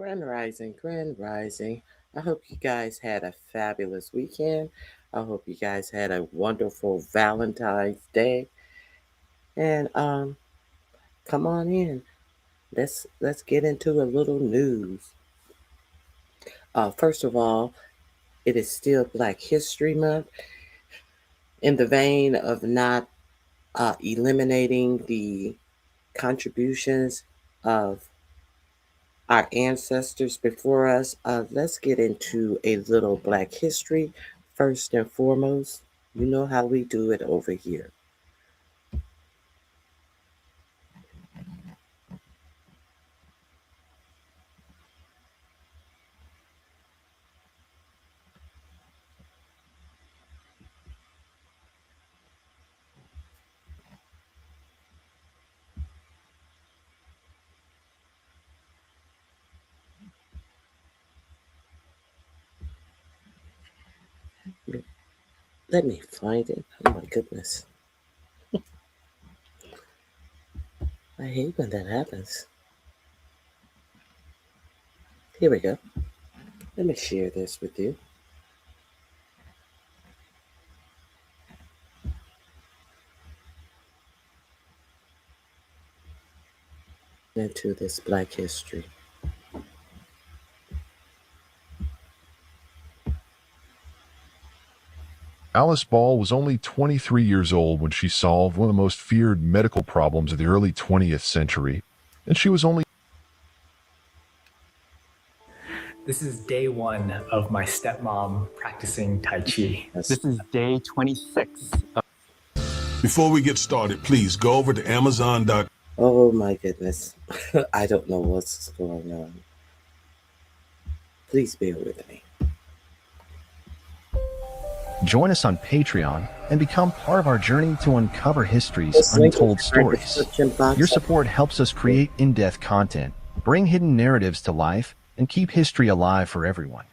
Grand Rising, Grand Rising. I hope you guys had a fabulous weekend. I hope you guys had a wonderful Valentine's Day. And come on in. Let's get into a little news. First of all, it is still Black History Month. In the vein of not eliminating the contributions of our ancestors before us, let's get into a little Black history. First and foremost, you know how we do it over here. Let me find it. Oh my goodness. I hate when that happens. Here we go. Let me share this with you. Into this Black history. Alice Ball was only 23 years old when she solved one of the most feared medical problems of the early 20th century, and she was only. This is day one of my stepmom practicing Tai Chi. This is day 26. Before we get started, please go over to Amazon.com. Oh my goodness. I don't know what's going on. Please bear with me. Join us on Patreon and become part of our journey to uncover history's untold stories. Your support helps us create in-depth content, bring hidden narratives to life, and keep history alive for everyone.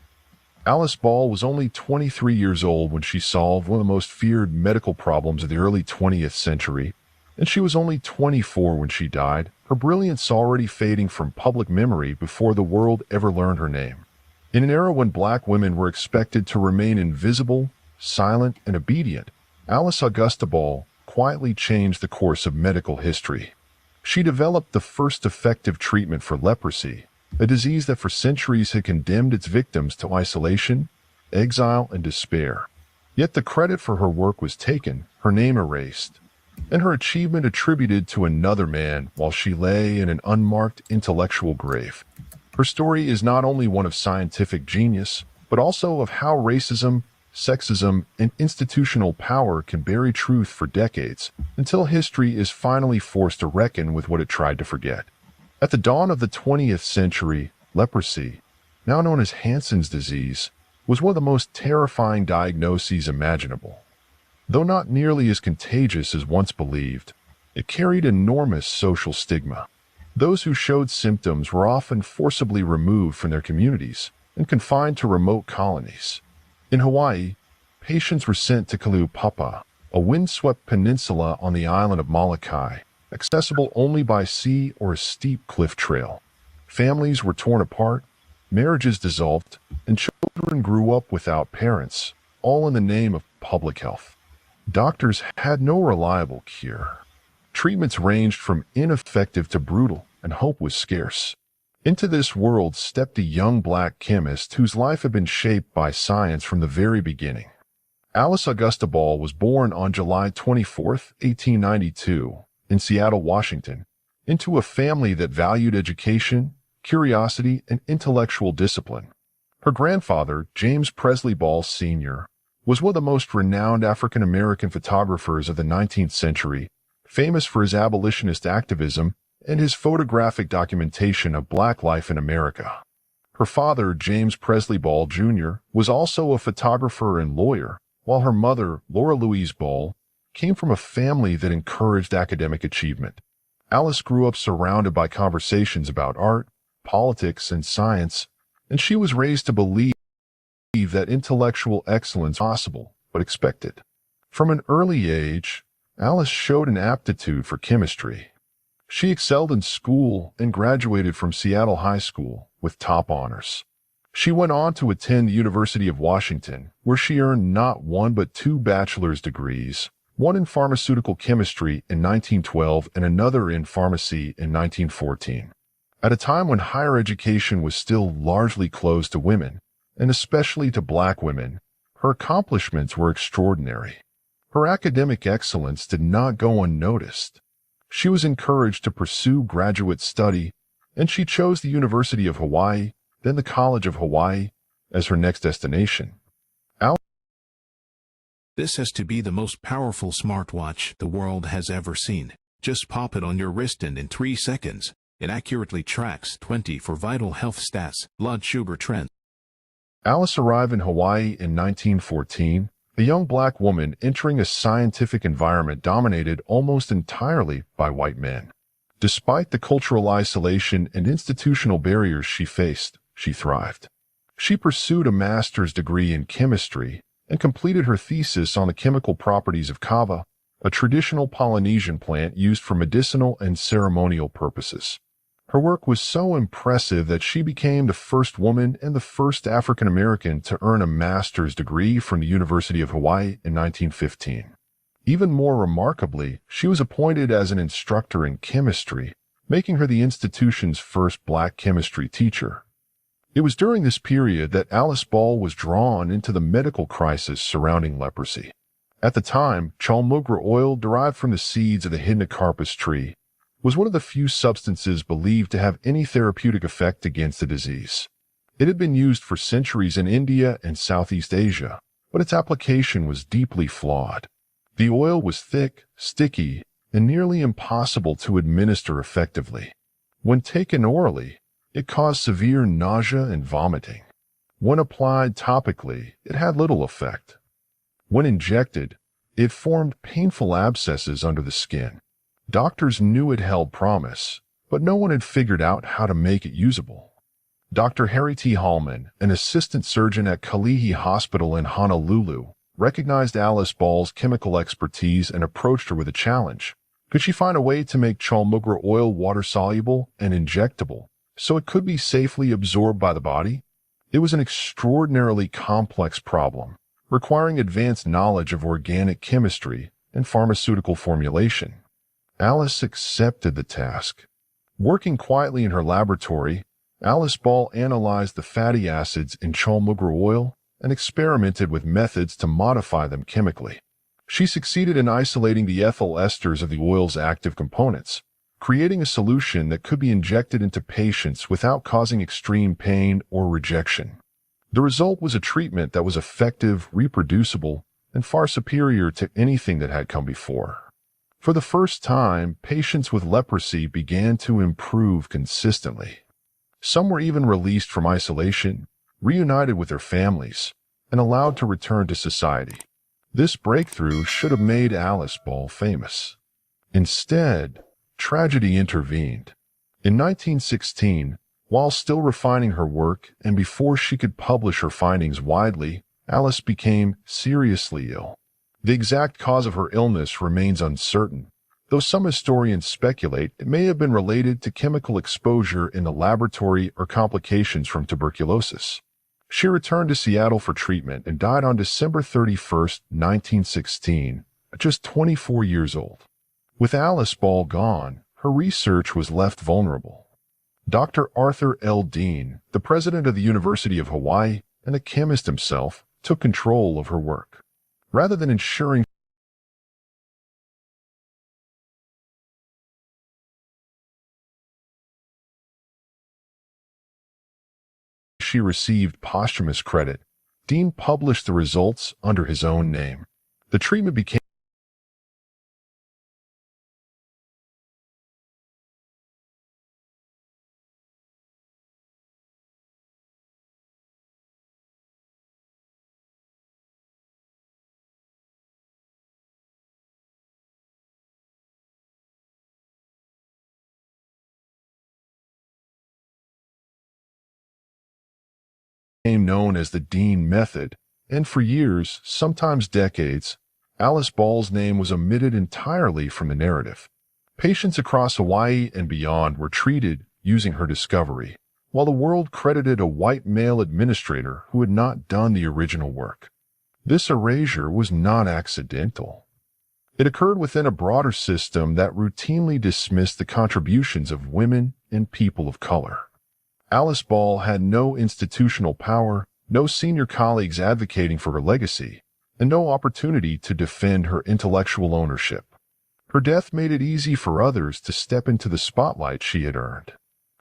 Alice Ball was only 23 years old when she solved one of the most feared medical problems of the early 20th century, and she was only 24 when she died, her brilliance already fading from public memory before the world ever learned her name. In an era when Black women were expected to remain invisible, silent, and obedient, Alice Augusta Ball quietly changed the course of medical history. She developed the first effective treatment for leprosy, a disease that for centuries had condemned its victims to isolation, exile, and despair. Yet the credit for her work was taken, her name erased, and her achievement attributed to another man while she lay in an unmarked intellectual grave. Her story is not only one of scientific genius, but also of how racism, sexism, and institutional power can bury truth for decades, until history is finally forced to reckon with what it tried to forget. At the dawn of the 20th century, leprosy, now known as Hansen's disease, was one of the most terrifying diagnoses imaginable. Though not nearly as contagious as once believed, it carried enormous social stigma. Those who showed symptoms were often forcibly removed from their communities and confined to remote colonies. In Hawaii, patients were sent to Kalaupapa, a windswept peninsula on the island of Molokai, accessible only by sea or a steep cliff trail. Families were torn apart, marriages dissolved, and children grew up without parents, all in the name of public health. Doctors had no reliable cure. Treatments ranged from ineffective to brutal, and hope was scarce. Into this world stepped a young Black chemist whose life had been shaped by science from the very beginning. Alice Augusta Ball was born on July 24, 1892, in Seattle, Washington, into a family that valued education, curiosity, and intellectual discipline. Her grandfather, James Presley Ball Sr., was one of the most renowned African-American photographers of the 19th century, famous for his abolitionist activism and his photographic documentation of Black life in America. Her father, James Presley Ball Jr., was also a photographer and lawyer, while her mother, Laura Louise Ball, came from a family that encouraged academic achievement. Alice grew up surrounded by conversations about art, politics, and science, and she was raised to believe that intellectual excellence was possible, but expected. From an early age, Alice showed an aptitude for chemistry. She excelled in school and graduated from Seattle High School with with top honors. She went on to attend the University of Washington, where she earned not one but two bachelor's degrees, one in pharmaceutical chemistry in 1912 and another in pharmacy in 1914. At a time when higher education was still largely closed to women, and especially to black women, her accomplishments were extraordinary. Her academic excellence did not go unnoticed. She was encouraged to pursue graduate study, and she chose the University of Hawaii, then the College of Hawaii, as her next destination. This has to be the most powerful smartwatch the world has ever seen. Just pop it on your wrist and in 3 seconds, it accurately tracks 24 vital health stats, blood sugar trends. Alice arrived in Hawaii in 1914, a young black woman entering a scientific environment dominated almost entirely by white men. Despite the cultural isolation and institutional barriers she faced, she thrived. She pursued a master's degree in chemistry and completed her thesis on the chemical properties of kava, a traditional Polynesian plant used for medicinal and ceremonial purposes. Her work was so impressive that she became the first woman and the first African American to earn a master's degree from the University of Hawaii in 1915. Even more remarkably, she was appointed as an instructor in chemistry, making her the institution's first black chemistry teacher. It was during this period that Alice Ball was drawn into the medical crisis surrounding leprosy. At the time, chalmugra oil derived from the seeds of the Hypnocarpus tree was one of the few substances believed to have any therapeutic effect against the disease. It had been used for centuries in India and Southeast Asia, but its application was deeply flawed. The oil was thick, sticky, and nearly impossible to administer effectively. When taken orally, it caused severe nausea and vomiting. When applied topically, it had little effect. When injected, it formed painful abscesses under the skin. Doctors knew it held promise, but no one had figured out how to make it usable. Dr. Harry T. Hallman, an assistant surgeon at Kalihi Hospital in Honolulu, recognized Alice Ball's chemical expertise and approached her with a challenge. Could she find a way to make chalmugra oil water-soluble and injectable, so it could be safely absorbed by the body? It was an extraordinarily complex problem, requiring advanced knowledge of organic chemistry and pharmaceutical formulation. Alice accepted the task. Working quietly in her laboratory, Alice Ball analyzed the fatty acids in chalmugra oil and experimented with methods to modify them chemically. She succeeded in isolating the ethyl esters of the oil's active components, creating a solution that could be injected into patients without causing extreme pain or rejection. The result was a treatment that was effective, reproducible, and far superior to anything that had come before. For the first time, patients with leprosy began to improve consistently. Some were even released from isolation, reunited with their families, and allowed to return to society. This breakthrough should have made Alice Ball famous. Instead, tragedy intervened. In 1916, while still refining her work and before she could publish her findings widely, Alice became seriously ill. The exact cause of her illness remains uncertain, though some historians speculate it may have been related to chemical exposure in the laboratory or complications from tuberculosis. She returned to Seattle for treatment and died on December 31, 1916, at just 24 years old. With Alice Ball gone, her research was left vulnerable. Dr. Arthur L. Dean, the president of the University of Hawaii and a chemist himself, took control of her work. Rather than ensuring she received posthumous credit, Dean published the results under his own name. The treatment became known as the Dean method, and for years, sometimes decades, Alice Ball's name was omitted entirely from the narrative. Patients across Hawaii and beyond were treated using her discovery, while the world credited a white male administrator who had not done the original work. This erasure was not accidental. It occurred within a broader system that routinely dismissed the contributions of women and people of color. Alice Ball had no institutional power, no senior colleagues advocating for her legacy, and no opportunity to defend her intellectual ownership. Her death made it easy for others to step into the spotlight she had earned.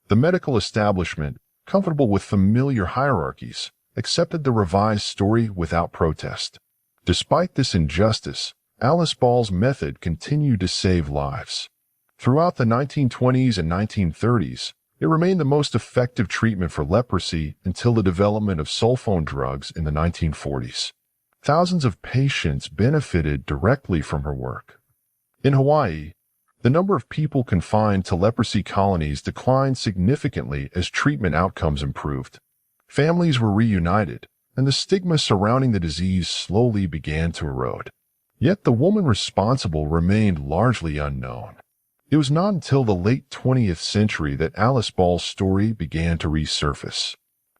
The medical establishment, comfortable with familiar hierarchies, accepted the revised story without protest. Despite this injustice, Alice Ball's method continued to save lives. Throughout the 1920s and 1930s, it remained the most effective treatment for leprosy until the development of sulfone drugs in the 1940s. Thousands of patients benefited directly from her work. In Hawaii, the number of people confined to leprosy colonies declined significantly as treatment outcomes improved. Families were reunited, and the stigma surrounding the disease slowly began to erode. Yet the woman responsible remained largely unknown. It was not until the late 20th century that Alice Ball's story began to resurface.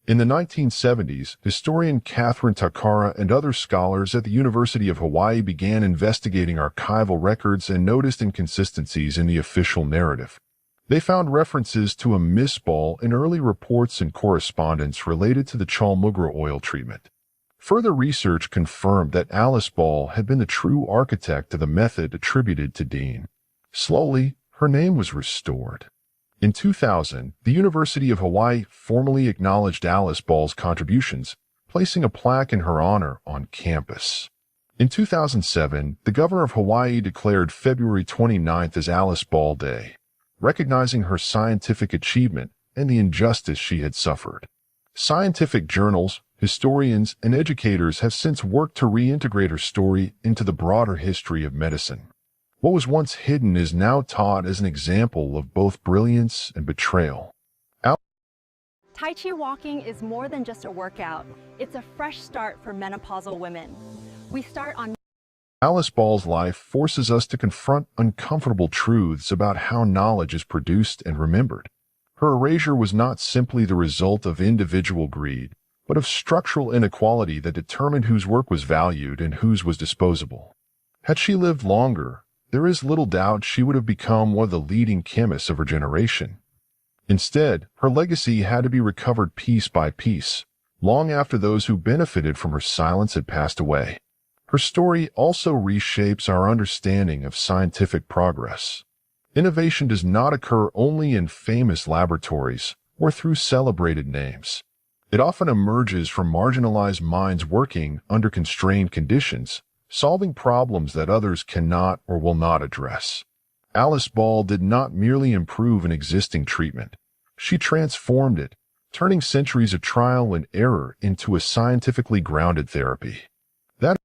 In the 1970s, historian Catherine Takara and other scholars at the University of Hawaii began investigating archival records and noticed inconsistencies in the official narrative. They found references to a Miss Ball in early reports and correspondence related to the Chalmugra oil treatment. Further research confirmed that Alice Ball had been the true architect of the method attributed to Dean. Slowly, her name was restored. In 2000, the University of Hawaii formally acknowledged Alice Ball's contributions, placing a plaque in her honor on campus. In 2007, the governor of Hawaii declared February 29th as Alice Ball Day, recognizing her scientific achievement and the injustice she had suffered. Scientific journals, historians, and educators have since worked to reintegrate her story into the broader history of medicine. What was once hidden is now taught as an example of both brilliance and betrayal. Tai Chi walking is more than just a workout. It's a fresh start for menopausal women. We start on Alice Ball's life forces us to confront uncomfortable truths about how knowledge is produced and remembered. Her erasure was not simply the result of individual greed, but of structural inequality that determined whose work was valued and whose was disposable. Had she lived longer, there is little doubt she would have become one of the leading chemists of her generation. Instead, her legacy had to be recovered piece by piece, long after those who benefited from her silence had passed away. Her story also reshapes our understanding of scientific progress. Innovation does not occur only in famous laboratories or through celebrated names. It often emerges from marginalized minds working under constrained conditions, solving problems that others cannot or will not address. Alice Ball did not merely improve an existing treatment. She transformed it, turning centuries of trial and error into a scientifically grounded therapy. That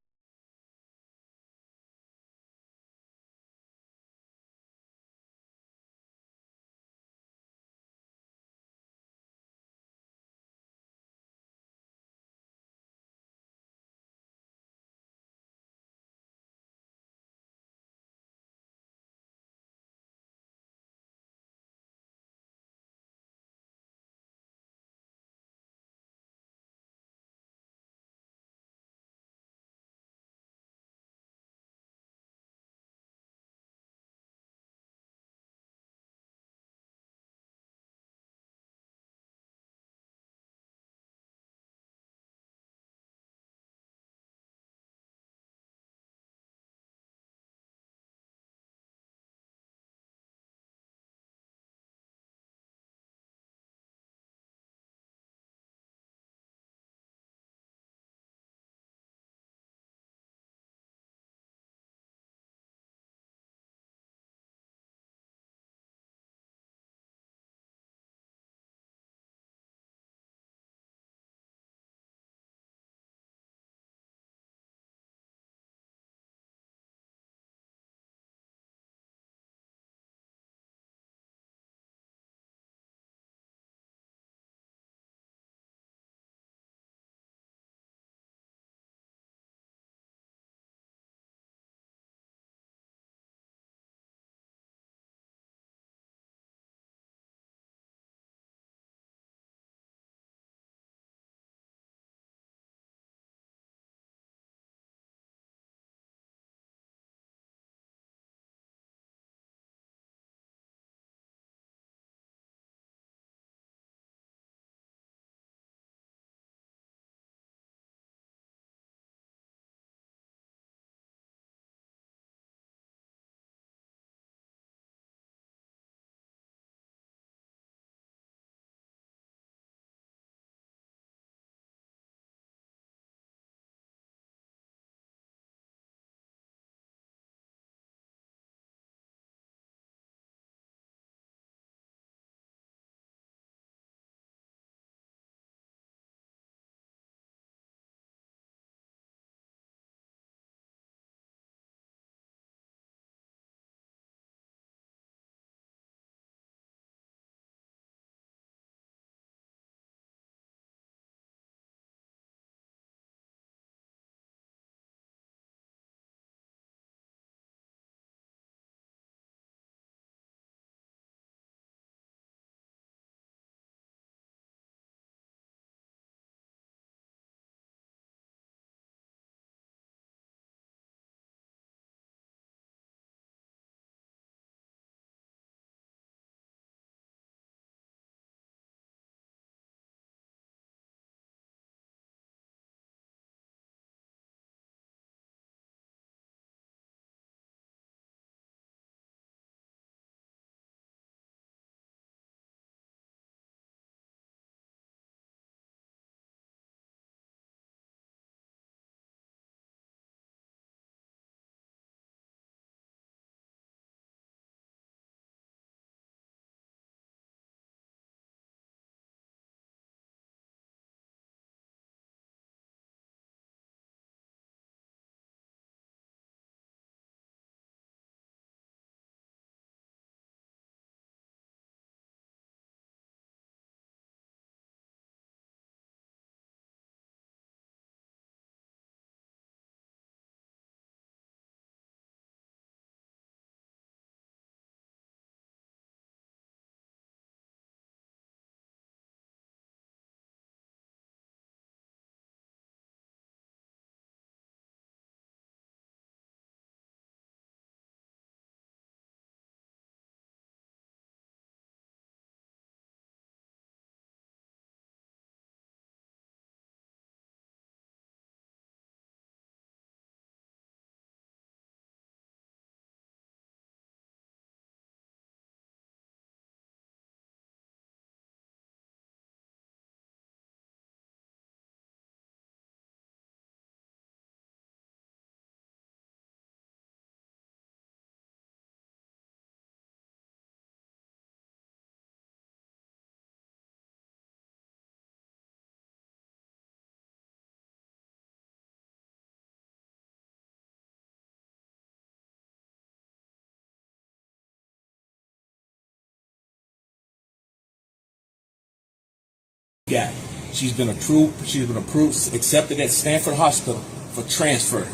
got. She's been approved, accepted at Stanford Hospital for transfer.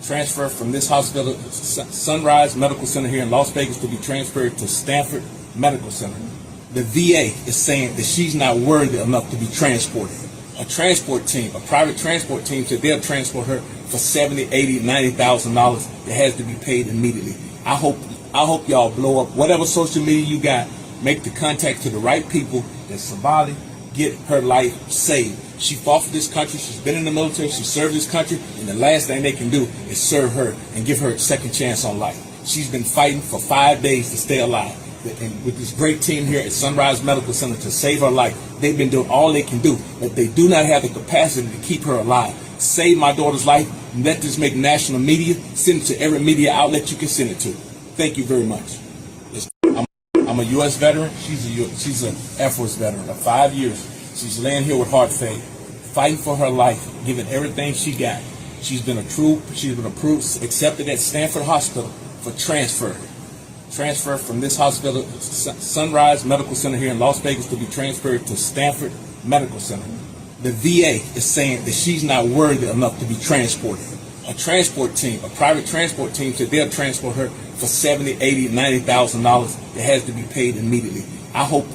Transfer from this hospital, Sunrise Medical Center here in Las Vegas, to be transferred to Stanford Medical Center. The VA is saying that she's not worthy enough to be transported. A transport team, a private transport team, said they'll transport her for $70,000, $80,000, $90,000. It has to be paid immediately. I hope y'all blow up whatever social media you got. Make the contact to the right people. That Savali get her life saved. She fought for this country. She's been in the military. She served this country. And the last thing they can do is serve her and give her a second chance on life. She's been fighting for 5 days to stay alive. And with this great team here at Sunrise Medical Center to save her life, they've been doing all they can do. But they do not have the capacity to keep her alive. Save my daughter's life. Let this make national media. Send it to every media outlet you can send it to. Thank you very much. I'm a U.S. veteran. She's an Air Force veteran of 5 years. She's laying here with heart failure, fighting for her life, giving everything she got. She's been approved, accepted at Stanford Hospital for transfer. Transfer from this hospital, Sunrise Medical Center here in Las Vegas, to be transferred to Stanford Medical Center. The VA is saying that she's not worthy enough to be transported. A transport team, a private transport team, said they'll transport her for $70,000, $80,000, $90,000. It has to be paid immediately. I hope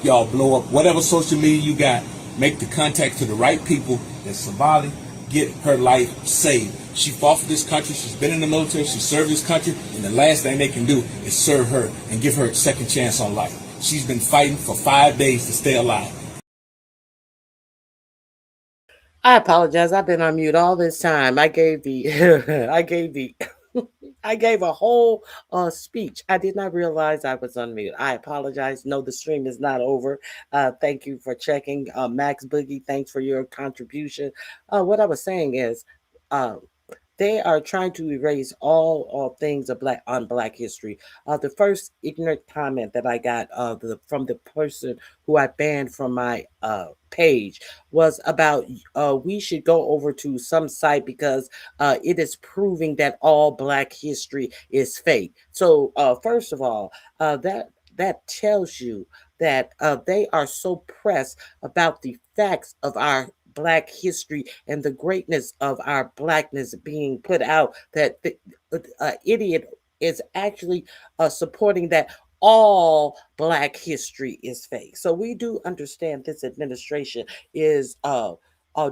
y'all blow up whatever social media you got. Make the contact to the right people. That Savali get her life saved. She fought for this country. She's been in the military. She served this country. And the last thing they can do is serve her and give her a second chance on life. She's been fighting for 5 days to stay alive. I apologize. I've been on mute all this time. I gave the I gave a whole speech. I did not realize I was on mute. I apologize. No, the stream is not over. Thank you for checking. Max Boogie, thanks for your contribution. What I was saying is, uh, they are trying to erase all things of black history. The first ignorant comment that I got from the person who I banned from my page was about we should go over to some site because it is proving that all black history is fake. So first of all, that tells you that they are so pressed about the facts of our black history and the greatness of our blackness being put out that the idiot is actually supporting that all black history is fake. So we do understand this administration is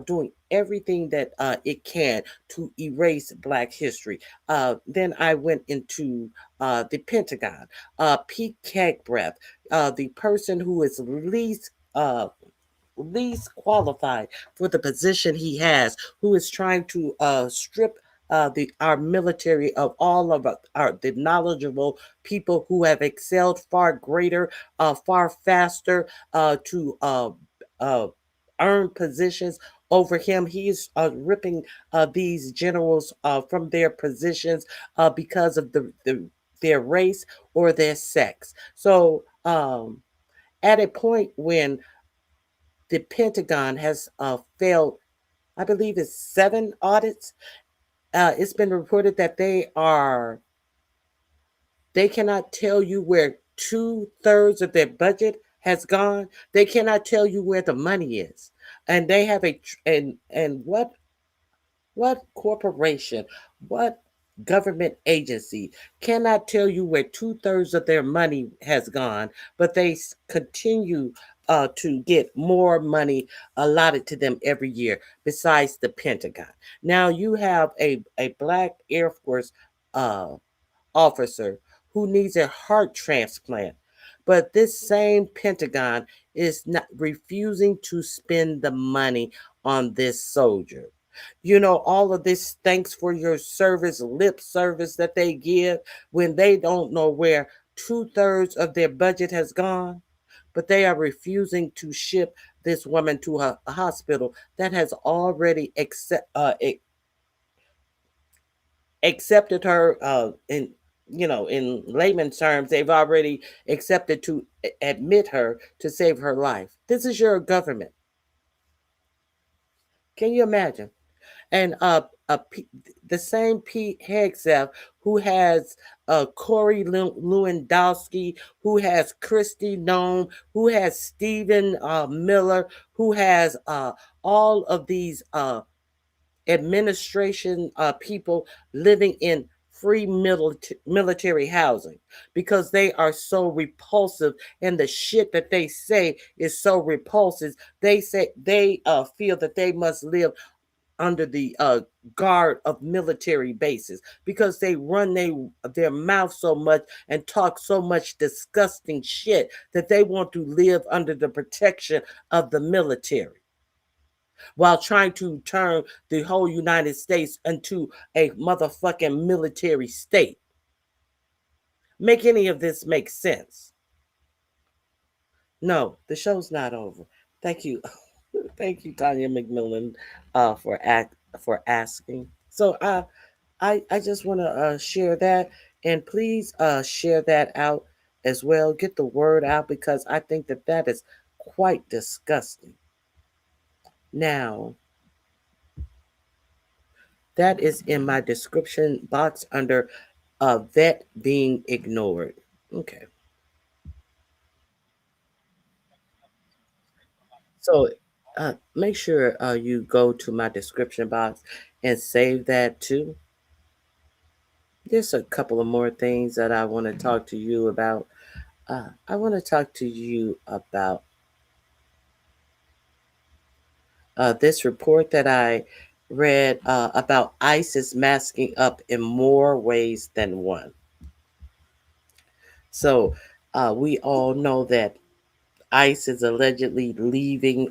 doing everything that it can to erase black history. Then I went into the Pentagon. Pete Kegbreath, the person who is least qualified for the position he has, who is trying to strip our military of all of the knowledgeable people who have excelled far greater, far faster to earn positions over him. He is ripping these generals from their positions because of their race or their sex. So at a point when the Pentagon has failed, I believe it's 7 audits. It's been reported that they cannot tell you where 2/3 of their budget has gone. They cannot tell you where the money is, and they have and what corporation, what government agency cannot tell you where 2/3 of their money has gone, but they continue to get more money allotted to them every year besides the Pentagon? Now you have a black Air Force uh, officer who needs a heart transplant, but this same Pentagon is not refusing to spend the money on this soldier. You know, all of this thanks for your service, lip service that they give when they don't know where 2/3 of their budget has gone, but they are refusing to ship this woman to a hospital that has already accepted her in layman's terms. They've already accepted to admit her to save her life. This is your government. Can you imagine? And a the same Pete Hegseth who has Corey Lewandowski, who has Christy Nome, who has Stephen Miller, who has all of these administration people living in free military housing because they are so repulsive, and the shit that they say is so repulsive. They say they feel that they must live under the guard of military bases because they run their mouth so much and talk so much disgusting shit that they want to live under the protection of the military while trying to turn the whole United States into a motherfucking military state. Make any of this make sense? No, the show's not over. Thank you. Thank you, Tanya McMillan, for asking. So I just want to share that, and please share that out as well. Get the word out because I think that that is quite disgusting. Now, that is in my description box under a vet being ignored. Okay. So make sure you go to my description box and save that too. There's a couple of more things that I want to talk to you about. I want to talk to you about this report that I read about ISIS masking up in more ways than one. So we all know that ICE is allegedly leaving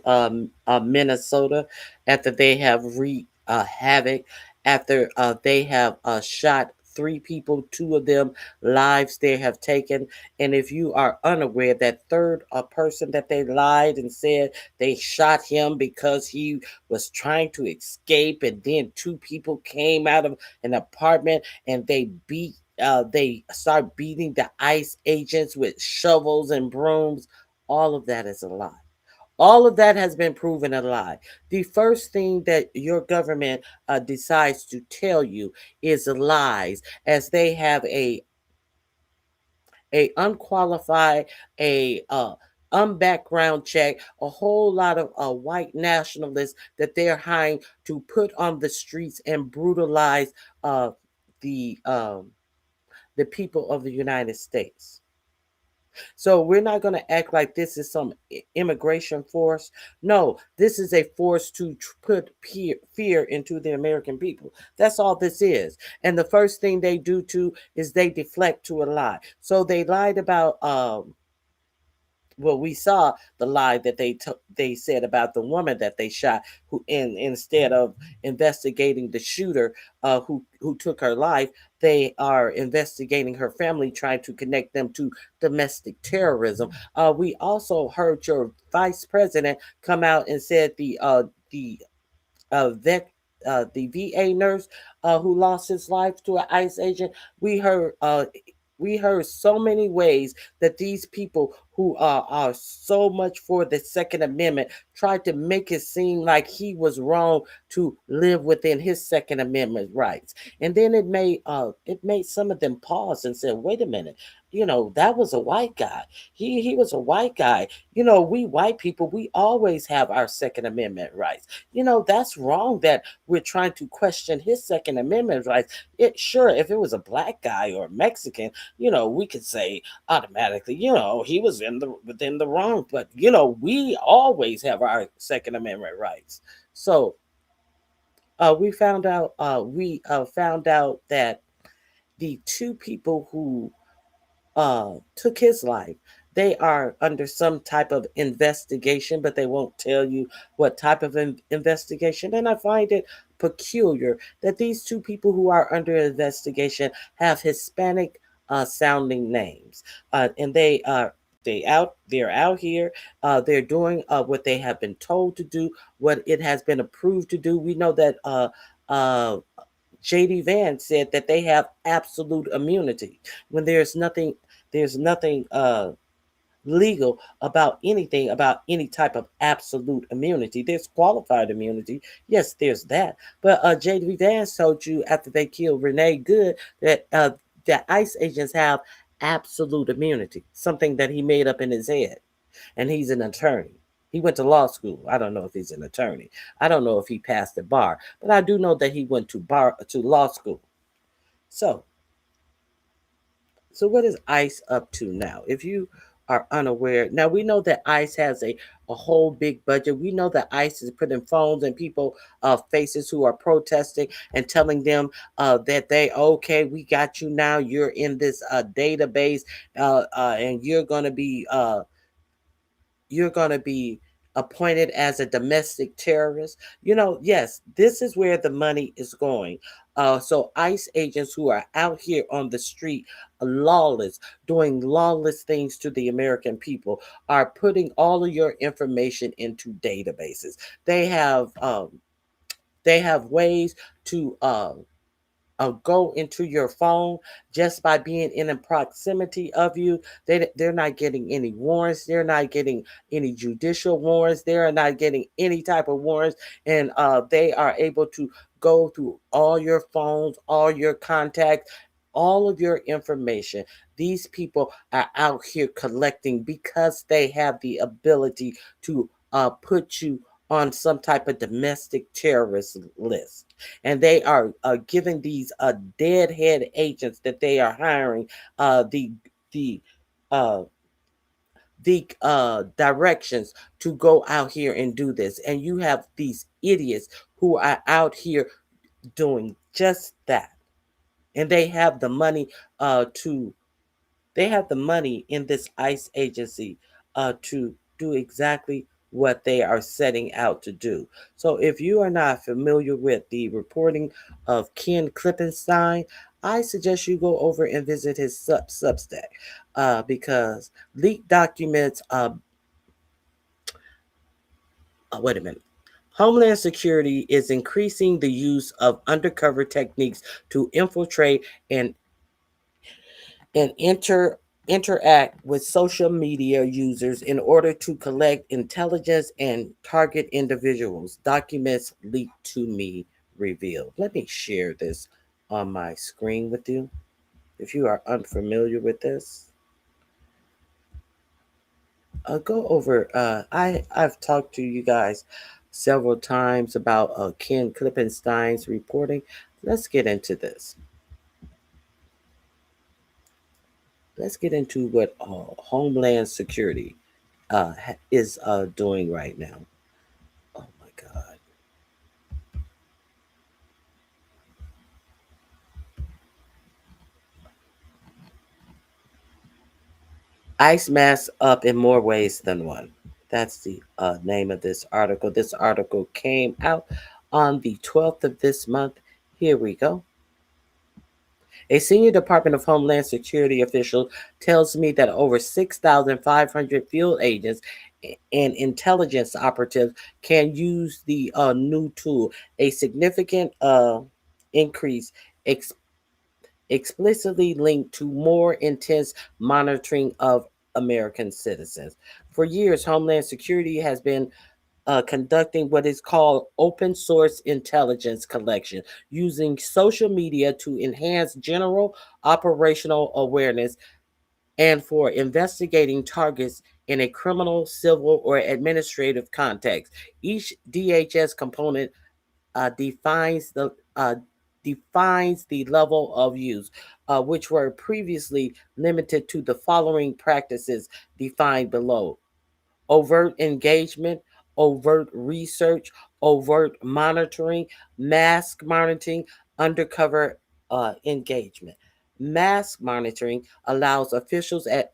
Minnesota after they have wreaked havoc, after they have shot three people, two of them lives they have taken. And if you are unaware, that third person that they lied and said they shot him because he was trying to escape, and then two people came out of an apartment and they start beating the ICE agents with shovels and brooms. All of that is a lie. All of that has been proven a lie. The first thing that your government decides to tell you is lies, as they have a unqualified, a unbackground check, a whole lot of white nationalists that they're hiring to put on the streets and brutalize uh, the um, the people of the United States. So we're not going to act like this is some immigration force. No, this is a force to put fear into the American people. That's all this is. And the first thing they do too is they deflect to a lie. So they lied about well, we saw the lie that they said about the woman that they shot, who instead of investigating the shooter who took her life, they are investigating her family, trying to connect them to domestic terrorism. We also heard your vice president come out and said the vet, the VA nurse who lost his life to an ICE agent. We heard we heard so many ways that these people who are so much for the Second Amendment tried to make it seem like he was wrong to live within his Second Amendment rights. And then it made some of them pause and say, wait a minute, that was a white guy. He was a white guy. We white people, we always have our Second Amendment rights. That's wrong that we're trying to question his Second Amendment rights. Sure, if it was a black guy or Mexican, we could say automatically, he was within the wrong. But we always have our Second Amendment rights. So we found out that the two people who took his life, they are under some type of investigation, but they won't tell you what type of investigation. And I find it peculiar that these two people who are under investigation have Hispanic sounding names, and they're out here. They're doing what they have been told to do, what it has been approved to do. We know that uh, JD Vance said that they have absolute immunity when there's nothing legal about anything, about any type of absolute immunity. There's qualified immunity. Yes, there's that. But J.D. Vance told you after they killed Renee Good that ICE agents have absolute immunity, something that he made up in his head. And he's an attorney. He went to law school. I don't know if he's an attorney. I don't know if he passed the bar, but I do know that he went to law school. So so what is ICE up to now? If you are unaware, now we know that ICE has a whole big budget. We know that ICE is putting phones in people faces who are protesting and telling them that they okay, we got you now. You're in this database, and you're going to be appointed as a domestic terrorist. Yes, this is where the money is going. So ICE agents who are out here on the street, lawless, doing lawless things to the American people, are putting all of your information into databases. They have um, they have ways to go into your phone just by being in a proximity of you. They're not getting any warrants. They're not getting any judicial warrants. They're not getting any type of warrants, and they are able to go through all your phones, all your contacts, all of your information. These people are out here collecting because they have the ability to put you on some type of domestic terrorist list, and they are giving these deadhead agents that they are hiring the the uh, directions to go out here and do this. And you have these idiots who are out here doing just that, and to they have the money in this ICE agency to do exactly what they are setting out to do. So, if you are not familiar with the reporting of Ken Klippenstein, I suggest you go over and visit his Substack because leaked documents. Wait a minute. Homeland Security is increasing the use of undercover techniques to infiltrate and interact with social media users in order to collect intelligence and target individuals. Documents leaked to me revealed. Let me share this on my screen with you. If you are unfamiliar with this, go over. I've talked to you guys several times about Ken Klippenstein's reporting. Let's get into this. Let's get into what Homeland Security is doing right now. Oh my God. ICE masks up in more ways than one. That's the name of this article. This article came out on the 12th of this month. Here we go. A senior Department of Homeland Security official tells me that over 6,500 field agents and intelligence operatives can use the new tool, a significant increase ex- explicitly linked to more intense monitoring of American citizens. For years, Homeland Security has been conducting what is called open source intelligence collection, using social media to enhance general operational awareness and for investigating targets in a criminal, civil, or administrative context. Each DHS component uh, defines the uh, defines the level of use, which were previously limited to the following practices defined below: overt engagement, overt research, overt monitoring, mask monitoring, undercover engagement. Mask monitoring allows officials at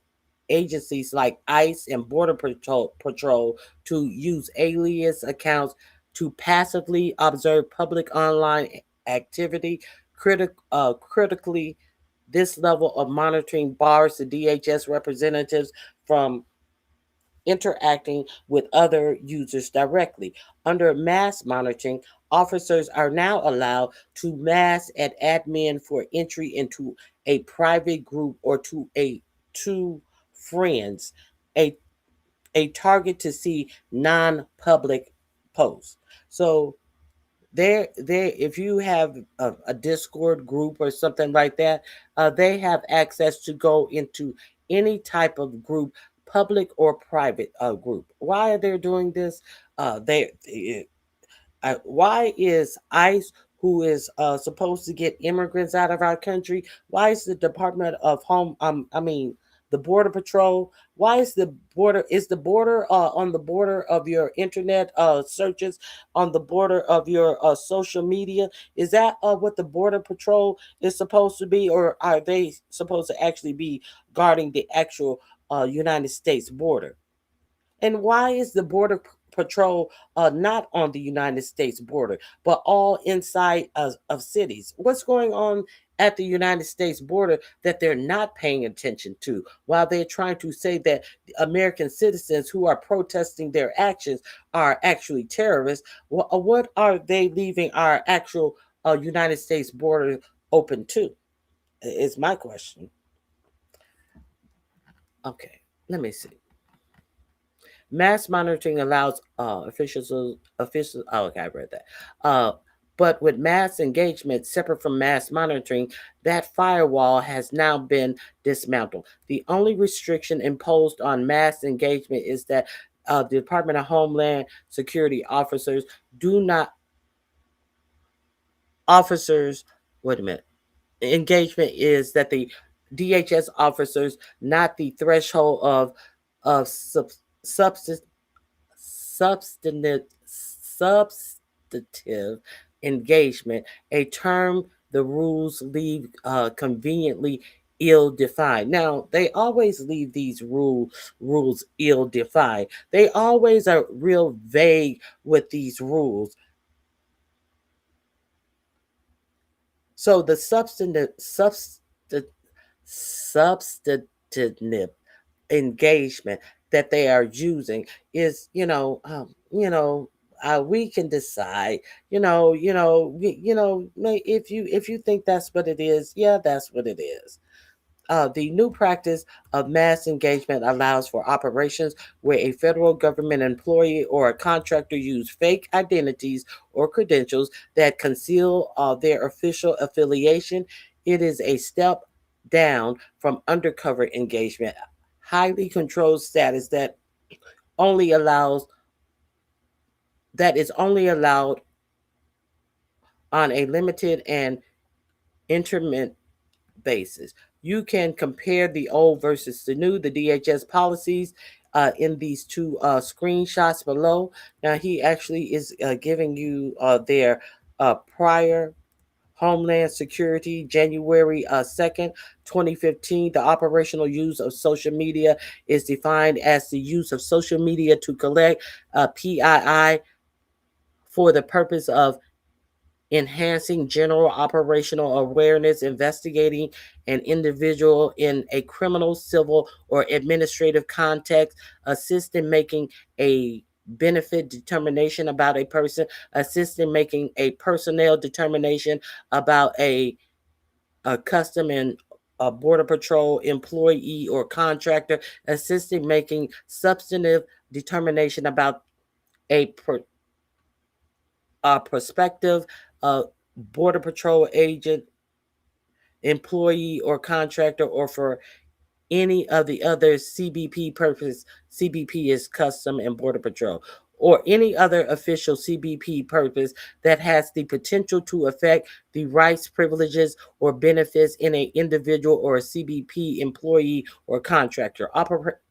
agencies like ICE and Border Patrol to use alias accounts to passively observe public online activity. Critically, this level of monitoring bars the DHS representatives from interacting with other users directly. Under mass monitoring, officers are now allowed to mask an admin for entry into a private group or to friends a a target to see non-public posts. So there if you have a Discord group or something like that, they have access to go into any type of group, public or private group. Why are they doing this? Why is ICE, who is supposed to get immigrants out of our country, why is the Department of Home, the Border Patrol, why is the border on the border of your internet searches, on the border of your social media? Is that what the Border Patrol is supposed to be, or are they supposed to actually be guarding the actual United States border? And why is the Border Patrol not on the United States border, but all inside of cities? What's going on at the United States border that they're not paying attention to, while they're trying to say that American citizens who are protesting their actions are actually terrorists? What are they leaving our actual United States border open to? Is my question. Okay, let me see. Mass monitoring allows officials. Oh, okay, I read that. But with mass engagement separate from mass monitoring, that firewall has now been dismantled. The only restriction imposed on mass engagement is that the Department of Homeland Security do not officers. Wait a minute. Engagement is that the DHS officers, not the threshold of substance substantive engagement, a term the rules leave conveniently ill-defined. Now, they always leave these rules ill-defined. They always are real vague with these rules. So the substantive engagement that they are using is, we can decide, if you think that's what it is, yeah, that's what it is. The new practice of mass engagement allows for operations where a federal government employee or a contractor use fake identities or credentials that conceal their official affiliation. It is a step down from undercover engagement, highly controlled status only allows that is only allowed on a limited and intermittent basis. You can compare the old versus the new, the DHS policies in these two screenshots below. Now, he actually is giving you their prior Homeland Security, January 2nd, 2015. The operational use of social media is defined as the use of social media to collect PII for the purpose of enhancing general operational awareness, investigating an individual in a criminal, civil, or administrative context, assist in making a benefit determination about a person, assist in making a personnel determination about a custom and a border patrol employee or contractor, assist in making substantive determination about a prospective border patrol agent, employee, or contractor, or for any of the other CBP purpose. CBP is Custom and Border Patrol, or any other official CBP purpose that has the potential to affect the rights, privileges, or benefits in an individual or a CBP employee or contractor.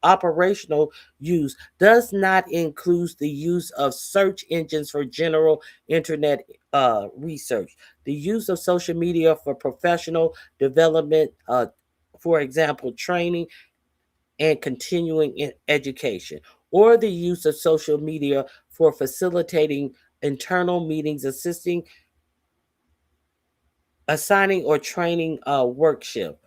Operational use does not include the use of search engines for general internet research, the use of social media for professional development, for example, training and continuing in education, or the use of social media for facilitating internal meetings, assisting, assigning, or training a work shift,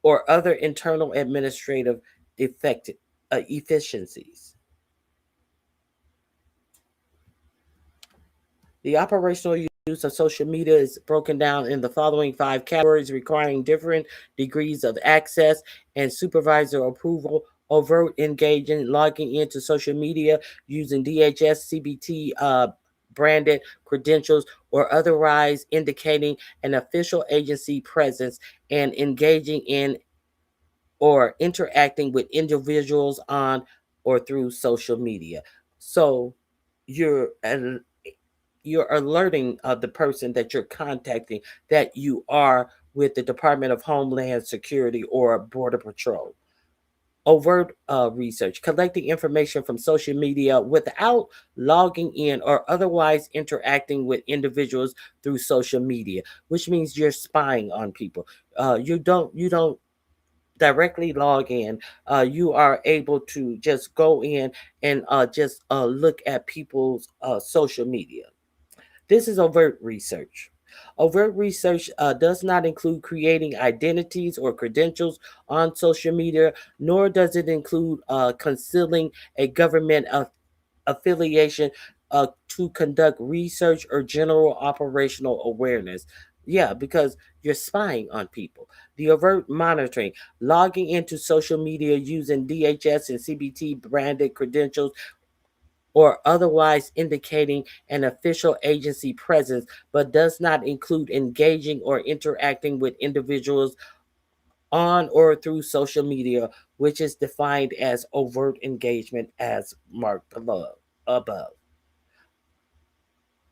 or other internal administrative effective, efficiencies. The operational use of social media is broken down in the following 5 categories, requiring different degrees of access and supervisor approval overt engaging, logging into social media using DHS, CBT branded credentials, or otherwise indicating an official agency presence and engaging in or interacting with individuals on or through social media. So you're you're alerting the person that you're contacting that you are with the Department of Homeland Security or Border Patrol. Overt research, collecting information from social media without logging in or otherwise interacting with individuals through social media, which means you're spying on people. You don't directly log in. You are able to just go in and just look at people's social media. This is overt research. Overt research does not include creating identities or credentials on social media, nor does it include concealing a government affiliation to conduct research or general operational awareness. Yeah, because you're spying on people. The overt monitoring, logging into social media using DHS and CBT branded credentials or otherwise indicating an official agency presence, but does not include engaging or interacting with individuals on or through social media, which is defined as overt engagement as marked above.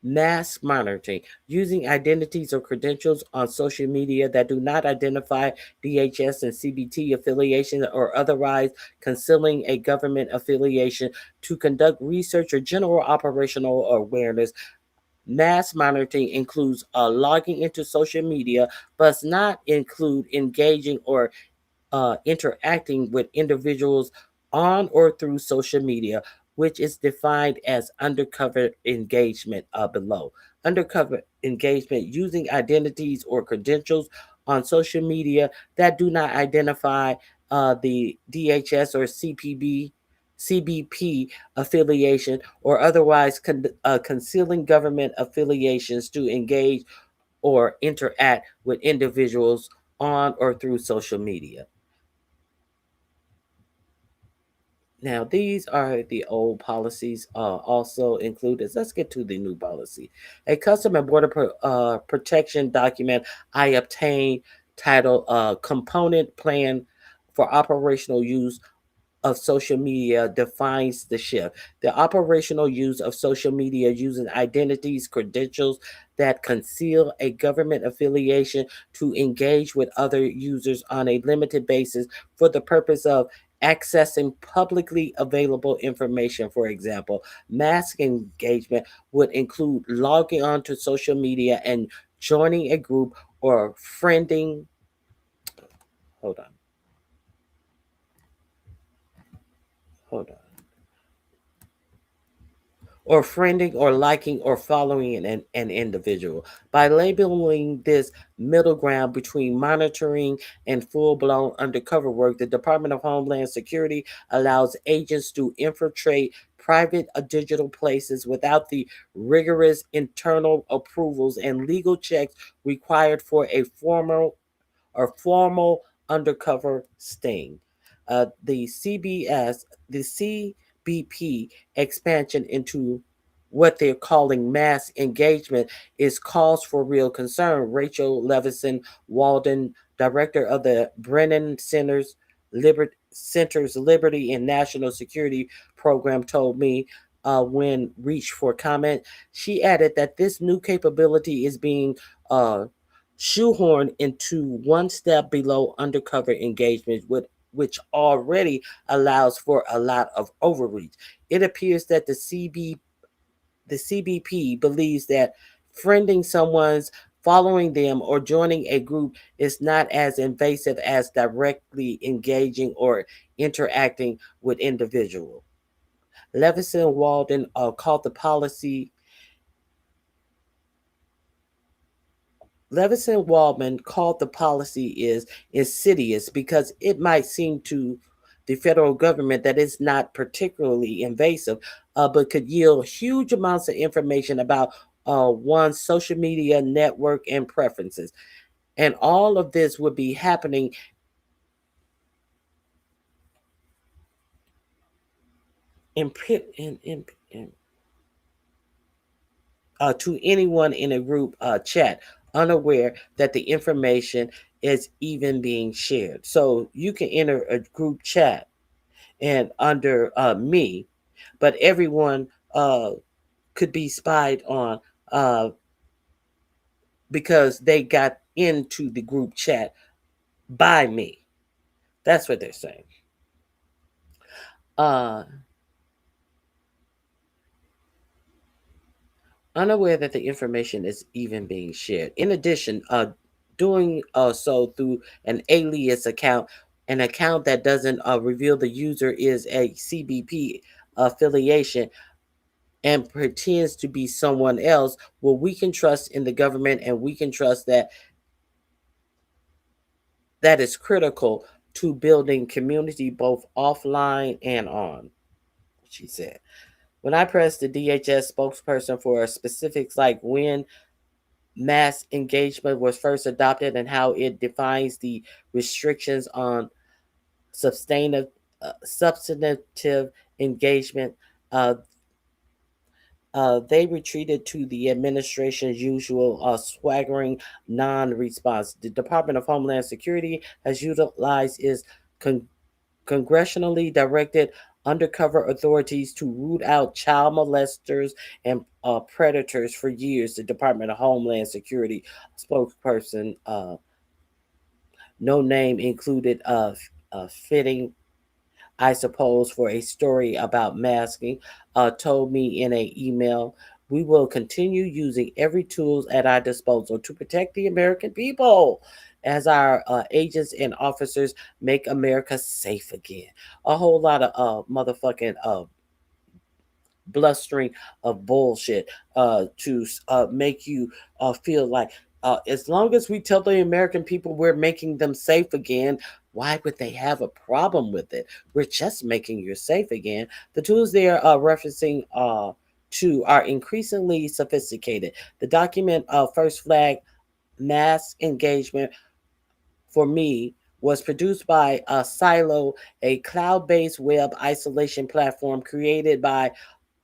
Mass monitoring, using identities or credentials on social media that do not identify DHS and CBT affiliation or otherwise concealing a government affiliation to conduct research or general operational awareness. Mass monitoring includes logging into social media, but does not include engaging or interacting with individuals on or through social media, which is defined as undercover engagement below. Undercover engagement using identities or credentials on social media that do not identify the DHS or CBP affiliation or otherwise concealing government affiliations to engage or interact with individuals on or through social media. Now, these are the old policies also included. Let's get to the new policy. A Custom and Border Protection document I obtained titled Component Plan for Operational Use of social media defines the shift. The operational use of social media using identities, credentials that conceal a government affiliation to engage with other users on a limited basis for the purpose of accessing publicly available information. For example, mass engagement would include logging onto social media and joining a group or friending. Hold on. Hold on. Or friending or liking or following an individual. By labeling this middle ground between monitoring and full blown undercover work, the Department of Homeland Security allows agents to infiltrate private digital places without the rigorous internal approvals and legal checks required for a formal undercover sting. The CBP expansion into what they're calling mass engagement is cause for real concern. Rachel Levison Walden, director of the Brennan Center's Liberty and National Security Program, told me when reached for comment. She added that this new capability is being uh, shoehorned into one step below undercover engagement, which already allows for a lot of overreach. It appears that the CBP believes that friending someone's, following them, or joining a group is not as invasive as directly engaging or interacting with individual. Levison Walden called the policy Levison Waldman called the policy is insidious because it might seem to the federal government that it's not particularly invasive, but could yield huge amounts of information about one's social media network and preferences. And all of this would be happening in, to anyone in a group chat, unaware that the information is even being shared. So you can enter a group chat and under me, but everyone could be spied on uh, because they got into the group chat by me. That's what they're saying. Uh, Unaware that the information is even being shared. In addition, doing so through an alias account, an account that doesn't reveal the user is a CBP affiliation and pretends to be someone else, well, we can trust in the government and we can trust that that is critical to building community both offline and on, she said. When I pressed the DHS spokesperson for specifics like when mass engagement was first adopted and how it defines the restrictions on substantive engagement, uh, they retreated to the administration's usual swaggering non response. The Department of Homeland Security has utilized its congressionally directed undercover authorities to root out child molesters and predators for years, the Department of Homeland Security spokesperson, no name included, fitting I suppose, for a story about masking, told me in an email, we will continue using every tool at our disposal to protect the American people as our agents and officers make America safe again. A whole lot of motherfucking blustering of bullshit to make you feel like as long as we tell the American people we're making them safe again, why would they have a problem with it? We're just making you safe again. The tools they are referencing to are increasingly sophisticated. The document first flag mass engagement for me was produced by Silo, a cloud based web isolation platform created by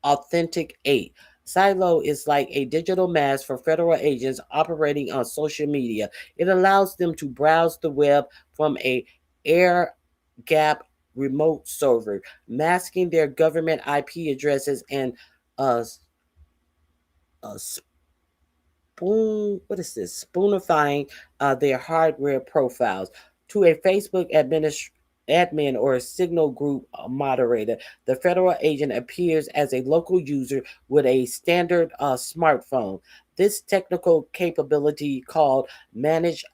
Authentic 8. Silo is like a digital mask for federal agents operating on social media. It allows them to browse the web from a air gap remote server, masking their government IP addresses and uh, uh, what is this? Spoonifying their hardware profiles to a Facebook admin or a Signal group moderator. The federal agent appears as a local user with a standard smartphone. This technical capability called managed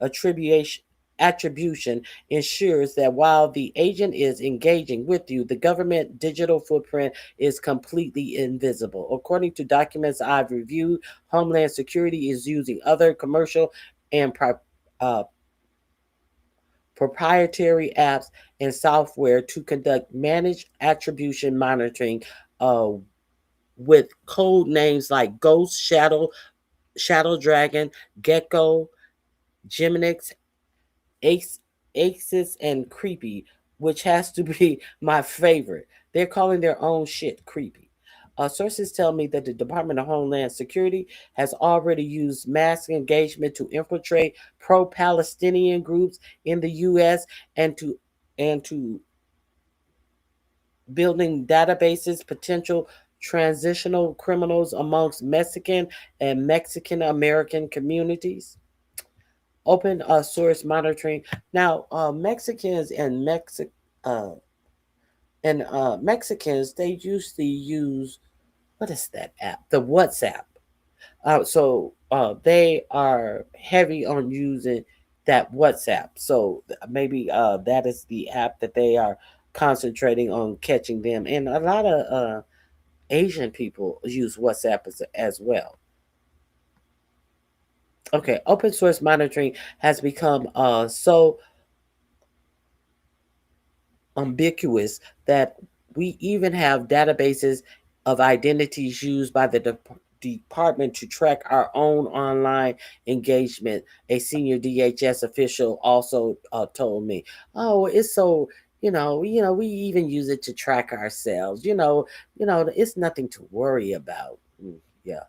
attribution attribution ensures that while the agent is engaging with you, the government digital footprint is completely invisible. According to documents I've reviewed, Homeland Security is using other commercial and uh, proprietary apps and software to conduct managed attribution monitoring uh, with code names like Ghost, Shadow Dragon, Gecko, Geminix, Ace, Axis, and Creepy, which has to be my favorite. They're calling their own shit creepy. Sources tell me that the Department of Homeland Security has already used mass engagement to infiltrate pro-Palestinian groups in the U.S. and to building databases potential transitional criminals amongst Mexican and Mexican American communities. Open source monitoring. Now, uh, Mexicans, they usually use, what is that app? The WhatsApp. So they are heavy on using that WhatsApp. So maybe that is the app that they are concentrating on catching them. And a lot of Asian people use WhatsApp as well. Okay, open source monitoring has become so ubiquitous that we even have databases of identities used by the department to track our own online engagement. A senior DHS official also told me, "Oh, it's so We even use it to track ourselves. It's nothing to worry about. Yeah.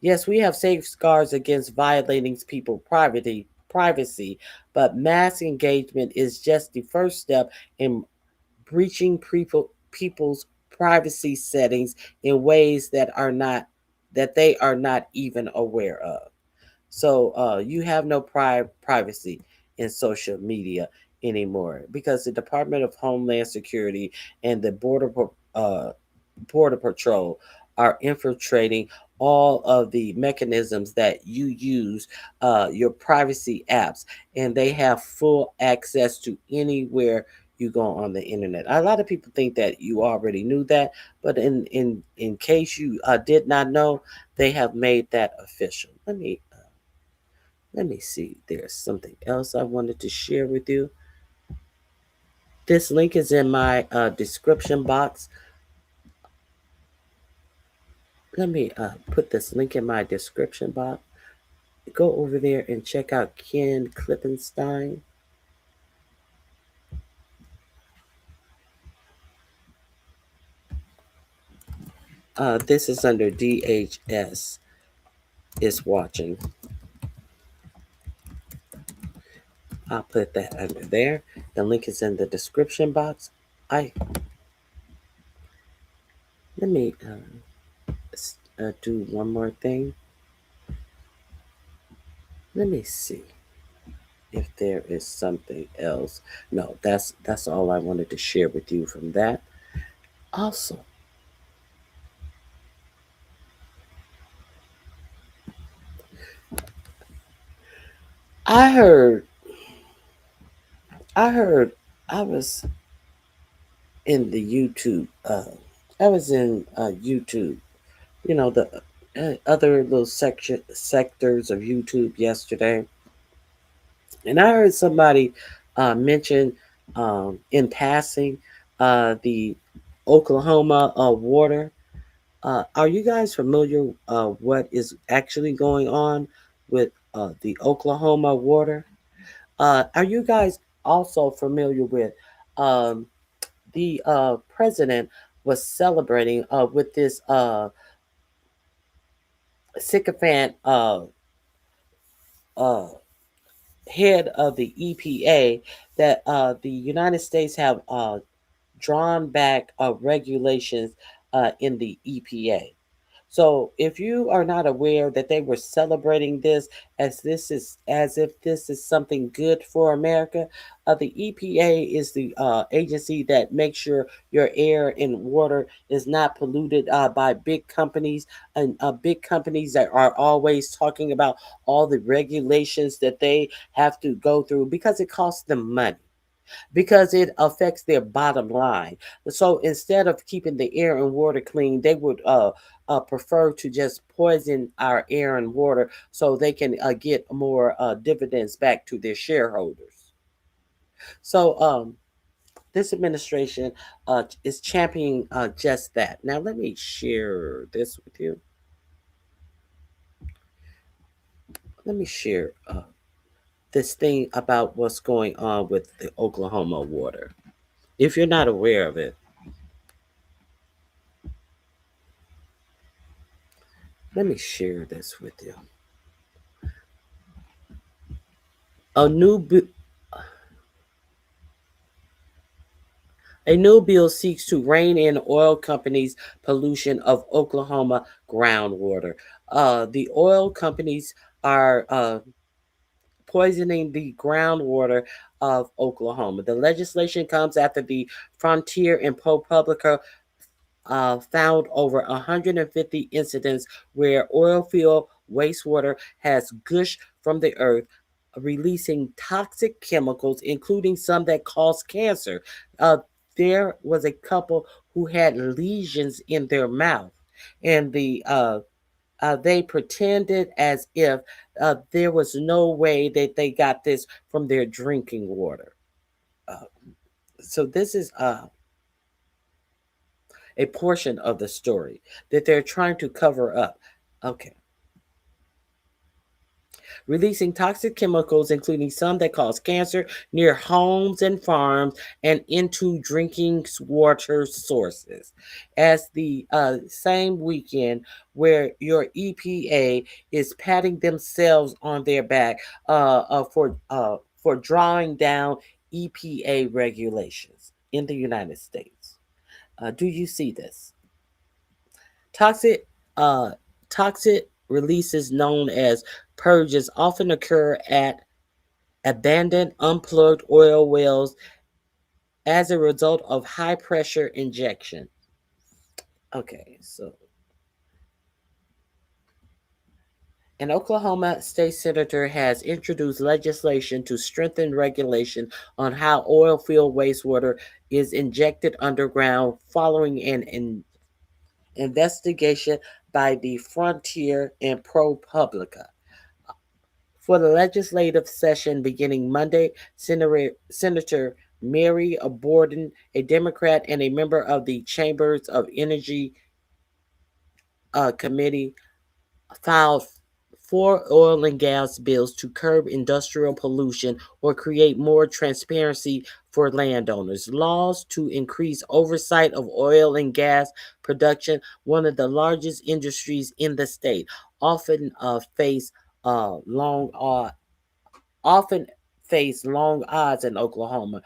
Yes, we have safeguards against violating people's privacy, but mass engagement is just the first step in breaching people's privacy settings in ways that they are not even aware of. So you have no privacy in social media anymore because the Department of Homeland Security and the Border Patrol are infiltrating all of the mechanisms that you use, your privacy apps, and they have full access to anywhere you go on the internet. A lot of people think that you already knew that, but in case you did not know, they have made that official. Let me see. There's something else I wanted to share with you. This link is in my description box. Let me put this link in my description box. Go over there and check out Ken Klippenstein. This is under DHS is watching. I'll put that under there. The link is in the description box. I Let me do one more thing. Let me see if there is something else. No, that's all I wanted to share with you from that. Also, I heard I heard I was in the YouTube. I was in YouTube. The other little sectors of YouTube yesterday, and I heard somebody mention in passing the Oklahoma water. Are you guys familiar what is actually going on with the Oklahoma water? Are you guys also familiar with um, the president was celebrating with this sycophant uh, head of the EPA that the United States have drawn back regulations in the EPA. So if you are not aware that they were celebrating this as if this is something good for America, the EPA is the agency that makes sure your air and water is not polluted by big companies, and big companies that are always talking about all the regulations that they have to go through because it costs them money, because it affects their bottom line. So instead of keeping the air and water clean, they would prefer to just poison our air and water so they can get more dividends back to their shareholders. So this administration is championing just that. Now let me share this with you. Let me share this thing about what's going on with the Oklahoma water. If you're not aware of it, let me share this with you. A new bu- a new bill seeks to rein in oil companies' pollution of Oklahoma groundwater. The oil companies are poisoning the groundwater of Oklahoma. The legislation comes after the Frontier and ProPublica found over 150 incidents where oil field wastewater has gushed from the earth, releasing toxic chemicals, including some that cause cancer. Uh, there was a couple who had lesions in their mouth, and they pretended as if there was no way that they got this from their drinking water. Uh, so this is a portion of the story that they're trying to cover up. Okay. releasing toxic chemicals, including some that cause cancer, near homes and farms and into drinking water sources. As the same weekend where your EPA is patting themselves on their back for drawing down EPA regulations in the United States. Do you see this? Toxic, uh, toxic releases known as purges often occur at abandoned, unplugged oil wells as a result of high pressure injection. Okay, so an Oklahoma state senator has introduced legislation to strengthen regulation on how oil field wastewater is injected underground following an investigation by the Frontier and ProPublica. For the legislative session beginning Monday, Senator Mary Borden, a Democrat and a member of the Chambers of Energy Committee, filed four oil and gas bills to curb industrial pollution or create more transparency for landowners. Laws to increase oversight of oil and gas production, one of the largest industries in the state, often face long often face long odds in Oklahoma,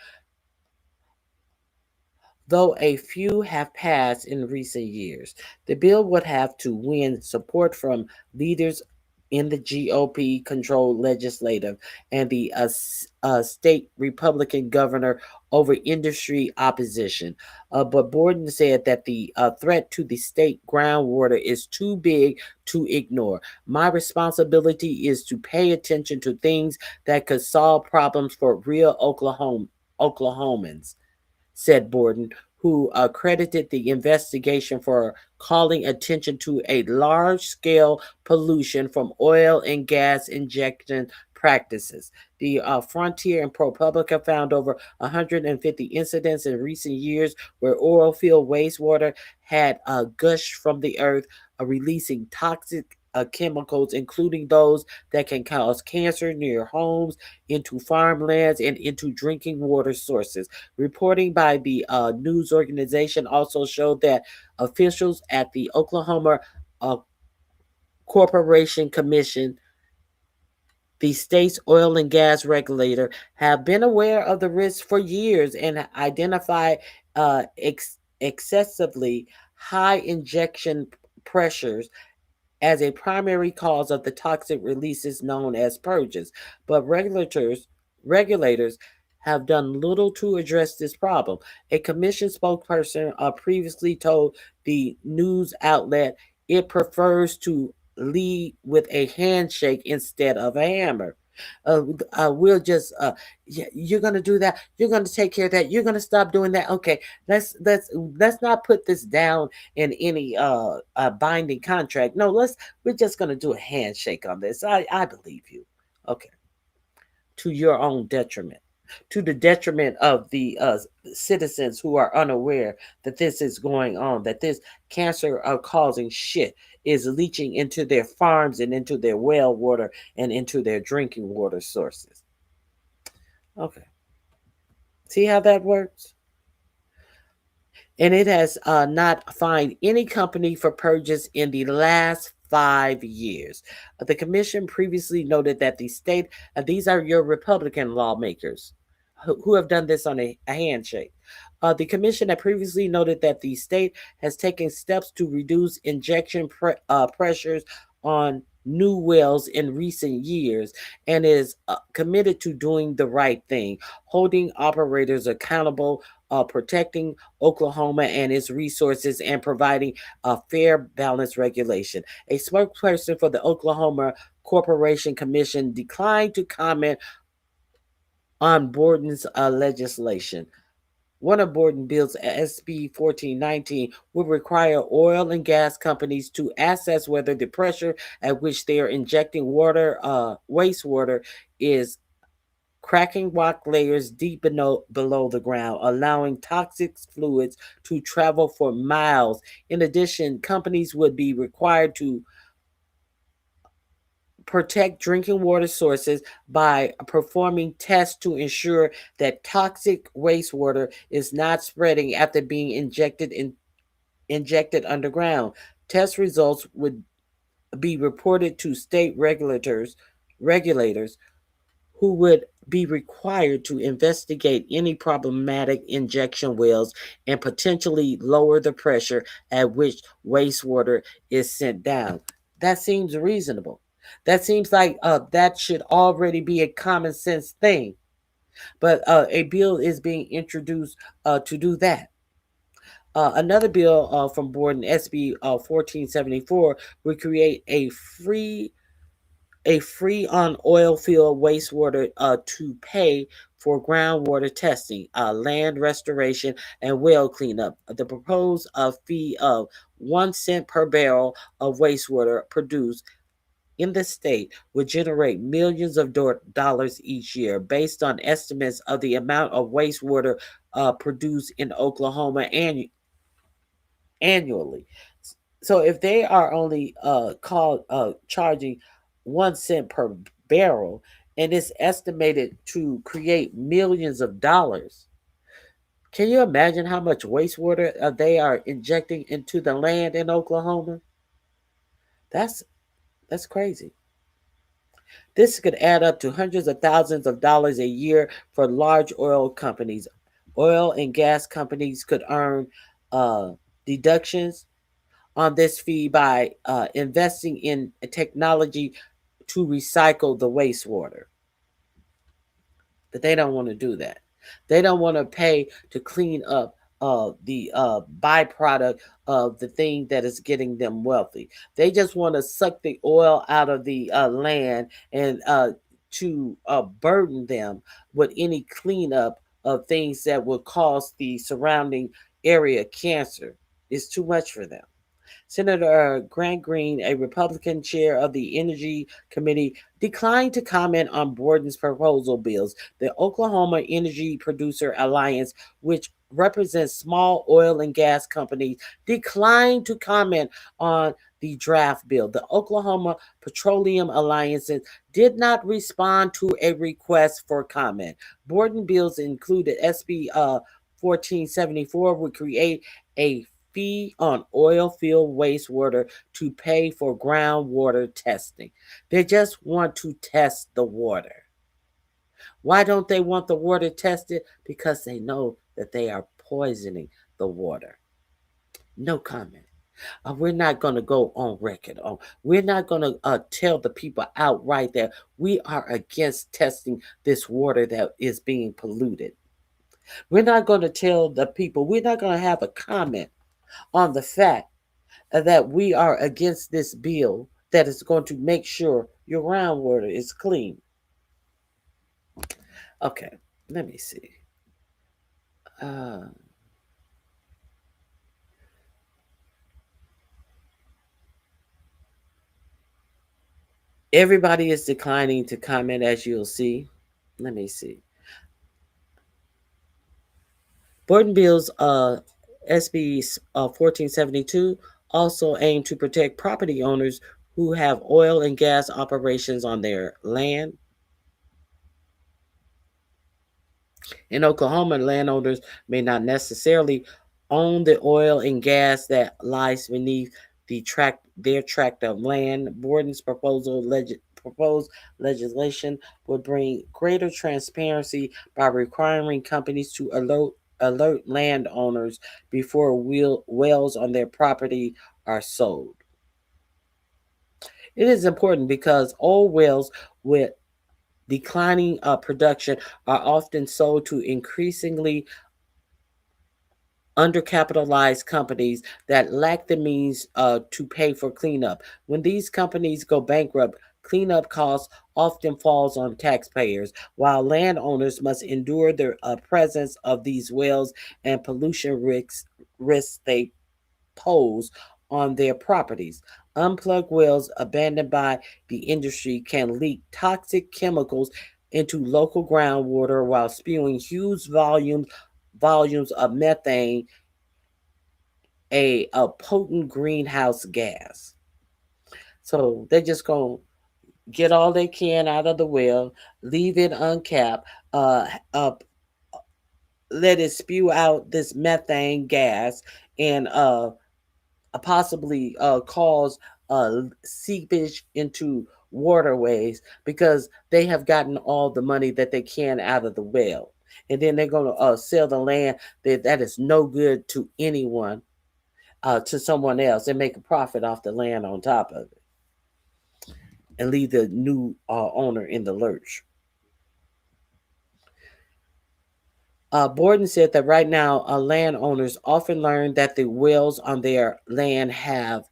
though a few have passed in recent years. The bill would have to win support from leaders in the GOP controlled legislative and the state Republican governor over industry opposition. But Borden said that the threat to the state groundwater is too big to ignore. My responsibility is to pay attention to things that could solve problems for real Oklahomans, said Borden, who credited the investigation for calling attention to a large scale pollution from oil and gas injection practices. The Frontier and ProPublica found over 150 incidents in recent years where oil field wastewater had gushed from the earth, releasing toxic chemicals, including those that can cause cancer near homes, into farmlands, and into drinking water sources. Reporting by the news organization also showed that officials at the Oklahoma uh, Corporation Commission, the state's oil and gas regulator, have been aware of the risks for years and identified excessively high injection pressures as a primary cause of the toxic releases known as purges. But regulators have done little to address this problem. A commission spokesperson previously told the news outlet it prefers to lead with a handshake instead of a hammer. We'll just yeah, you're gonna do that. You're gonna take care of that. You're gonna stop doing that. Okay, let's not put this down in any binding contract. No, we're just gonna do a handshake on this. I believe you. Okay, to your own detriment, to the detriment of the citizens who are unaware that this is going on, that this cancer causing shit is leaching into their farms and into their well water and into their drinking water sources. Okay. See how that works? And it has not fined any company for purges in the last 5 years. The commission previously noted that the state, these are your Republican lawmakers who have done this on a handshake. The commission had previously noted that the state has taken steps to reduce injection pressures on new wells in recent years and is committed to doing the right thing, holding operators accountable, protecting Oklahoma and its resources, and providing a fair, balanced regulation. A spokesperson for the Oklahoma Corporation Commission declined to comment on Borden's legislation. One of Borden bills, SB 1419, would require oil and gas companies to assess whether the pressure at which they are injecting wastewater, is cracking rock layers deep below the ground, allowing toxic fluids to travel for miles. In addition, companies would be required to protect drinking water sources by performing tests to ensure that toxic wastewater is not spreading after being injected underground. Test results would be reported to state regulators who would be required to investigate any problematic injection wells and potentially lower the pressure at which wastewater is sent down. That seems reasonable. That seems like that should already be a common sense thing. But a bill is being introduced to do that. Another bill from Borden, SB 1474, would create a free on oil field wastewater to pay for groundwater testing, land restoration, and well cleanup. The proposed fee of 1 cent per barrel of wastewater produced in the state would generate millions of dollars each year based on estimates of the amount of wastewater produced in Oklahoma annually. So if they are only called charging 1 cent per barrel, and it's estimated to create millions of dollars, can you imagine how much wastewater they are injecting into the land in Oklahoma? That's that's crazy. This could add up to hundreds of thousands of dollars a year for large oil companies. Oil and gas companies could earn uh, deductions on this fee by investing in technology to recycle the wastewater. But they don't want to do that. They don't want to pay to clean up the byproduct of the thing that is getting them wealthy. They just want to suck the oil out of the land and to burden them with any cleanup of things that would cause the surrounding area cancer. It's too much for them. Senator Grant Green, a Republican chair of the Energy Committee, declined to comment on Borden's proposal bills. The Oklahoma Energy Producer Alliance, which represents small oil and gas companies, declined to comment on the draft bill. The Oklahoma Petroleum Alliance did not respond to a request for comment. Borden bills included SB 1474 would create a fee on oil field wastewater to pay for groundwater testing. They just want to test the water. Why don't they want the water tested? Because they know that they are poisoning the water. No comment. We're not going to go on record. We're not going to tell the people outright that we are against testing this water that is being polluted. We're not going to tell the people, we're not going to have a comment on the fact that we are against this bill that is going to make sure your groundwater is clean. Okay, let me see. Uh, Everybody is declining to comment, as you'll see. Let me see. Borden bills SB 1472 also aim to protect property owners who have oil and gas operations on their land. In Oklahoma, landowners may not necessarily own the oil and gas that lies beneath their tract of land. Borden's proposed legislation would bring greater transparency by requiring companies to alert landowners before wells on their property are sold. It is important because oil wells with declining production are often sold to increasingly undercapitalized companies that lack the means to pay for cleanup. When these companies go bankrupt, cleanup costs often falls on taxpayers, while landowners must endure the presence of these wells and pollution risks they pose on their properties. Unplugged wells abandoned by the industry can leak toxic chemicals into local groundwater while spewing huge volumes of methane, a potent greenhouse gas. So they're just going to get all they can out of the well, leave it uncapped, uh, uh, let it spew out this methane gas, and possibly cause seepage into waterways because they have gotten all the money that they can out of the well. And then they're going to sell the land that is no good to anyone, to someone else, and make a profit off the land on top of it and leave the new owner in the lurch. Borden said that right now, landowners often learn that the wells on their land have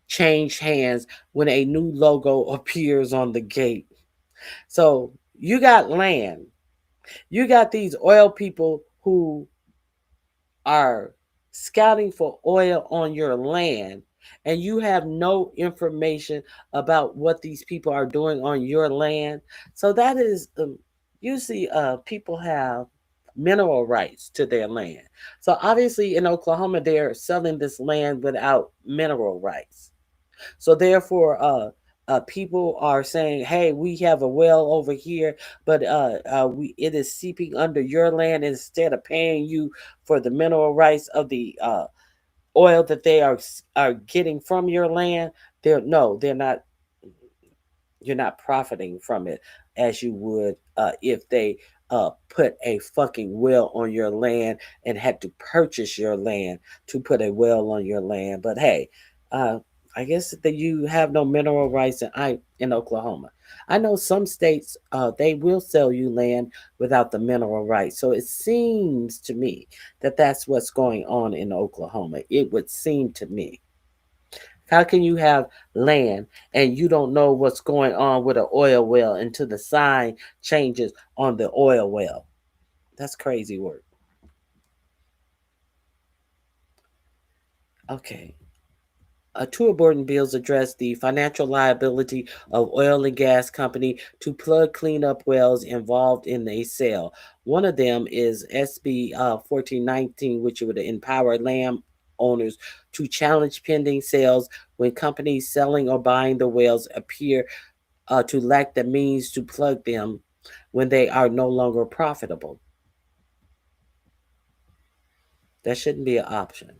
changed hands when a new logo appears on the gate. So you got land, you got these oil people who are scouting for oil on your land, and you have no information about what these people are doing on your land. So that is usually people have mineral rights to their land. So obviously in Oklahoma they're selling this land without mineral rights. So therefore, people are saying, "Hey, we have a well over here, but we it is seeping under your land. Instead of paying you for the mineral rights of the oil that they are getting from your land, they're no, they're not. You're not profiting from it as you would if they put a fucking well on your land and had to purchase your land to put a well on your land. But hey, uh, I guess that you have no mineral rights in Oklahoma. I know some states they will sell you land without the mineral rights. So it seems to me that that's what's going on in Oklahoma. It would seem to me. How can you have land and you don't know what's going on with an oil well until the sign changes on the oil well? That's crazy work. Okay. Two aborting bills address the financial liability of oil and gas company to plug cleanup wells involved in a sale. One of them is SB 1419, which would empower land owners to challenge pending sales when companies selling or buying the wells appear to lack the means to plug them when they are no longer profitable. That shouldn't be an option.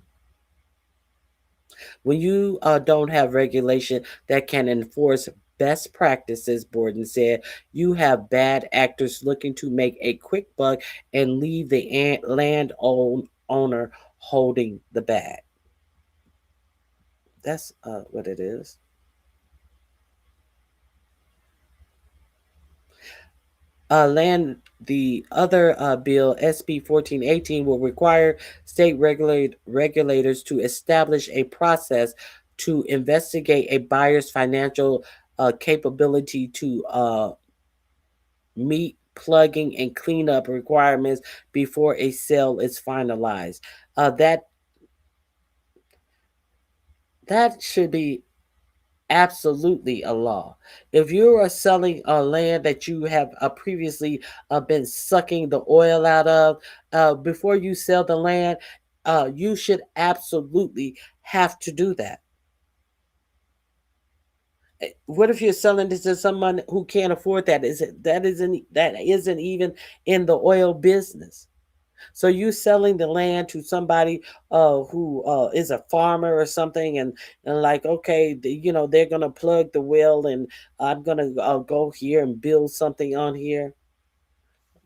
When you don't have regulation that can enforce best practices, Borden said, you have bad actors looking to make a quick buck and leave the owner holding the bag. That's what it is. The other bill, SB 1418, will require state regulators to establish a process to investigate a buyer's financial capability to meet plugging and cleanup requirements before a sale is finalized. That should be absolutely a law. If you are selling a land that you have previously been sucking the oil out of, before you sell the land, you should absolutely have to do that. What if you're selling this to someone who can't afford that? That isn't even in the oil business. So you selling the land to somebody who is a farmer or something, and like, okay, they're gonna plug the well, and I'm gonna go here and build something on here.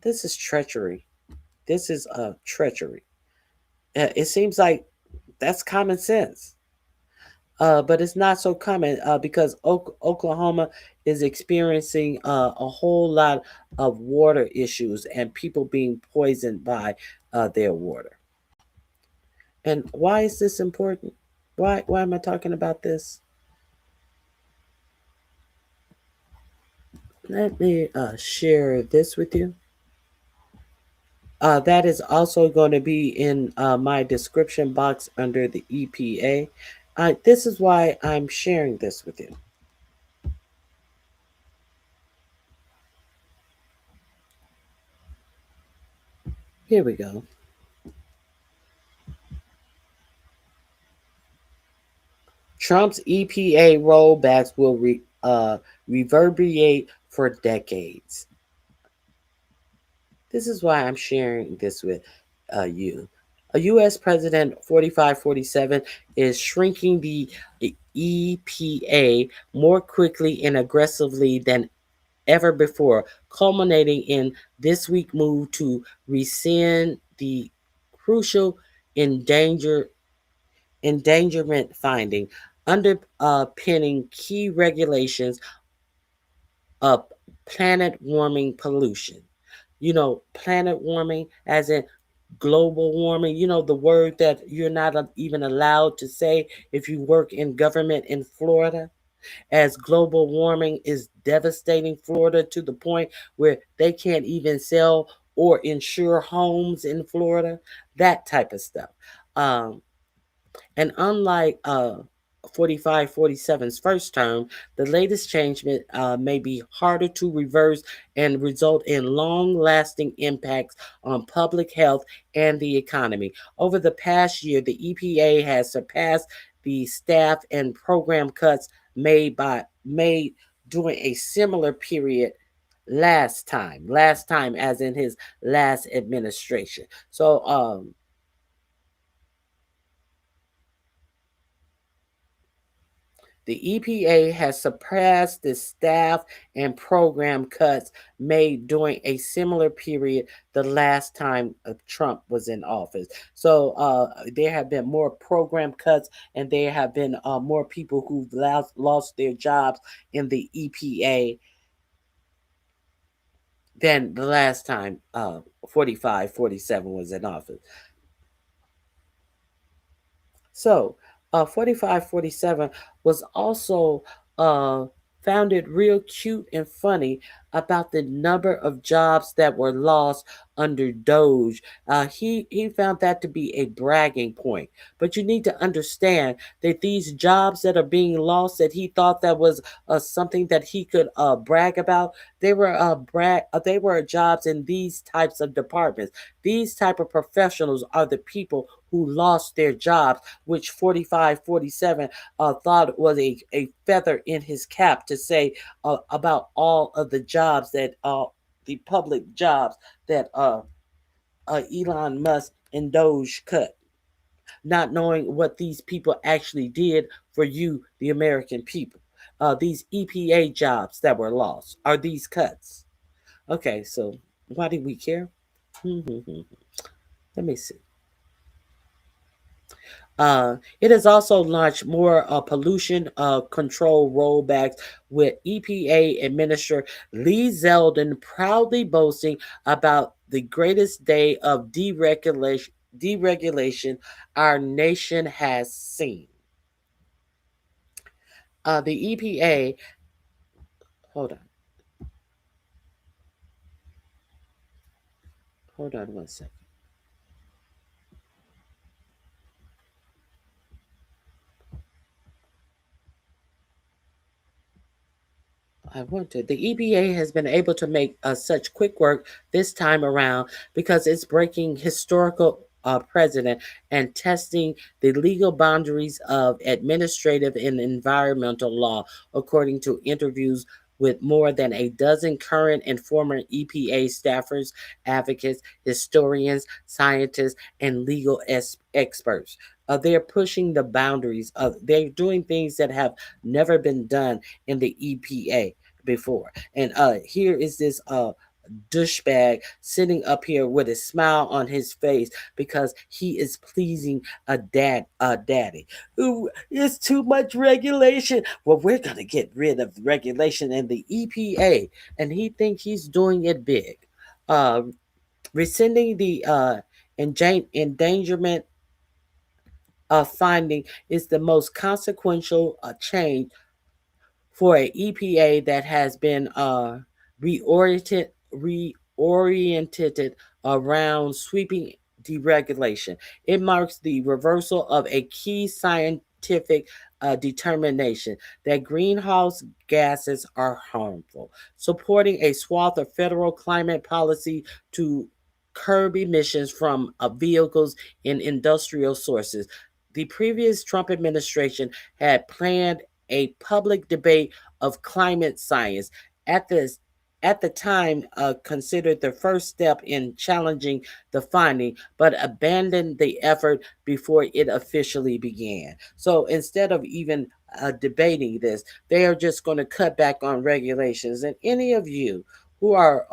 This is treachery. This is treachery. It seems like that's common sense. But it's not so common because Oklahoma is experiencing a whole lot of water issues and people being poisoned by their water. And why is this important? Why am I talking about this? Let me share this with you. That is also going to be in my description box under the EPA. This is why I'm sharing this with you. Here we go. Trump's EPA rollbacks will reverberate for decades. This is why I'm sharing this with you. A U.S. President 4547 is shrinking the EPA more quickly and aggressively than ever before, culminating in this week's move to rescind the crucial endanger, endangerment finding, underpinning key regulations of planet warming pollution. You know, planet warming as in global warming, you know, the word that you're not even allowed to say if you work in government in Florida, as global warming is devastating Florida to the point where they can't even sell or insure homes in Florida, that type of stuff. Um, and unlike 4547's first term, the latest change may be harder to reverse and result in long lasting impacts on public health and the economy. Over the past year, the EPA has surpassed the staff and program cuts made during a similar period last time as in his last administration. So the EPA has surpassed the staff and program cuts made during a similar period the last time Trump was in office. So there have been more program cuts, and there have been more people who've lost their jobs in the EPA than the last time 47 was in office. So, 4547 was also uh, founded real cute and funny about the number of jobs that were lost under Doge. He found that to be a bragging point. But you need to understand that these jobs that are being lost, that he thought that was something that he could brag about, they were jobs in these types of departments. These type of professionals are the people who lost their jobs, which 4547 thought was a feather in his cap to say about all of the jobs that the public jobs that Elon Musk and Doge cut, not knowing what these people actually did for you, the American people. These EPA jobs that were lost are these cuts. Okay, so why do we care? Let me see. It has also launched more pollution control rollbacks, with EPA Administrator Lee Zeldin proudly boasting about the greatest day of deregulation our nation has seen. The EPA, hold on, hold on one second. I wanted. The EPA has been able to make such quick work this time around because it's breaking historical precedent and testing the legal boundaries of administrative and environmental law, according to interviews with more than a dozen current and former EPA staffers, advocates, historians, scientists, and legal experts. They're pushing the boundaries of, they're doing things that have never been done in the EPA before. And here is this douchebag sitting up here with a smile on his face because he is pleasing a daddy. Ooh, it's too much regulation. Well, we're gonna get rid of regulation in the EPA, and he thinks he's doing it big. Uh, Rescinding the endangerment finding is the most consequential change for an EPA that has been reoriented around sweeping deregulation. It marks the reversal of a key scientific determination that greenhouse gases are harmful, supporting a swath of federal climate policy to curb emissions from vehicles and industrial sources. The previous Trump administration had planned a public debate of climate science. At this at the time, considered the first step in challenging the finding, but abandoned the effort before it officially began. So instead of even debating this, they are just going to cut back on regulations. And any of you who are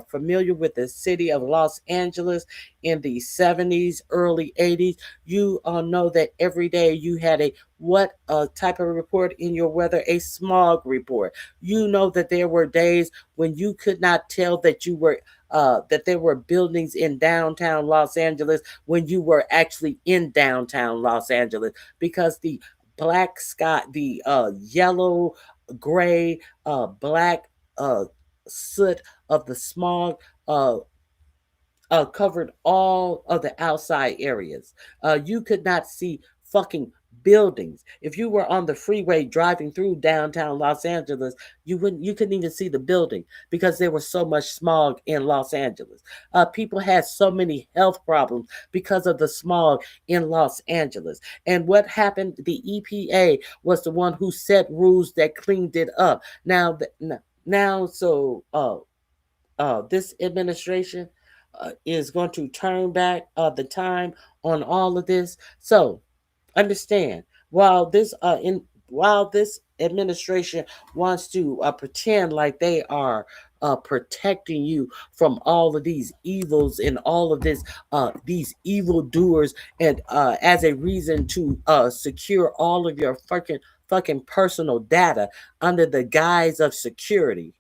familiar with the city of Los Angeles in the 70s, early 80s, you know that every day you had a what type of report in your weather? A smog report. You know that there were days when you could not tell that you were that there were buildings in downtown Los Angeles when you were actually in downtown Los Angeles because the black sky, the yellow, gray, black uh, soot of the smog uh, covered all of the outside areas. You could not see fucking buildings. If you were on the freeway driving through downtown Los Angeles, you couldn't even see the building because there was so much smog in Los Angeles. People had so many health problems because of the smog in Los Angeles. And what happened? The EPA was the one who set rules that cleaned it up. Now, this administration is going to turn back the time on all of this. So understand, while this administration wants to pretend like they are protecting you from all of these evils and all of these evil doers, and as a reason to secure all of your fucking personal data under the guise of security,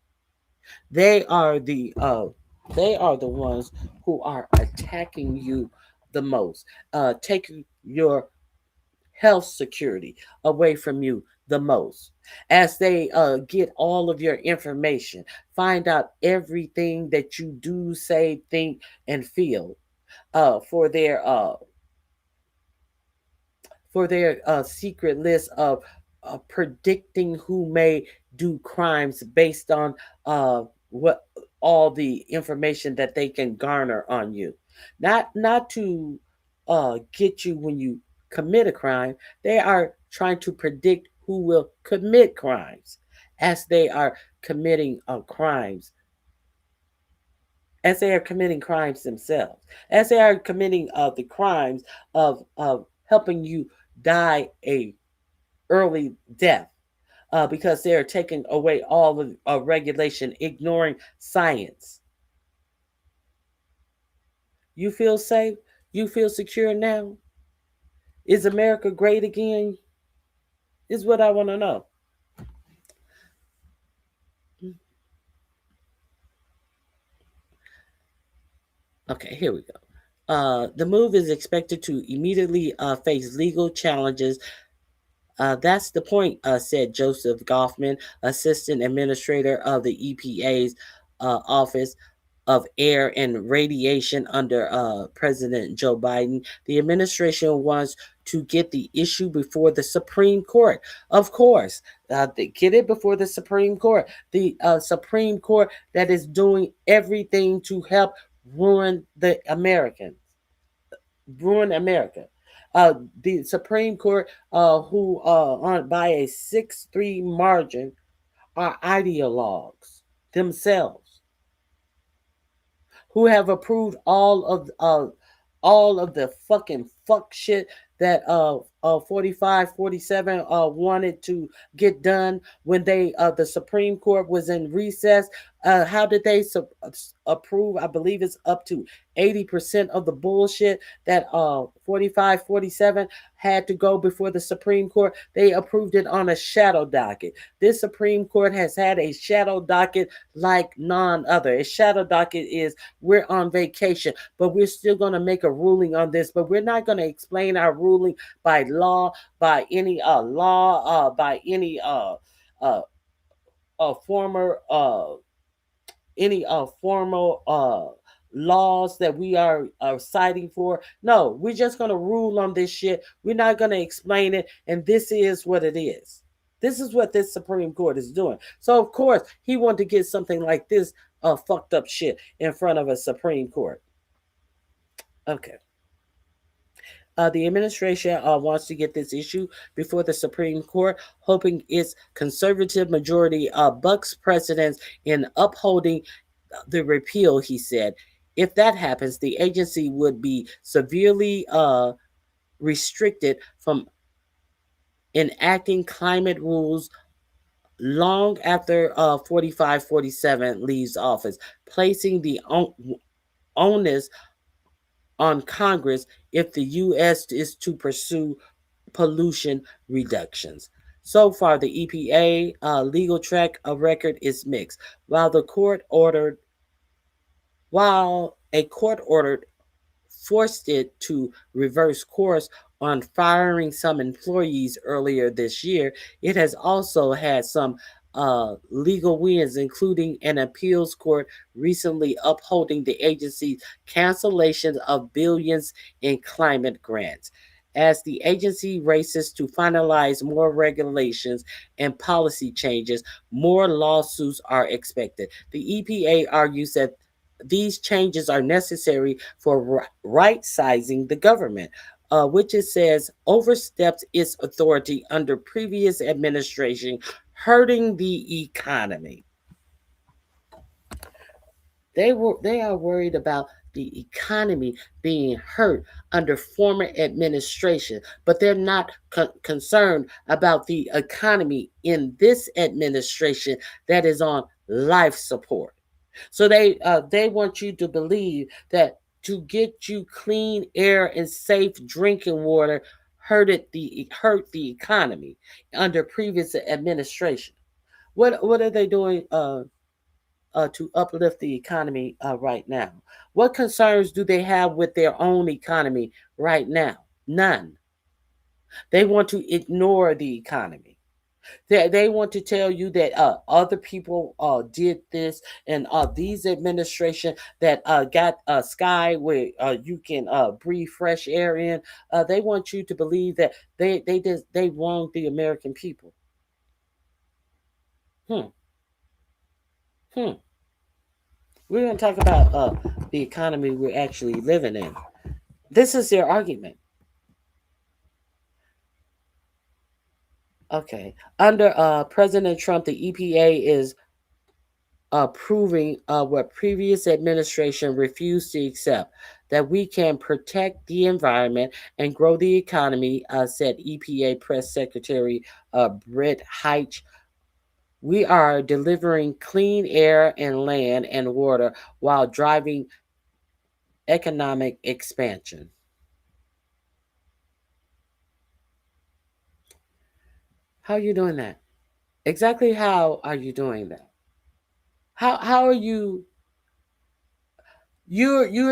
they are the ones who are attacking you the most, taking your health security away from you the most, as they get all of your information, find out everything that you do, say, think, and feel, for their secret list of predicting who may do crimes based on what all the information that they can garner on you. Not to get you when you commit a crime. They are trying to predict who will commit crimes as they are committing crimes, as they are committing crimes themselves, as they are committing the crimes of helping you die a early death, because they are taking away all of regulation, ignoring science. You feel safe? You feel secure now? Is America great again? Is what I want to know. Okay, here we go. The move is expected to immediately face legal challenges. That's the point, said Joseph Goffman, Assistant Administrator of the EPA's Office of Air and Radiation under President Joe Biden. The administration wants to get the issue before the Supreme Court. Of course, they get it before the Supreme Court. The Supreme Court that is doing everything to help ruin the Americans, ruin America. The Supreme Court, who on by a 6-3 margin, are ideologues themselves, who have approved all of the fucking fuck shit that 45 47 wanted to get done when they the Supreme Court was in recess. How did they approve? I believe it's up to 80% of the bullshit that 45 47 had to go before the Supreme Court. They approved it on a shadow docket. This Supreme Court has had a shadow docket like none other. A shadow docket is, we're on vacation, but we're still going to make a ruling on this, but we're not going to explain our ruling by law, by any by any former any formal laws that we are citing for. No, we're just going to rule on this shit. We're not going to explain it, and this is what it is. This is what this Supreme Court is doing. So of course he wanted to get something like this fucked up shit in front of a Supreme Court. Okay. The administration wants to get this issue before the Supreme Court, hoping its conservative majority bucks precedents in upholding the repeal, he said. If that happens, the agency would be severely restricted from enacting climate rules long after 4547 leaves office, placing the onus on Congress if the U.S. is to pursue pollution reductions. So far, the EPA legal track record is mixed. While a court ordered forced it to reverse course on firing some employees earlier this year, it has also had some legal wins, including an appeals court recently upholding the agency's cancellation of billions in climate grants. As the agency races to finalize more regulations and policy changes, more lawsuits are expected. The EPA argues that these changes are necessary for right sizing the government, which it says overstepped its authority under previous administration, hurting the economy. They are worried about the economy being hurt under former administration, but they're not concerned about the economy in this administration that is on life support. So they want you to believe that to get you clean air and safe drinking water hurt the economy under previous administration. What are they doing to uplift the economy right now? What concerns do they have with their own economy right now? None. They want to ignore the economy. They want to tell you that other people did this, and these administration that got a sky where you can breathe fresh air in. They want you to believe that they wronged the American people. Hmm. Hmm. We're going to talk about the economy we're actually living in. This is their argument. Okay. Under President Trump, the EPA is approving what previous administration refused to accept, that we can protect the environment and grow the economy, said EPA Press Secretary Brett Heitch. We are delivering clean air and land and water while driving economic expansion. How are you doing that? Exactly how are you doing that? How are you're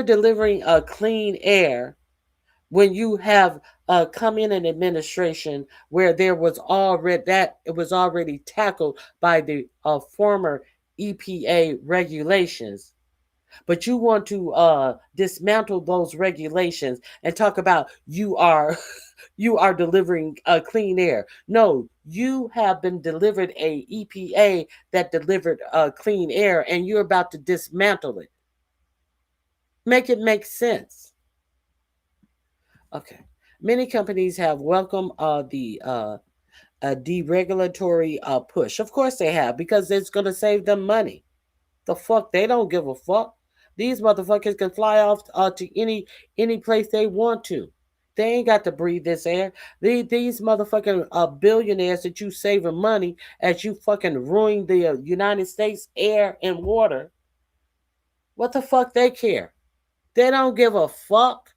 delivering a clean air when you have come in an administration where there was already that it was already tackled by the former EPA regulations, but you want to dismantle those regulations and talk about you are you are delivering clean air. No, you have been delivered a EPA that delivered clean air, and you're about to dismantle it. Make it make sense. Okay. Many companies have welcomed the deregulatory push. Of course they have, because it's going to save them money. The fuck? They don't give a fuck. These motherfuckers can fly off to any place they want to. They ain't got to breathe this air. These motherfucking billionaires that you saving money as you fucking ruin the United States air and water. What the fuck they care? They don't give a fuck.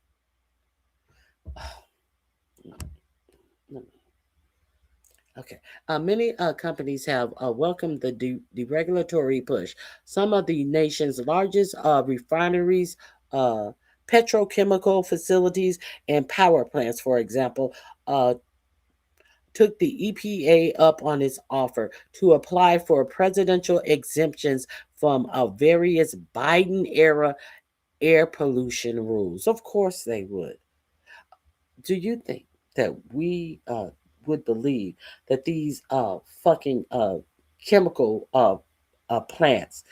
Okay. Many companies have welcomed the deregulatory push. Some of the nation's largest refineries, uh, petrochemical facilities, and power plants, for example, took the EPA up on its offer to apply for presidential exemptions from various Biden era air pollution rules. Of course, they would. Do you think that we would believe that these fucking chemical plants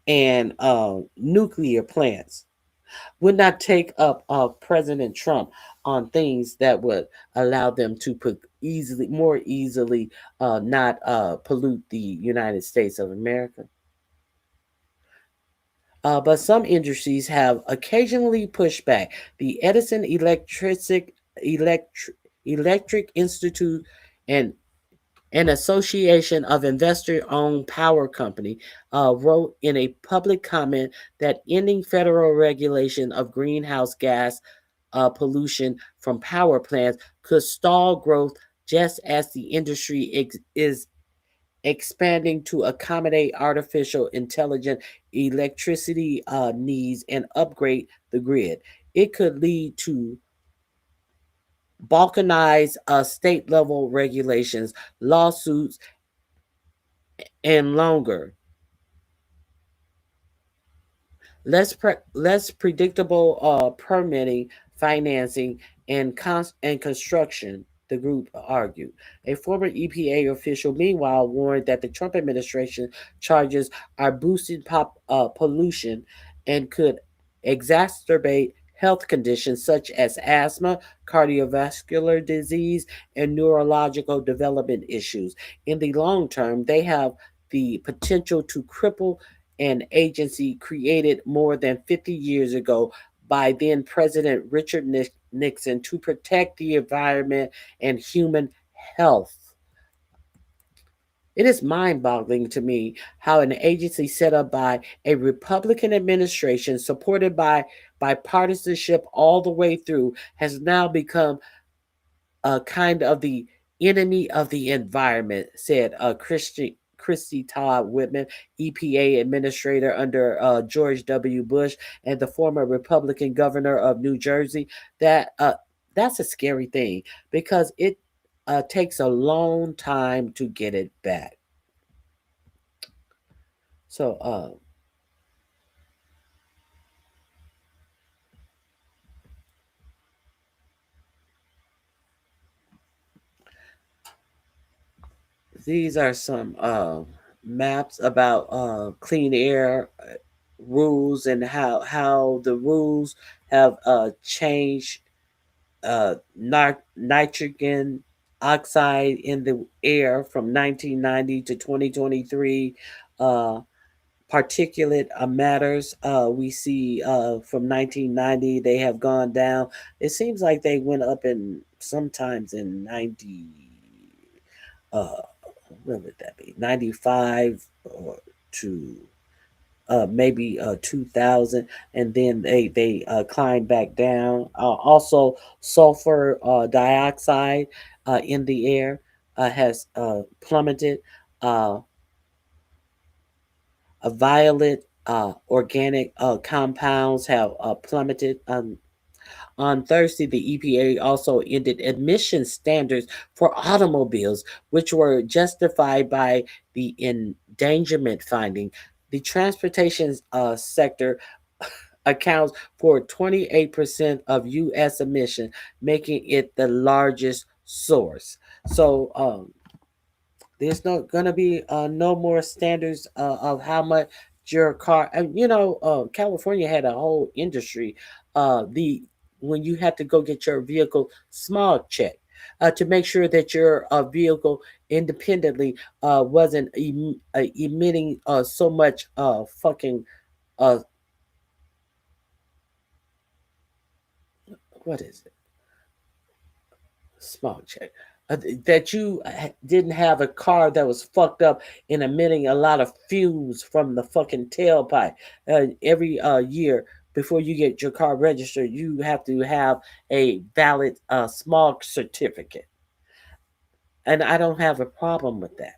and nuclear plants would not take up President Trump on things that would allow them to put more easily, not pollute the United States of America. But some industries have occasionally pushed back. The Edison Electric, Electric Institute and an association of investor-owned power company wrote in a public comment that ending federal regulation of greenhouse gas pollution from power plants could stall growth just as the industry is expanding to accommodate artificial intelligent electricity needs and upgrade the grid. It could lead to balkanized state level regulations, lawsuits, and longer less predictable permitting, financing, and construction. The group argued. A former EPA official, meanwhile, warned that the Trump administration charges are boosting pollution and could exacerbate health conditions such as asthma, cardiovascular disease, and neurological development issues. In the long term, they have the potential to cripple an agency created more than 50 years ago by then President Richard Nixon to protect the environment and human health. It is mind boggling to me how an agency set up by a Republican administration, supported by bipartisanship all the way through, has now become kind of the enemy of the environment, said Christy Todd Whitman, EPA administrator under George W. Bush and the former Republican governor of New Jersey. That's a scary thing because it takes a long time to get it back. So these are some maps about clean air rules and how the rules have changed nitrogen oxide in the air from 1990 to 2023. Uh, Particulate matters we see from 1990 they have gone down. It seems like they went up in sometimes in 90. Uh, what would that be? 95 or to maybe 2000, and then they climb back down. Also, sulfur dioxide in the air has plummeted. Uh, violet organic compounds have plummeted. On Thursday, the EPA also ended emission standards for automobiles, which were justified by the endangerment finding. The transportation sector accounts for 28% of U.S. emissions, making it the largest source. So, there's not going to be no more standards of how much your car. And California had a whole industry. The When you had to go get your vehicle smog check to make sure that your vehicle independently wasn't emitting so much fucking uh, what is it? Small check. That you didn't have a car that was fucked up and emitting a lot of fumes from the fucking tailpipe. Every year before you get your car registered, you have to have a valid smog certificate. And I don't have a problem with that.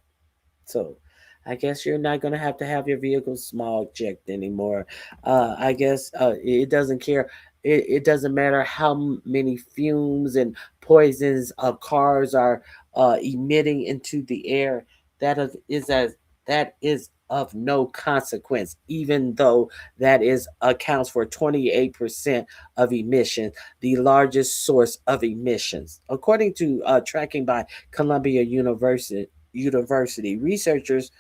So I guess you're not going to have your vehicle smog checked anymore. I guess it doesn't care. It doesn't matter how many fumes and poisons cars are emitting into the air. That is of no consequence, even though that is accounts for 28% of emissions, the largest source of emissions, according to tracking by Columbia University. Researchers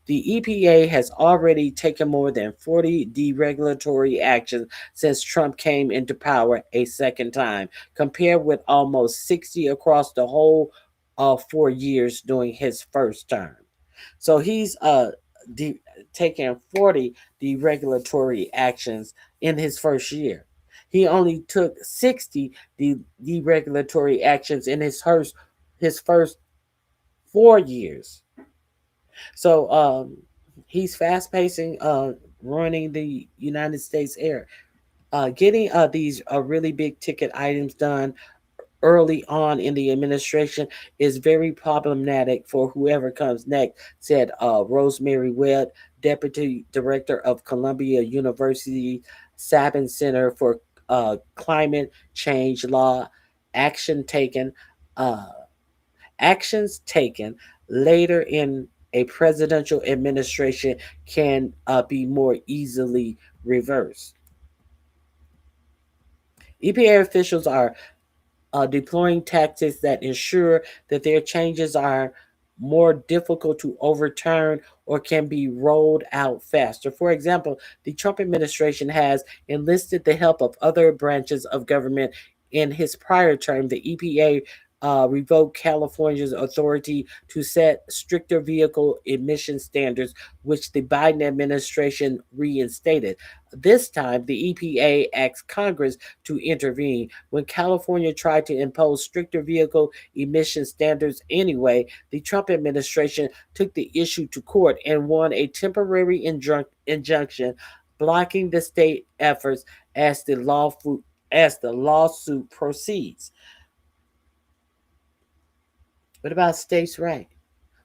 The EPA has already taken more than 40 deregulatory actions since Trump came into power a second time, compared with almost 60 across the whole 4 years during his first term. So he's de- taken 40 deregulatory actions in his first year. He only took 60 deregulatory actions in his first 4 years. So he's fast pacing, running the United States air, getting these really big ticket items done early on in the administration is very problematic for whoever comes next, said Rosemary Webb, Deputy Director of Columbia University Sabin Center for Climate Change Law. Action taken. Uh, Actions taken later in a presidential administration can be more easily reversed. EPA officials are deploying tactics that ensure that their changes are more difficult to overturn or can be rolled out faster. For example, the Trump administration has enlisted the help of other branches of government. In his prior term, the EPA revoked California's authority to set stricter vehicle emission standards, which the Biden administration reinstated. This time, the EPA asked Congress to intervene. When California tried to impose stricter vehicle emission standards anyway, the Trump administration took the issue to court and won a temporary injunction blocking the state efforts as the lawsuit proceeds. What about states' rights?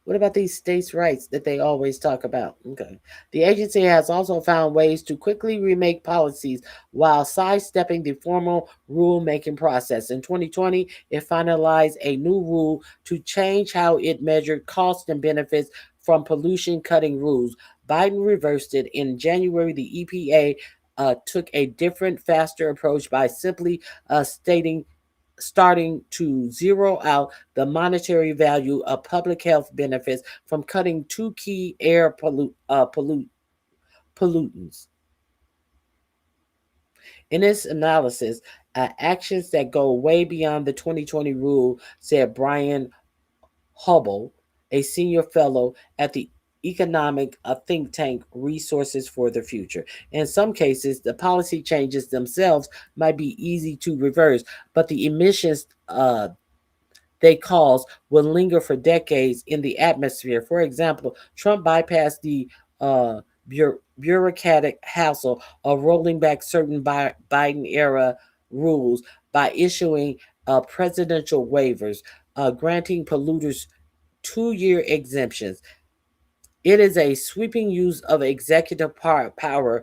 What about these states' rights that they always talk about? Okay. The agency has also found ways to quickly remake policies while sidestepping the formal rulemaking process. In 2020, it finalized a new rule to change how it measured costs and benefits from pollution cutting rules. Biden reversed it. In January, the EPA took a different, faster approach by simply stating starting to zero out the monetary value of public health benefits from cutting two key air pollutants. In its analysis, actions that go way beyond the 2020 rule, said Brian Hubble, a senior fellow at the economic think tank Resources for the Future. In some cases, the policy changes themselves might be easy to reverse, but the emissions they cause will linger for decades in the atmosphere. For example, Trump bypassed the uh, bureaucratic hassle of rolling back certain Biden era rules by issuing presidential waivers, granting polluters 2 year exemptions. It is a sweeping use of executive power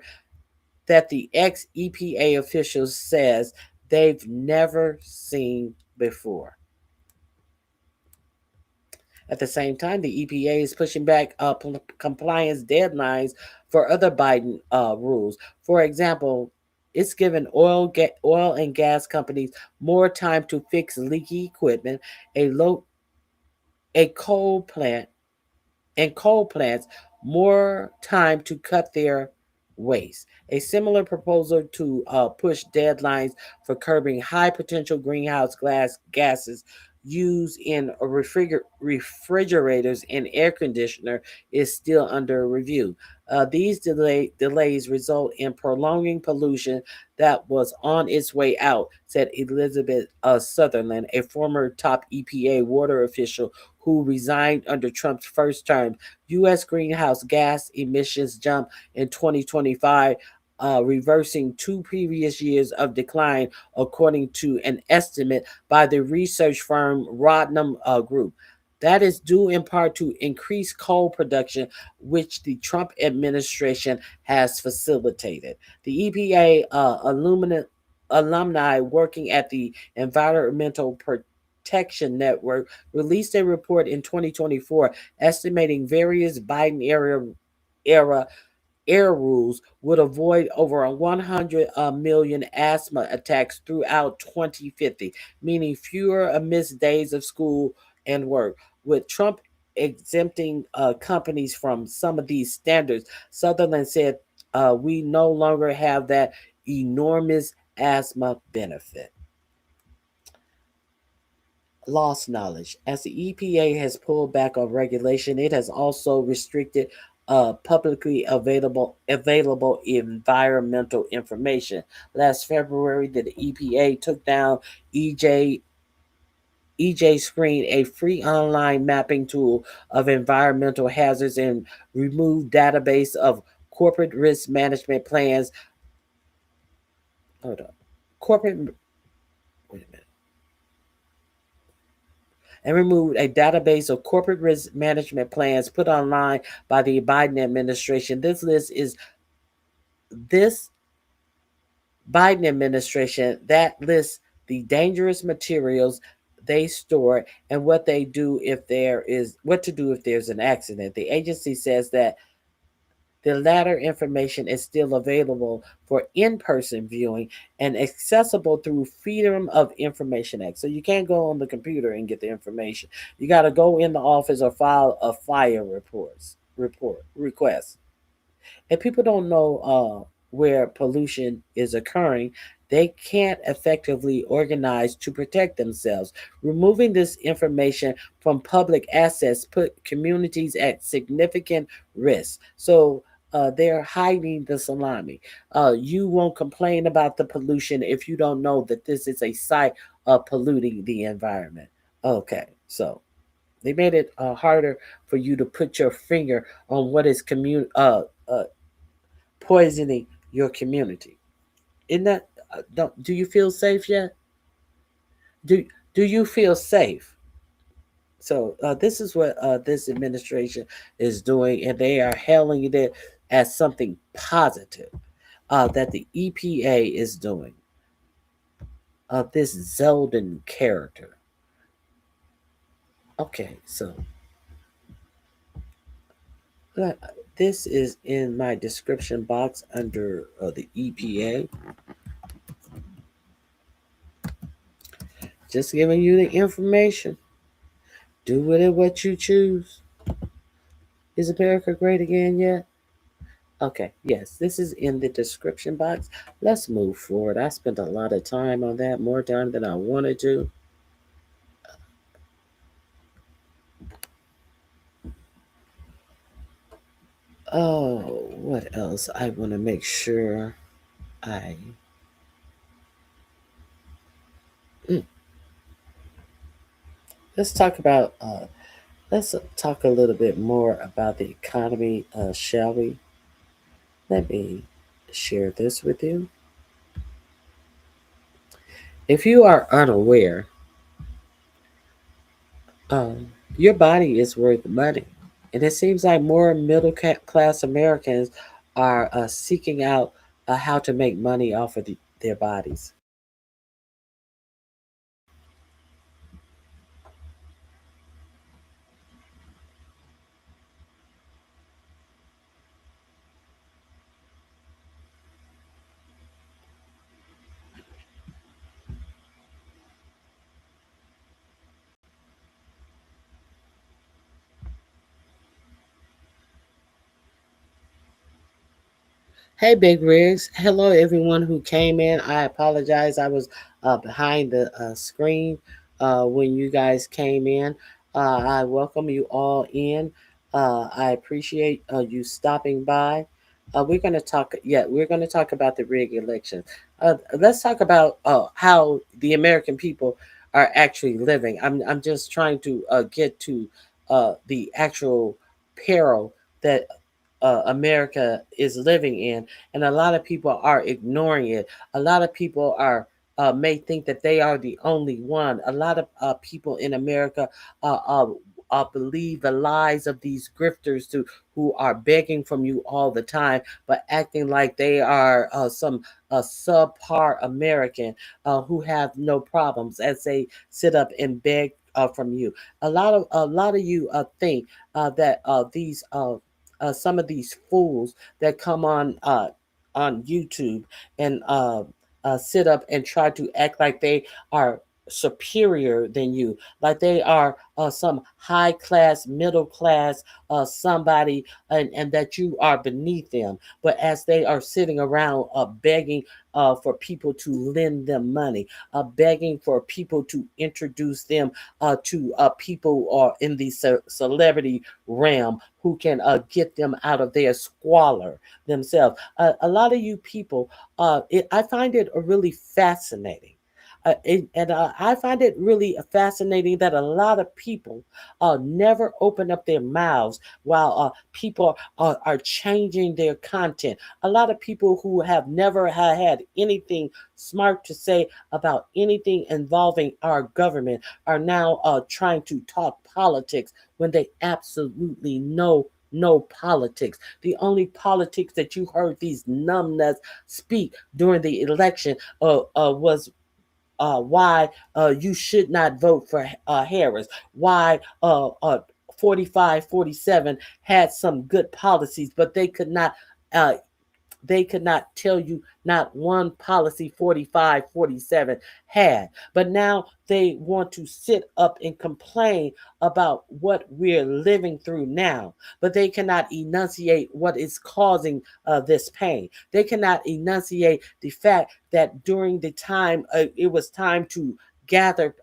that the ex EPA official says they've never seen before. At the same time, the EPA is pushing back compliance deadlines for other Biden rules. For example, it's given oil and gas companies more time to fix leaky equipment. A low a coal plant and coal plants more time to cut their waste. A similar proposal to push deadlines for curbing high potential greenhouse gases used in refrigerators and air conditioner is still under review. These delays result in prolonging pollution that was on its way out, said Elizabeth Sutherland, a former top EPA water official who resigned under Trump's first term. U.S. greenhouse gas emissions jumped in 2025, reversing 2 previous years of decline, according to an estimate by the research firm Rodnam Group. That is due in part to increased coal production, which the Trump administration has facilitated. The EPA alumni working at the Environmental Protection Network released a report in 2024 estimating various Biden era air rules would avoid over 100 million asthma attacks throughout 2050, meaning fewer missed days of school and work. With Trump exempting companies from some of these standards. Sutherland said, "We no longer have that enormous asthma benefit." Lost knowledge. As the EPA has pulled back on regulation, it has also restricted publicly available environmental information. Last February, the EPA took down EJ EJ Screen, a free online mapping tool of environmental hazards, and removed database of corporate risk management plans. Hold on, corporate. Wait a minute. And removed a database of corporate risk management plans put online by the Biden administration. This Biden administration that lists the dangerous materials they store and what to do if there's an accident. The agency says that the latter information is still available for in-person viewing and accessible through Freedom of Information Act. So you can't go on the computer and get the information. You got to go in the office or file a fire report request. If people don't know where pollution is occurring, they can't effectively organize to protect themselves. Removing this information from public assets put communities at significant risk. So they're hiding the salami. You won't complain about the pollution if you don't know that this is a site of polluting the environment. Okay, so they made it harder for you to put your finger on what is poisoning your community. Isn't that? Do you feel safe yet? Do Do you feel safe? So this is what this administration is doing, and they are hailing it as something positive that the EPA is doing. This Zeldin character. Okay, so uh, this is in my description box under the EPA. Just giving you the information. Do with it what you choose. Is America great again yet? Okay, yes, this is in the description box. Let's move forward. I spent a lot of time on that, more time than I wanted to. Oh, what else? I want to make sure I. Mm, let's talk about. Let's talk a little bit more about the economy, shall we? Let me share this with you. If you are unaware, your body is worth money. And it seems like more class Americans are seeking out how to make money off of their bodies. Hey, Big Rigs. Hello, everyone who came in. I apologize. I was behind the screen when you guys came in. I welcome you all in. I appreciate you stopping by. We're going to talk about the rig election. Let's talk about how the American people are actually living. I'm just trying to get to the actual peril that America is living in, and a lot of people are ignoring it. A lot of people are may think that they are the only one. A lot of people in America believe the lies of these grifters who are begging from you all the time, but acting like they are some subpar American who have no problems as they sit up and beg from you. A lot of you think that these some of these fools that come on YouTube and sit up and try to act like they are. superior than you, like they are some high class, middle class, somebody, and that you are beneath them. But as they are sitting around begging for people to lend them money, begging for people to introduce them to people in the celebrity realm who can get them out of their squalor themselves. A lot of you people, I find it really fascinating. I find it really fascinating that a lot of people never open up their mouths while people are changing their content. A lot of people who have never had anything smart to say about anything involving our government are now trying to talk politics when they absolutely know no politics. The only politics that you heard these numbnuts speak during the election was why you should not vote for Harris, why 45, 47 had some good policies, but uh, they could not tell you not one policy 45, 47 had. But now they want to sit up and complain about what we're living through now, but they cannot enunciate what is causing this pain. They cannot enunciate the fact that during the time it was time to gather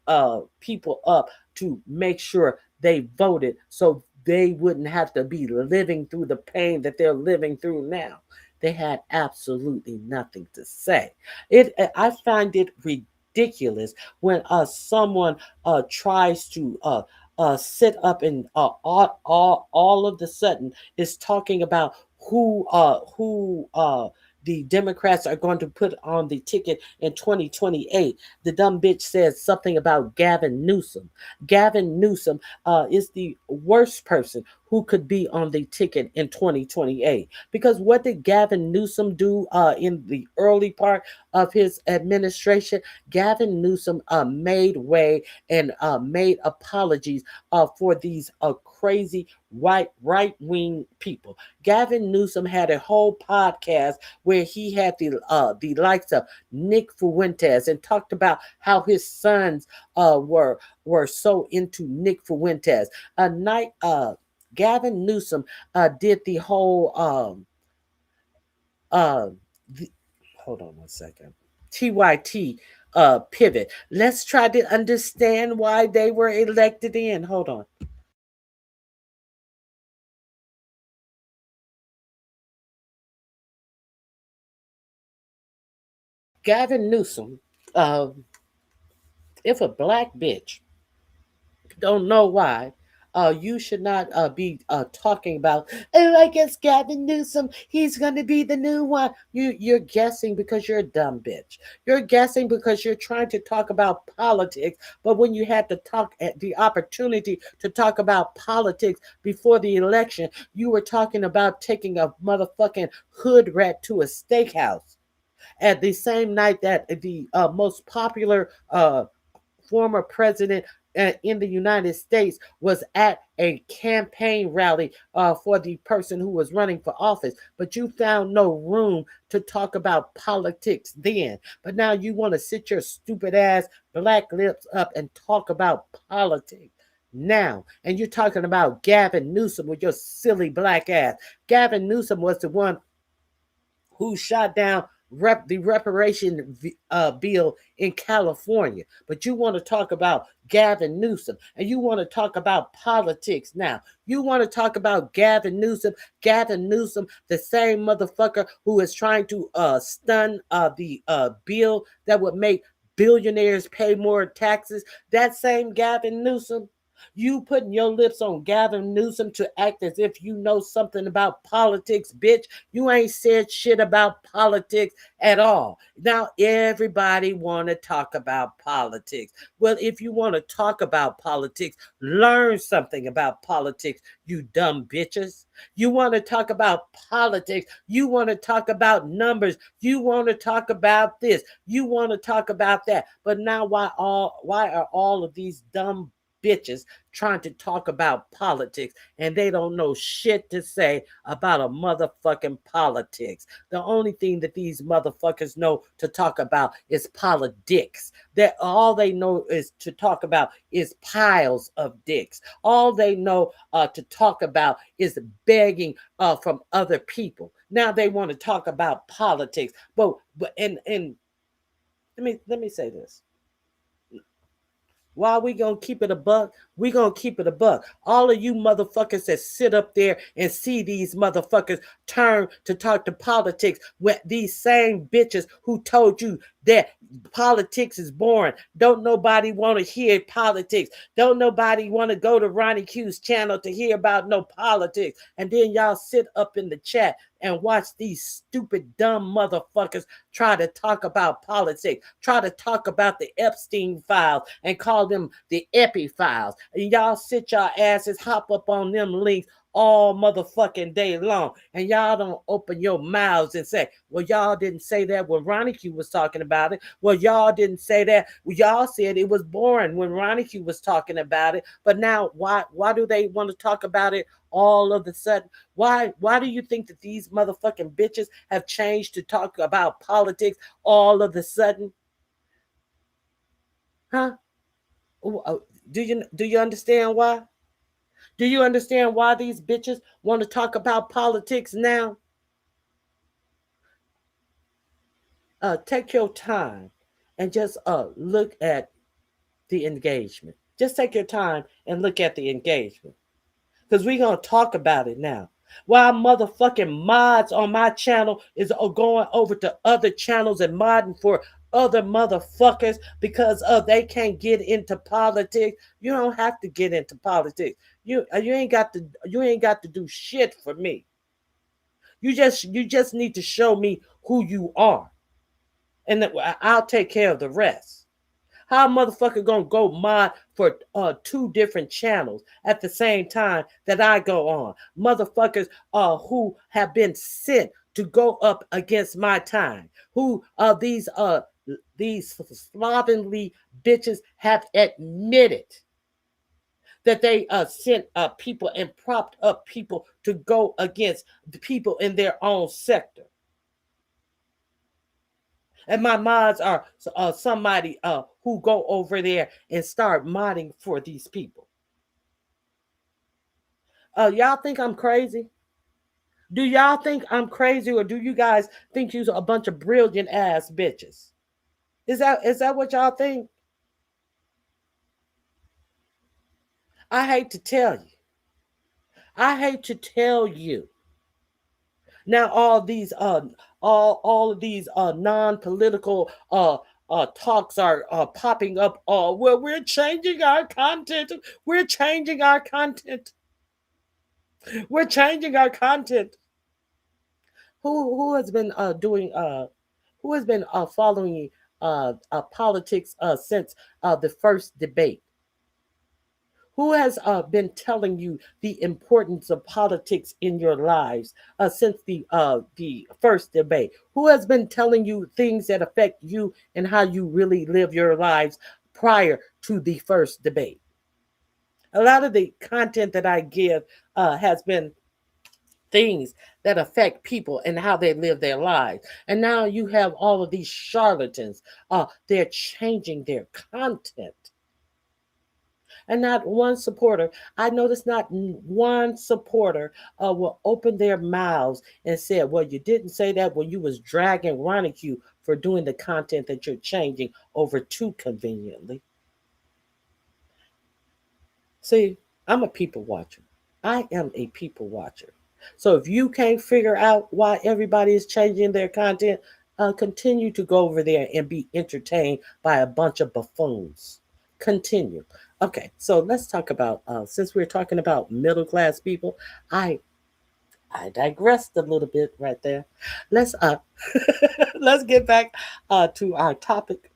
people up to make sure they voted so they wouldn't have to be living through the pain that they're living through now. They had absolutely nothing to say. I find it ridiculous when someone tries to sit up and all of the sudden is talking about who the Democrats are going to put on the ticket in 2028. The dumb bitch says something about Gavin Newsom. Gavin Newsom is the worst person who could be on the ticket in 2028. Because what did Gavin Newsom do in the early part of his administration? Gavin Newsom made way and made apologies for these crazy right wing people. Gavin Newsom had a whole podcast where he had the likes of Nick Fuentes and talked about how his sons were so into Nick Fuentes. A night Gavin Newsom did the whole uh the, hold on one second. TYT pivot. Let's try to understand why they were elected in. Hold on. Gavin Newsom, uh, if a black bitch don't know why. You should not be talking about. Oh, I guess Gavin Newsom, he's going to be the new one. You're guessing because you're a dumb bitch. You're guessing because you're trying to talk about politics. But when you had to talk at the opportunity to talk about politics before the election, you were talking about taking a motherfucking hood rat to a steakhouse at the same night that the most popular former president in the United States was at a campaign rally for the person who was running for office, but you found no room to talk about politics then. But now you want to sit your stupid ass black lips up and talk about politics now. And you're talking about Gavin Newsom with your silly black ass. Gavin Newsom was the one who shot down the reparation bill in California. But you want to talk about Gavin Newsom and you want to talk about politics now. You want to talk about Gavin Newsom. Gavin Newsom, the same motherfucker who is trying to stun the bill that would make billionaires pay more taxes. That same Gavin Newsom, you putting your lips on Gavin Newsom to act as if you know something about politics, bitch. You ain't said shit about politics at all. Now everybody want to talk about politics. Well, if you want to talk about politics, learn something about politics, you dumb bitches. You want to talk about politics. You want to talk about numbers. You want to talk about this. You want to talk about that. But now why are all of these dumb bitches trying to talk about politics, and they don't know shit to say about a motherfucking politics. The only thing that these motherfuckers know to talk about is politics. That all they know is to talk about is piles of dicks. All they know to talk about is begging from other people. Now they want to talk about politics, but and let me say this. Why we gonna keep it a buck? We gonna keep it a buck. All of you motherfuckers that sit up there and see these motherfuckers turn to talk to politics with these same bitches who told you that politics is boring. Don't nobody want to hear politics. Don't nobody want to go to RonyiQ's channel to hear about no politics. And then y'all sit up in the chat and watch these stupid, dumb motherfuckers try to talk about politics, try to talk about the Epstein files and call them the Epi files. And y'all sit your asses, hop up on them links all motherfucking day long. And y'all don't open your mouths and say, well, y'all didn't say that when RonyiQ was talking about it. Well, y'all didn't say that. Well, y'all said it was boring when RonyiQ was talking about it. But now why do they want to talk about it all of a sudden? Why do you think that these motherfucking bitches have changed to talk about politics all of a sudden? Huh? Do you understand why? Do you understand why these bitches want to talk about politics now? Take your time and just look at the engagement. Just take your time and look at the engagement. Because we're going to talk about it now. While motherfucking mods on my channel is going over to other channels and modding for other motherfuckers because they can't get into politics. You don't have to get into politics. You ain't got to do shit for me. You just need to show me who you are, and I'll take care of the rest. How a motherfucker gonna go mod for two different channels at the same time that I go on? Motherfuckers who have been sent to go up against my time. Who these slovenly bitches have admitted that they sent people and propped up people to go against the people in their own sector. And my mods are somebody who go over there and start modding for these people. Y'all think I'm crazy? Do y'all think I'm crazy, or do you guys think you're a bunch of brilliant ass bitches? Is that what y'all think? I hate to tell you. I hate to tell you. Now all of these non-political talks are popping up. Well, we're changing our content. We're changing our content. We're changing our content. Who has been doing who has been following politics since the first debate? Who has been telling you the importance of politics in your lives since the first debate? Who has been telling you things that affect you and how you really live your lives prior to the first debate? A lot of the content that I give has been things that affect people and how they live their lives. And now you have all of these charlatans. They're changing their content. And not one supporter, I noticed not one supporter will open their mouths and say, well, you didn't say that when you was dragging RonyiQ for doing the content that you're changing over too conveniently. See, I'm a people watcher. I am a people watcher. So if you can't figure out why everybody is changing their content, continue to go over there and be entertained by a bunch of buffoons. Continue. Okay, so let's talk about since we're talking about middle class people, I digressed a little bit right there. Let's let's get back to our topic.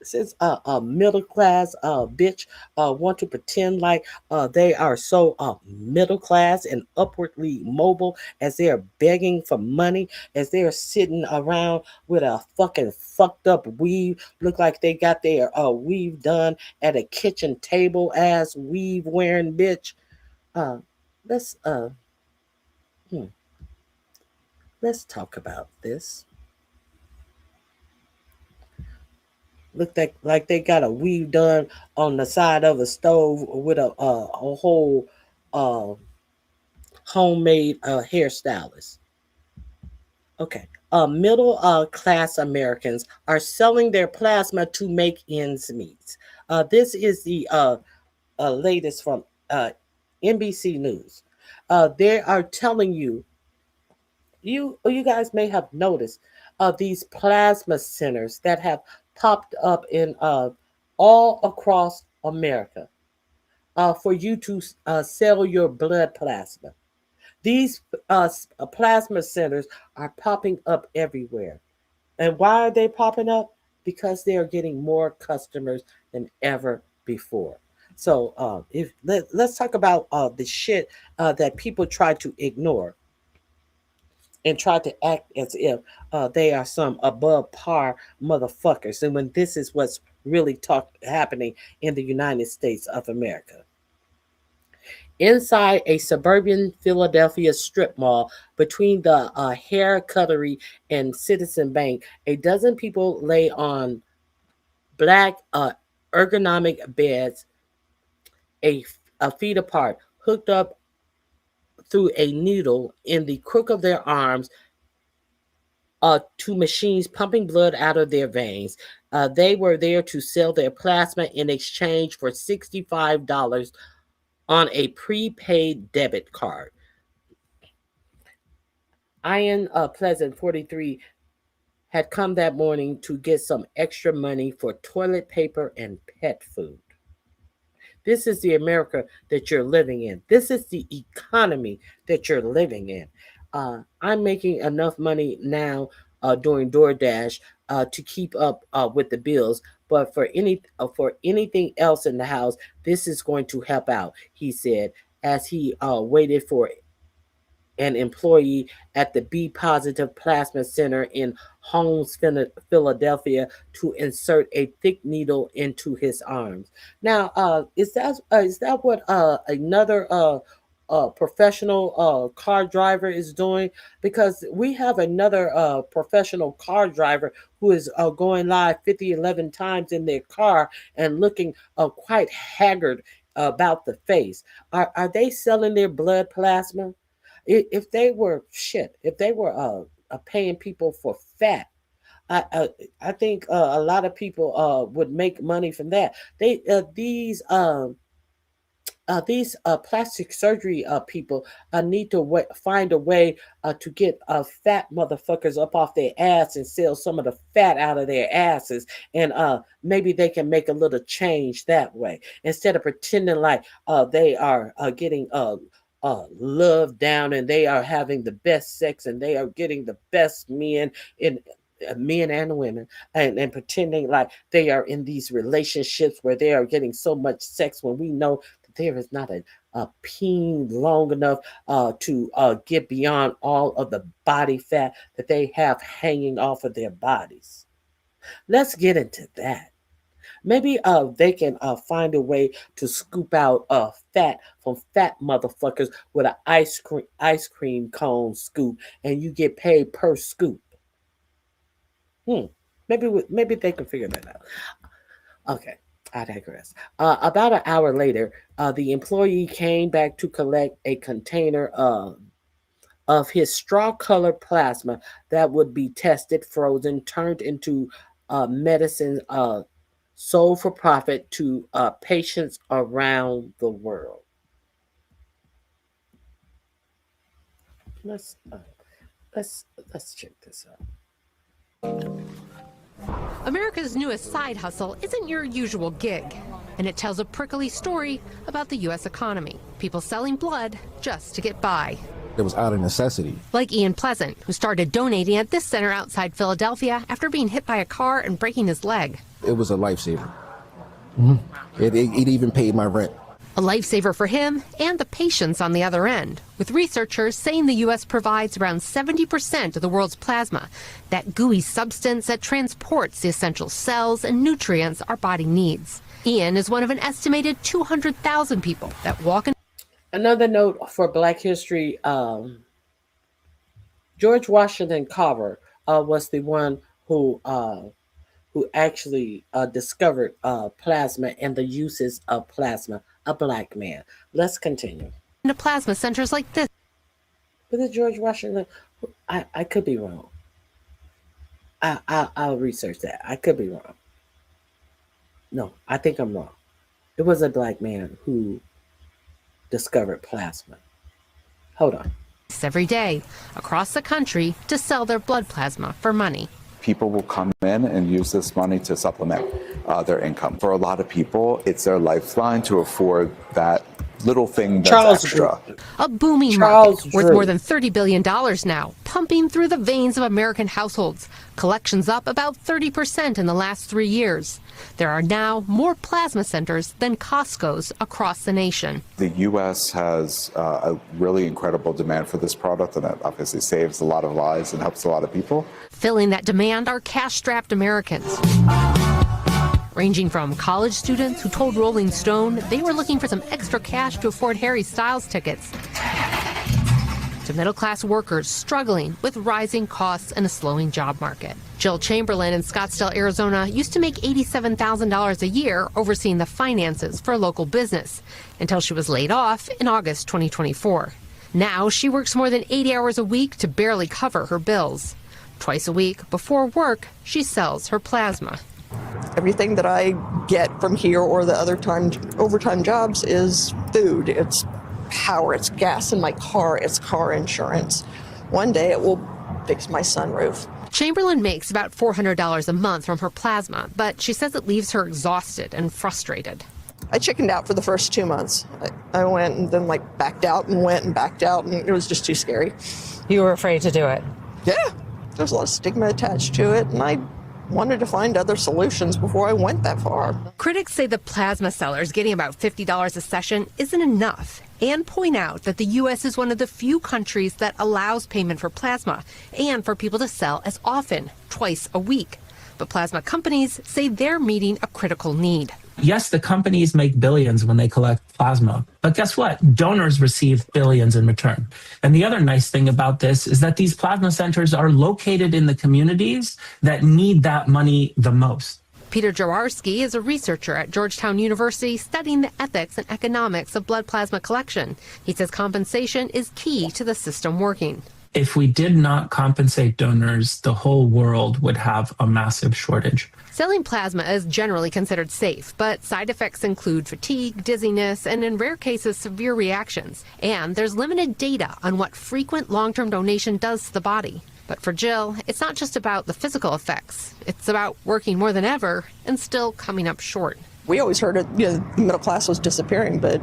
since a middle class bitch want to pretend like they are so middle class and upwardly mobile as they are begging for money, as they are sitting around with a fucking fucked up weave, look like they got their weave done at a kitchen table ass weave wearing bitch. uh let's hmm, let's talk about this. Look like they got a weave done on the side of a stove with a whole uh, homemade hairstylist. Okay. Middle class Americans are selling their plasma to make ends meet. This is the latest from NBC News. They are telling you, you guys may have noticed these plasma centers that have popped up in all across America for you to sell your blood plasma. These plasma centers are popping up everywhere. And why are they popping up? Because they are getting more customers than ever before. So if let's talk about the shit that people try to ignore and try to act as if they are some above par motherfuckers. And when this is what's really happening in the United States of America. Inside a suburban Philadelphia strip mall between the hair cuttery and Citizen Bank, a dozen people lay on black ergonomic beds, a feet apart, hooked up through a needle in the crook of their arms to machines pumping blood out of their veins. They were there to sell their plasma in exchange for $65 on a prepaid debit card. Ian Pleasant, 43, had come that morning to get some extra money for toilet paper and pet food. This is the America that you're living in. This is the economy that you're living in. I'm making enough money now doing DoorDash to keep up with the bills, but for anything else in the house, this is going to help out, he said as he waited for an employee at the B positive plasma center in Holmes, Philadelphia, to insert a thick needle into his arms. Now, is that what another professional car driver is doing? Because we have another professional car driver who is going live 11 times in their car and looking quite haggard about the face. Are they selling their blood plasma? If they were if they were paying people for fat, I I, I think a lot of people would make money from that. These plastic surgery people need to find a way to get fat motherfuckers up off their ass and sell some of the fat out of their asses, and maybe they can make a little change that way instead of pretending like they are getting loved down and they are having the best sex and they are getting the best men in men and women, and pretending like they are in these relationships where they are getting so much sex when we know that there is not a peen long enough to get beyond all of the body fat that they have hanging off of their bodies. Let's get into that. Maybe they can find a way to scoop out fat from fat motherfuckers with an ice cream cone scoop, and you get paid per scoop. Hmm. Maybe they can figure that out. Okay, I digress. About an hour later, the employee came back to collect a container of his straw-colored plasma that would be tested, frozen, turned into medicine sold for profit to patients around the world. Let's uh, let's check this out. America's newest side hustle isn't your usual gig, and it tells a prickly story about the U.S. economy. People selling blood just to get by. It was out of necessity. Like Ian Pleasant, who started donating at this center outside Philadelphia after being hit by a car and breaking his leg. It was a lifesaver. It even paid my rent. A lifesaver for him and the patients on the other end, with researchers saying the U.S. provides around 70% of the world's plasma, that gooey substance that transports the essential cells and nutrients our body needs. Ian is one of an estimated 200,000 people that walk in. Another note for Black History, George Washington Carver was the one who actually discovered plasma and the uses of plasma, a Black man. Let's continue. To plasma centers like this. Was it George Washington? I could be wrong. I'll research that. I could be wrong. No, I think I'm wrong. It was a Black man who discovered plasma. Hold on. Every day across the country to sell their blood plasma for money. People will come in and use this money to supplement their income. For a lot of people, it's their lifeline to afford that little thing that's extra. A booming market worth more than $30 billion now, pumping through the veins of American households. Collections up about 30% in the last 3 years. There are now more plasma centers than Costco's across the nation. The U.S. has a really incredible demand for this product, and that obviously saves a lot of lives and helps a lot of people. Filling that demand are cash-strapped Americans, ranging from college students who told Rolling Stone they were looking for some extra cash to afford Harry Styles tickets, to middle-class workers struggling with rising costs and a slowing job market. Jill Chamberlain in Scottsdale, Arizona, used to make $87,000 a year overseeing the finances for a local business until she was laid off in August 2024. Now she works more than 80 hours a week to barely cover her bills. Twice a week before work, she sells her plasma. Everything that I get from here or the other overtime jobs is food. It's power, it's gas in my car, it's car insurance. One day it will fix my sunroof. Chamberlain makes about $400 a month from her plasma, but she says it leaves her exhausted and frustrated. I chickened out for the first 2 months. I went and then backed out and went and backed out, and it was just too scary. You were afraid to do it? Yeah, there's a lot of stigma attached to it, and I wanted to find other solutions before I went that far. Critics say the plasma sellers getting about $50 a session isn't enough and point out that the U.S. is one of the few countries that allows payment for plasma and for people to sell as often, twice a week. But plasma companies say they're meeting a critical need. Yes, the companies make billions when they collect plasma, but guess what? Donors receive billions in return. And the other nice thing about this is that these plasma centers are located in the communities that need that money the most. Peter Jaworski is a researcher at Georgetown University studying the ethics and economics of blood plasma collection. He says compensation is key to the system working. If we did not compensate donors, the whole world would have a massive shortage. Selling plasma is generally considered safe, but side effects include fatigue, dizziness, and in rare cases, severe reactions. And there's limited data on what frequent long-term donation does to the body. But for Jill, it's not just about the physical effects. It's about working more than ever and still coming up short. We always heard the middle class was disappearing, but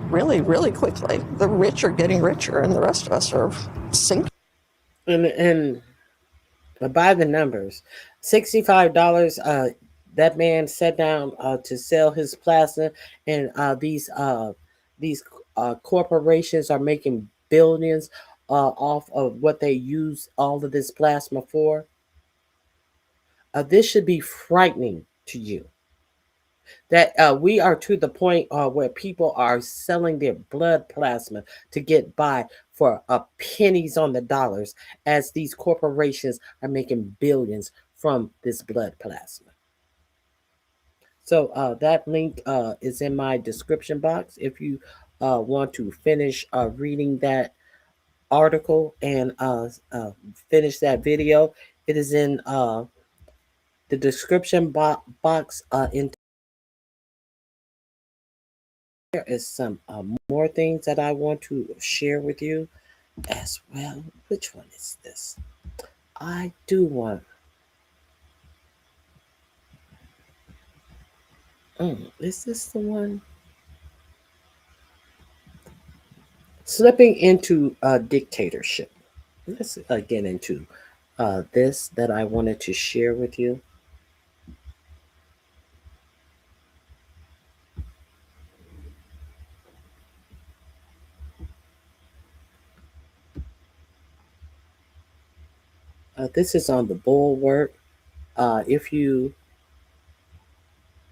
really, really quickly, the rich are getting richer and the rest of us are sinking. And by the numbers, $65, that man sat down to sell his plasma, and these corporations are making billions off of what they use all of this plasma for. This should be frightening to you. That we are to the point where people are selling their blood plasma to get by for pennies on the dollars, as these corporations are making billions from this blood plasma. So that link is in my description box if you want to finish reading that article and finish that video. It is in the description box. There is some more things that I want to share with you as well. Which one is this? I do want. Is this the one? Slipping into dictatorship. Let's get into this that I wanted to share with you. This is on the bulwark. If you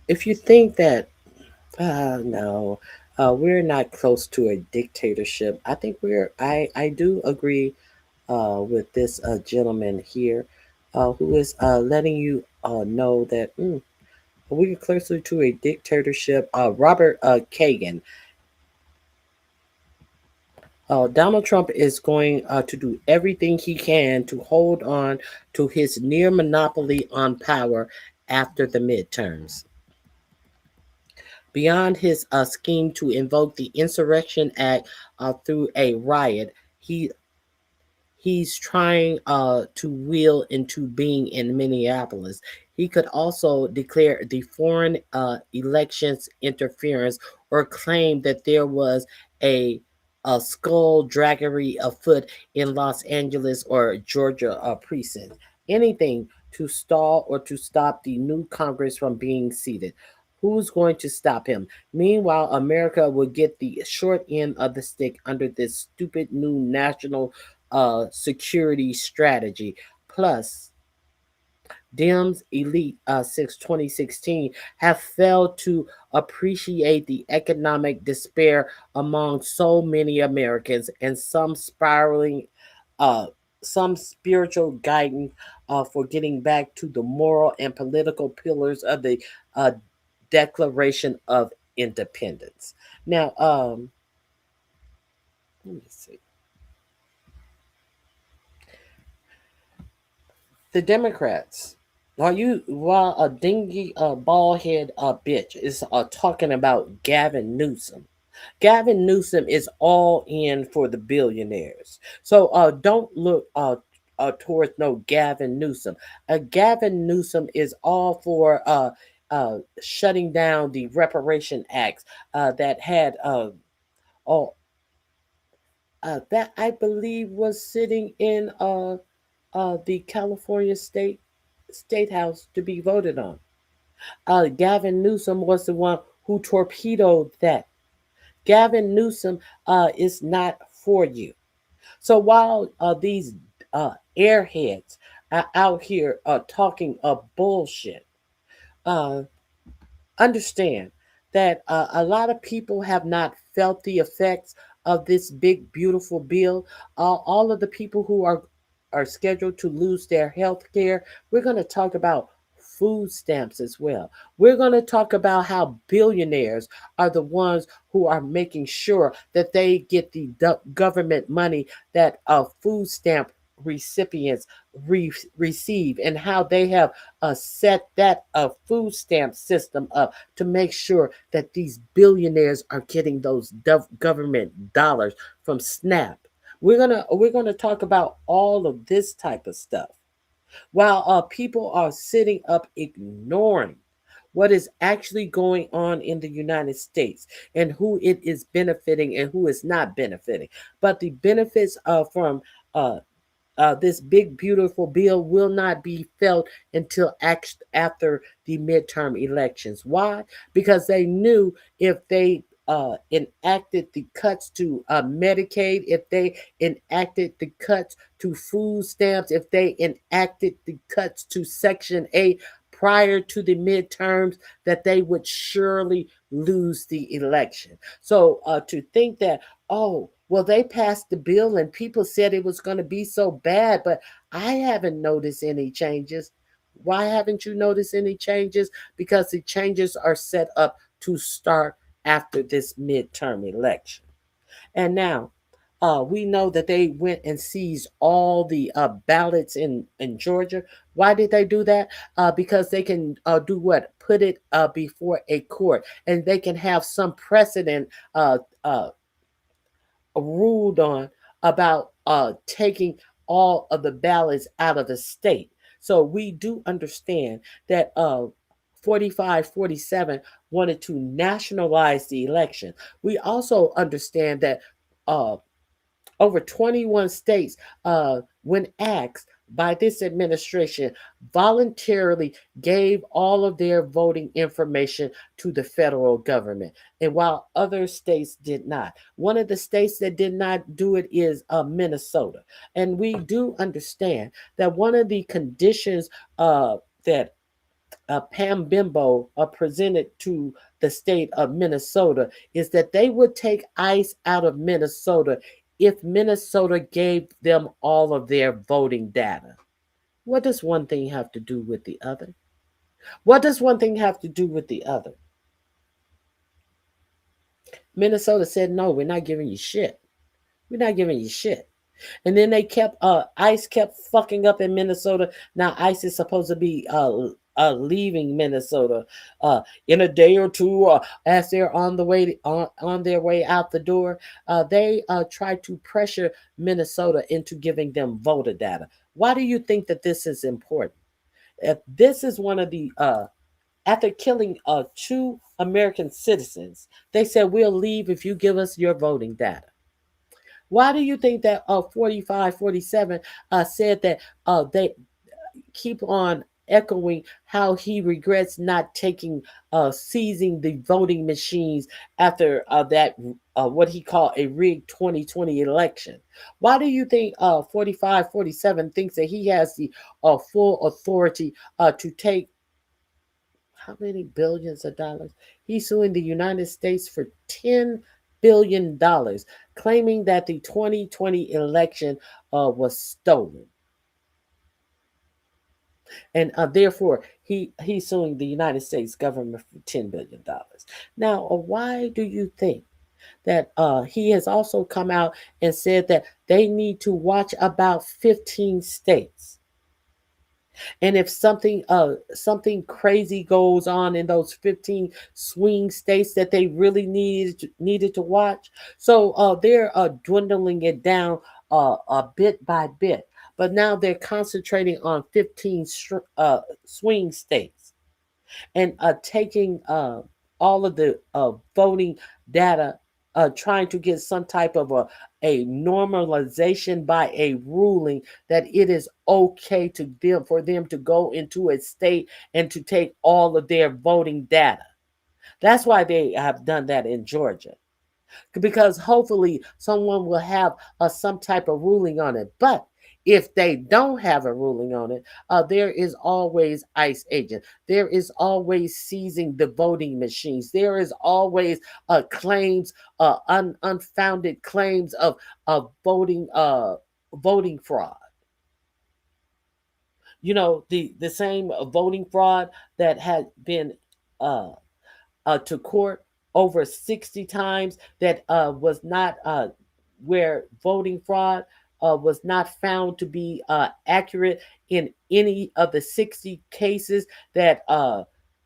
think that no, we're not close to a dictatorship. I think I do agree with this gentleman here, who is letting you know that we're closer to a dictatorship. Robert Kagan. Donald Trump is going to do everything he can to hold on to his near monopoly on power after the midterms. Beyond his scheme to invoke the Insurrection Act through a riot, he's trying to will into being in Minneapolis. He could also declare the foreign elections interference or claim that there was a, a skullduggery afoot in Los Angeles or Georgia precinct. Anything to stall or to stop the new Congress from being seated. Who's going to stop him? Meanwhile, America will get the short end of the stick under this stupid new national security strategy. Plus, Dems elite since 2016 have failed to appreciate the economic despair among so many Americans and uh, some spiritual guidance for getting back to the moral and political pillars of the uh, Declaration of Independence. Now, let me see. The Democrats. While a dingy bald head bitch is talking about Gavin Newsom. Gavin Newsom is all in for the billionaires. So don't look towards no Gavin Newsom. Gavin Newsom is all for shutting down the reparation acts that had all that I believe was sitting in the California State House to be voted on. Gavin Newsom was the one who torpedoed that. Gavin Newsom is not for you. So while these airheads are out here talking bullshit, uh, understand that a lot of people have not felt the effects of this big beautiful bill. All of the people who are scheduled to lose their health care. We're going to talk about food stamps as well. We're going to talk about how billionaires are the ones who are making sure that they get the government money that food stamp recipients receive, and how they have set that food stamp system up to make sure that these billionaires are getting those government dollars from SNAP. We're gonna talk about all of this type of stuff while people are sitting up ignoring what is actually going on in the United States and who it is benefiting and who is not benefiting. But the benefits from uh, this big, beautiful bill will not be felt until after the midterm elections. Why? Because they knew if they enacted the cuts to Medicaid, if they enacted the cuts to food stamps, if they enacted the cuts to Section 8 prior to the midterms, that they would surely lose the election. So to think that, oh, well, they passed the bill and people said it was going to be so bad, but I haven't noticed any changes. Why haven't you noticed any changes? Because the changes are set up to start after this midterm election. And now, we know that they went and seized all the ballots in Georgia. Why did they do that? Because they can do what? Put it before a court, and they can have some precedent ruled on about taking all of the ballots out of the state. So we do understand that 45, 47 wanted to nationalize the election. We also understand that uh, over 21 states, when asked by this administration, voluntarily gave all of their voting information to the federal government. And while other states did not, one of the states that did not do it is Minnesota. And we do understand that one of the conditions that Pam Bimbo presented to the state of Minnesota is that they would take ICE out of Minnesota if Minnesota gave them all of their voting data. What does one thing have to do with the other? What does one thing have to do with the other? Minnesota said, no, we're not giving you shit. We're not giving you shit. And then they kept ICE kept fucking up in Minnesota. Now ICE is supposed to be leaving Minnesota in a day or two, as they're on the way on their way out the door. They tried to pressure Minnesota into giving them voter data. Why do you think that this is important? If this is one of the after killing two American citizens, they said we'll leave if you give us your voting data. Why do you think that 45, 47 said that they keep on echoing how he regrets not seizing the voting machines after that what he called a rigged 2020 election? Why do you think 45, 47 thinks that he has the full authority to take how many billions of dollars? He's suing the United States for $10 billion, claiming that the 2020 election was stolen. And therefore, he's suing the United States government for $10 billion. Now, why do you think that he has also come out and said that they need to watch about 15 states? And if something crazy goes on in those 15 swing states that they really needed to watch, so they're dwindling it down bit by bit. But now they're concentrating on 15 swing states and taking all of the voting data, trying to get some type of a normalization by a ruling that it is okay for them to go into a state and to take all of their voting data. That's why they have done that in Georgia, because hopefully someone will have some type of ruling on it. But if they don't have a ruling on it, there is always ICE agent. There is always seizing the voting machines. There is always claims, unfounded claims of voting fraud. You know, the same voting fraud that had been to court over 60 times, that was not where voting fraud was not found to be accurate in any of the 60 cases that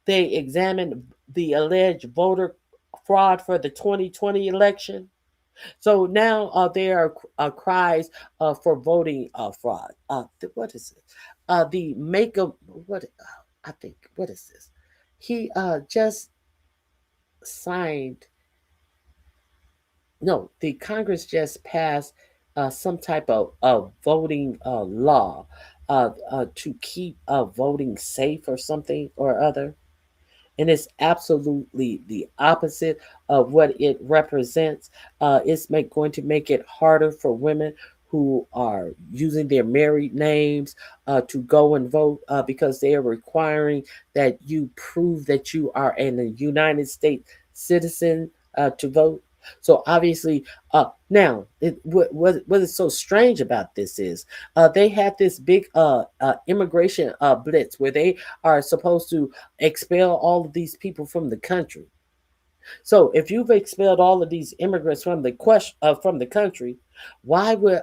they examined the alleged voter fraud for the 2020 election. So now there are cries for voting fraud. What is it? The makeup. What I think. What is this? He just signed. No, the Congress just passed some type of voting law to keep voting safe or something or other. And it's absolutely the opposite of what it represents. It's going to make it harder for women who are using their married names to go and vote, because they are requiring that you prove that you are a United States citizen to vote. So obviously, now what is so strange about this is they had this big immigration blitz where they are supposed to expel all of these people from the country. So if you've expelled all of these immigrants from the country, why would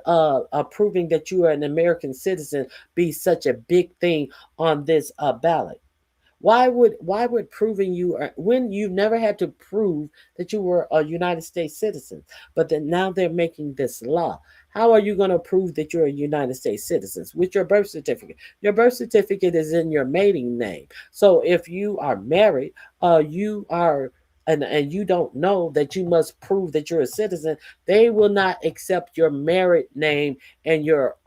proving that you are an American citizen be such a big thing on this ballot? Why would proving you are, when you never had to prove that you were a United States citizen, but then now they're making this law? How are you going to prove that you're a United States citizen? With your birth certificate. Your birth certificate is in your maiden name. So if you are married, you are and you don't know that you must prove that you're a citizen, they will not accept your married name and your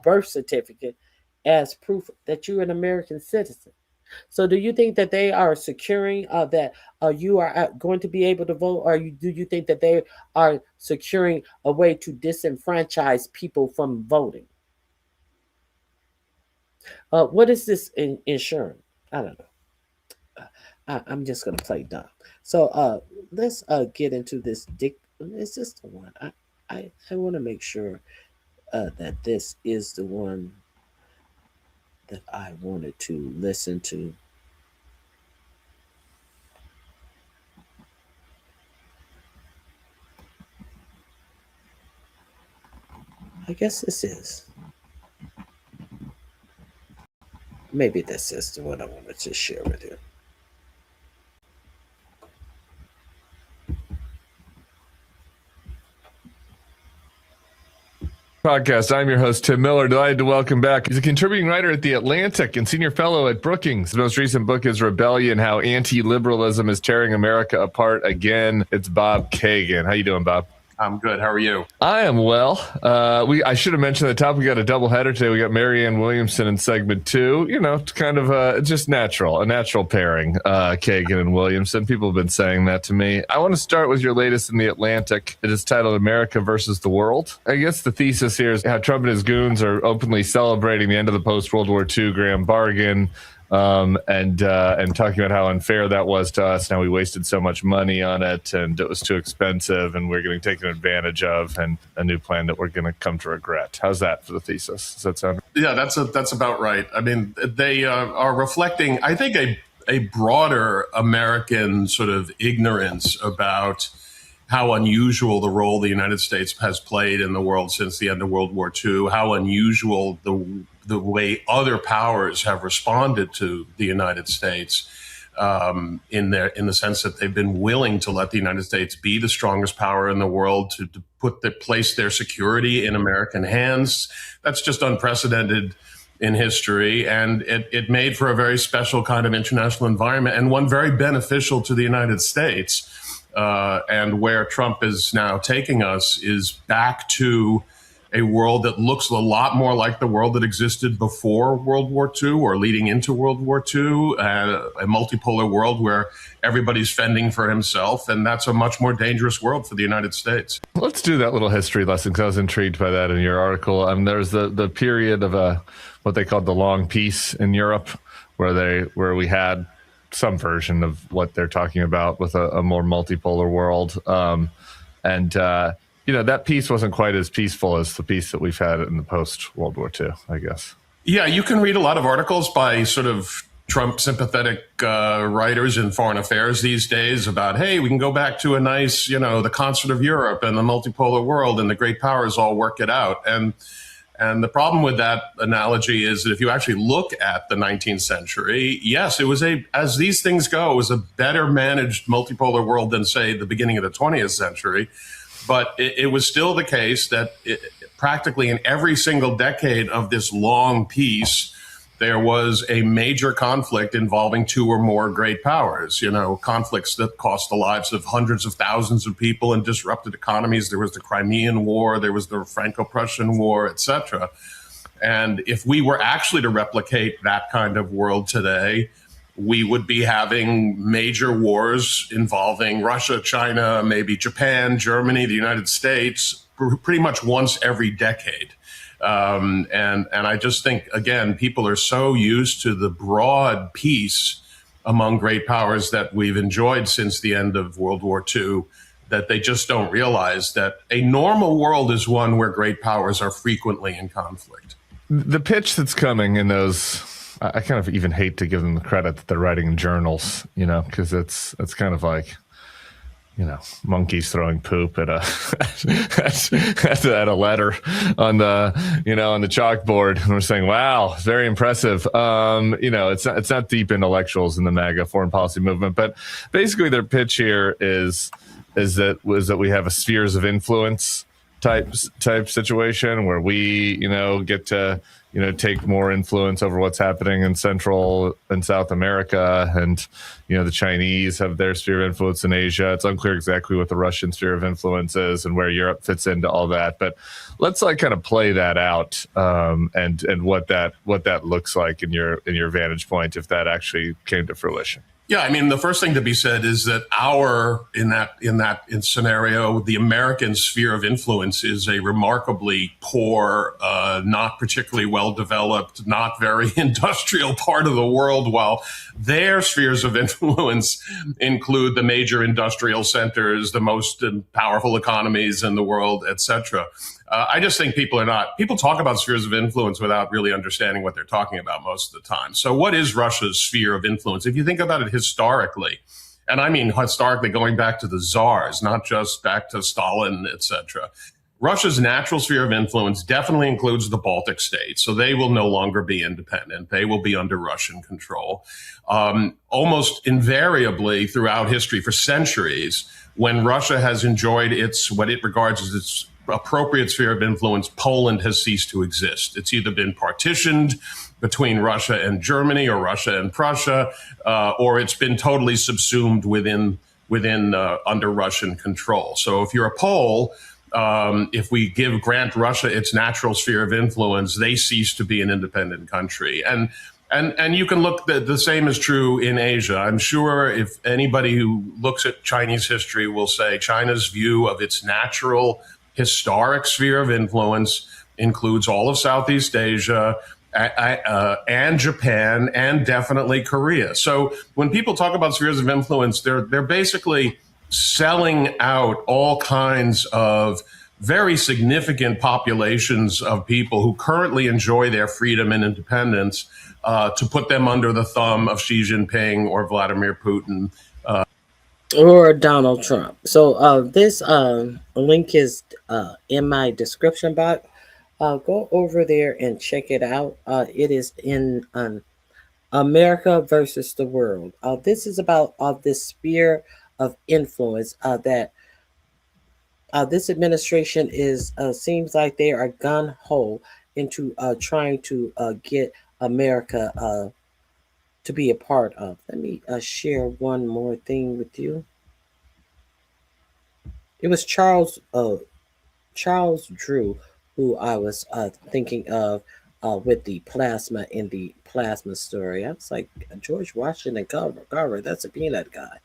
birth certificate as proof that you're an American citizen. So, do you think that they are securing that you are going to be able to vote, or do you think that they are securing a way to disenfranchise people from voting? What is this ensuring? I don't know. I'm just gonna play dumb. So let's get into this. Is this the one? I want to make sure that this is the one that I wanted to listen to. I guess this is. Maybe this is the one I wanted to share with you. Podcast. I'm your host, Tim Miller. Delighted to welcome back. He's a contributing writer at The Atlantic and senior fellow at Brookings. His most recent book is Rebellion, How Anti-Liberalism is Tearing America Apart Again. It's Bob Kagan. How you doing, Bob? I'm good. How are you? I am well. I should have mentioned at the top, we got a doubleheader today. We got Marianne Williamson in segment 2. You know, it's kind of just a natural pairing, Kagan and Williamson. People have been saying that to me. I want to start with your latest in The Atlantic. It is titled America versus the World. I guess the thesis here is how Trump and his goons are openly celebrating the end of the post-World War II grand bargain. And talking about how unfair that was to us, and how we wasted so much money on it, and it was too expensive, and we're getting taken advantage of, and a new plan that we're going to come to regret. How's that for the thesis? Does that sound? Yeah, that's about right. I mean, they are reflecting, I think, a broader American sort of ignorance about how unusual the role the United States has played in the world since the end of World War II, how unusual the way other powers have responded to the United States, in the sense that they've been willing to let the United States be the strongest power in the world, to place their security in American hands. That's just unprecedented in history, and it made for a very special kind of international environment, and one very beneficial to the United States. And where Trump is now taking us is back to a world that looks a lot more like the world that existed before World War II or leading into World War II, a multipolar world where everybody's fending for himself. And that's a much more dangerous world for the United States. Let's do that little history lesson, because I was intrigued by that in your article. There's the period of what they called the Long Peace in Europe, where we had some version of what they're talking about with a more multipolar world. That peace wasn't quite as peaceful as the peace that we've had in the post-World War II, I guess. Yeah, you can read a lot of articles by sort of Trump sympathetic writers in foreign affairs these days about, hey, we can go back to a nice, the concert of Europe and the multipolar world, and the great powers all work it out. And the problem with that analogy is that if you actually look at the 19th century, yes, it was as these things go, it was a better managed multipolar world than, say, the beginning of the 20th century. But it was still the case that practically in every single decade of this long peace, there was a major conflict involving two or more great powers, conflicts that cost the lives of hundreds of thousands of people and disrupted economies. There was the Crimean War, there was the Franco-Prussian War, etc. And if we were actually to replicate that kind of world today, we would be having major wars involving Russia, China, maybe Japan, Germany, the United States, pretty much once every decade. And I just think, again, people are so used to the broad peace among great powers that we've enjoyed since the end of World War II that they just don't realize that a normal world is one where great powers are frequently in conflict. The pitch that's coming in those, I kind of even hate to give them the credit that they're writing in journals, because it's kind of like, monkeys throwing poop at a at a letter on the on the chalkboard, and we're saying, wow, very impressive. It's not deep intellectuals in the MAGA foreign policy movement, but basically their pitch here is that we have a spheres of influence type situation where we get to take more influence over what's happening in Central and South America, and the Chinese have their sphere of influence in Asia. It's unclear exactly what the Russian sphere of influence is and where Europe fits into all that, but let's kind of play that out, and what that looks like in your vantage point, if that actually came to fruition. Yeah, I mean, the first thing to be said is that in that scenario, the American sphere of influence is a remarkably poor, not particularly well developed, not very industrial part of the world, while their spheres of influence include the major industrial centers, the most powerful economies in the world, etc. I just think people talk about spheres of influence without really understanding what they're talking about most of the time. So what is Russia's sphere of influence? If you think about it historically, and I mean historically going back to the czars, not just back to Stalin, etc., Russia's natural sphere of influence definitely includes the Baltic states. So they will no longer be independent. They will be under Russian control. Almost invariably throughout history for centuries, when Russia has enjoyed what it regards as its appropriate sphere of influence, Poland has ceased to exist. It's either been partitioned between Russia and Germany or Russia and Prussia, or it's been totally subsumed within under Russian control. So if you're a Pole, if we grant Russia its natural sphere of influence, they cease to be an independent country. And you can look, the same is true in Asia. I'm sure if anybody who looks at Chinese history will say China's view of its natural historic sphere of influence includes all of Southeast Asia and Japan and definitely Korea. So when people talk about spheres of influence, they're basically selling out all kinds of very significant populations of people who currently enjoy their freedom and independence to put them under the thumb of Xi Jinping or Vladimir Putin. Or Donald Trump. So this link is in my description box. Go over there and check it out. It is in America versus the world. This is about this sphere of influence that this administration seems like they are gun ho into trying to get America to be a part of. Let me share one more thing with you. It was Charles Drew who I was thinking of with the plasma in the plasma story. I was like, George Washington Carver, that's a peanut guy.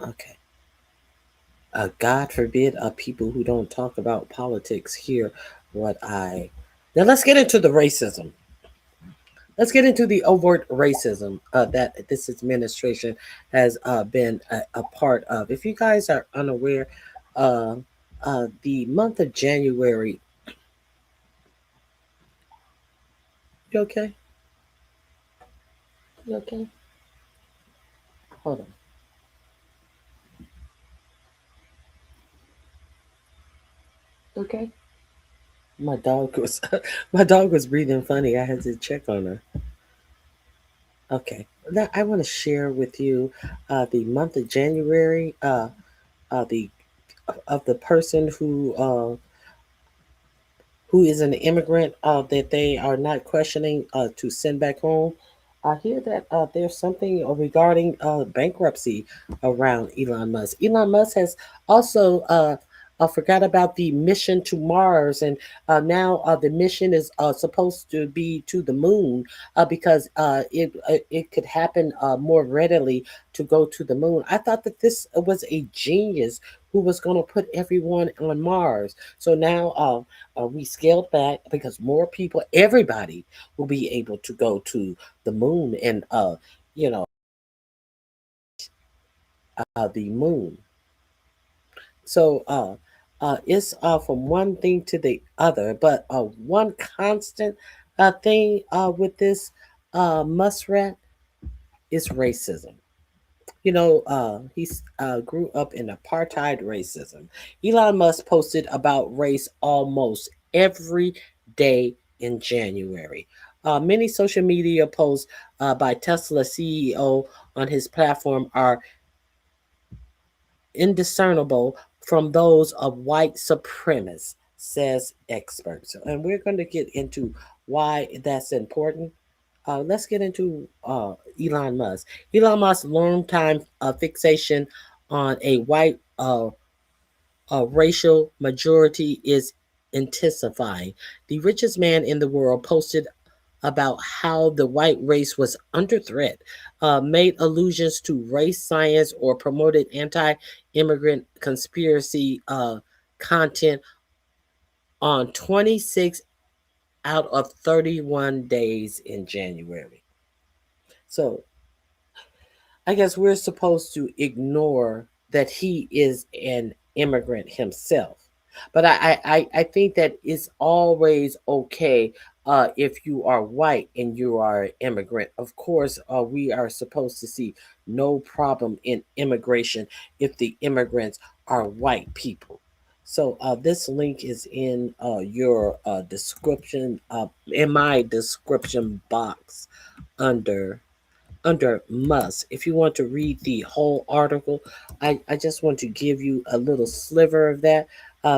Okay. God forbid people who don't talk about politics hear now let's get into the racism. Let's get into the overt racism that this administration has been a part of. If you guys are unaware, the month of January. You okay? You okay? Hold on. Okay. My dog was breathing funny. I had to check on her. Okay. Now I want to share with you the month of January. The of the person who is an immigrant that they are not questioning to send back home. I hear that there's something regarding bankruptcy around Elon Musk. Elon Musk has also forgot about the mission to Mars, and now the mission is supposed to be to the moon because it could happen more readily to go to the moon. I thought that this was a genius who was going to put everyone on Mars. So now we scaled back because more people, everybody will be able to go to the moon and, the moon. So it's from one thing to the other, but one constant thing with this muskrat is racism. He grew up in apartheid racism. Elon Musk posted about race almost every day in January. Many social media posts by Tesla CEO on his platform are indiscernible from those of white supremacists, says experts. And we're going to get into why that's important. Let's get into Elon Musk. Elon Musk's long-time fixation on a white racial majority is intensifying. The richest man in the world posted about how the white race was under threat, made allusions to race science, or promoted anti immigrant conspiracy content on 26 out of 31 days in January. So I guess we're supposed to ignore that he is an immigrant himself. But I think that it's always okay if you are white and you are an immigrant. Of course, we are supposed to see no problem in immigration if the immigrants are white people. So this link is in your description, in my description box under Musk. If you want to read the whole article, I just want to give you a little sliver of that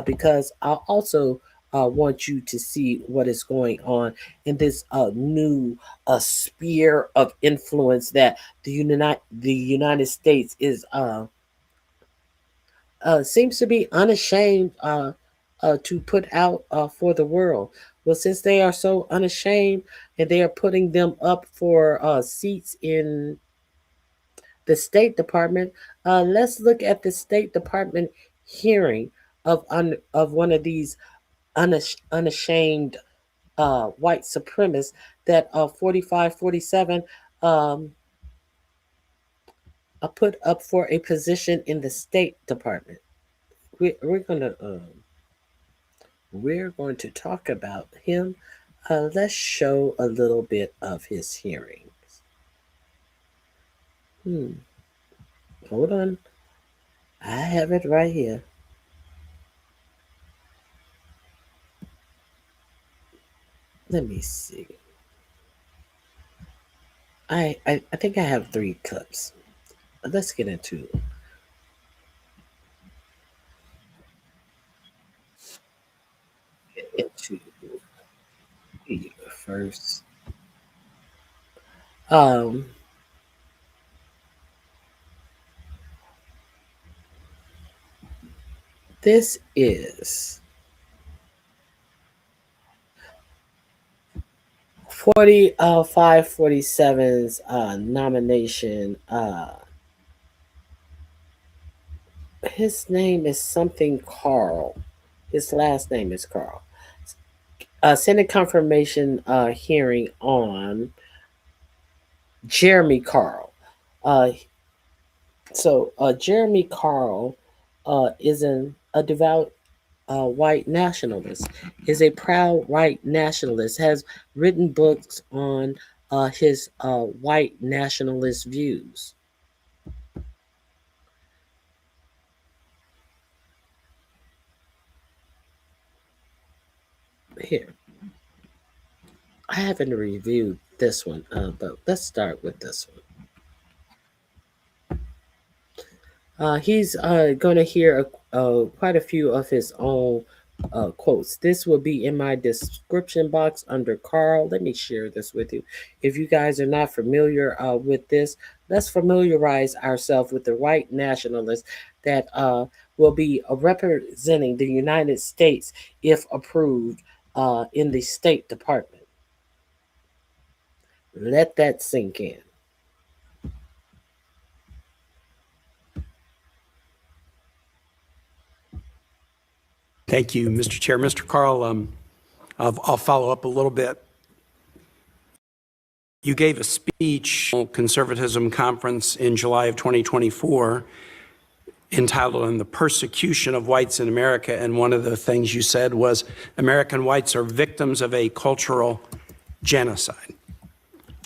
because I also want you to see what is going on in this new sphere of influence that the United States is seems to be unashamed to put out for the world. Well, since they are so unashamed and they are putting them up for seats in the State Department, let's look at the State Department hearing of one of these unashamed white supremacists that 4547 put up for a position in the State Department. We're going to talk about him. Let's show a little bit of his hearings. Hold on. I have it right here. Let me see. I think I have 3 clips. Let's get into the first. This is 547's nomination. His name is something Carl. His last name is Carl. Senate confirmation hearing on Jeremy Carl. Jeremy Carl is a devout white nationalist, is a proud white nationalist, has written books on his white nationalist views. Here, I haven't reviewed this one, but let's start with this one. He's going to hear quite a few of his own quotes. This will be in my description box under Carl. Let me share this with you. If you guys are not familiar with this, let's familiarize ourselves with the white nationalists that will be representing the United States if approved in the State Department. Let that sink in. Thank you, Mr. Chair. Mr. Carl, I'll follow up a little bit. You gave a speech at the Conservatism Conference in July of 2024 entitled On the Persecution of Whites in America, and one of the things you said was American whites are victims of a cultural genocide.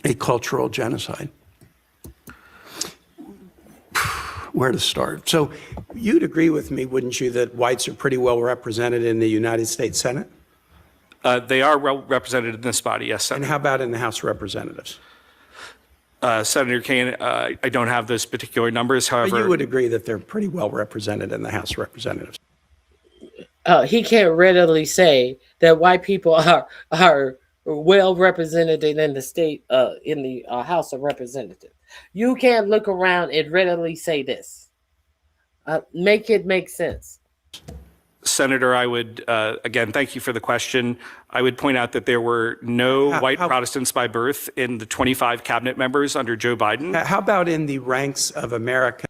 A cultural genocide. Where to start? So you'd agree with me, wouldn't you, that whites are pretty well represented in the United States Senate? They are well represented in this body, yes, Senator. And how about in the House of Representatives? Senator Kane, I don't have those particular numbers. However, But you would agree that they're pretty well represented in the House of Representatives. He can't readily say that white people are well represented in the state in the House of Representatives. You can't look around and readily say this. Make it make sense. Senator, I would, again, thank you for the question. I would point out that there were no white Protestants by birth in the 25 cabinet members under Joe Biden. How about in the ranks of America?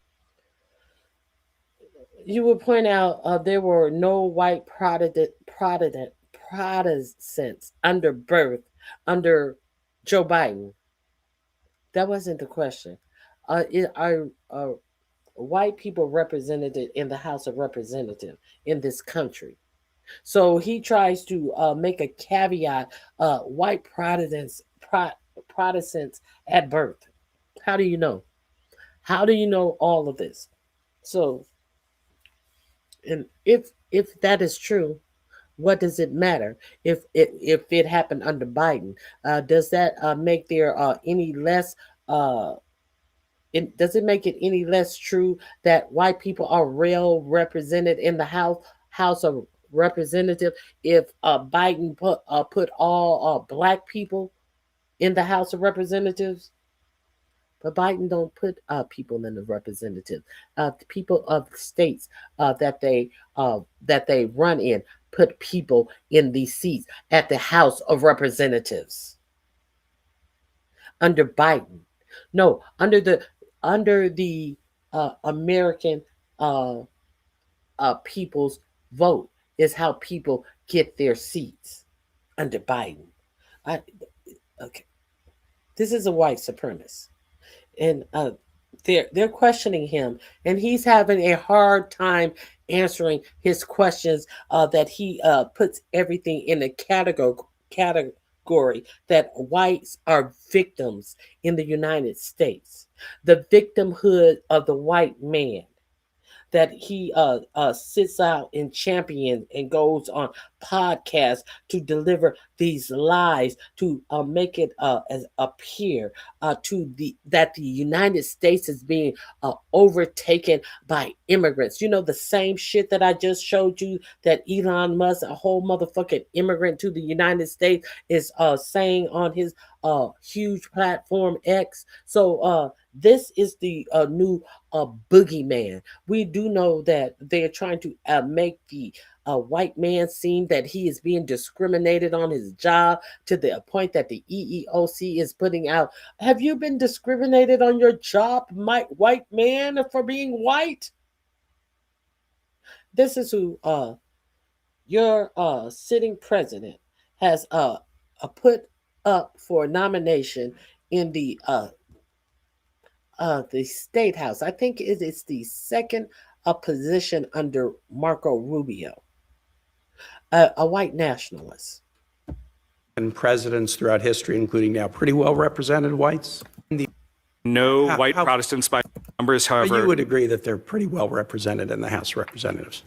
You would point out there were no white Protestants under birth under Joe Biden. That wasn't the question. Are white people represented in the House of Representatives in this country? So he tries to make a caveat: white Protestants at birth. How do you know? How do you know all of this? So, and if that is true, what does it matter if it happened under Biden? Does that make there any less? Does it make it any less true that white people are well represented in the House of Representatives if Biden put all black people in the House of Representatives? But Biden don't put people in the representative. The people of the states that they run in put people in these seats at the House of Representatives. Under Biden, no, under the American people's vote is how people get their seats under Biden. Okay, this is a white supremacist. And they're questioning him, and he's having a hard time answering his questions. That he puts everything in a category that whites are victims in the United States. The victimhood of the white man. That he sits out and champions and goes on podcasts to deliver these lies to make it as appear that the United States is being overtaken by immigrants. You know, the same shit that I just showed you that Elon Musk, a whole motherfucking immigrant to the United States, is saying on his huge platform X. So this is the new boogeyman. We do know that they're trying to make the white man seem that he is being discriminated on his job to the point that the EEOC is putting out, have you been discriminated on your job, white man, for being white? This is who your sitting president has put up for nomination in the state house. I think it is the second position under Marco Rubio, a white nationalist. And presidents throughout history, including now pretty well represented whites. No white Protestants by numbers, however. But you would agree that they're pretty well represented in the House of Representatives.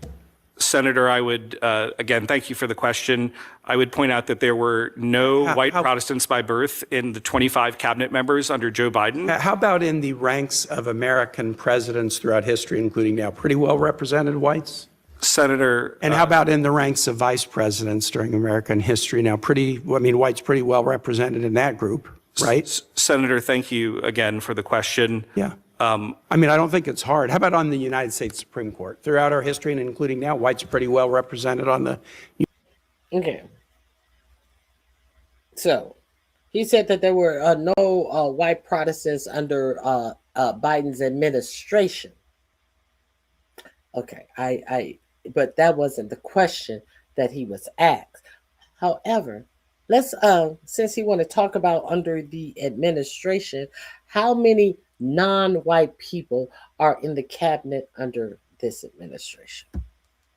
Senator, I would, again, thank you for the question. I would point out that there were no white Protestants by birth in the 25 cabinet members under Joe Biden. How about in the ranks of American presidents throughout history, including now pretty well represented whites? Senator. And how about in the ranks of vice presidents during American history? Now, whites pretty well represented in that group, right? Senator, thank you again for the question. Yeah. I don't think it's hard. How about on the United States Supreme Court? Throughout our history and including now, whites are pretty well represented on the... Okay. So, he said that there were no white Protestants under Biden's administration. Okay, but that wasn't the question that he was asked. However, let's since he want to talk about under the administration, how many non-white people are in the cabinet under this administration?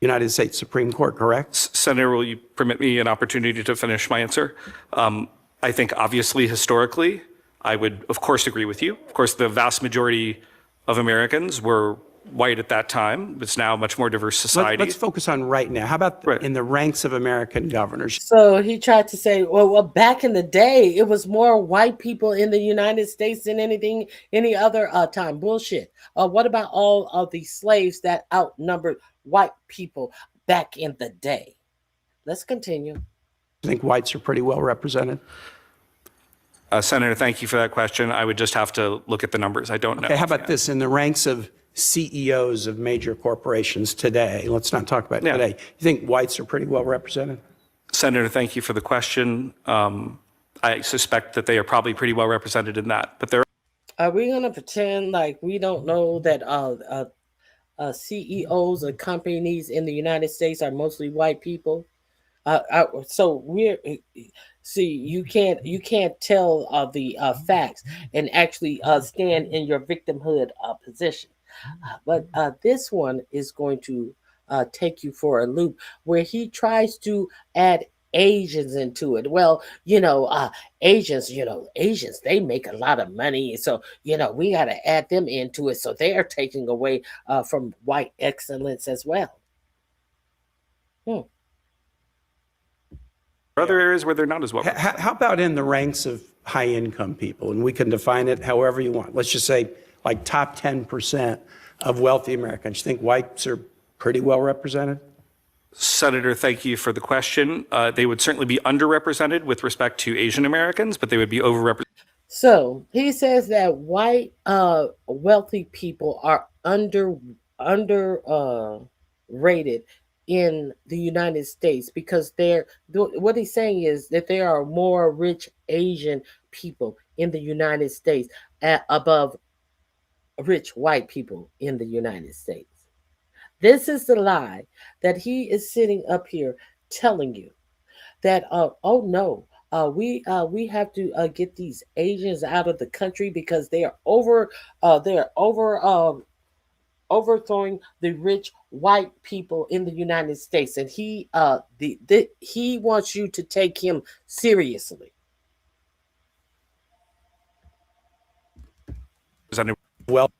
United States Supreme Court, correct? Senator, will you permit me an opportunity to finish my answer? I think obviously historically, I would of course agree with you. Of course, the vast majority of Americans were white at that time. It's now a much more diverse society. Let's focus on right now. How about in the ranks of American governors? So he tried to say, well, back in the day, it was more white people in the United States than any other time. Bullshit. What about all of the slaves that outnumbered white people back in the day? Let's continue. I think whites are pretty well represented. Senator, thank you for that question. I would just have to look at the numbers. I don't know. Okay, how about this? In the ranks of CEOs of major corporations today, let's not talk about today. You think whites are pretty well represented? Senator, thank you for the question. I suspect that they are probably pretty well represented in that. But there are we going to pretend like we don't know that CEOs of companies in the United States are mostly white people? So we're see, you can't tell the facts and actually stand in your victimhood position. But this one is going to take you for a loop where he tries to add Asians into it. Well, Asians, they make a lot of money. So, we got to add them into it. So they are taking away from white excellence as well. Other areas where they're not as well. How about in the ranks of high income people? And we can define it however you want. Let's just say like top 10% of wealthy Americans. You think whites are pretty well represented? Senator, thank you for the question. They would certainly be underrepresented with respect to Asian Americans, but they would be overrepresented. So he says that white wealthy people are rated in the United States because what he's saying is that there are more rich Asian people in the United States above rich white people in the United States. This is the lie that he is sitting up here telling you that we have to get these Asians out of the country because they are overthrowing the rich white people in the United States, and he wants you to take him seriously. Well,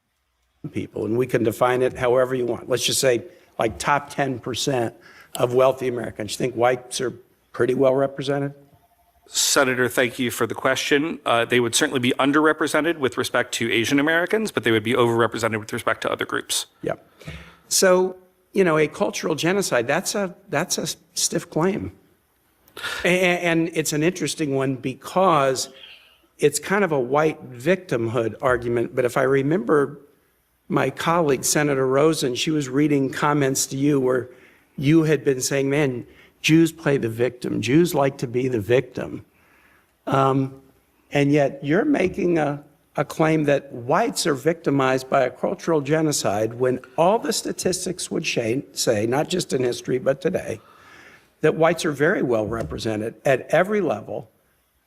people, and we can define it however you want. Let's just say like top 10% of wealthy Americans. You think whites are pretty well represented? Senator, thank you for the question. They would certainly be underrepresented with respect to Asian Americans, but they would be overrepresented with respect to other groups. Yeah. So, a cultural genocide, that's a stiff claim. And it's an interesting one because it's kind of a white victimhood argument. But if I remember my colleague, Senator Rosen, she was reading comments to you where you had been saying, man, Jews play the victim. Jews like to be the victim. And yet you're making a claim that whites are victimized by a cultural genocide when all the statistics would say, not just in history, but today, that whites are very well represented at every level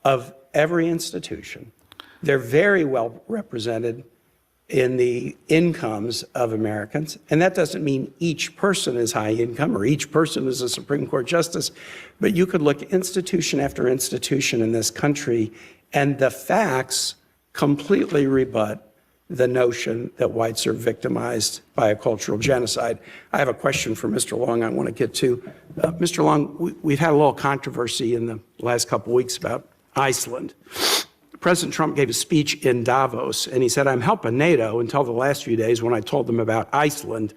of every institution. They're very well represented in the incomes of Americans. And that doesn't mean each person is high income or each person is a Supreme Court justice, but you could look institution after institution in this country and the facts completely rebut the notion that whites are victimized by a cultural genocide. I have a question for Mr. Long I want to get to. Mr. Long, we've had a little controversy in the last couple of weeks about Iceland. President Trump gave a speech in Davos, and he said, I'm helping NATO until the last few days when I told them about Iceland,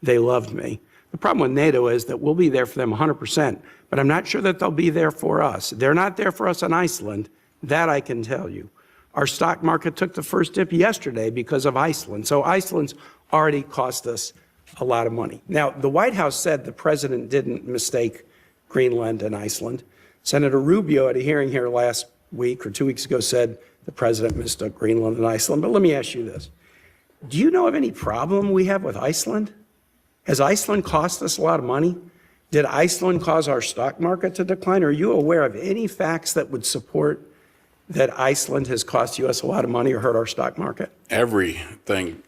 they loved me. The problem with NATO is that we'll be there for them 100%, but I'm not sure that they'll be there for us. They're not there for us in Iceland, that I can tell you. Our stock market took the first dip yesterday because of Iceland. So Iceland's already cost us a lot of money. Now, the White House said the president didn't mistake Greenland and Iceland. Senator Rubio at a hearing here last week or 2 weeks ago said the president mistook Greenland and Iceland. But let me ask you this. Do you know of any problem we have with Iceland? Has Iceland cost us a lot of money? Did Iceland cause our stock market to decline? Are you aware of any facts that would support that Iceland has cost us a lot of money or hurt our stock market? Everything.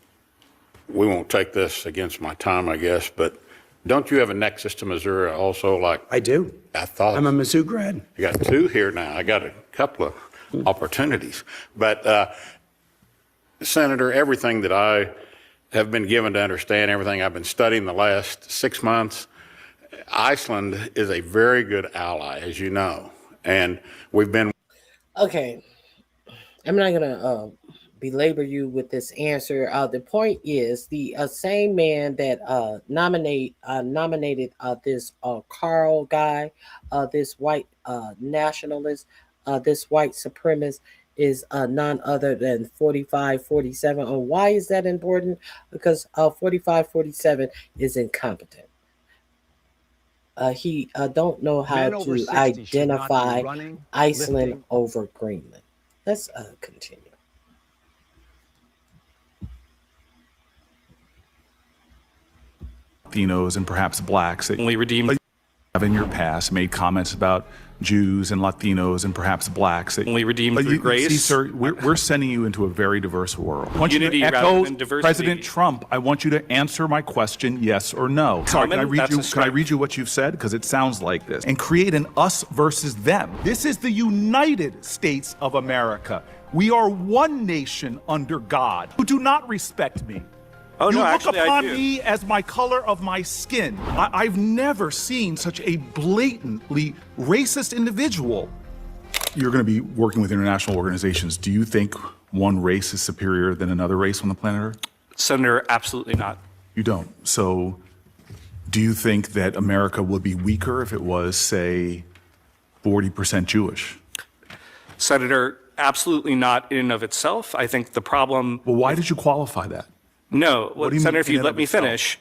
We won't take this against my time, I guess, but don't you have a nexus to Missouri also? Like I do. I thought. I'm a Mizzou grad. I got two here now. I got a couple of opportunities. But, Senator, everything that I have been given to understand everything I've been studying the last 6 months. Iceland is a very good ally, as you know, and we've been. Okay, I'm not gonna belabor you with this answer. The point is the same man that nominated this Carl guy, this white nationalist, this white supremacist is none other than 4547. And why is that important? Because 4547 is incompetent. He don't know how to identify Iceland over Greenland. Let's continue. Latinos and perhaps blacks that only redeemed have in your past made comments about Jews and Latinos and perhaps blacks that only redeemed through grace. See, sir, we're sending you into a very diverse world. I want Unity you to rather echo than diversity. President Trump. I want you to answer my question, yes or no. Sorry, can I read you? Can I read you what you've said? Because it sounds like this. And create an us versus them. This is the United States of America. We are one nation under God. Who do not respect me. Oh, you no, look actually, upon I do. me as my color of my skin. I've never seen such a blatantly racist individual. You're going to be working with international organizations. Do you think one race is superior than another race on the planet Earth? Senator, absolutely not. You don't. So do you think that America would be weaker if it was, say, 40% Jewish? Senator, absolutely not in and of itself. I think the problem. Well, why did you qualify that? No, What do you Senator, mean if you in let and me of itself? finish,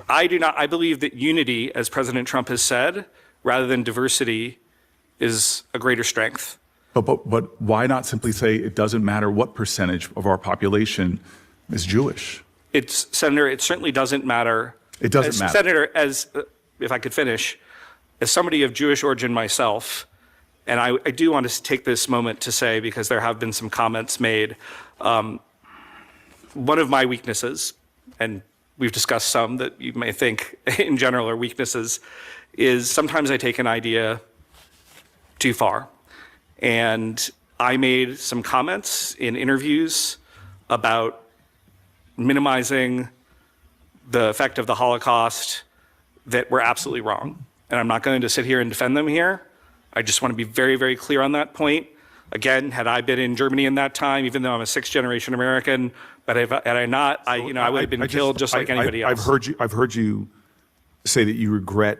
I do not. I believe that unity, as President Trump has said, rather than diversity, is a greater strength. But why not simply say it doesn't matter what percentage of our population is Jewish? Senator, it certainly doesn't matter. It doesn't matter. Senator, if I could finish, as somebody of Jewish origin myself, and I do want to take this moment to say, because there have been some comments made, one of my weaknesses, and we've discussed some that you may think in general are weaknesses, is sometimes I take an idea too far. And I made some comments in interviews about minimizing the effect of the Holocaust that were absolutely wrong. And I'm not going to sit here and defend them here. I just want to be very, very clear on that point. Again, had I been in Germany in that time, even though I'm a sixth-generation American, but had I not, I would have been killed just like anybody else. I've heard you say that you regret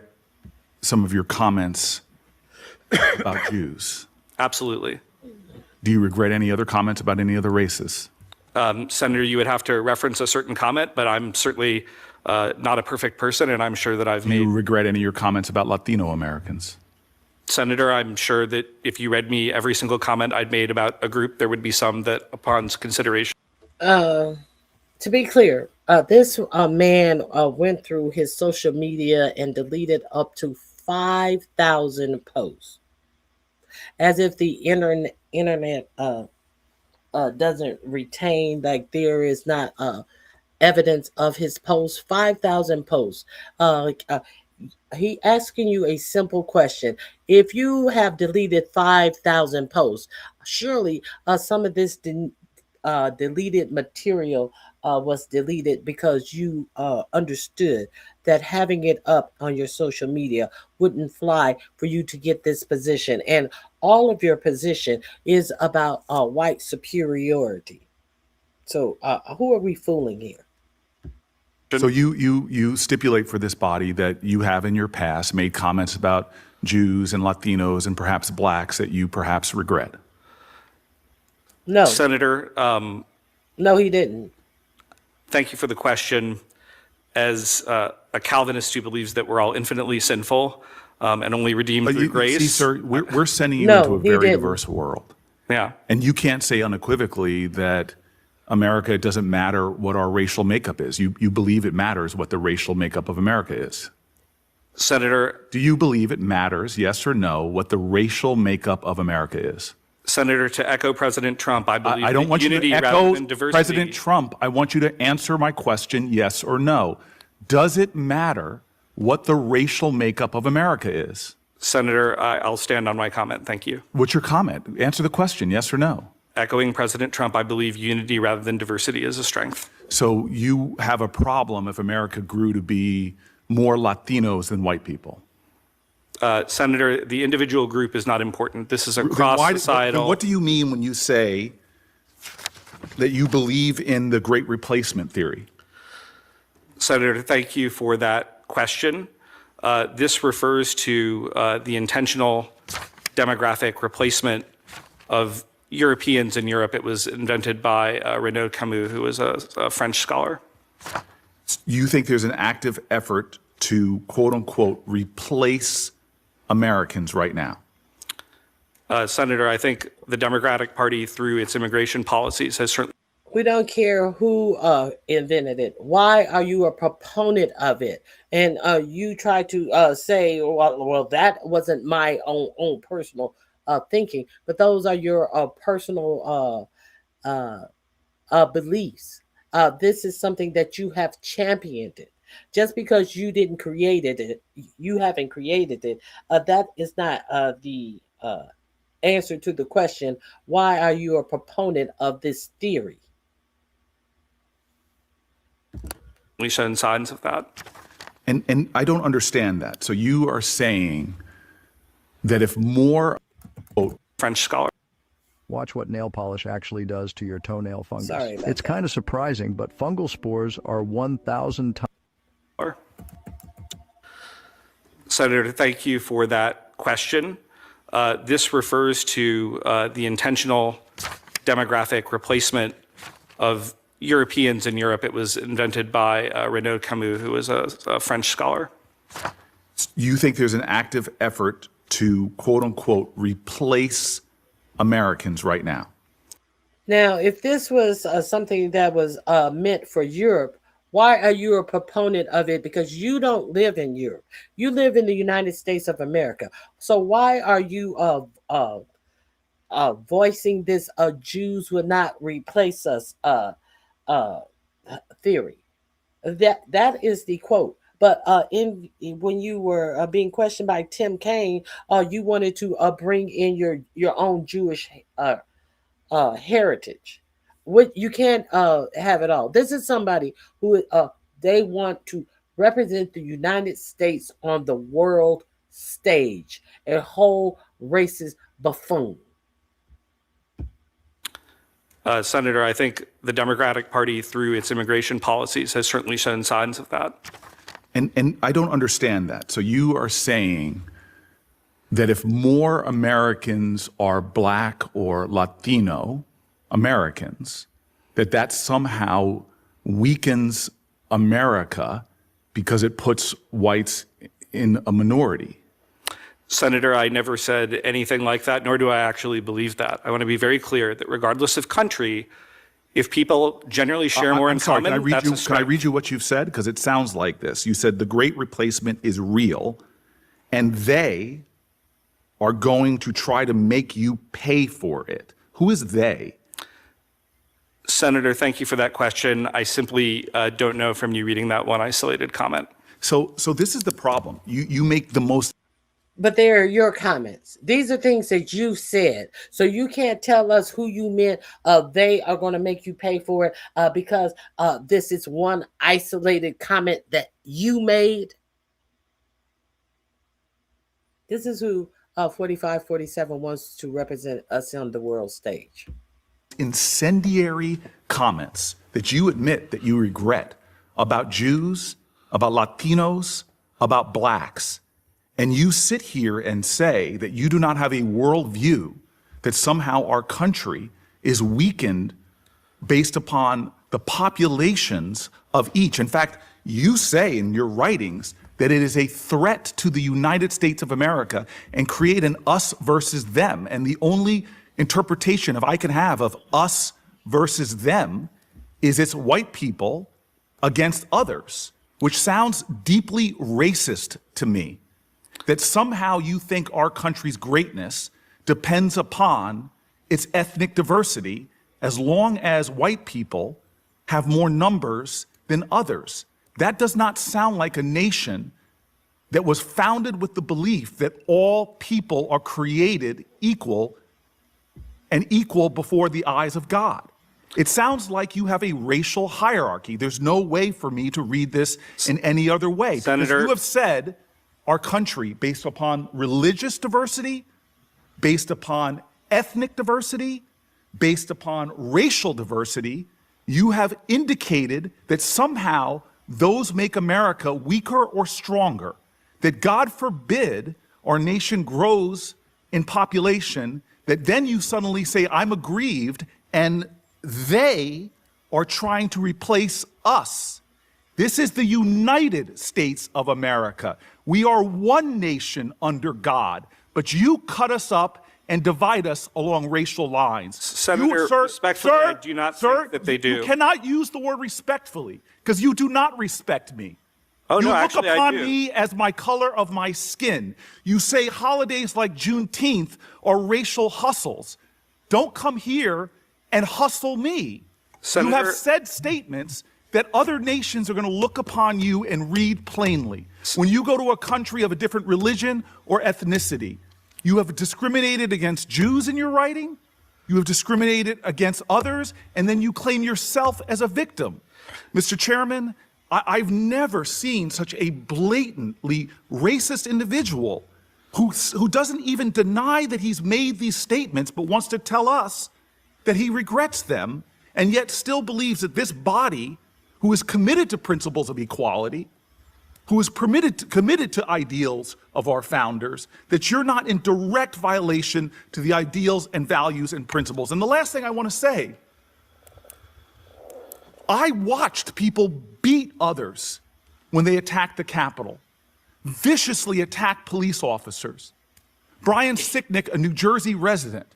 some of your comments about Jews. Absolutely. Do you regret any other comments about any other races? Senator, you would have to reference a certain comment, but I'm certainly not a perfect person, and I'm sure that I've made. Do you regret any of your comments about Latino Americans? Senator, I'm sure that if you read me every single comment I'd made about a group, there would be some that, upon consideration. To be clear, this man went through his social media and deleted up to 5,000 posts, as if the internet doesn't retain, like there is not evidence of his posts. 5,000 posts. He asking you a simple question. If you have deleted 5,000 posts, surely some of this deleted material was deleted because you understood that having it up on your social media wouldn't fly for you to get this position. And all of your position is about white superiority. So who are we fooling here? So you stipulate for this body that you have in your past made comments about Jews and Latinos and perhaps blacks that you perhaps regret. No. Senator. No, he didn't. Thank you for the question. As a Calvinist who believes that we're all infinitely sinful and only redeemed through grace. See, sir, we're sending you into a very diverse world. Yeah. And you can't say unequivocally that America, it doesn't matter what our racial makeup is. You believe it matters what the racial makeup of America is. Senator. Do you believe it matters, yes or no, what the racial makeup of America is? Senator, to echo President Trump, I believe I don't want unity you to rather echo than diversity. President Trump. I want you to answer my question, yes or no. Does it matter what the racial makeup of America is? Senator, I'll stand on my comment. Thank you. What's your comment? Answer the question, yes or no. Echoing President Trump, I believe unity rather than diversity is a strength. So you have a problem if America grew to be more Latinos than white people? Senator, the individual group is not important. This is a cross-societal. What do you mean when you say that you believe in the Great Replacement theory? Senator, thank you for that question. This refers to the intentional demographic replacement of Europeans in Europe. It was invented by Renaud Camus, who was a French scholar. You think there's an active effort to, quote unquote, replace Americans right now? Senator, I think the Democratic Party, through its immigration policies, has certainly. We don't care who invented it. Why are you a proponent of it? And you try to say, well, that wasn't my own personal thinking, but those are your personal beliefs. This is something that you have championed it. Just because you didn't create it, you haven't created it. That is not the answer to the question. Why are you a proponent of this theory? We shown signs of that. And I don't understand that. So you are saying that if more French scholar. Watch what nail polish actually does to your toenail fungus. Sorry about it's kind of surprising, but fungal spores are 1,000 times. Senator, thank you for that question. This refers to the intentional demographic replacement of Europeans in Europe. It was invented by Renaud Camus, who was a French scholar. You think there's an active effort to, quote unquote, replace Americans right now? Now, if this was something that was meant for Europe, why are you a proponent of it? Because you don't live in Europe. You live in the United States of America. So why are you voicing this Jews will not replace us theory? That is the quote. But when you were being questioned by Tim Kaine, you wanted to bring in your own Jewish heritage. What you can't have it all. This is somebody who they want to represent the United States on the world stage, a whole racist buffoon. Senator, I think the Democratic Party, through its immigration policies, has certainly shown signs of that. And I don't understand that. So you are saying that if more Americans are Black or Latino Americans, that somehow weakens America because it puts whites in a minority. Senator, I never said anything like that, nor do I actually believe that. I want to be very clear that regardless of country, if people generally share more in common, that's a strength. Can I read you what you've said? Because it sounds like this. You said the Great Replacement is real, and they are going to try to make you pay for it. Who is they? Senator, thank you for that question. I simply don't know from you reading that one isolated comment. So this is the problem. You make the most. But they're your comments. These are things that you said. So you can't tell us who you meant. They are going to make you pay for it because this is one isolated comment that you made. This is who 4547 wants to represent us on the world stage. Incendiary comments that you admit that you regret about Jews, about Latinos, about Blacks. And you sit here and say that you do not have a worldview, that somehow our country is weakened based upon the populations of each. In fact, you say in your writings that it is a threat to the United States of America and create an us versus them. And the only interpretation I can have of us versus them is it's white people against others, which sounds deeply racist to me. That somehow you think our country's greatness depends upon its ethnic diversity as long as white people have more numbers than others. That does not sound like a nation that was founded with the belief that all people are created equal and equal before the eyes of God. It sounds like you have a racial hierarchy. There's no way for me to read this in any other way. Senator, because you have said our country, based upon religious diversity, based upon ethnic diversity, based upon racial diversity, you have indicated that somehow those make America weaker or stronger. That God forbid our nation grows in population, that then you suddenly say, I'm aggrieved, and they are trying to replace us. This is the United States of America. We are one nation under God, but you cut us up and divide us along racial lines. Senator, respectfully, I do not think that they do. You cannot use the word respectfully, because you do not respect me. Oh, you no, look actually, I upon do. me as my color of my skin. You say holidays like Juneteenth are racial hustles. Don't come here and hustle me. Senator, you have said statements that other nations are going to look upon you and read plainly. When you go to a country of a different religion or ethnicity, you have discriminated against Jews in your writing, you have discriminated against others, and then you claim yourself as a victim. Mr. Chairman, I've never seen such a blatantly racist individual who doesn't even deny that he's made these statements, but wants to tell us that he regrets them, and yet still believes that this body, who is committed to principles of equality, who is committed to ideals of our founders, that you're not in direct violation to the ideals and values and principles. And the last thing I want to say, I watched people beat others when they attacked the Capitol, viciously attack police officers. Brian Sicknick, a New Jersey resident,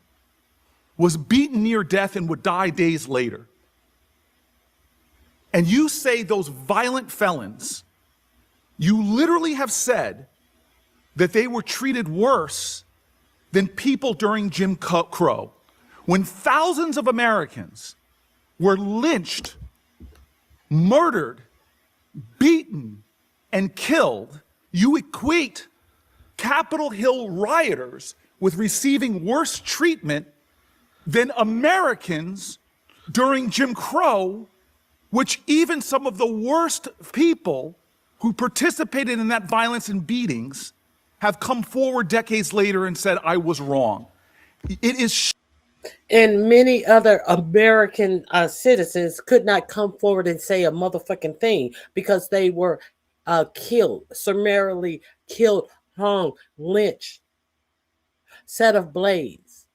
was beaten near death and would die days later. And you say those violent felons, you literally have said that they were treated worse than people during Jim Crow. When thousands of Americans were lynched, murdered, beaten, and killed, you equate Capitol Hill rioters with receiving worse treatment than Americans during Jim Crow, which even some of the worst people who participated in that violence and beatings have come forward decades later and said, I was wrong. It is and many other American citizens could not come forward and say a motherfucking thing because they were killed, summarily killed, hung, lynched, set ablaze.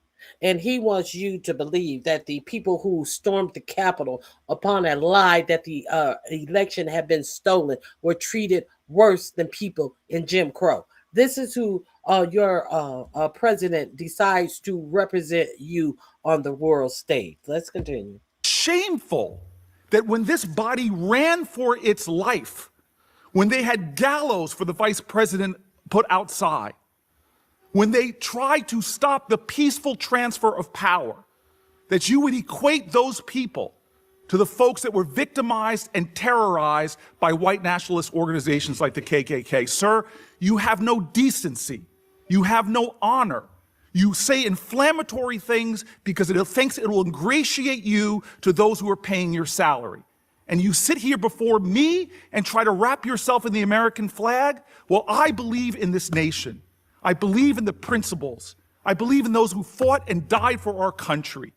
And he wants you to believe that the people who stormed the Capitol upon a lie that the election had been stolen were treated worse than people in Jim Crow. This is who your president decides to represent you on the world stage. Let's continue. Shameful that when this body ran for its life, when they had gallows for the vice president put outside, when they tried to stop the peaceful transfer of power, that you would equate those people to the folks that were victimized and terrorized by white nationalist organizations like the KKK. Sir, you have no decency. You have no honor. You say inflammatory things because it thinks it will ingratiate you to those who are paying your salary. And you sit here before me and try to wrap yourself in the American flag? Well, I believe in this nation. I believe in the principles. I believe in those who fought and died for our country.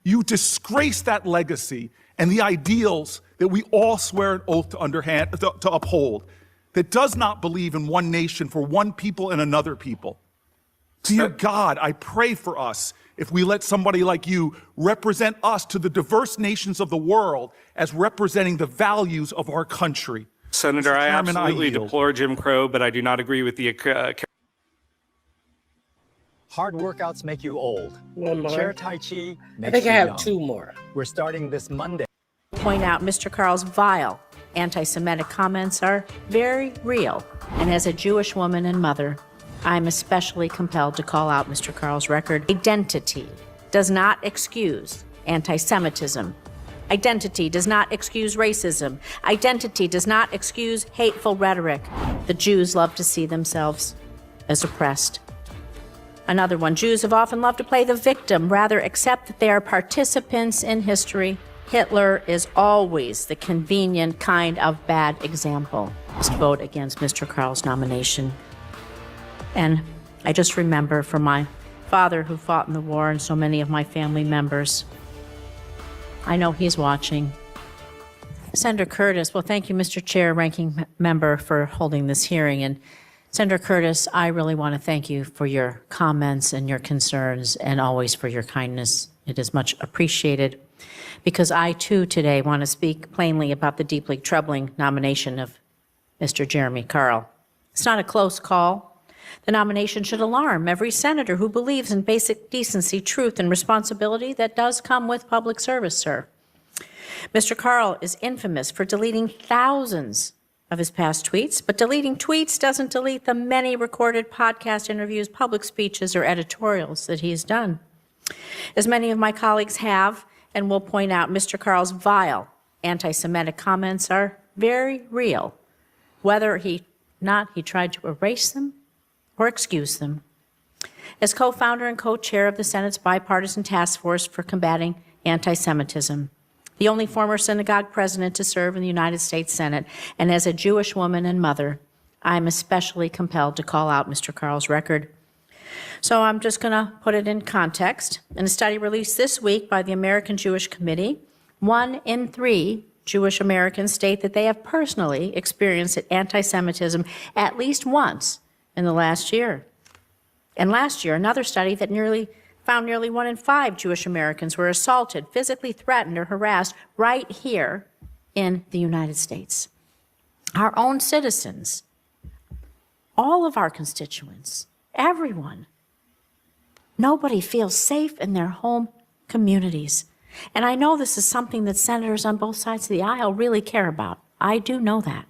You disgrace that legacy and the ideals that we all swear an oath to uphold, that does not believe in one nation for one people and another people. Dear God, I pray for us if we let somebody like you represent us to the diverse nations of the world as representing the values of our country. Senator, I absolutely deplore Jim Crow, but I do not agree with the Hard workouts make you old. One more. Chair Tai Chi makes I think I you have young. 2 more. We're starting this Monday. Point out Mr. Carl's vile anti-Semitic comments are very real. And as a Jewish woman and mother, I'm especially compelled to call out Mr. Carl's record. Identity does not excuse anti-Semitism. Identity does not excuse racism. Identity does not excuse hateful rhetoric. The Jews love to see themselves as oppressed. Another one, Jews have often loved to play the victim, rather accept that they are participants in history. Hitler is always the convenient kind of bad example. Just vote against Mr. Carl's nomination. And I just remember from my father who fought in the war and so many of my family members. I know he's watching. Senator Curtis, well, thank you, Mr. Chair, Ranking Member, for holding this hearing. And Senator Curtis, I really want to thank you for your comments and your concerns and always for your kindness. It is much appreciated because I, too, today want to speak plainly about the deeply troubling nomination of Mr. Jeremy Carl. It's not a close call. The nomination should alarm every senator who believes in basic decency, truth, and responsibility that does come with public service, sir. Mr. Carl is infamous for deleting thousands of his past tweets, but deleting tweets doesn't delete the many recorded podcast interviews, public speeches, or editorials that he has done. As many of my colleagues have and will point out, Mr. Carl's vile anti-Semitic comments are very real, whether he tried to erase them or excuse them. As co-founder and co-chair of the Senate's bipartisan task force for combating anti-Semitism, the only former synagogue president to serve in the United States Senate, and as a Jewish woman and mother, I'm especially compelled to call out Mr. Carl's record. So I'm just going to put it in context. In a study released this week by the American Jewish Committee, 1 in 3 Jewish Americans state that they have personally experienced anti-Semitism at least once in the last year. And last year, another study that found nearly 1 in 5 Jewish Americans were assaulted, physically threatened, or harassed right here in the United States. Our own citizens, all of our constituents, everyone, nobody feels safe in their home communities. And I know this is something that senators on both sides of the aisle really care about. I do know that.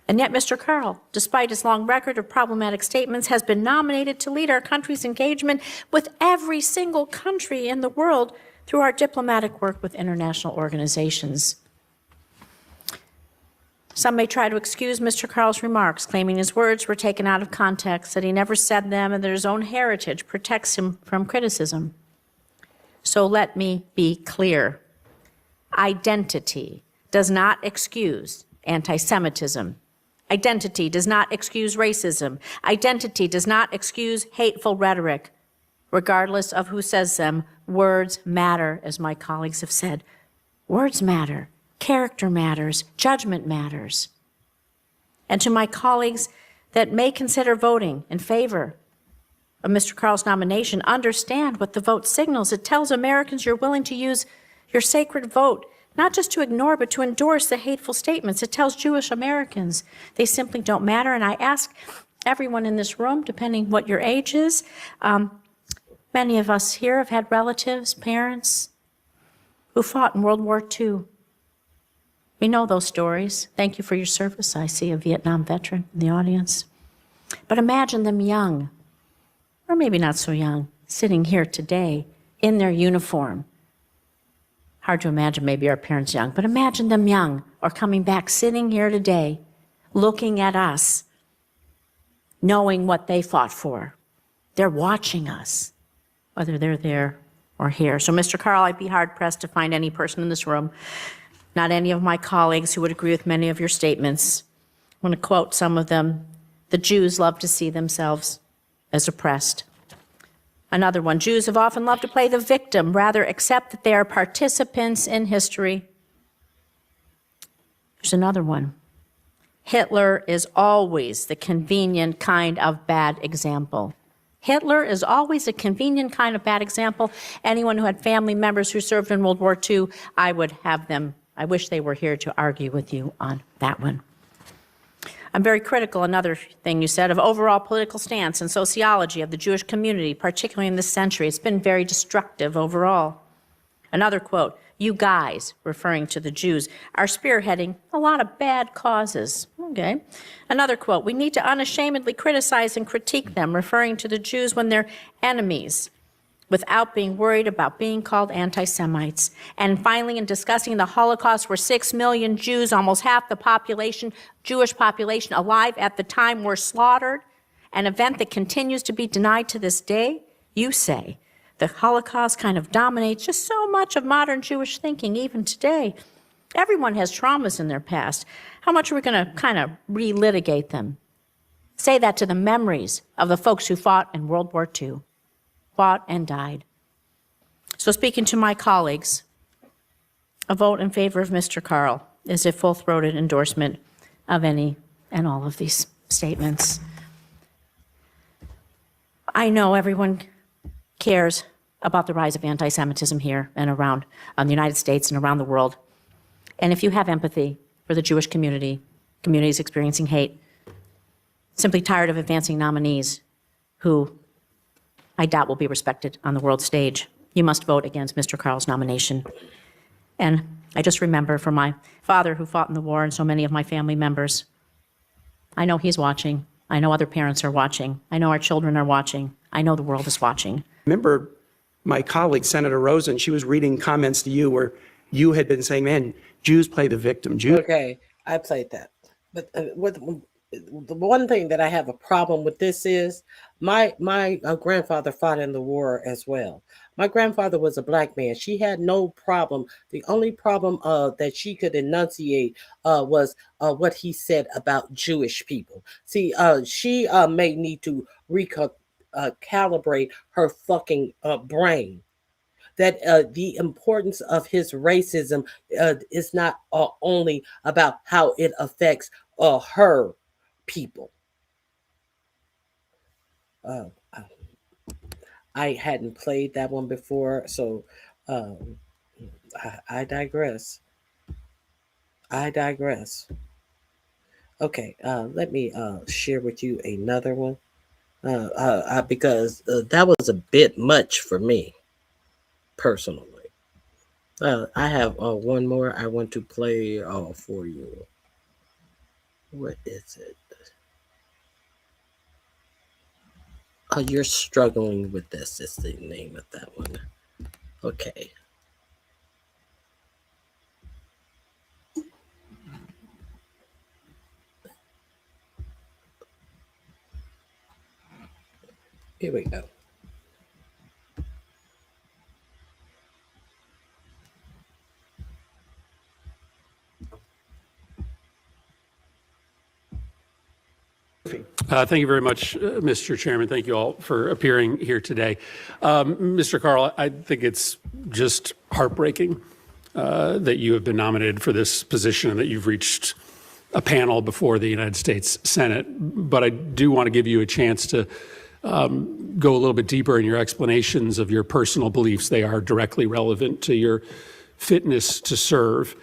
And yet Mr. Carl, despite his long record of problematic statements, has been nominated to lead our country's engagement with every single country in the world through our diplomatic work with international organizations. Some may try to excuse Mr. Carl's remarks, claiming his words were taken out of context, that he never said them, and that his own heritage protects him from criticism. So let me be clear. Identity does not excuse anti-Semitism. Identity does not excuse racism. Identity does not excuse hateful rhetoric. Regardless of who says them, words matter, as my colleagues have said. Words matter. Character matters. Judgment matters. And to my colleagues that may consider voting in favor of Mr. Carl's nomination, understand what the vote signals. It tells Americans you're willing to use your sacred vote not just to ignore, but to endorse the hateful statements. It tells Jewish Americans they simply don't matter. And I ask everyone in this room, depending what your age is, many of us here have had relatives, parents who fought in World War II. We know those stories. Thank you for your service. I see a Vietnam veteran in the audience. But imagine them young, or maybe not so young, sitting here today in their uniform. Hard to imagine maybe our parents young, but imagine them young or coming back, sitting here today, looking at us, knowing what they fought for. They're watching us, whether they're there or here. So, Mr. Carl, I'd be hard-pressed to find any person in this room, not any of my colleagues, who would agree with many of your statements. I want to quote some of them. The Jews love to see themselves as oppressed. Another one, Jews have often loved to play the victim, rather accept that they are participants in history. There's another one. Hitler is always the convenient kind of bad example. Hitler is always a convenient kind of bad example. Anyone who had family members who served in World War II, I wish they were here to argue with you on that one. I'm very critical, another thing you said, of overall political stance and sociology of the Jewish community, particularly in this century. It's been very destructive overall. Another quote, you guys, referring to the Jews, are spearheading a lot of bad causes. Okay. Another quote, we need to unashamedly criticize and critique them, referring to the Jews when they're enemies, without being worried about being called anti-Semites. And finally, in discussing the Holocaust, where 6 million Jews, almost half the population, Jewish population alive at the time, were slaughtered, an event that continues to be denied to this day, You say the Holocaust kind of dominates just so much of modern Jewish thinking, even today. Everyone has traumas in their past. How much are we going to kind of relitigate them? Say that to the memories of the folks who fought in World War II, fought and died. So speaking to my colleagues, a vote in favor of Mr. Carl is a full-throated endorsement of any and all of these statements. I know everyone cares about the rise of anti-Semitism here and around the United States and around the world. And if you have empathy for the Jewish community, communities experiencing hate, simply tired of advancing nominees who I doubt will be respected on the world stage, you must vote against Mr. Carl's nomination. And I just remember for my father who fought in the war and so many of my family members, I know he's watching. I know other parents are watching. I know our children are watching. I know the world is watching. Remember my colleague, Senator Rosen, she was reading comments to you where you had been saying, man, Jews play the victim. Jews. Okay, I played that. But the one thing that I have a problem with this is my grandfather fought in the war as well. My grandfather was a black man. She had no problem. The only problem that she could enunciate was what he said about Jewish people. See, she may need to calibrate her fucking brain. That the importance of his racism is not only about how it affects her people. I hadn't played that one before, so I digress. I digress. Okay, let me share with you another one because that was a bit much for me personally. I have one more I want to play for you. What is it? Oh, you're struggling with this is the name of that one. Okay. Here we go. Thank you very much, Mr. Chairman. Thank you all for appearing here today. Mr. Carl, I think it's just heartbreaking that you have been nominated for this position and that you've reached a panel before the United States Senate. But I do want to give you a chance to go a little bit deeper in your explanations of your personal beliefs. They are directly relevant to your fitness to serve.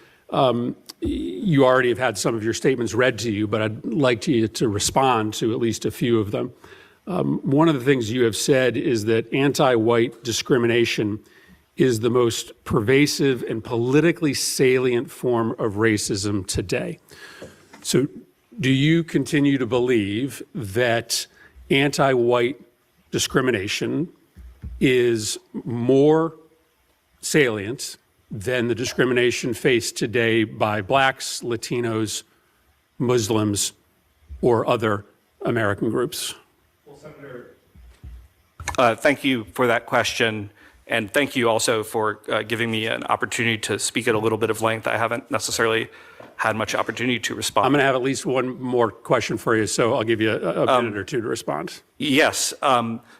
You already have had some of your statements read to you, but I'd like you to respond to at least a few of them. One of the things you have said is that anti-white discrimination is the most pervasive and politically salient form of racism today. So do you continue to believe that anti-white discrimination is more salient than the discrimination faced today by blacks, Latinos, Muslims, or other American groups? Well, Senator, thank you for that question. And thank you also for giving me an opportunity to speak at a little bit of length. I haven't necessarily had much opportunity to respond. I'm going to have at least one more question for you, so I'll give you a minute or two to respond. Yes.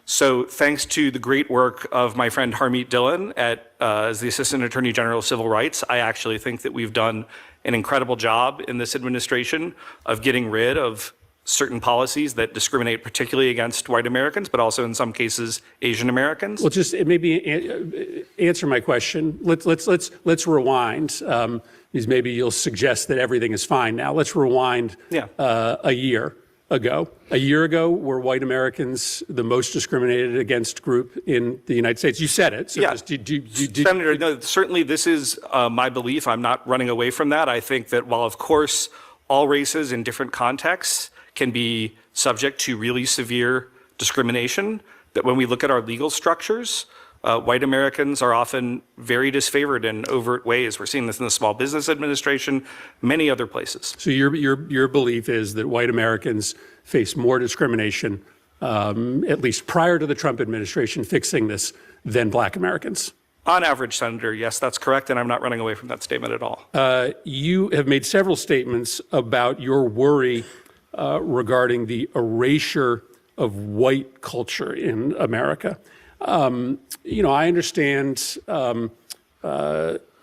So thanks to the great work of my friend Harmeet Dillon as the Assistant Attorney General of Civil Rights, I actually think that we've done an incredible job in this administration of getting rid of certain policies that discriminate particularly against white Americans, but also in some cases Asian Americans. Well, just maybe answer my question. Let's rewind. Because maybe you'll suggest that everything is fine now. Let's rewind a year ago. A year ago, were white Americans the most discriminated against group in the United States? You said it. So yeah. Just, Senator, no, certainly this is my belief. I'm not running away from that. I think that while, of course, all races in different contexts can be subject to really severe discrimination, that when we look at our legal structures, white Americans are often very disfavored in overt ways. We're seeing this in the Small Business Administration, many other places. So your belief is that white Americans face more discrimination at least prior to the Trump administration fixing this, than Black Americans? On average, Senator, yes, that's correct, and I'm not running away from that statement at all. You have made several statements about your worry regarding the erasure of white culture in America. I understand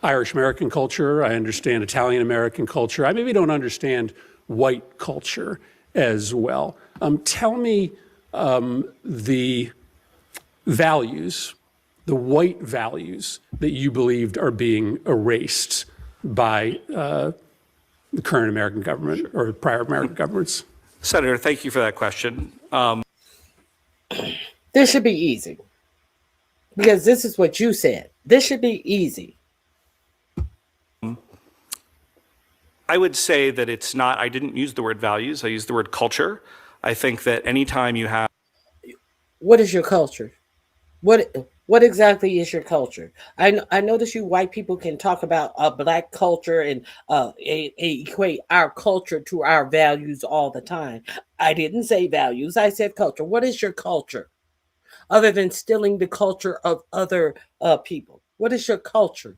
Irish American culture. I understand Italian American culture. I maybe don't understand white culture as well. Tell me the values, the white values that you believed are being erased by the current American government or prior American governments. Senator, thank you for that question. This should be easy. Because this is what you said. This should be easy. I would say that it's not, I didn't use the word values, I used the word culture. I think that anytime you have... What is your culture? What exactly is your culture? I notice you white people can talk about black culture and equate our culture to our values all the time. I didn't say values, I said culture. What is your culture? Other than stealing the culture of other people. What is your culture?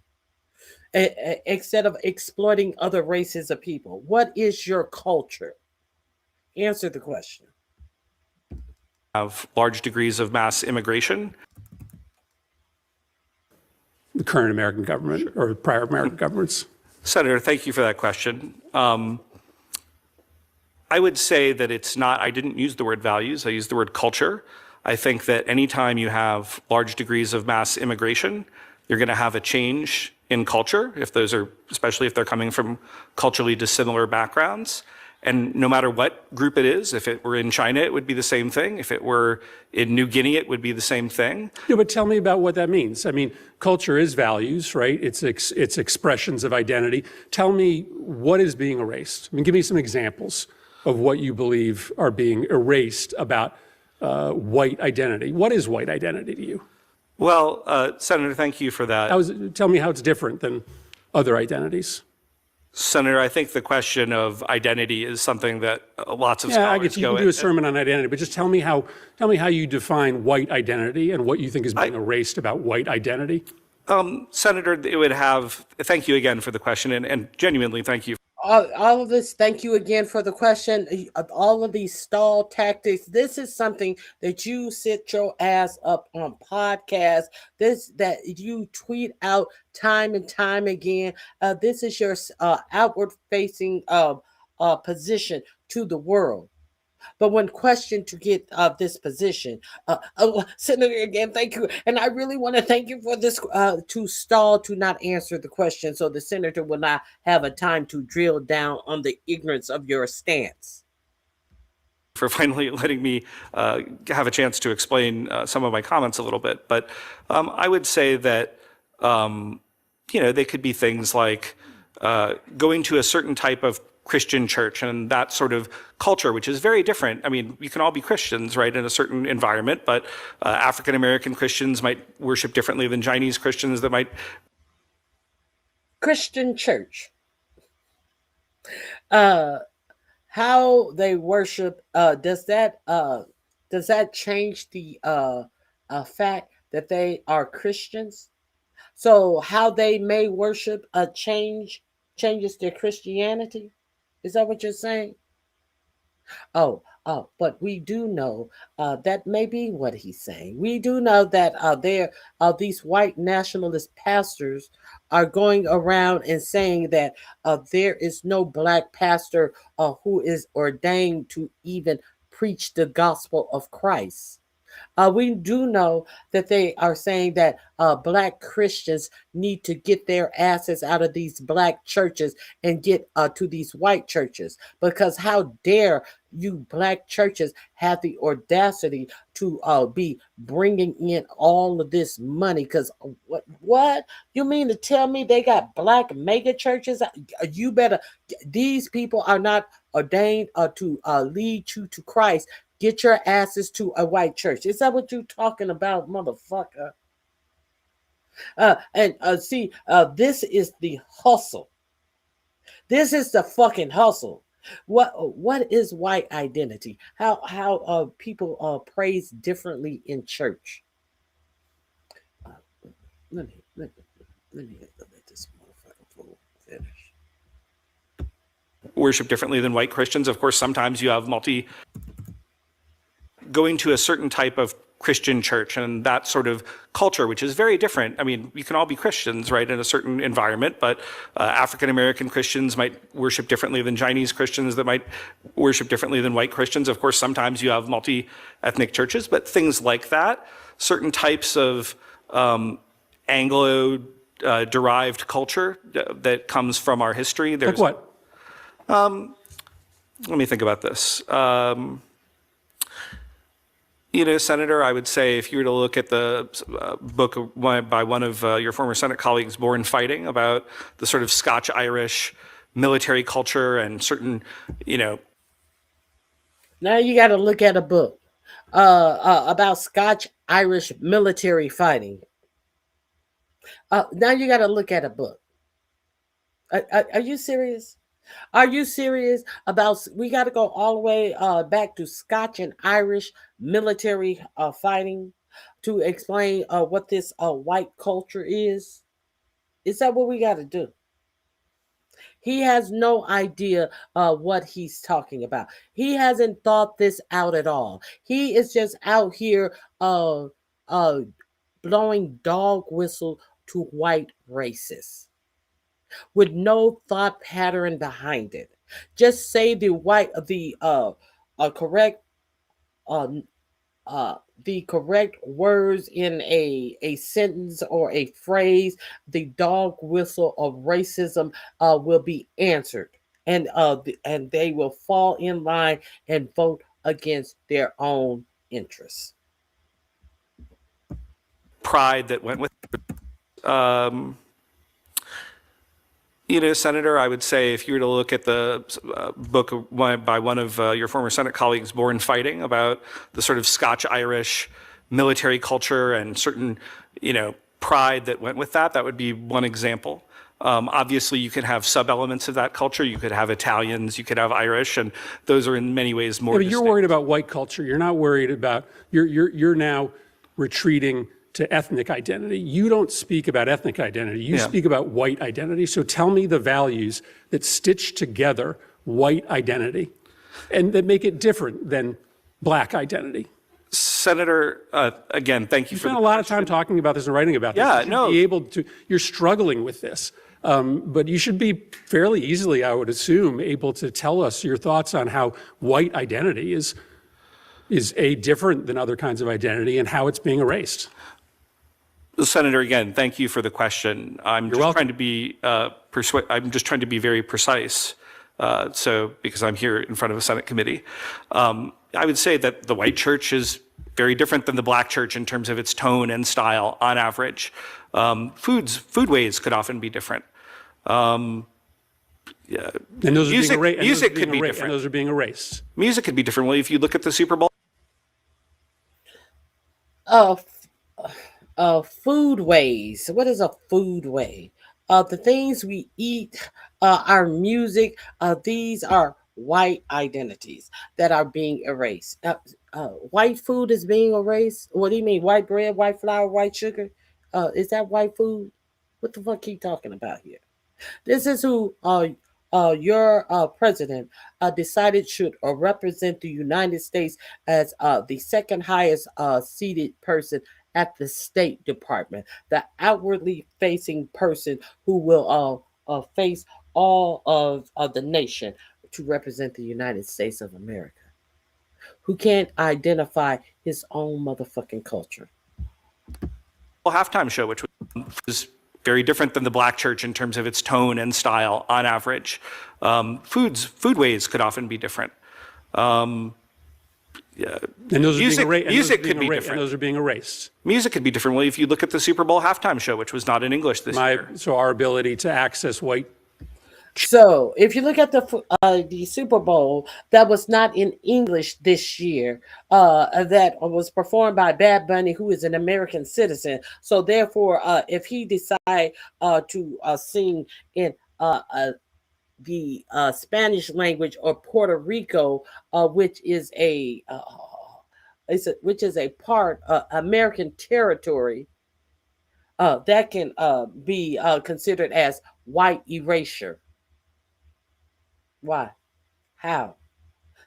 Instead of exploiting other races of people. What is your culture? Answer the question. Have large degrees of mass immigration. The current American government or prior American governments? Senator, thank you for that question. I would say that it's not, I didn't use the word values, I used the word culture. I think that anytime you have large degrees of mass immigration, you're going to have a change in culture, if those are, especially if they're coming from culturally dissimilar backgrounds. And no matter what group it is, if it were in China, it would be the same thing. If it were in New Guinea, it would be the same thing. Yeah, but tell me about what that means. I mean, culture is values, right? It's expressions of identity. Tell me what is being erased. I mean, give me some examples of what you believe are being erased about white identity. What is white identity to you? Well, Senator, thank you for that. Tell me how it's different than other identities. Senator, I think the question of identity is something that lots of scholars I guess you can do a sermon on identity, but just tell me how you define white identity and what you think is being erased about white identity. Senator, it would have, thank you again for the question, and genuinely thank you. All of this, thank you again for the question. All of these stall tactics, this is something that you sit your ass up on podcasts, that you tweet out time and time again. This is your outward facing position to the world. But when questioned to get this position, Senator, again, thank you. And I really want to thank you for this, to stall, to not answer the question, so the senator will not have a time to drill down on the ignorance of your stance. For finally letting me have a chance to explain some of my comments a little bit. But I would say that, they could be things like going to a certain type of Christian church and that sort of culture, which is very different. I mean, you can all be Christians, right, in a certain environment, but African-American Christians might worship differently than Chinese Christians that might. Christian church. How they worship, does that change the fact that they are Christians? So how they may worship changes their Christianity? Is that what you're saying? Oh, but we do know that may be what he's saying. We do know that these white nationalist pastors are going around and saying that there is no black pastor who is ordained to even preach the gospel of Christ. We do know that they are saying that black Christians need to get their asses out of these black churches and get to these white churches, because how dare you black churches have the audacity to be bringing in all of this money? Because what you mean to tell me they got black mega churches? You better, these people are not ordained to lead you to Christ. Get your asses to a white church. Is that what you're talking about, motherfucker? See, this is the hustle. This is the fucking hustle. What is white identity? How people praise differently in church? Uh, let me let me let this motherfucker fool finish. Worship differently than white Christians. Of course, sometimes you have going to a certain type of Christian church and that sort of culture, which is very different. I mean, you can all be Christians, right, in a certain environment, but African American Christians might worship differently than Chinese Christians, that might worship differently than white Christians. Of course, sometimes you have multi-ethnic churches, but things like that, certain types of Anglo derived culture that comes from our history. Like what? Let me think about this. Senator, I would say if you were to look at the book by one of your former Senate colleagues, Born Fighting, about the sort of Scotch-Irish military culture and certain, Now you got to look at a book about Scotch-Irish military fighting. Now you got to look at a book. Are you serious? Are you serious about? We got to go all the way back to Scotch and Irish military fighting to explain what this white culture is. Is that what we got to do? He has no idea what he's talking about. He hasn't thought this out at all. He is just out here blowing dog whistle to white racists with no thought pattern behind it. Just say correct the correct words in a sentence or a phrase. The dog whistle of racism will be answered, and and they will fall in line and vote against their own interests. pride that went with Senator, I would say if you were to look at the book by one of your former Senate colleagues, Born Fighting, about the sort of Scotch-Irish military culture and certain, pride that went with that, that would be one example. Obviously, you could have sub-elements of that culture. You could have Italians, you could have Irish, and those are in many ways more. Yeah, but you're worried about white culture. You're not worried about, you're now retreating to ethnic identity. You don't speak about ethnic identity. You speak about white identity. So tell me the values that stitch together white identity and that make it different than black identity. Senator, again, thank you for spent a lot of time talking about this and writing about this. Yeah, you're struggling with this. But you should be fairly easily, I would assume, able to tell us your thoughts on how white identity is different than other kinds of identity and how it's being erased. Senator, again, thank you for the question. I'm just trying to be I'm just trying to be very precise. Because I'm here in front of a Senate committee, I would say that the white church is very different than the black church in terms of its tone and style on average. Food ways could often be different. And those music could be different. And those are being erased. Music could be different. Well, if you look at the Super Bowl. Food ways. What is a food way? The things we eat, our music, these are white identities that are being erased. White food is being erased. What do you mean? White bread, white flour, white sugar? Is that white food? What the fuck are you talking about here? This is who your president decided should represent the United States as the second highest seated person at the State Department, the outwardly facing person who will face all of the nation to represent the United States of America, who can't identify his own motherfucking culture. Halftime show, which was very different than the black church in terms of its tone and style on average. Food ways could often be different. And those music could be different. And those are being erased. Music could be different. Well, if you look at the Super Bowl halftime show, which was not in English this year. So our ability to access white. So if you look at the Super Bowl that was not in English this year, that was performed by Bad Bunny, who is an American citizen. So therefore, if he decide to sing in the Spanish language, or Puerto Rico, which is which is a part American territory, that can be considered as white erasure. Why? How?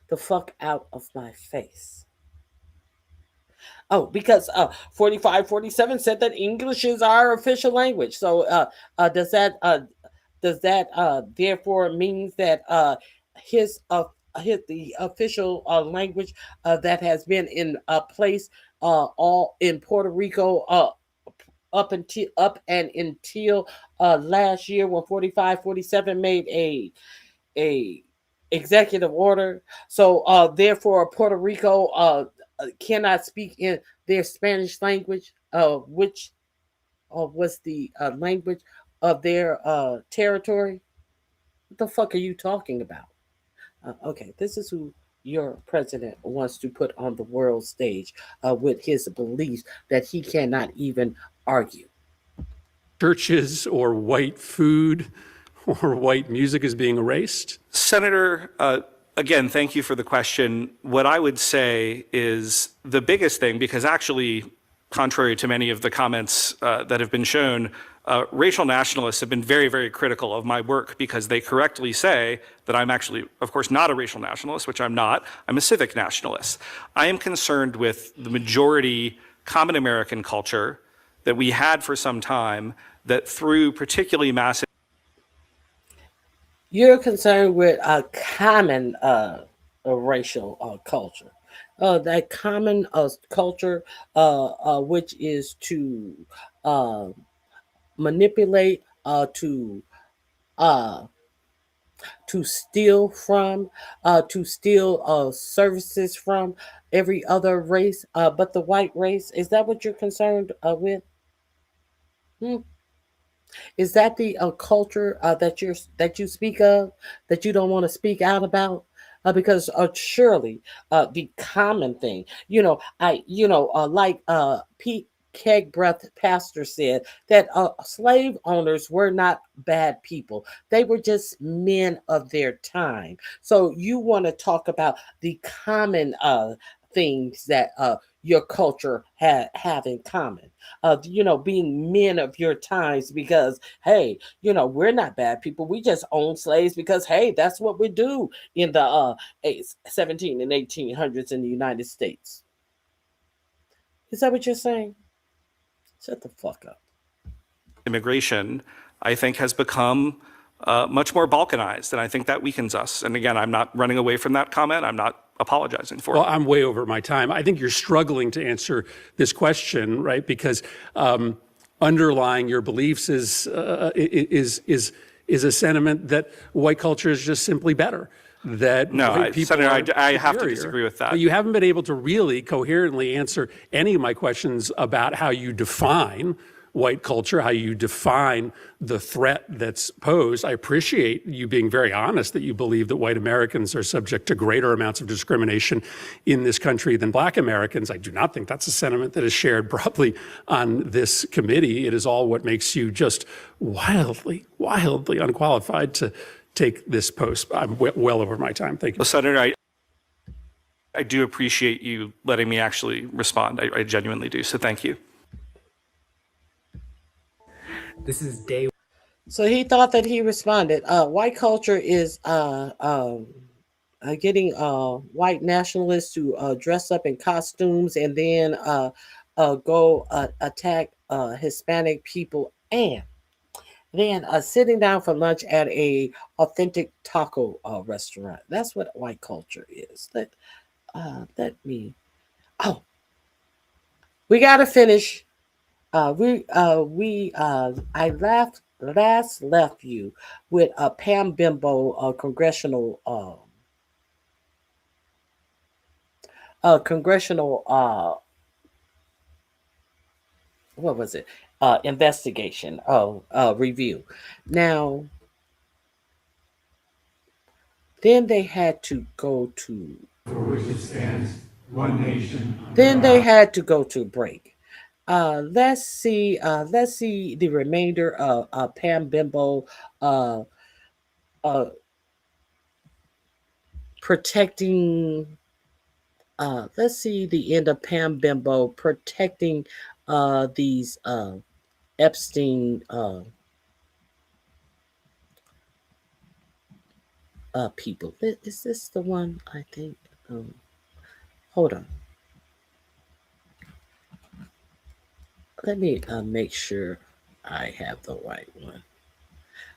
The fuck out of my face. Oh, because 4547 said that English is our official language. So does that therefore means that his the official language that has been in place all in Puerto Rico up until last year, when 4547 made a executive order. So therefore Puerto Rico cannot speak in their Spanish language, which was the language of their territory. What the fuck are you talking about? Okay, this is who your president wants to put on the world stage with his beliefs that he cannot even argue. Churches or white food or white music is being erased? Senator, again, thank you for the question. What I would say is the biggest thing, because actually, contrary to many of the comments that have been shown, racial nationalists have been very, very critical of my work, because they correctly say that I'm actually, of course, not a racial nationalist, which I'm not. I'm a civic nationalist. I am concerned with the majority common American culture that we had for some time, that through particularly massive. You're concerned with a common racial culture. That common culture, which is to manipulate, uh, to steal from, to steal services from every other race, but the white race. Is that what you're concerned with? Hmm? Is that the culture that you speak of, that you don't want to speak out about? Because surely the common thing, like Pete Kegbreath pastor said, that slave owners were not bad people; they were just men of their time. So you want to talk about the common things that your culture have in common, being men of your times, because hey, we're not bad people. We just own slaves because hey, that's what we do in the 17 and 1800s in the United States. Is that what you're saying? Shut the fuck up. Immigration, I think, has become much more balkanized, and I think that weakens us. And again, I'm not running away from that comment. I'm not apologizing for Well, it. I'm way over my time. I think you're struggling to answer this question, right? Because underlying your beliefs is a sentiment that white culture is just simply better. That No, white people Senator, I have to superior. disagree with that. But you haven't been able to really coherently answer any of my questions about how you define white culture, how you define the threat that's posed. I appreciate you being very honest that you believe that white Americans are subject to greater amounts of discrimination in this country than black Americans. I do not think that's a sentiment that is shared broadly on this committee. It is all what makes you just wildly, wildly unqualified to take this post. I'm well over my time. Thank you. Well, Senator, I do appreciate you letting me actually respond. I genuinely do. So thank you. This is day. So he thought that he responded. White culture is getting white nationalists to dress up in costumes and then go attack Hispanic people, and then sitting down for lunch at a authentic taco restaurant. That's what white culture is. Let me. Oh, we gotta finish. I last left you with Pam Bimbo, congressional what was it? Investigation. Review. Now, then they had to go to. For which it stands, one nation. Then they had to go to break. Let's see the remainder of Pam Bimbo uh, protecting, let's see, the end of Pam Bimbo protecting these Epstein people. Is this the one? I think. Hold on. Let me make sure I have the right one.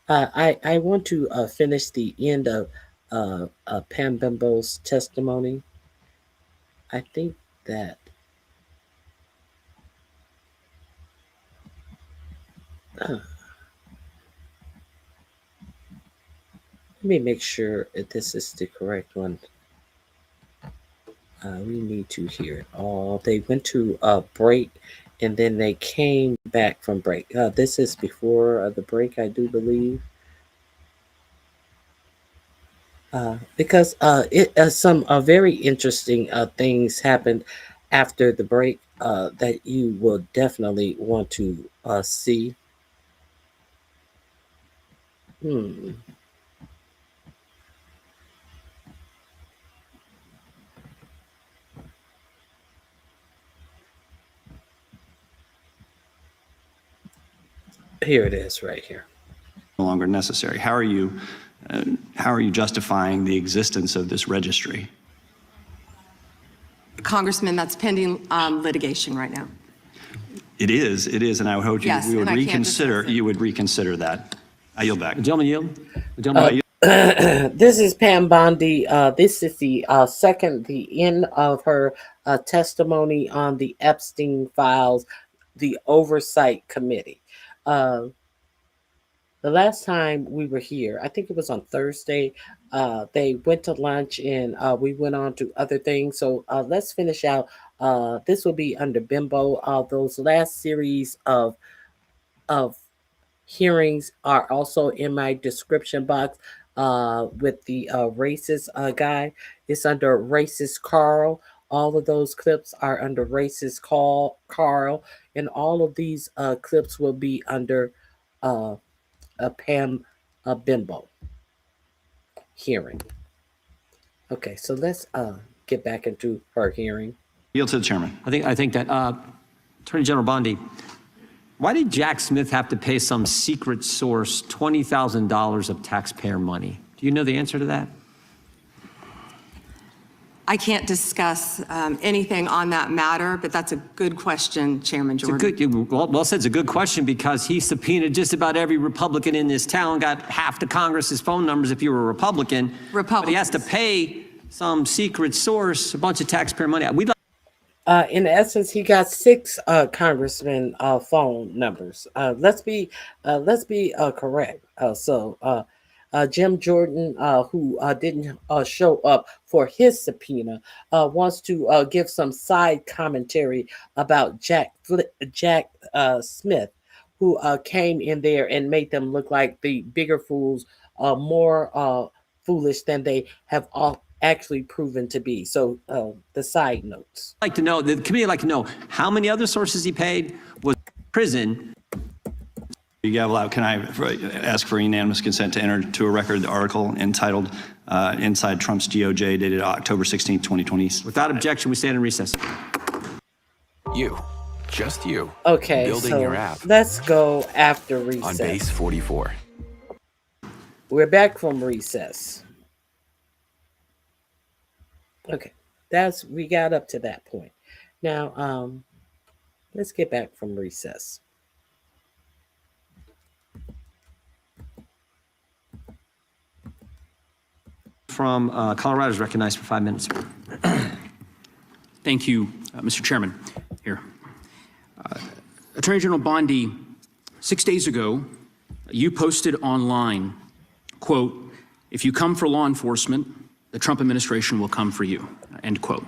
I want to finish the end of Pam Bimbo's testimony. I think that. Let me make sure if this is the correct one. We need to hear it all. They went to a break and then they came back from break. This is before the break, I do believe. Because it some very interesting things happened after the break that you will definitely want to see. Hmm. Here it is, right here. No longer necessary. How are you justifying the existence of this registry? Congressman, that's pending litigation right now. It is, and I would hope Yes, you would and I can't reconsider. discuss it. You would reconsider that. I yield back. The gentleman yield. The gentleman yield. This is Pam Bondi. This is the the end of her testimony on the Epstein files, the Oversight Committee. The last time we were here, I think it was on Thursday, they went to lunch and we went on to other things. So let's finish out. This will be under Bimbo. Those last series of hearings are also in my description box with the racist guy. It's under racist Carl. All of those clips are under racist Carl, and all of these clips will be under Pam Bimbo hearing. Okay, so let's get back into her hearing. Yield to the chairman. I think that Attorney General Bondi, why did Jack Smith have to pay some secret source $20,000 of taxpayer money? Do you know the answer to that? I can't discuss anything on that matter, but that's a good question, Chairman Jordan. Well said. It's a good question because he subpoenaed just about every Republican in this town, got half the Congress's phone numbers if you were a Republican. But he has to pay some secret source a bunch of taxpayer money. In essence, he got 6 congressmen phone numbers. Let's be correct. Jim Jordan, who didn't show up for his subpoena, wants to give some side commentary about Jack Smith, who came in there and made them look like the bigger fools, more foolish than they have all actually proven to be. So the side notes. I'd like to know, the committee would like to know how many other sources he paid, was prison. You gavel out. Can I ask for unanimous consent to enter into a record the article entitled Inside Trump's DOJ dated October 16, 2020? Without objection, we stand in recess. Just you. Okay, building so your app let's go after recess. on base 44. We're back from recess. Okay, we got up to that point. Now, let's get back from recess. From Colorado is recognized for 5 minutes. Thank you, Mr. Chairman. Here. Attorney General Bondi, 6 days ago, you posted online, quote, "If you come for law enforcement, the Trump administration will come for you," end quote.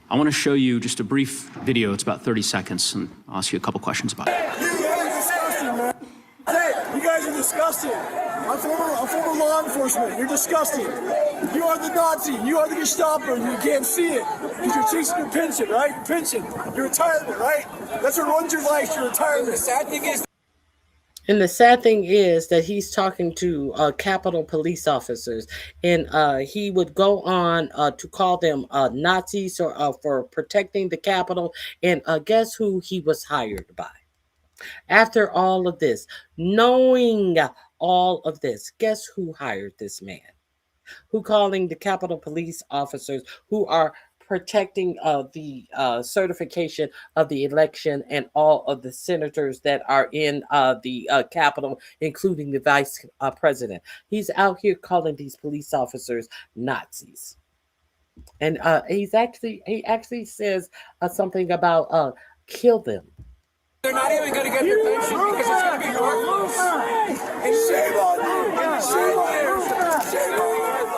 I want to show you just a brief video. It's about 30 seconds, and I'll ask you a couple questions about it. You guys are disgusting, man. Hey, you guys are disgusting. I'm former law enforcement. You're disgusting. You are the Nazi. You are the Gestapo. You can't see it because you're chasing your pension, right? Your pension, your retirement, right? That's what runs your life, your retirement. The sad thing is, And the sad thing is that he's talking to Capitol police officers, and he would go on to call them Nazis or for protecting the Capitol. And guess who he was hired by? After all of this, knowing all of this, guess who hired this man? Who calling the Capitol police officers who are protecting the certification of the election and all of the senators that are in the Capitol, including the vice president. He's out here calling these police officers Nazis. And he actually says something about kill them. They're not even going to get their pension because it's going to be worthless. And shame on you! Shame on you! Shame on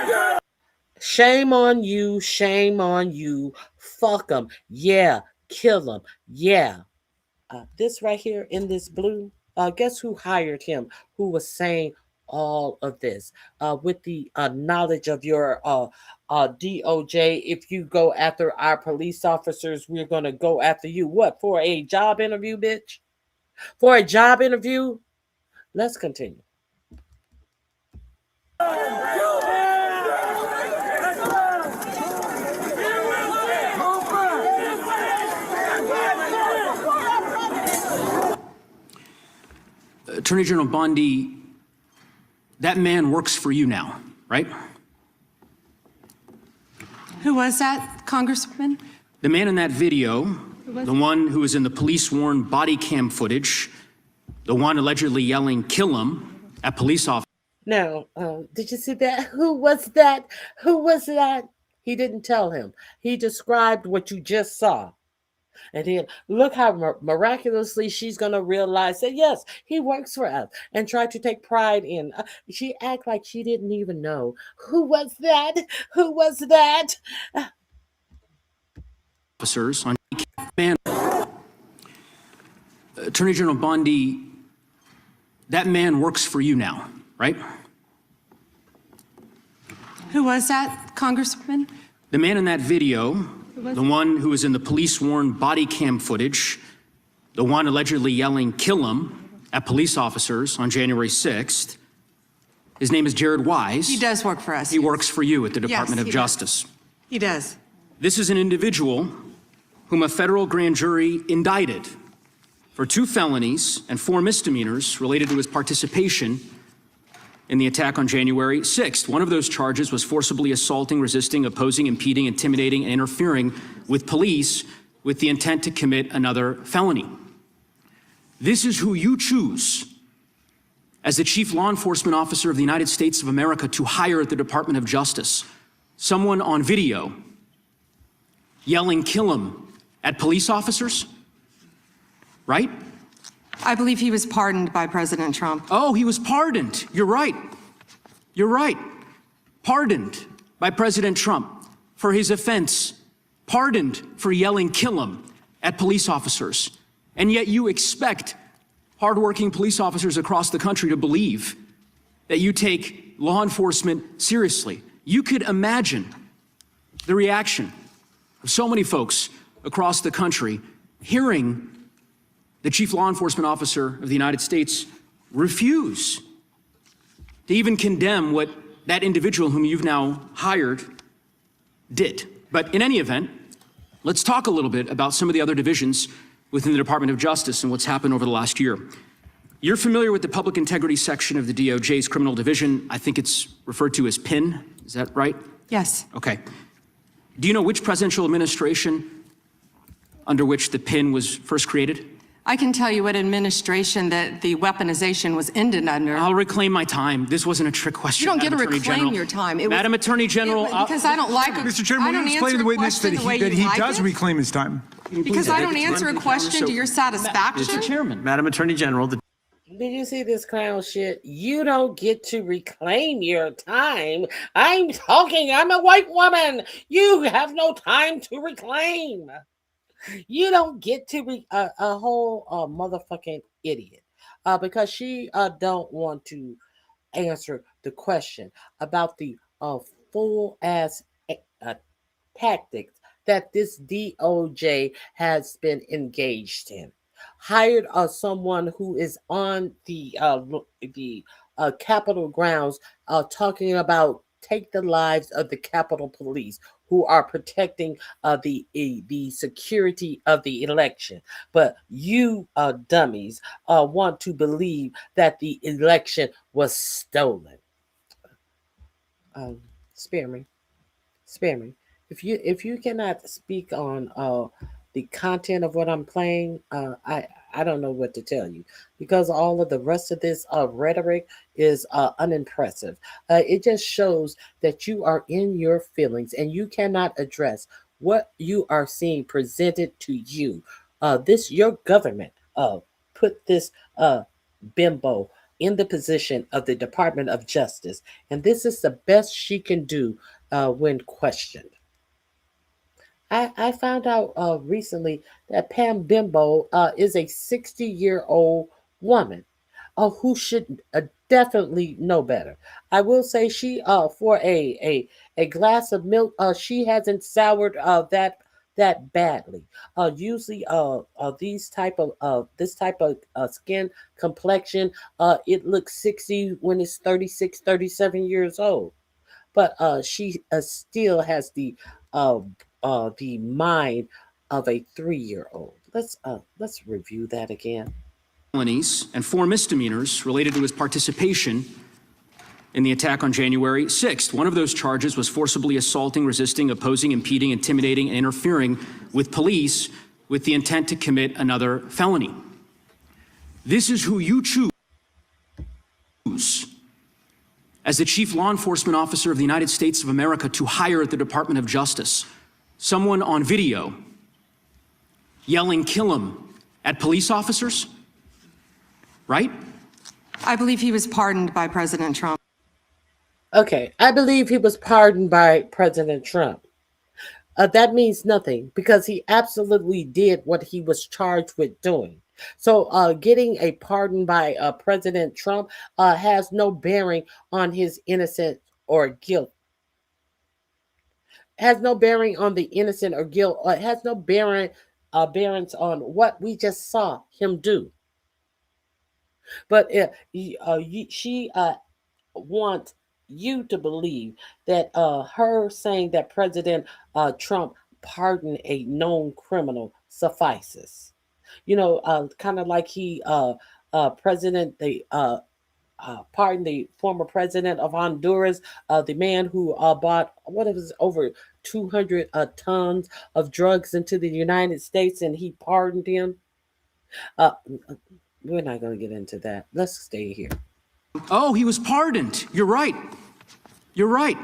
you! Shame on you, shame on you. Fuck them. Yeah, kill them. Yeah. This right here in this blue, guess who hired him? Who was saying all of this with the knowledge of your DOJ? If you go after our police officers, we're going to go after you. What, for a job interview, bitch? For a job interview? Let's continue. Attorney General Bondi, that man works for you now, right? Who was that, Congressman? The man in that video, the one who was in the police-worn body cam footage, the one allegedly yelling, "Kill him," at police officers. Now, did you see that? Who was that? Who was that? He didn't tell him. He described what you just saw. And then look how miraculously she's going to realize that, yes, he works for us and try to take pride in. She act like she didn't even know. Who was that? Who was that? Officers on man. Attorney General Bondi, that man works for you now, right? Who was that, Congressman? The man in that video, the one who was in the police-worn body cam footage, the one allegedly yelling, "Kill him," at police officers on January 6th. His name is Jared Wise. He does work for us. He works for you at the Department of he Justice. Does. He does. This is an individual whom a federal grand jury indicted for 2 felonies and 4 misdemeanors related to his participation in the attack on January 6th. One of those charges was forcibly assaulting, resisting, opposing, impeding, intimidating, and interfering with police with the intent to commit another felony. This is who you choose as the Chief Law Enforcement Officer of the United States of America to hire at the Department of Justice. Someone on video yelling, "Kill him," at police officers, right? I believe he was pardoned by President Trump. Oh, he was pardoned. You're right. You're right. Pardoned by President Trump for his offense. Pardoned for yelling, "Kill him," at police officers. And yet you expect hardworking police officers across the country to believe that you take law enforcement seriously. You could imagine the reaction of so many folks across the country hearing the Chief Law Enforcement Officer of the United States refuse to even condemn what that individual whom you've now hired did. But in any event, let's talk a little bit about some of the other divisions within the Department of Justice and what's happened over the last year. You're familiar with the Public Integrity section of the DOJ's Criminal Division. I think it's referred to as PIN. Is that right? Yes. Okay. Do you know which presidential administration under which the PIN was first created? I can tell you what administration that the weaponization was ended under. I'll reclaim my time. This wasn't a trick question. You don't get to Madam Attorney reclaim General. your time. Madam Attorney General. Because I don't like Mr. Chairman, will you explain to the witness that he does reclaim his time? Because I don't answer a question to your satisfaction. Mr. Chairman. Madam Attorney General, Did you see this clown shit? You don't get to reclaim your time. I'm talking. I'm a white woman. You have no time to reclaim. You don't get to be a whole motherfucking idiot because she don't want to answer the question about the full ass tactics that this DOJ has been engaged in. hired someone who is on the Capitol grounds talking about take the lives of the Capitol Police who are protecting the security of the election. But you dummies want to believe that the election was stolen. Spare me, spare me. If you cannot speak on the content of what I'm playing, I don't know what to tell you because all of the rest of this rhetoric is unimpressive. It just shows that you are in your feelings and you cannot address what you are seeing presented to you. This your government put this bimbo in the position of the Department of Justice, and this is the best she can do when questioned. I found out recently that Pam Bimbo is a 60-year-old woman who should definitely know better. I will say she for a glass of milk she hasn't soured that badly. Usually these type of this type of skin complexion it looks 60 when it's 36, 37 years old, but she still has the mind of a 3-year-old. Let's review that again. Felonies and 4 misdemeanors related to his participation in the attack on January 6th. One of those charges was forcibly assaulting, resisting, opposing, impeding, intimidating, and interfering with police with the intent to commit another felony. This is who you choose as the chief law enforcement officer of the United States of America to hire at the Department of Justice. Someone on video yelling, "Kill him," at police officers, right? I believe he was pardoned by President Trump. Okay, I believe he was pardoned by President Trump. That means nothing because he absolutely did what he was charged with doing. So getting a pardon by President Trump has no bearing on his innocence or guilt. Has no bearing on the innocent or guilt. It has no bearings on what we just saw him do. But she wants you to believe that her saying that President Trump pardoned a known criminal suffices. Kind of like he president the pardon the former president of Honduras, the man who bought what it was over 200 tons of drugs into the United States, and he pardoned him. Uh, we're not going to get into that. Let's stay here. Oh, he was pardoned. You're right. You're right.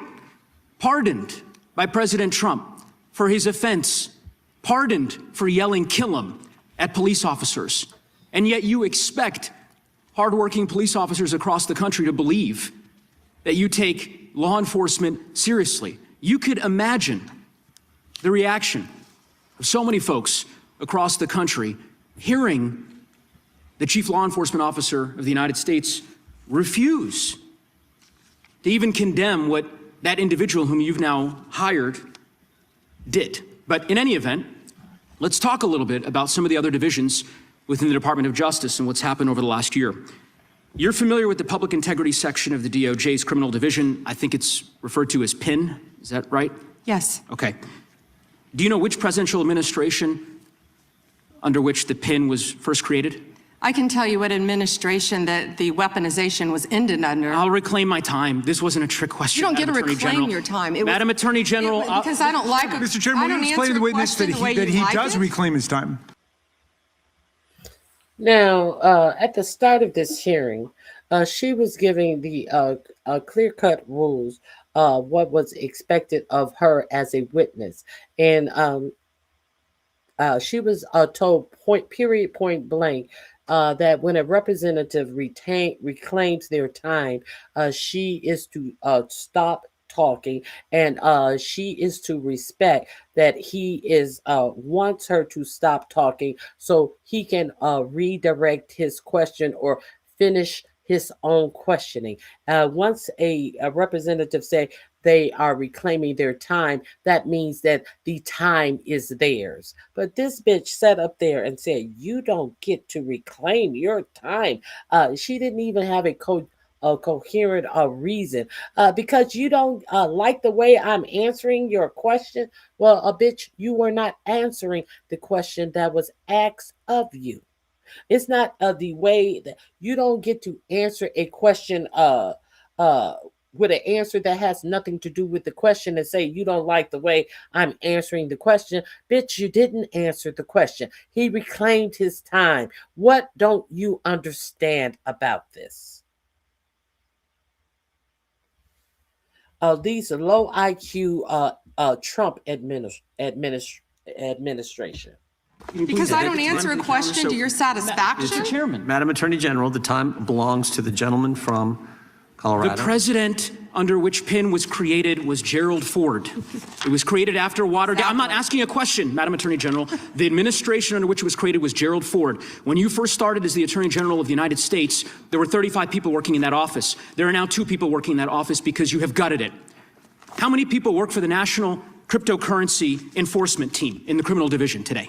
Pardoned by President Trump for his offense. Pardoned for yelling, "Kill him," at police officers. And yet you expect hardworking police officers across the country to believe that you take law enforcement seriously. You could imagine the reaction of so many folks across the country hearing the chief law enforcement officer of the United States refuse to even condemn what that individual whom you've now hired did. But in any event, let's talk a little bit about some of the other divisions within the Department of Justice and what's happened over the last year. You're familiar with the public integrity section of the DOJ's criminal division. I think it's referred to as PIN. Is that right? Yes. Okay. Do you know which presidential administration under which the PIN was first created? I can tell you what administration that the weaponization was ended under. I'll reclaim my time. This wasn't a trick question. You don't get to Madam Attorney reclaim General. your time. Madam Attorney General. Because I don't like Mr. Chairman, will you explain to the witness that he does reclaim his time? Now, at the start of this hearing, she was giving the clear-cut rules, what was expected of her as a witness. And she was told point blank, that when a representative reclaims their time, she is to stop talking, and she is to respect that he is wants her to stop talking so he can redirect his question or finish his own questioning. Once a representative say they are reclaiming their time, that means that the time is theirs. But this bitch sat up there and said, "You don't get to reclaim your time." She didn't even have a coherent reason. Because you don't like the way I'm answering your question. Well, a bitch, you were not answering the question that was asked of you. It's not the way that you don't get to answer a question uh with an answer that has nothing to do with the question and say you don't like the way I'm answering the question. Bitch, you didn't answer the question. He reclaimed his time. What don't you understand about this? These low IQ Trump administration. Because I don't answer a question to your satisfaction? Mr. Chairman. Madam Attorney General, the time belongs to the gentleman from Colorado. The president under which PIN was created was Gerald Ford. It was created after Watergate. I'm not asking a question, Madam Attorney General. The administration under which it was created was Gerald Ford. When you first started as the Attorney General of the United States, there were 35 people working in that office. There are now 2 people working in that office because you have gutted it. How many people work for the National Cryptocurrency Enforcement Team in the criminal division today?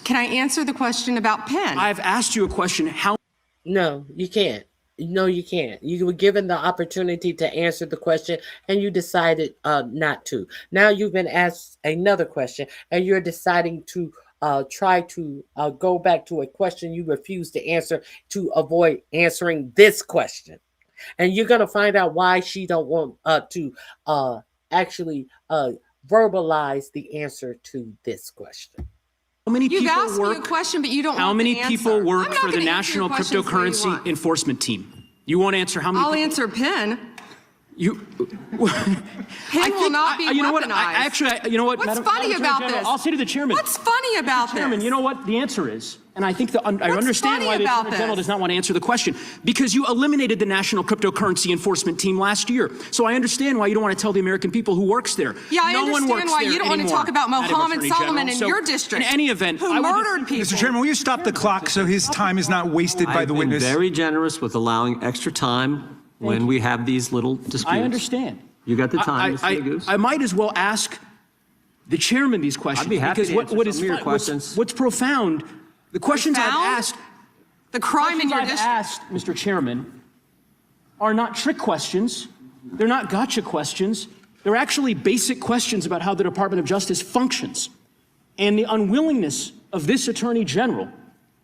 Can I answer the question about PIN? I've asked you a question. How? No, you can't. No, you can't. You were given the opportunity to answer the question and you decided not to. Now you've been asked another question and you're deciding to try to go back to a question you refuse to answer to avoid answering this question. And you're going to find out why she don't want to actually verbalize the answer to this question. How many You've people asked work? me a question, but you don't How want many the answer. people work I'm not for the gonna answer National your questions the way you Cryptocurrency want. Enforcement Team? You won't answer how many? I'll people? answer PIN. You. PIN will not be you know what? weaponized. Actually, you know what? What's Madam funny Attorney about General, this? I'll say to the chairman. What's funny about Mr. Chairman, this? you know what the answer is? And I think I understand funny why the about Attorney General this? does not want to answer the question. Because you eliminated the National Cryptocurrency Enforcement Team last year. So I understand why you don't want to tell the American people who works there. Yeah, I no one understand works why there you don't want to anymore, talk about Madam Mohammed Attorney Solomon General. in So, your district. In any event, who I would murdered people. Mr. Chairman, will you stop the clock so his time is not wasted by I've the been witness? very generous with allowing extra time when we have these little disputes. I understand. You got the time, Mr. Goose. I might as well ask the chairman these questions. I'd be happy because to answer what some is of your what's- questions. What's profound, the questions I've Profound? asked, The crime in your I've district. asked, Mr. Chairman, are not trick questions. They're not gotcha questions. They're actually basic questions about how the Department of Justice functions and the unwillingness of this Attorney General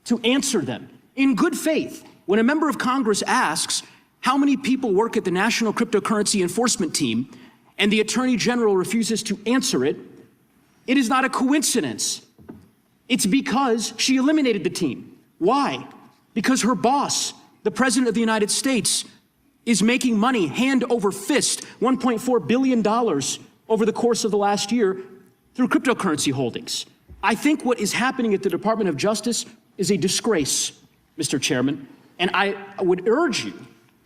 to answer them in good faith. When a member of Congress asks how many people work at the National Cryptocurrency Enforcement Team and the Attorney General refuses to answer it, it is not a coincidence. It's because she eliminated the team. Why? Because her boss, the President of the United States, is making money hand over fist, $1.4 billion over the course of the last year through cryptocurrency holdings. I think what is happening at the Department of Justice is a disgrace, Mr. Chairman, and I would urge you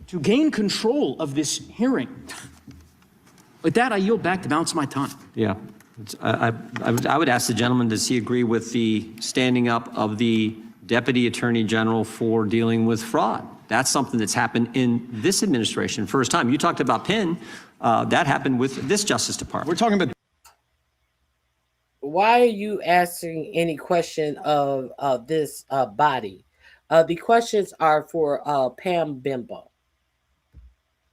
to gain control of this hearing. With that, I yield back the balance of my time. Yeah. I would ask the gentleman, does he agree with the standing up of the Deputy Attorney General for dealing with fraud? That's something that's happened in this administration, first time. You talked about PIN. That happened with this Justice Department. We're talking about. Why are you asking any question of this body? The questions are for Pam Bimbo.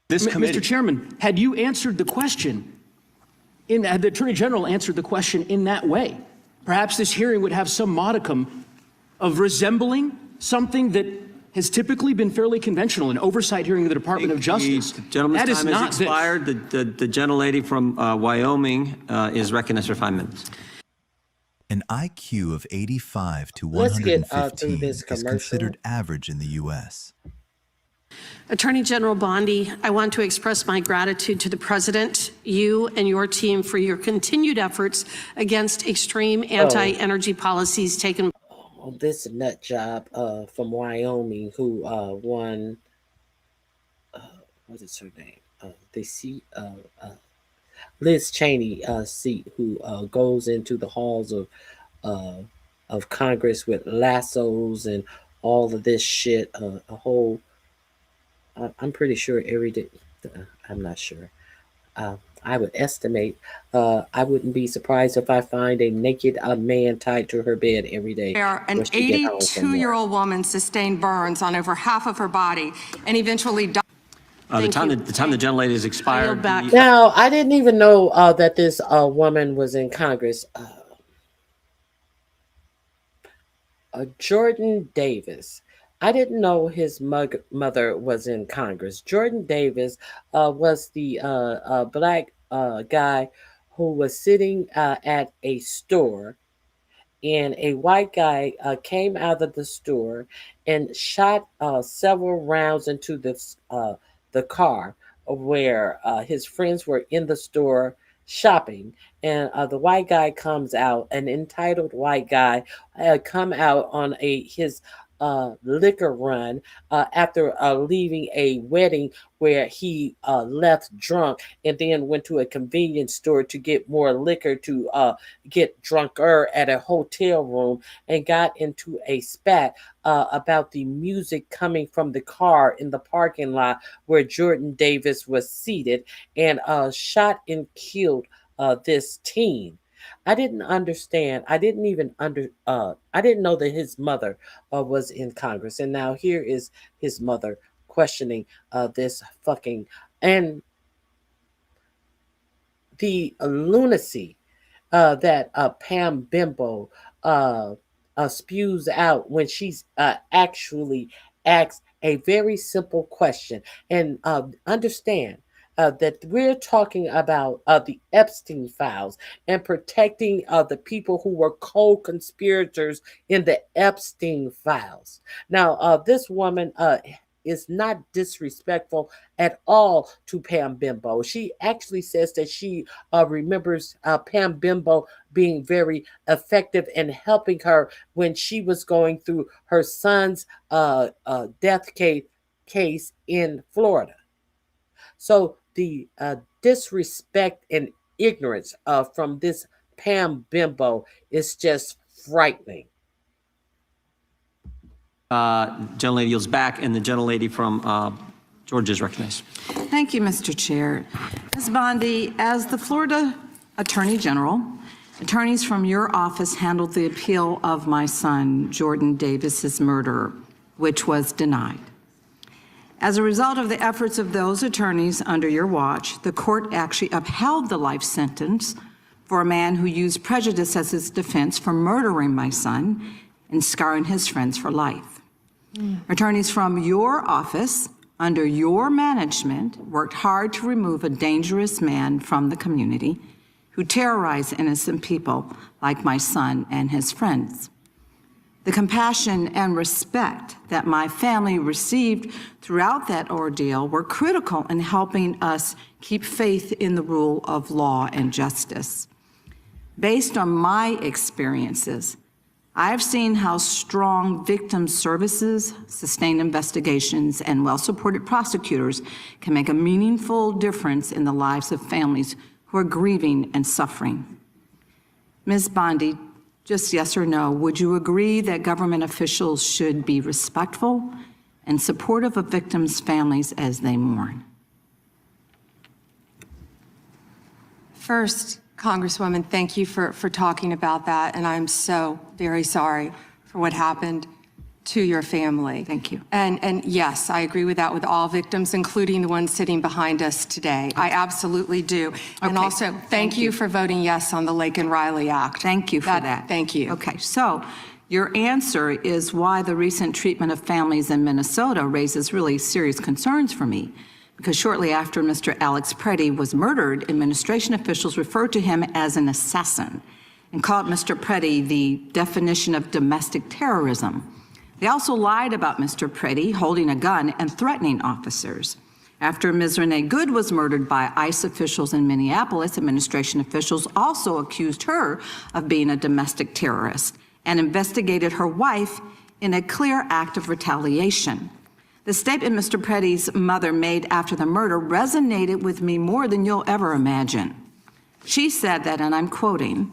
This Mr. Chairman, had you answered the question, had the Attorney General answered the question in that way, perhaps this hearing would have some modicum of resembling something that has typically been fairly conventional, an oversight hearing of the Department of Justice. The gentleman's That is time not has expired. The gentlelady from Wyoming is recognized for 5 minutes. An IQ of 85 to Let's get 115 through this is commercial. considered average in the U.S. Attorney General Bondi, I want to express my gratitude to the President, you and your team for your continued efforts against extreme anti-energy policies taken. Oh, this nut job from Wyoming who won, what is her name? The seat Liz Cheney seat, who goes into the halls of Congress with lassos and all of this shit, a whole I'm pretty sure every day. I'm not sure. I would estimate. I wouldn't be surprised if I find a naked man tied to her bed every day Where an when she get home from work. 82-year-old woman sustained burns on over half of her body and eventually died. The time the gentlelady has expired. Now, I didn't even know that this woman was in Congress. Jordan Davis. I didn't know his mother was in Congress. Jordan Davis was the black guy who was sitting at a store, and a white guy came out of the store and shot several rounds into the car where his friends were in the store shopping, and the white guy comes out, an entitled white guy come out on his liquor run after leaving a wedding where he left drunk and then went to a convenience store to get more liquor to get drunker at a hotel room, and got into a spat about the music coming from the car in the parking lot where Jordan Davis was seated, and shot and killed this teen. I didn't understand. I didn't even I didn't know that his mother was in Congress, and now here is his mother questioning this fucking, and the lunacy that Pam Bimbo spews out when she's actually asks a very simple question. And understand that we're talking about the Epstein files and protecting the people who were co-conspirators in the Epstein files. Now, this woman is not disrespectful at all to Pam Bimbo. She actually says that she remembers Pam Bimbo being very effective in helping her when she was going through her son's death case in Florida. So the disrespect and ignorance from this Pam Bimbo is just frightening. Gentlelady yields back, and the gentlelady from Georgia is recognized. Thank you, Mr. Chair. Ms. Bondi, as the Florida Attorney General, attorneys from your office handled the appeal of my son, Jordan Davis's murder, which was denied. As a result of the efforts of those attorneys under your watch, the court actually upheld the life sentence for a man who used prejudice as his defense for murdering my son and scarring his friends for life. Attorneys from your office, under your management, worked hard to remove a dangerous man from the community who terrorized innocent people like my son and his friends. The compassion and respect that my family received throughout that ordeal were critical in helping us keep faith in the rule of law and justice. Based on my experiences, I've seen how strong victim services, sustained investigations, and well-supported prosecutors can make a meaningful difference in the lives of families who are grieving and suffering. Ms. Bondi, just yes or no, would you agree that government officials should be respectful and supportive of victims' families as they mourn? First, Congresswoman, thank you for talking about that, and I'm so very sorry for what happened to your family. Thank you. And yes, I agree with that with all victims, including the ones sitting behind us today. Okay. I absolutely do. And also, thank you for voting yes on the Lake and Riley Act. Thank you for that. Thank you. Okay, so your answer is why the recent treatment of families in Minnesota raises really serious concerns for me. Because shortly after Mr. Alex Preddy was murdered, administration officials referred to him as an assassin and called Mr. Preddy the definition of domestic terrorism. They also lied about Mr. Preddy holding a gun and threatening officers. After Ms. Renee Good was murdered by ICE officials in Minneapolis, administration officials also accused her of being a domestic terrorist and investigated her wife in a clear act of retaliation. The statement Mr. Preddy's mother made after the murder resonated with me more than you'll ever imagine. She said that, and I'm quoting,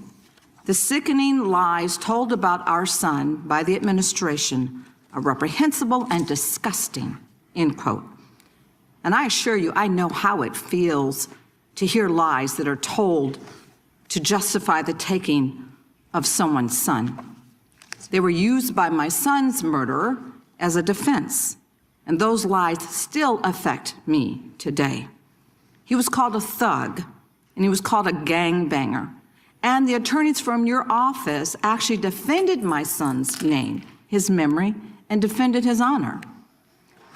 "The sickening lies told about our son by the administration are reprehensible and disgusting," end quote. And I assure you, I know how it feels to hear lies that are told to justify the taking of someone's son. They were used by my son's murderer as a defense, and those lies still affect me today. He was called a thug, and he was called a gangbanger. And the attorneys from your office actually defended my son's name, his memory, and defended his honor.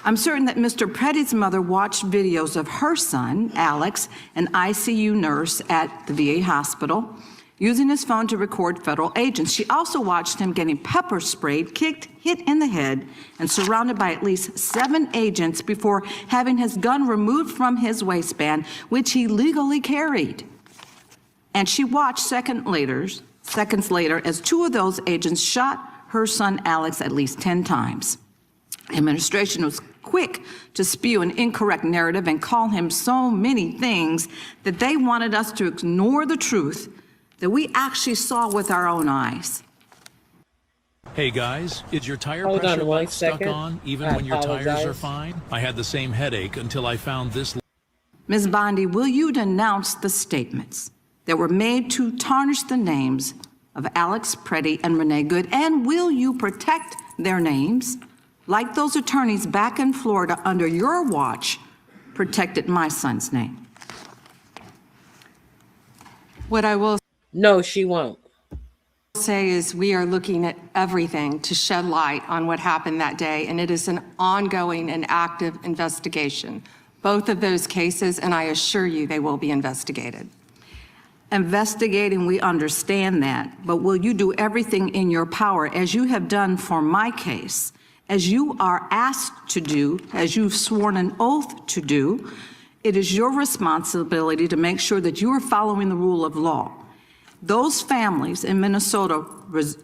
I'm certain that Mr. Petty's mother watched videos of her son, Alex, an ICU nurse at the VA hospital, using his phone to record federal agents. She also watched him getting pepper sprayed, kicked, hit in the head, and surrounded by at least 7 agents before having his gun removed from his waistband, which he legally carried. And she watched seconds later as 2 of those agents shot her son Alex at least 10 times. Administration was quick to spew an incorrect narrative and call him so many things that they wanted us to ignore the truth that we actually saw with our own eyes. Hey guys, is your tire Hold pressure on one light stuck second. on even I when your tires are apologize. fine? I had the same headache until I found this. Ms. Bondi, will you denounce the statements that were made to tarnish the names of Alex Preddy and Renee Good, and will you protect their names like those attorneys back in Florida under your watch protected my son's name? What I will No, she won't. say is we are looking at everything to shed light on what happened that day, and it is an ongoing and active investigation. Both of those cases, and I assure you they will be investigated. Investigating, we understand that, but will you do everything in your power, as you have done for my case, as you are asked to do, as you've sworn an oath to do? It is your responsibility to make sure that you are following the rule of law. Those families in Minnesota,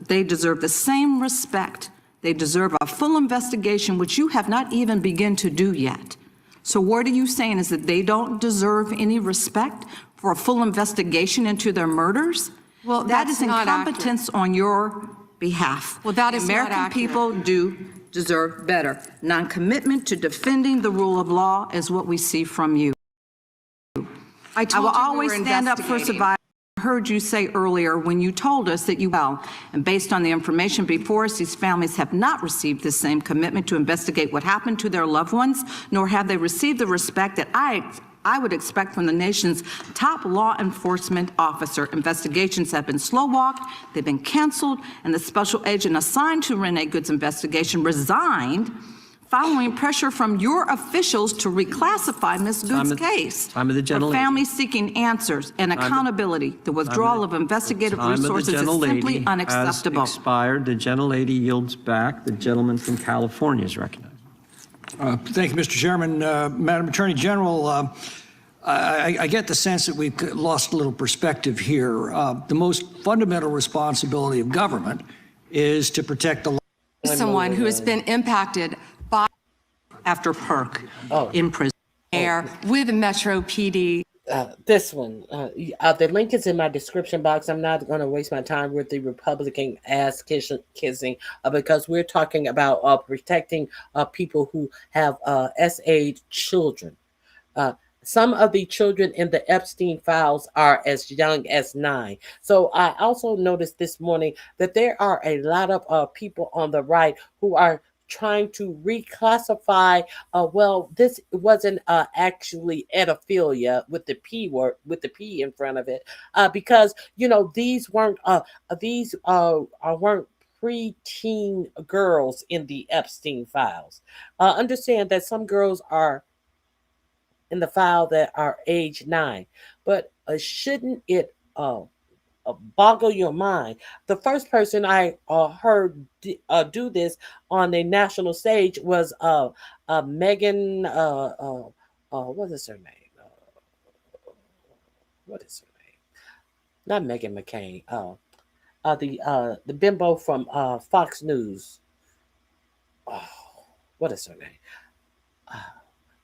they deserve the same respect. They deserve a full investigation, which you have not even begun to do yet. So what are you saying, is that they don't deserve any respect for a full investigation into their murders? Well, that that's is not incompetence on your behalf. Well, that is not American accurate. people do deserve better. Non-commitment to defending the rule of law is what we see from you. I I told will you we always were stand up for investigating. survivors. I heard you say earlier when you told us that you will, and based on the information before us, these families have not received the same commitment to investigate what happened to their loved ones, nor have they received the respect that I would expect from the nation's top law enforcement officer. Investigations have been slow-walked, they've been canceled, and the special agent assigned to Renee Good's investigation resigned following pressure from your officials to reclassify Ms. Good's case. Time of the For gentlelady. families seeking answers and accountability, the withdrawal of investigative Time of the resources is gentlelady simply unacceptable. has expired. The gentlelady yields back. The gentleman from California is recognized. Thank you, Mr. Chairman. Madam Attorney General, I get the sense that we've lost a little perspective here. The most fundamental responsibility of government is to protect the Someone who has been impacted by after Perk in prison. air with Metro PD. This one, the link is in my description box. I'm not going to waste my time with the Republican ass kissing because we're talking about protecting people who have S-age children. Some of the children in the Epstein files are as young as 9. So I also noticed this morning that there are a lot of people on the right who are trying to reclassify, well, this wasn't actually pedophilia with the P word, with the P in front of it, because, you know, these weren't preteen girls in the Epstein files. Understand that some girls are in the file that are age 9, but shouldn't it boggle your mind? The first person I heard do this on a national stage was Megan. What is her name? What is her name? Not Megan McCain. The bimbo from Fox News. Oh, what is her name?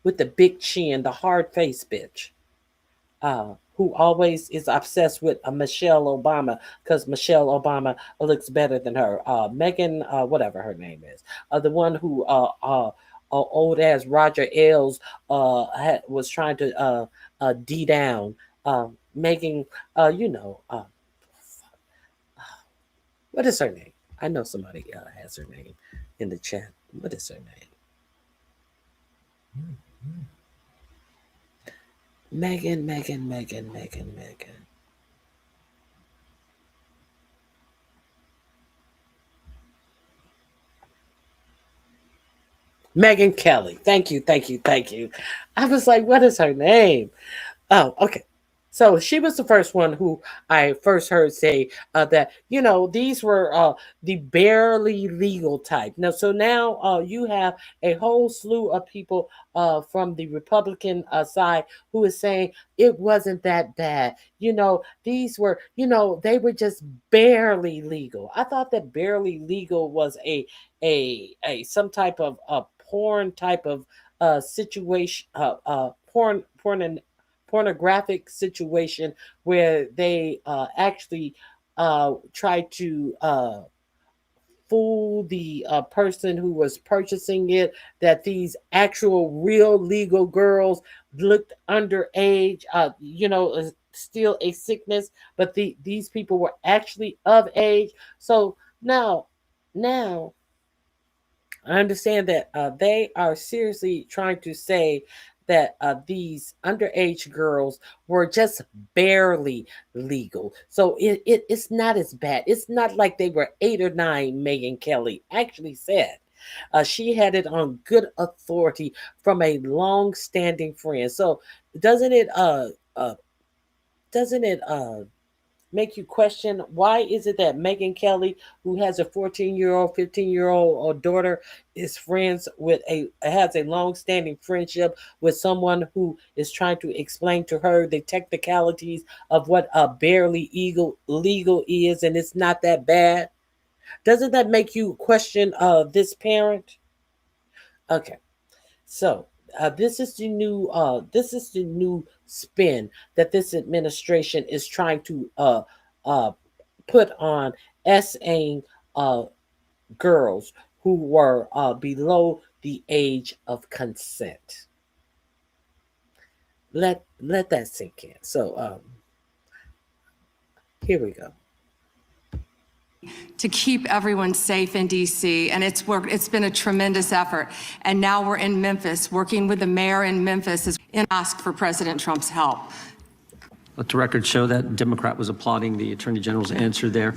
With the big chin, the hard face bitch. Who always is obsessed with Michelle Obama because Michelle Obama looks better than her. Megan, whatever her name is, the one who old ass Roger Ailes was trying to D down, making what is her name? I know somebody has her name in the chat. What is her name? Megan. Megyn Kelly. Thank you. I was like, what is her name? Oh, okay. So she was the first one who I first heard say that, these were the barely legal type. Now you have a whole slew of people from the Republican side who is saying it wasn't that bad. These were, they were just barely legal. I thought that barely legal was a some type of porn type of situation, pornographic situation where they actually try to fool the person who was purchasing it that these actual real legal girls looked underage, still a sickness, but these people were actually of age. So now I understand that they are seriously trying to say that these underage girls were just barely legal. So it's not as bad. It's not like they were 8 or 9, Megyn Kelly actually said. She had it on good authority from a long-standing friend. So doesn't it make you question why is it that Megyn Kelly, who has a 14-year-old, 15-year-old daughter, is friends with has a long-standing friendship with someone who is trying to explain to her the technicalities of what a barely legal is, and it's not that bad? Doesn't that make you question this parent? Okay. So this is the new spin that this administration is trying to put on essaying girls who were below the age of consent. Let that sink in. So here we go. To keep everyone safe in DC, and it's been a tremendous effort. And now we're in Memphis, working with the mayor in Memphis and ask for President Trump's help. Let the record show that Democrat was applauding the Attorney General's answer there.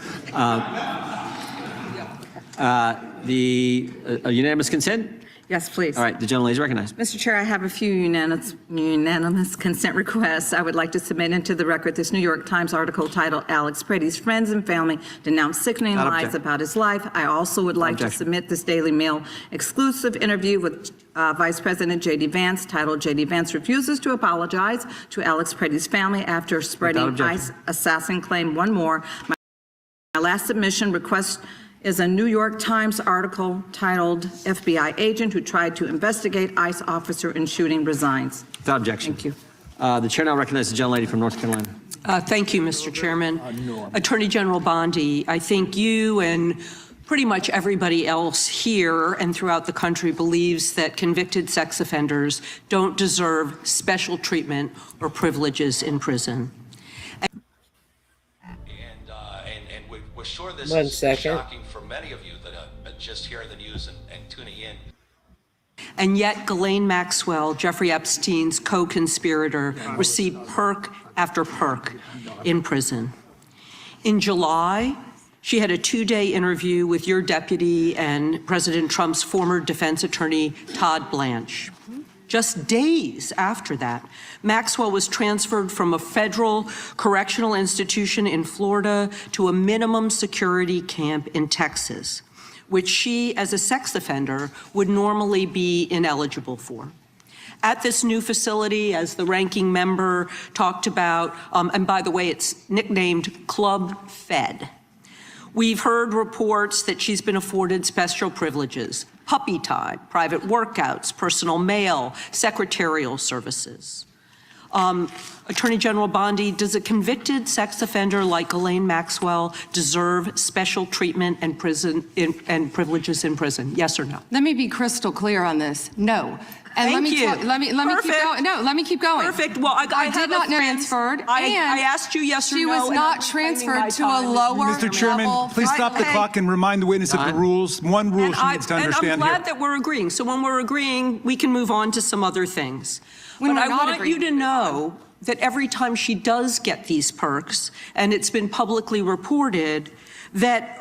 Unanimous consent? Yes, please. All right, the gentlelady is recognized. Mr. Chair, I have a few unanimous consent requests. I would like to submit into the record this New York Times article titled "Alex Pretty's Friends and Family Denounce Sickening Lies About His Life." I also would like to submit this Daily Mail exclusive interview with Vice President J.D. Vance titled "J.D. Vance Refuses to Apologize to Alex Pretty's Family After Spreading ICE Assassin Claim." One more. My last submission request is a New York Times article titled "FBI Agent Who Tried to Investigate ICE Officer in Shooting Resigns." Without objection. Thank you. The chair now recognizes the gentlelady from North Carolina. Thank you, Mr. Chairman. Attorney General Bondi, I think you and pretty much everybody else here and throughout the country believes that convicted sex offenders don't deserve special treatment or privileges in prison. We're sure this One is second. shocking for many of you that are just hearing the news and tuning in. And yet Ghislaine Maxwell, Jeffrey Epstein's co-conspirator, received perk after perk in prison. In July, she had a 2-day interview with your deputy and President Trump's former defense attorney, Todd Blanche. Just days after that, Maxwell was transferred from a federal correctional institution in Florida to a minimum security camp in Texas, which she, as a sex offender, would normally be ineligible for. At this new facility, as the ranking member talked about, and by the way, it's nicknamed Club Fed, we've heard reports that she's been afforded special privileges: puppy time, private workouts, personal mail, secretarial services. Attorney General Bondi, does a convicted sex offender like Ghislaine Maxwell deserve special treatment and privileges in prison? Yes or no? Let me be crystal clear on this. No. And Thank you. let me keep going. No, let me keep going. Perfect. Well, I did not transferred. I asked you yes or no. She was not transferred to a lower Mr. Chairman, level. please stop the clock and remind the witness of the rules. One rule she needs to And understand I'm glad that we're agreeing. So when we're agreeing, we can move on to some other things. When but we're I not want agreeing. you to know that every time she does get these perks, and it's been publicly reported, that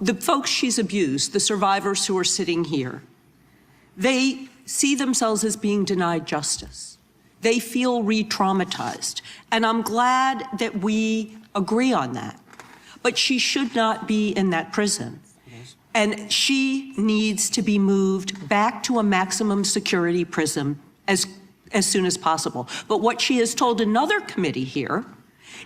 the folks she's abused, the survivors who are sitting here, they see themselves as being denied justice. They feel re-traumatized. And I'm glad that we agree on that. But she should not be in that prison. And she needs to be moved back to a maximum security prison as soon as possible. But what she has told another committee here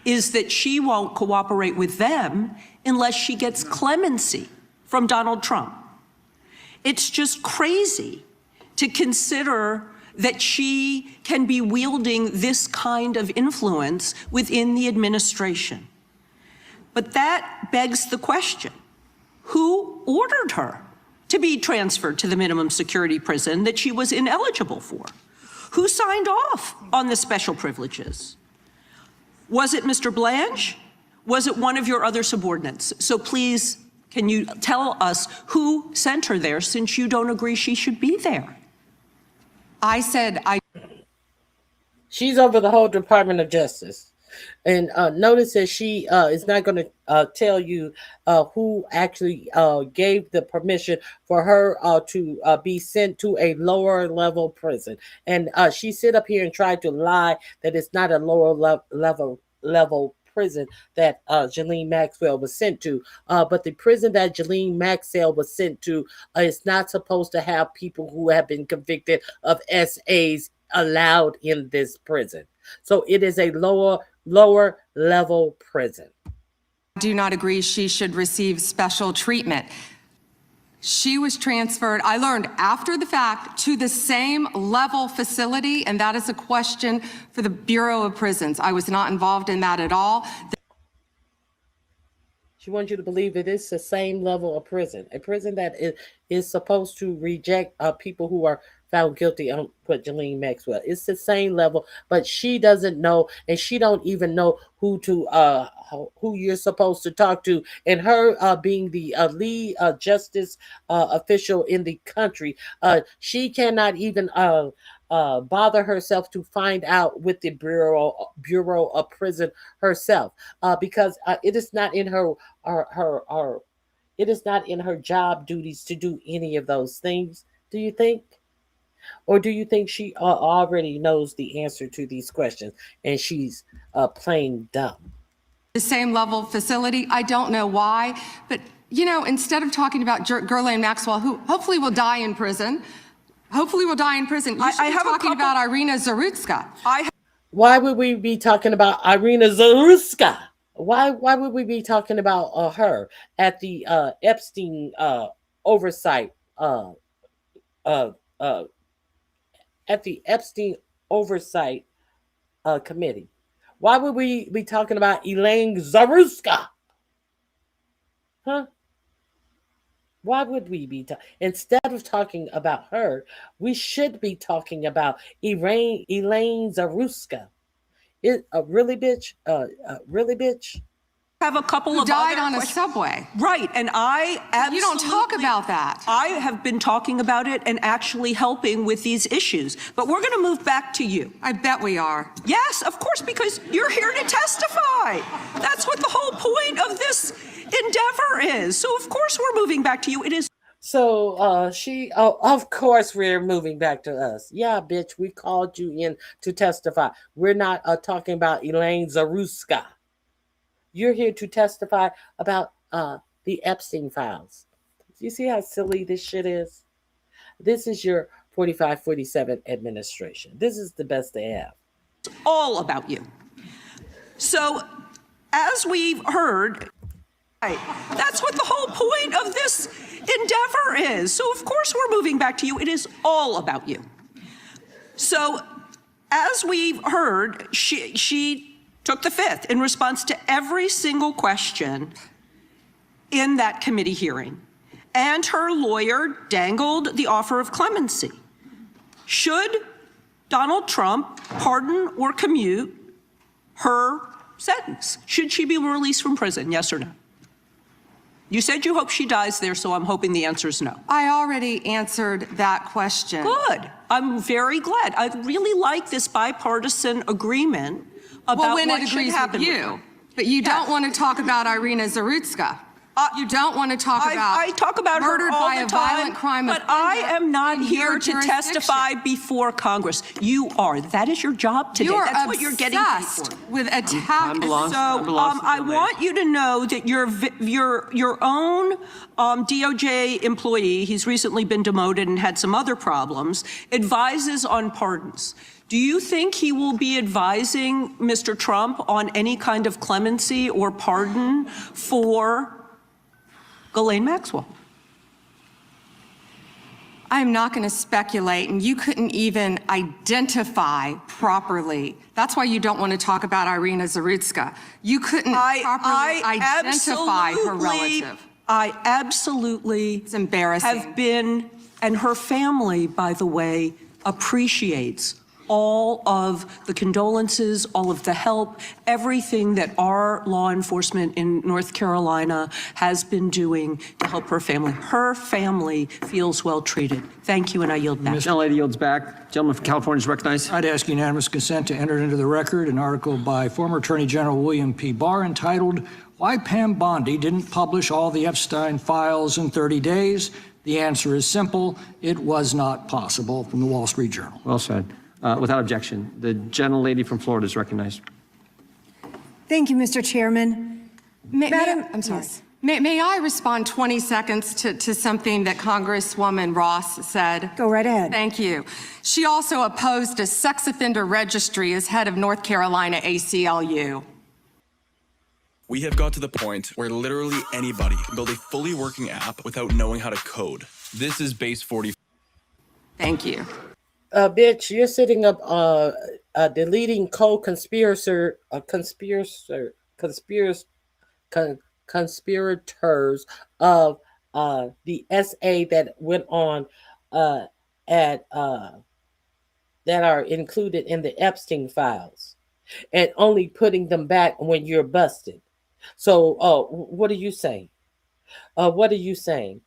is that she won't cooperate with them unless she gets clemency from Donald Trump. It's just crazy to consider that she can be wielding this kind of influence within the administration. But that begs the question, who ordered her to be transferred to the minimum security prison that she was ineligible for? Who signed off on the special privileges? Was it Mr. Blanche? Was it one of your other subordinates? So please, can you tell us who sent her there, since you don't agree she should be there? I said She's over the whole Department of Justice. And notice that she is not going to tell you who actually gave the permission for her to be sent to a lower level prison. And she sit up here and tried to lie that it's not a lower level prison that Ghislaine Maxwell was sent to. But the prison that Ghislaine Maxwell was sent to is not supposed to have people who have been convicted of SAs allowed in this prison. So it is a lower level prison. I do not agree she should receive special treatment. She was transferred, I learned after the fact, to the same level facility, and that is a question for the Bureau of Prisons. I was not involved in that at all. She wants you to believe it is the same level of prison, a prison that is supposed to reject people who are found guilty on what Ghislaine Maxwell. It's the same level, but she doesn't know, and she don't even know who you're supposed to talk to. And her being the lead justice official in the country, she cannot even bother herself to find out with the Bureau of Prison herself, because it is not in her it is not in her job duties to do any of those things. Do you think? Or do you think she already knows the answer to these questions and she's playing dumb? The same level facility, I don't know why, but you know, instead of talking about Ghislaine Maxwell, who hopefully will die in prison, you should be talking about Irina Zarutska. Why would we be talking about Irina Zarutska? Why would we be talking about her at the Epstein oversight at the Epstein Oversight Committee? Why would we be talking about Elaine Zarutska? Huh? Why would we be instead of talking about her, we should be talking about Elaine Zarutska. Really, bitch? Really, bitch? Have a couple Who of died other on a questions. subway. Right, and I absolutely... You don't talk about that. I have been talking about it and actually helping with these issues. But we're going to move back to you. I bet we are. Yes, of course, because you're here to testify. That's what the whole point of this endeavor is. So of course we're moving back to you. It is... So of course we're moving back to us. Yeah, bitch, we called you in to testify. We're not talking about Elaine Zarutska. You're here to testify about the Epstein files. Do you see how silly this shit is? This is your 45-47 administration. This is the best they have. It's all about you. So, as we've heard, that's what the whole point of this endeavor is. So, of course, we're moving back to you. It is all about you. So, as we've heard, she took the fifth in response to every single question in that committee hearing. And her lawyer dangled the offer of clemency. Should Donald Trump pardon or commute her sentence? Should she be released from prison, yes or no? You said you hope she dies there, so I'm hoping the answer is no. I already answered that question. Good. I'm very glad. I really like this bipartisan agreement about when what it should agrees happen with you. But you don't want to talk about Irina Zarutska. You don't want to talk about I talk about her murdered all by the a time, violent crime but offender I am not in here your to jurisdiction. testify before Congress. You are. That is your job today. You are That's what you're getting paid for. obsessed with attack. I want you to know that your own DOJ employee, he's recently been demoted and had some other problems, advises on pardons. Do you think he will be advising Mr. Trump on any kind of clemency or pardon for Ghislaine Maxwell? I'm not going to speculate, and you couldn't even identify properly. That's why you don't want to talk about Irina Zarutska. You couldn't properly identify her relative. I absolutely it's embarrassing. Have been, and her family, by the way, appreciates all of the condolences, all of the help, everything that our law enforcement in North Carolina has been doing to help her family. Her family feels well treated. Thank you, and I yield back. The gentlelady yields back. Gentleman from California is recognized. I'd ask unanimous consent to enter into the record an article by former Attorney General William P. Barr entitled, "Why Pam Bondi Didn't Publish All the Epstein Files in 30 Days." The answer is simple. It was not possible, from the Wall Street Journal. Well said. Without objection, the gentlelady from Florida is recognized. Thank you, Mr. Chairman. Madam, I'm sorry. Yes. May I respond 20 seconds to something that Congresswoman Ross said? Go right ahead. Thank you. She also opposed a sex offender registry as head of North Carolina ACLU. We have got to the point where literally anybody can build a fully working app without knowing how to code. This is base 40. Thank you. Bitch, you're sitting up deleting conspirators of the SA that went on that are included in the Epstein files, and only putting them back when you're busted. So what are you saying? What are you saying?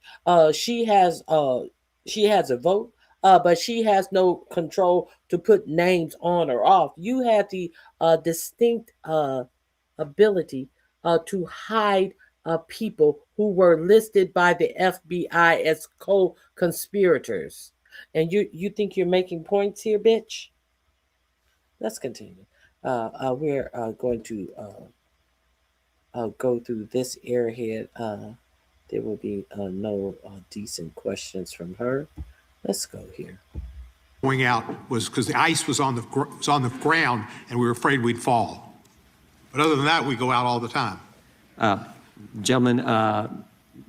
She has a vote. But she has no control to put names on or off. You had the distinct ability to hide people who were listed by the FBI as co-conspirators. And you think you're making points here, bitch? Let's continue. We're going to go through this airhead. There will be no decent questions from her. Let's go here. Going out was because the ice was on the ground and we were afraid we'd fall. But other than that, we go out all the time. Gentlemen,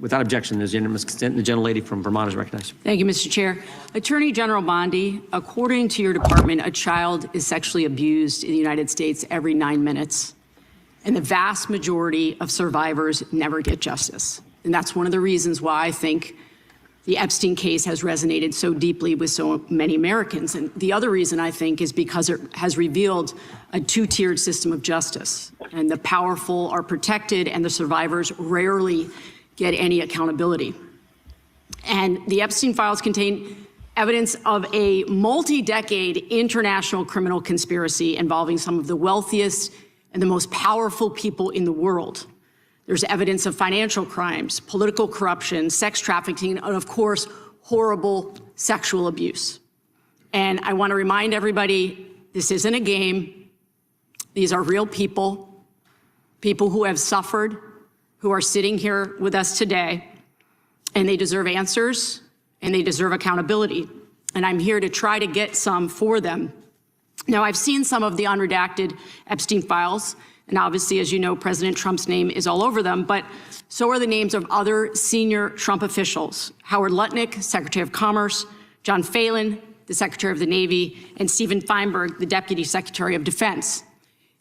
without objection, there's unanimous consent. The gentlelady from Vermont is recognized. Thank you, Mr. Chair. Attorney General Bondi, according to your department, a child is sexually abused in the United States every 9 minutes. And the vast majority of survivors never get justice. And that's one of the reasons why I think the Epstein case has resonated so deeply with so many Americans. And the other reason, I think, is because it has revealed a two-tiered system of justice. And the powerful are protected and the survivors rarely get any accountability. And the Epstein files contain evidence of a multi-decade international criminal conspiracy involving some of the wealthiest and the most powerful people in the world. There's evidence of financial crimes, political corruption, sex trafficking, and of course, horrible sexual abuse. And I want to remind everybody, this isn't a game. These are real people, people who have suffered, who are sitting here with us today, and they deserve answers, and they deserve accountability. And I'm here to try to get some for them. Now, I've seen some of the unredacted Epstein files, and obviously, as you know, President Trump's name is all over them, but so are the names of other senior Trump officials: Howard Lutnick, Secretary of Commerce, John Phelan, the Secretary of the Navy, and Stephen Feinberg, the Deputy Secretary of Defense.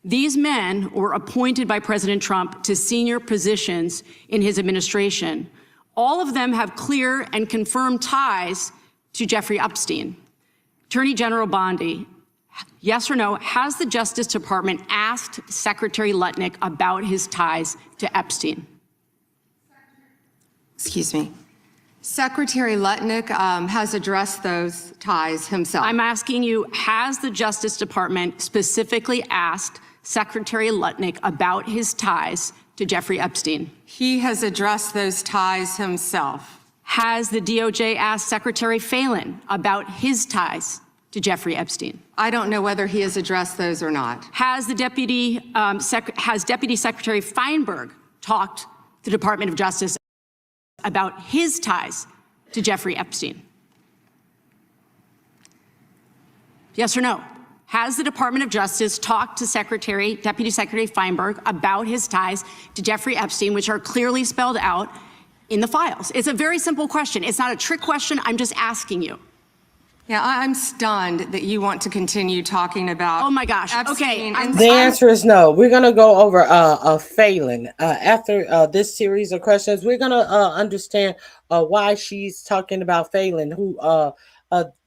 These men were appointed by President Trump to senior positions in his administration. All of them have clear and confirmed ties to Jeffrey Epstein. Attorney General Bondi, yes or no, has the Justice Department asked Secretary Lutnick about his ties to Epstein? Excuse me. Secretary Lutnick has addressed those ties himself. I'm asking you, has the Justice Department specifically asked Secretary Lutnick about his ties to Jeffrey Epstein? He has addressed those ties himself. Has the DOJ asked Secretary Phelan about his ties to Jeffrey Epstein? I don't know whether he has addressed those or not. Has the Deputy Secretary Feinberg talked to the Department of Justice about his ties to Jeffrey Epstein? Yes or no? Has the Department of Justice talked to Deputy Secretary Feinberg about his ties to Jeffrey Epstein, which are clearly spelled out in the files? It's a very simple question. It's not a trick question. I'm just asking you. Yeah, I'm stunned that you want to continue talking about. Oh my gosh. Epstein. Okay. The answer is no. We're going to go over Phelan. After this series of questions, we're going to understand why she's talking about Phelan, who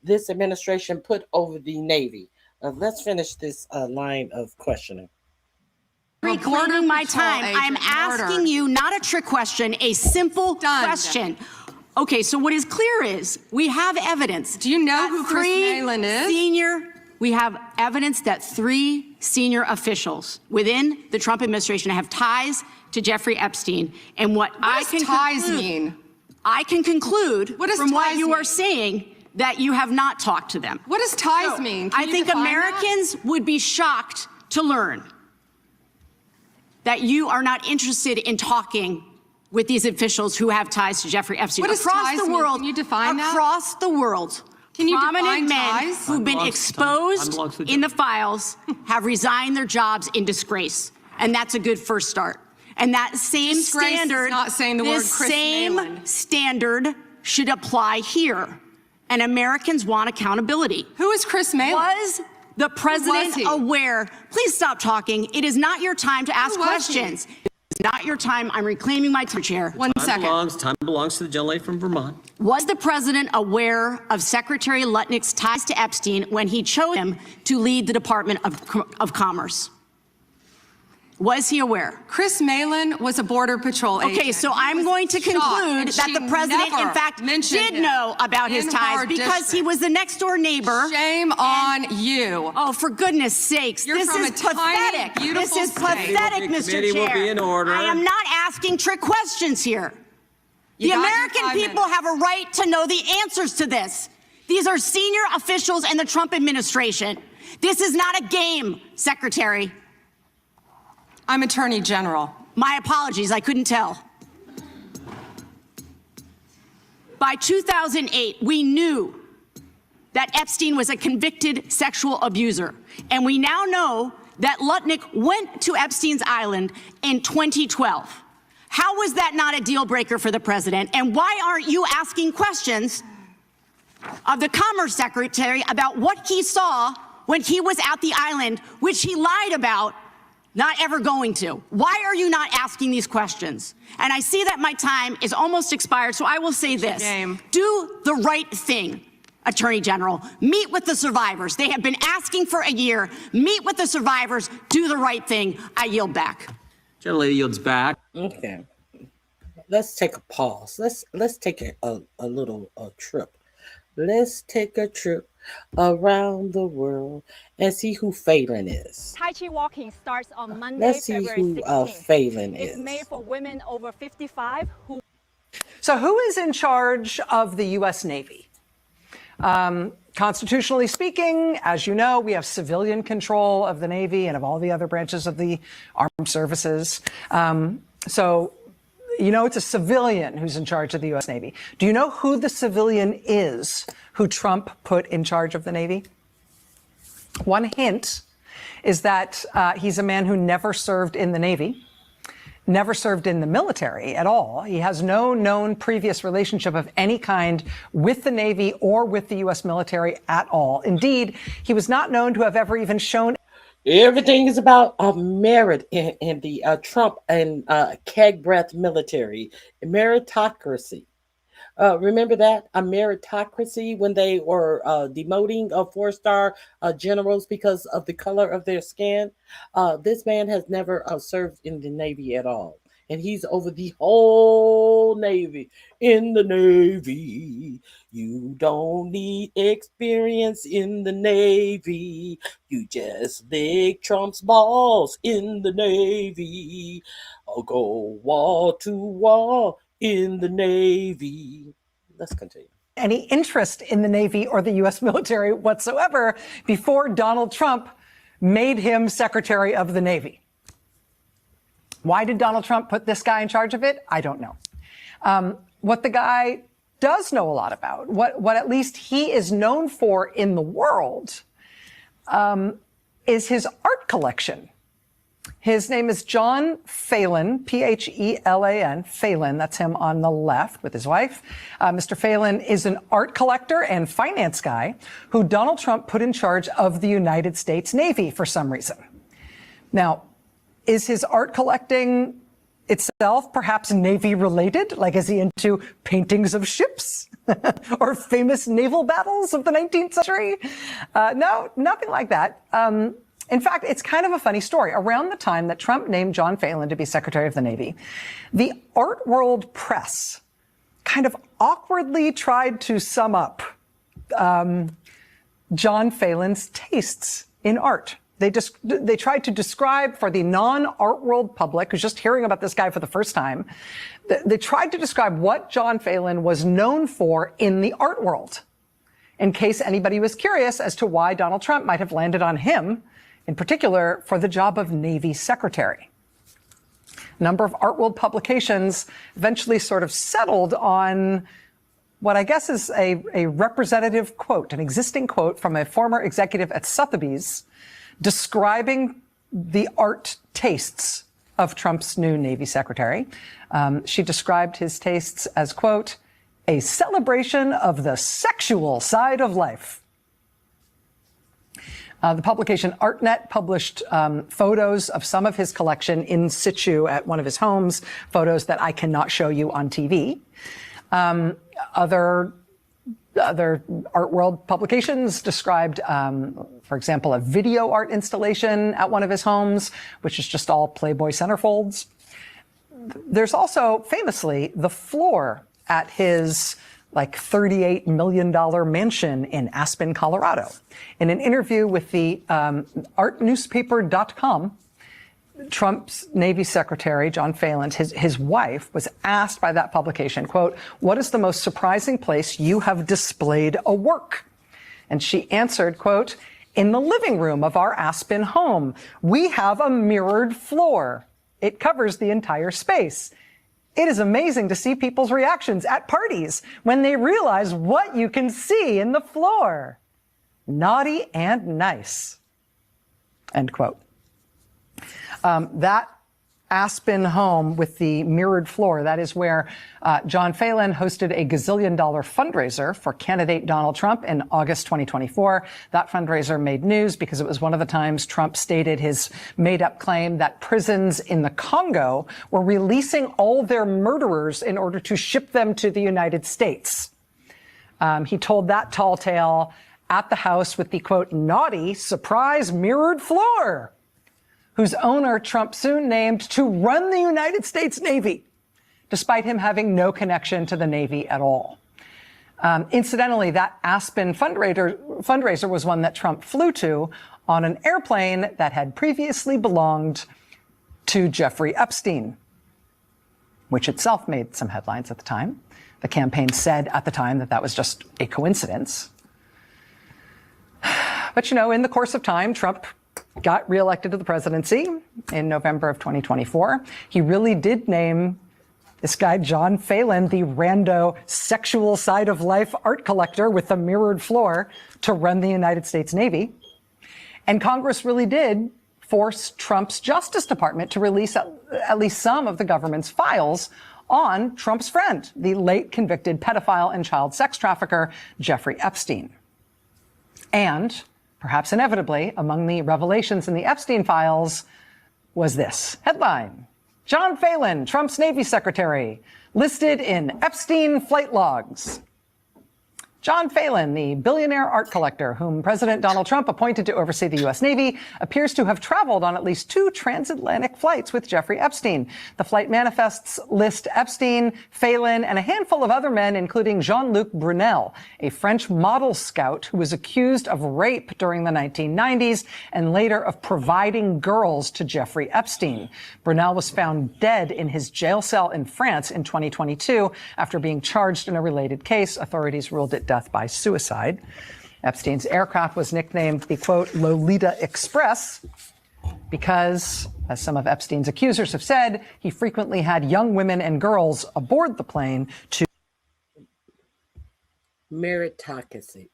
this administration put over the Navy. Let's finish this line of questioning. Recording my time. I'm asking you not a trick question, a simple question. Okay, so what is clear is we have evidence. Do you know who Chris Phelan is? We have evidence that 3 senior officials within the Trump administration have ties to Jeffrey Epstein. And what does ties mean? I can conclude from what you are saying that you have not talked to them. What does ties mean? I think Americans would be shocked to learn that you are not interested in talking with these officials who have ties to Jeffrey Epstein. What does ties mean? Can you define that? Across the world, can you prominent define men ties? who've been exposed in the files have resigned their jobs in disgrace. And that's a good first start. And that same Disgrace standard, is not saying the word this Chris same Phelan. standard should apply here. And Americans want accountability. Who is Chris Phelan? Was the president aware? Please stop talking. It is not your time to ask questions. It's not your time. I'm reclaiming my chair. One second. Time belongs to the gentlelady from Vermont. Was the president aware of Secretary Lutnick's ties to Epstein when he chose him to lead the Department of Commerce? Was he aware? Chris Phelan was a Border Patrol agent. Okay, so I'm going to conclude that the president, in fact, did know about his ties because he was the next door neighbor. Shame on you. Oh, for goodness sakes. You're this from is a tiny, pathetic. beautiful This is state. pathetic, Mr. Committee will Chair. be in order. I am not asking trick questions here. You The got your American 5 people minutes. have a right to know the answers to this. These are senior officials in the Trump administration. This is not a game, Secretary. I'm Attorney General. My apologies, I couldn't tell. By 2008, we knew that Epstein was a convicted sexual abuser. And we now know that Lutnick went to Epstein's Island in 2012. How was that not a deal breaker for the president? And why aren't you asking questions of the Commerce Secretary about what he saw when he was at the island, which he lied about not ever going to? Why are you not asking these questions? And I see that my time is almost expired, so I will say this. Do the right thing, Attorney General. Meet with the survivors. They have been asking for a year. Meet with the survivors. Do the right thing. I yield back. Gentlelady yields back. Okay. Let's take a pause. Let's take a little trip. Let's take a trip around the world and see who Phelan is. Tai Chi walking starts on Monday, Let's see February who 16th. Phelan It's is. made for women over 55 who. So who is in charge of the U.S. Navy? Constitutionally speaking, as you know, we have civilian control of the Navy and of all the other branches of the armed services. So, you know, it's a civilian who's in charge of the U.S. Navy. Do you know who the civilian is who Trump put in charge of the Navy? One hint is that he's a man who never served in the Navy. never served in the military at all. He has no known previous relationship of any kind with the Navy or with the U.S. military at all. Indeed, he was not known to have ever even shown. Everything is about merit in the Trump and keg breath military, meritocracy. Remember that? A meritocracy when they were demoting 4-star generals because of the color of their skin. This man has never served in the Navy at all. And he's over the whole Navy. In the Navy, you don't need experience in the Navy. You just lick Trump's balls in the Navy. Or go wall to wall in the Navy. Let's continue. Any interest in the Navy or the U.S. military whatsoever before Donald Trump made him Secretary of the Navy. Why did Donald Trump put this guy in charge of it? I don't know. What the guy does know a lot about, what at least he is known for in the world, is his art collection. His name is John Phelan, P-H-E-L-A-N, Phelan. That's him on the left with his wife. Mr. Phelan is an art collector and finance guy who Donald Trump put in charge of the United States Navy for some reason. Now, is his art collecting itself perhaps Navy related? Like, is he into paintings of ships or famous naval battles of the 19th century? No, nothing like that. In fact, it's kind of a funny story. Around the time that Trump named John Phelan to be Secretary of the Navy, the art world press kind of awkwardly tried to sum up John Phelan's tastes in art. They tried to describe for the non-art world public who's just hearing about this guy for the first time, they tried to describe what John Phelan was known for in the art world, in case anybody was curious as to why Donald Trump might have landed on him, in particular for the job of Navy Secretary. A number of art world publications eventually sort of settled on what I guess is a representative quote, an existing quote from a former executive at Sotheby's describing the art tastes of Trump's new Navy Secretary. She described his tastes as, quote, a celebration of the sexual side of life. The publication ArtNet published photos of some of his collection in situ at one of his homes, photos that I cannot show you on TV. Other art world publications described, for example, a video art installation at one of his homes, which is just all Playboy centerfolds. There's also, famously, the floor at his $38 million mansion in Aspen, Colorado. In an interview with the artnewspaper.com, Trump's Navy Secretary, John Phelan, his wife, was asked by that publication, quote, what is the most surprising place you have displayed a work? And she answered, quote, in the living room of our Aspen home, we have a mirrored floor. It covers the entire space. It is amazing to see people's reactions at parties when they realize what you can see in the floor. Naughty and nice. End quote. That Aspen home with the mirrored floor, that is where John Phelan hosted a gazillion-dollar fundraiser for candidate Donald Trump in August 2024. That fundraiser made news because it was one of the times Trump stated his made-up claim that prisons in the Congo were releasing all their murderers in order to ship them to the United States. He told that tall tale at the house with the, quote, naughty surprise mirrored floor, whose owner Trump soon named to run the United States Navy, despite him having no connection to the Navy at all. Incidentally, that Aspen fundraiser was one that Trump flew to on an airplane that had previously belonged to Jeffrey Epstein, which itself made some headlines at the time. The campaign said at the time that that was just a coincidence. But, in the course of time, Trump got reelected to the presidency in November of 2024. He really did name this guy, John Phelan, the rando sexual side of life art collector with a mirrored floor to run the United States Navy. And Congress really did force Trump's Justice Department to release at least some of the government's files on Trump's friend, the late convicted pedophile and child sex trafficker, Jeffrey Epstein. And, perhaps inevitably, among the revelations in the Epstein files was this headline: John Phelan, Trump's Navy secretary, listed in Epstein flight logs. John Phelan, the billionaire art collector whom President Donald Trump appointed to oversee the U.S. Navy, appears to have traveled on at least 2 transatlantic flights with Jeffrey Epstein. The flight manifests list Epstein, Phelan, and a handful of other men, including Jean-Luc Brunel, a French model scout who was accused of rape during the 1990s and later of providing girls to Jeffrey Epstein. Brunel was found dead in his jail cell in France in 2022 after being charged in a related case. Authorities ruled it death by suicide. Epstein's aircraft was nicknamed the, quote, Lolita Express because, as some of Epstein's accusers have said, he frequently had young women and girls aboard the plane to Meritocracy.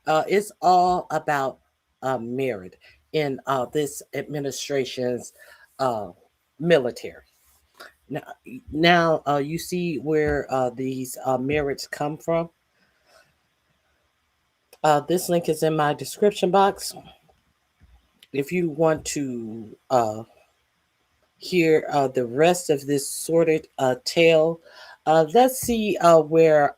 It's all about merit in this administration's military. Now, you see where these merits come from. This link is in my description box. If you want to hear the rest of this sordid tale, let's see where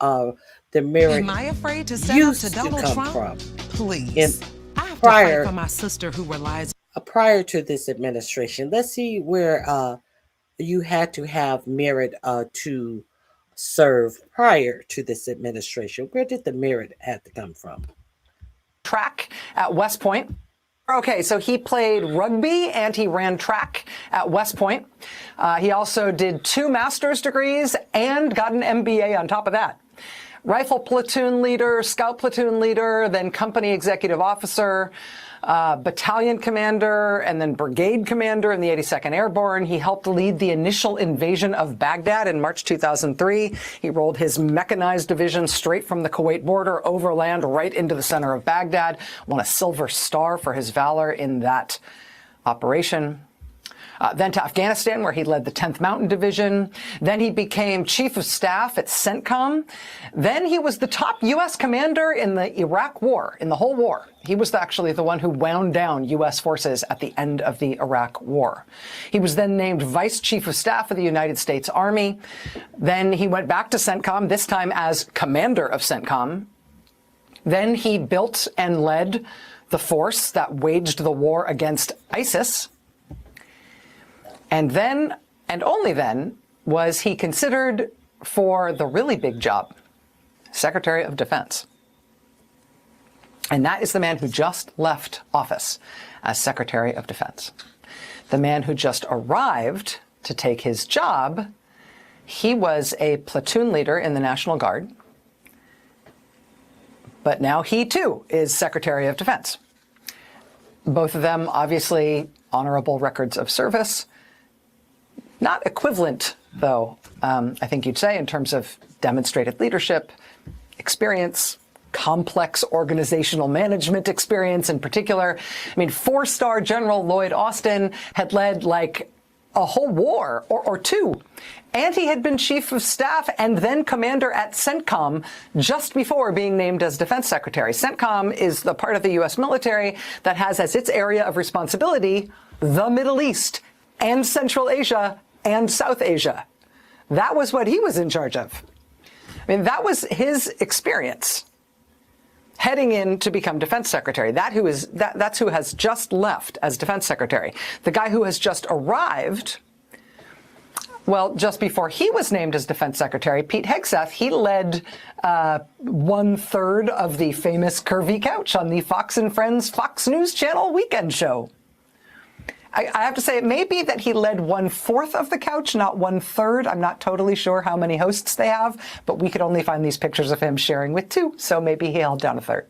the merit Am I afraid to stand up to Donald Trump? From. Please. I have to fight for my sister who relies prior to this administration. Let's see where you had to have merit to serve prior to this administration. Where did the merit have to come from? track at West Point. Okay, so he played rugby and he ran track at West Point. He also did 2 master's degrees and got an MBA on top of that. Rifle platoon leader, scout platoon leader, then company executive officer, battalion commander, and then brigade commander in the 82nd Airborne. He helped lead the initial invasion of Baghdad in March 2003. He rolled his mechanized division straight from the Kuwait border overland right into the center of Baghdad, won a Silver Star for his valor in that operation. Then to Afghanistan, where he led the 10th Mountain Division. Then he became chief of staff at CENTCOM. Then he was the top U.S. commander in the Iraq War, in the whole war. He was actually the one who wound down U.S. forces at the end of the Iraq War. He was then named vice chief of staff of the United States Army. Then he went back to CENTCOM, this time as commander of CENTCOM. Then he built and led the force that waged the war against ISIS. And then, and only then, was he considered for the really big job, Secretary of Defense. And that is the man who just left office as Secretary of Defense. The man who just arrived to take his job, he was a platoon leader in the National Guard. But now he, too, is Secretary of Defense. Both of them, obviously, honorable records of service. Not equivalent, though, I think you'd say, in terms of demonstrated leadership, experience, complex organizational management experience in particular. I mean, 4-star General Lloyd Austin had led like a whole war or 2. And he had been chief of staff and then commander at CENTCOM just before being named as defense secretary. CENTCOM is the part of the U.S. military that has as its area of responsibility the Middle East and Central Asia and South Asia. That was what he was in charge of. I mean, that was his experience heading in to become defense secretary. That's who has just left as defense secretary. The guy who has just arrived, well, just before he was named as defense secretary, Pete Hegseth, he led 1/3 of the famous Curvy Couch on the Fox and Friends Fox News Channel weekend show. I have to say, it may be that he led 1/4 of the couch, not 1/3. I'm not totally sure how many hosts they have, but we could only find these pictures of him sharing with 2, so maybe he held down 1/3.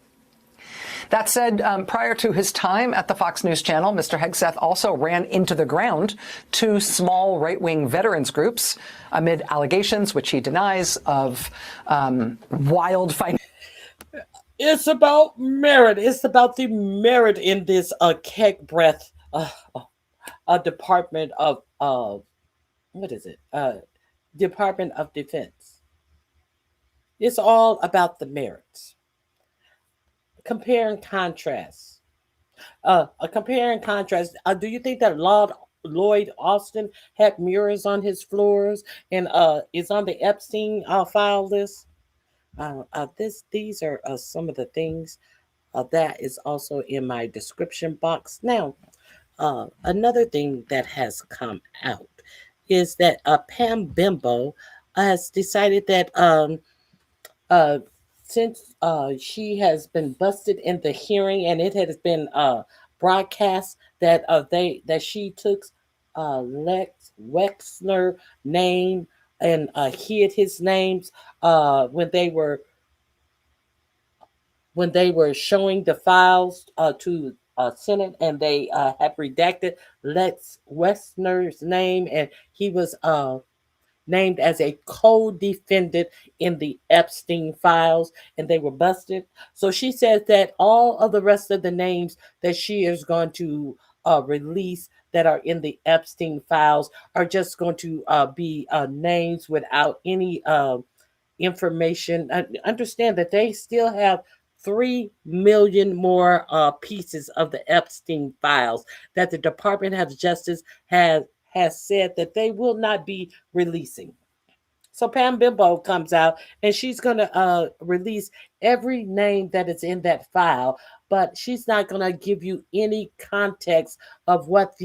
That said, prior to his time at the Fox News Channel, Mr. Hegseth also ran into the ground 2 small right-wing veterans groups amid allegations, which he denies, of wild financial. It's about merit. It's about the merit in this keg breath Department of what is it? Department of Defense. It's all about the merits. Compare and contrast. A compare and contrast. Do you think that Lloyd Austin had mirrors on his floors and is on the Epstein file list? These are some of the things that is also in my description box. Now, another thing that has come out is that Pam Bimbo has decided that uh, since she has been busted in the hearing and it has been broadcast that she took Lex Wexner name and hid his names when they were showing the files to Senate, and they have redacted Lex Wexner's name, and he was named as a co-defendant in the Epstein files, and they were busted. So she says that all of the rest of the names that she is going to release that are in the Epstein files are just going to be names without any information. Understand that they still have 3 million more pieces of the Epstein files that the Department of Justice has said that they will not be releasing. So Pam Bimbo comes out and she's going to release every name that is in that file, but she's not going to give you any context of what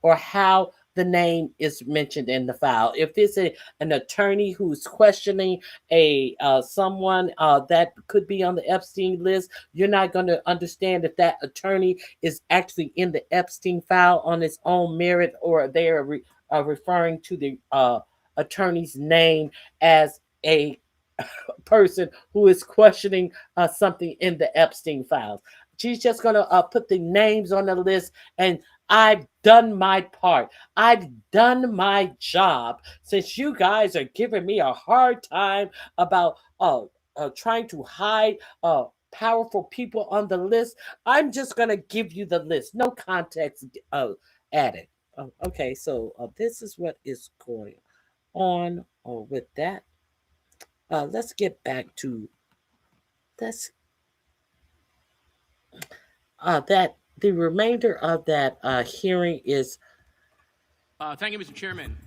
or how the name is mentioned in the file. If it's an attorney who's questioning a someone that could be on the Epstein list, you're not going to understand if that attorney is actually in the Epstein file on its own merit, or they are referring to the attorney's name as a person who is questioning something in the Epstein files. She's just going to put the names on the list, and I've done my part. I've done my job. Since you guys are giving me a hard time about trying to hide powerful people on the list, I'm just going to give you the list. No context added. Okay, so this is what is going on with that. Let's get back to this. That the remainder of that hearing is. Thank you, Mr. Chairman.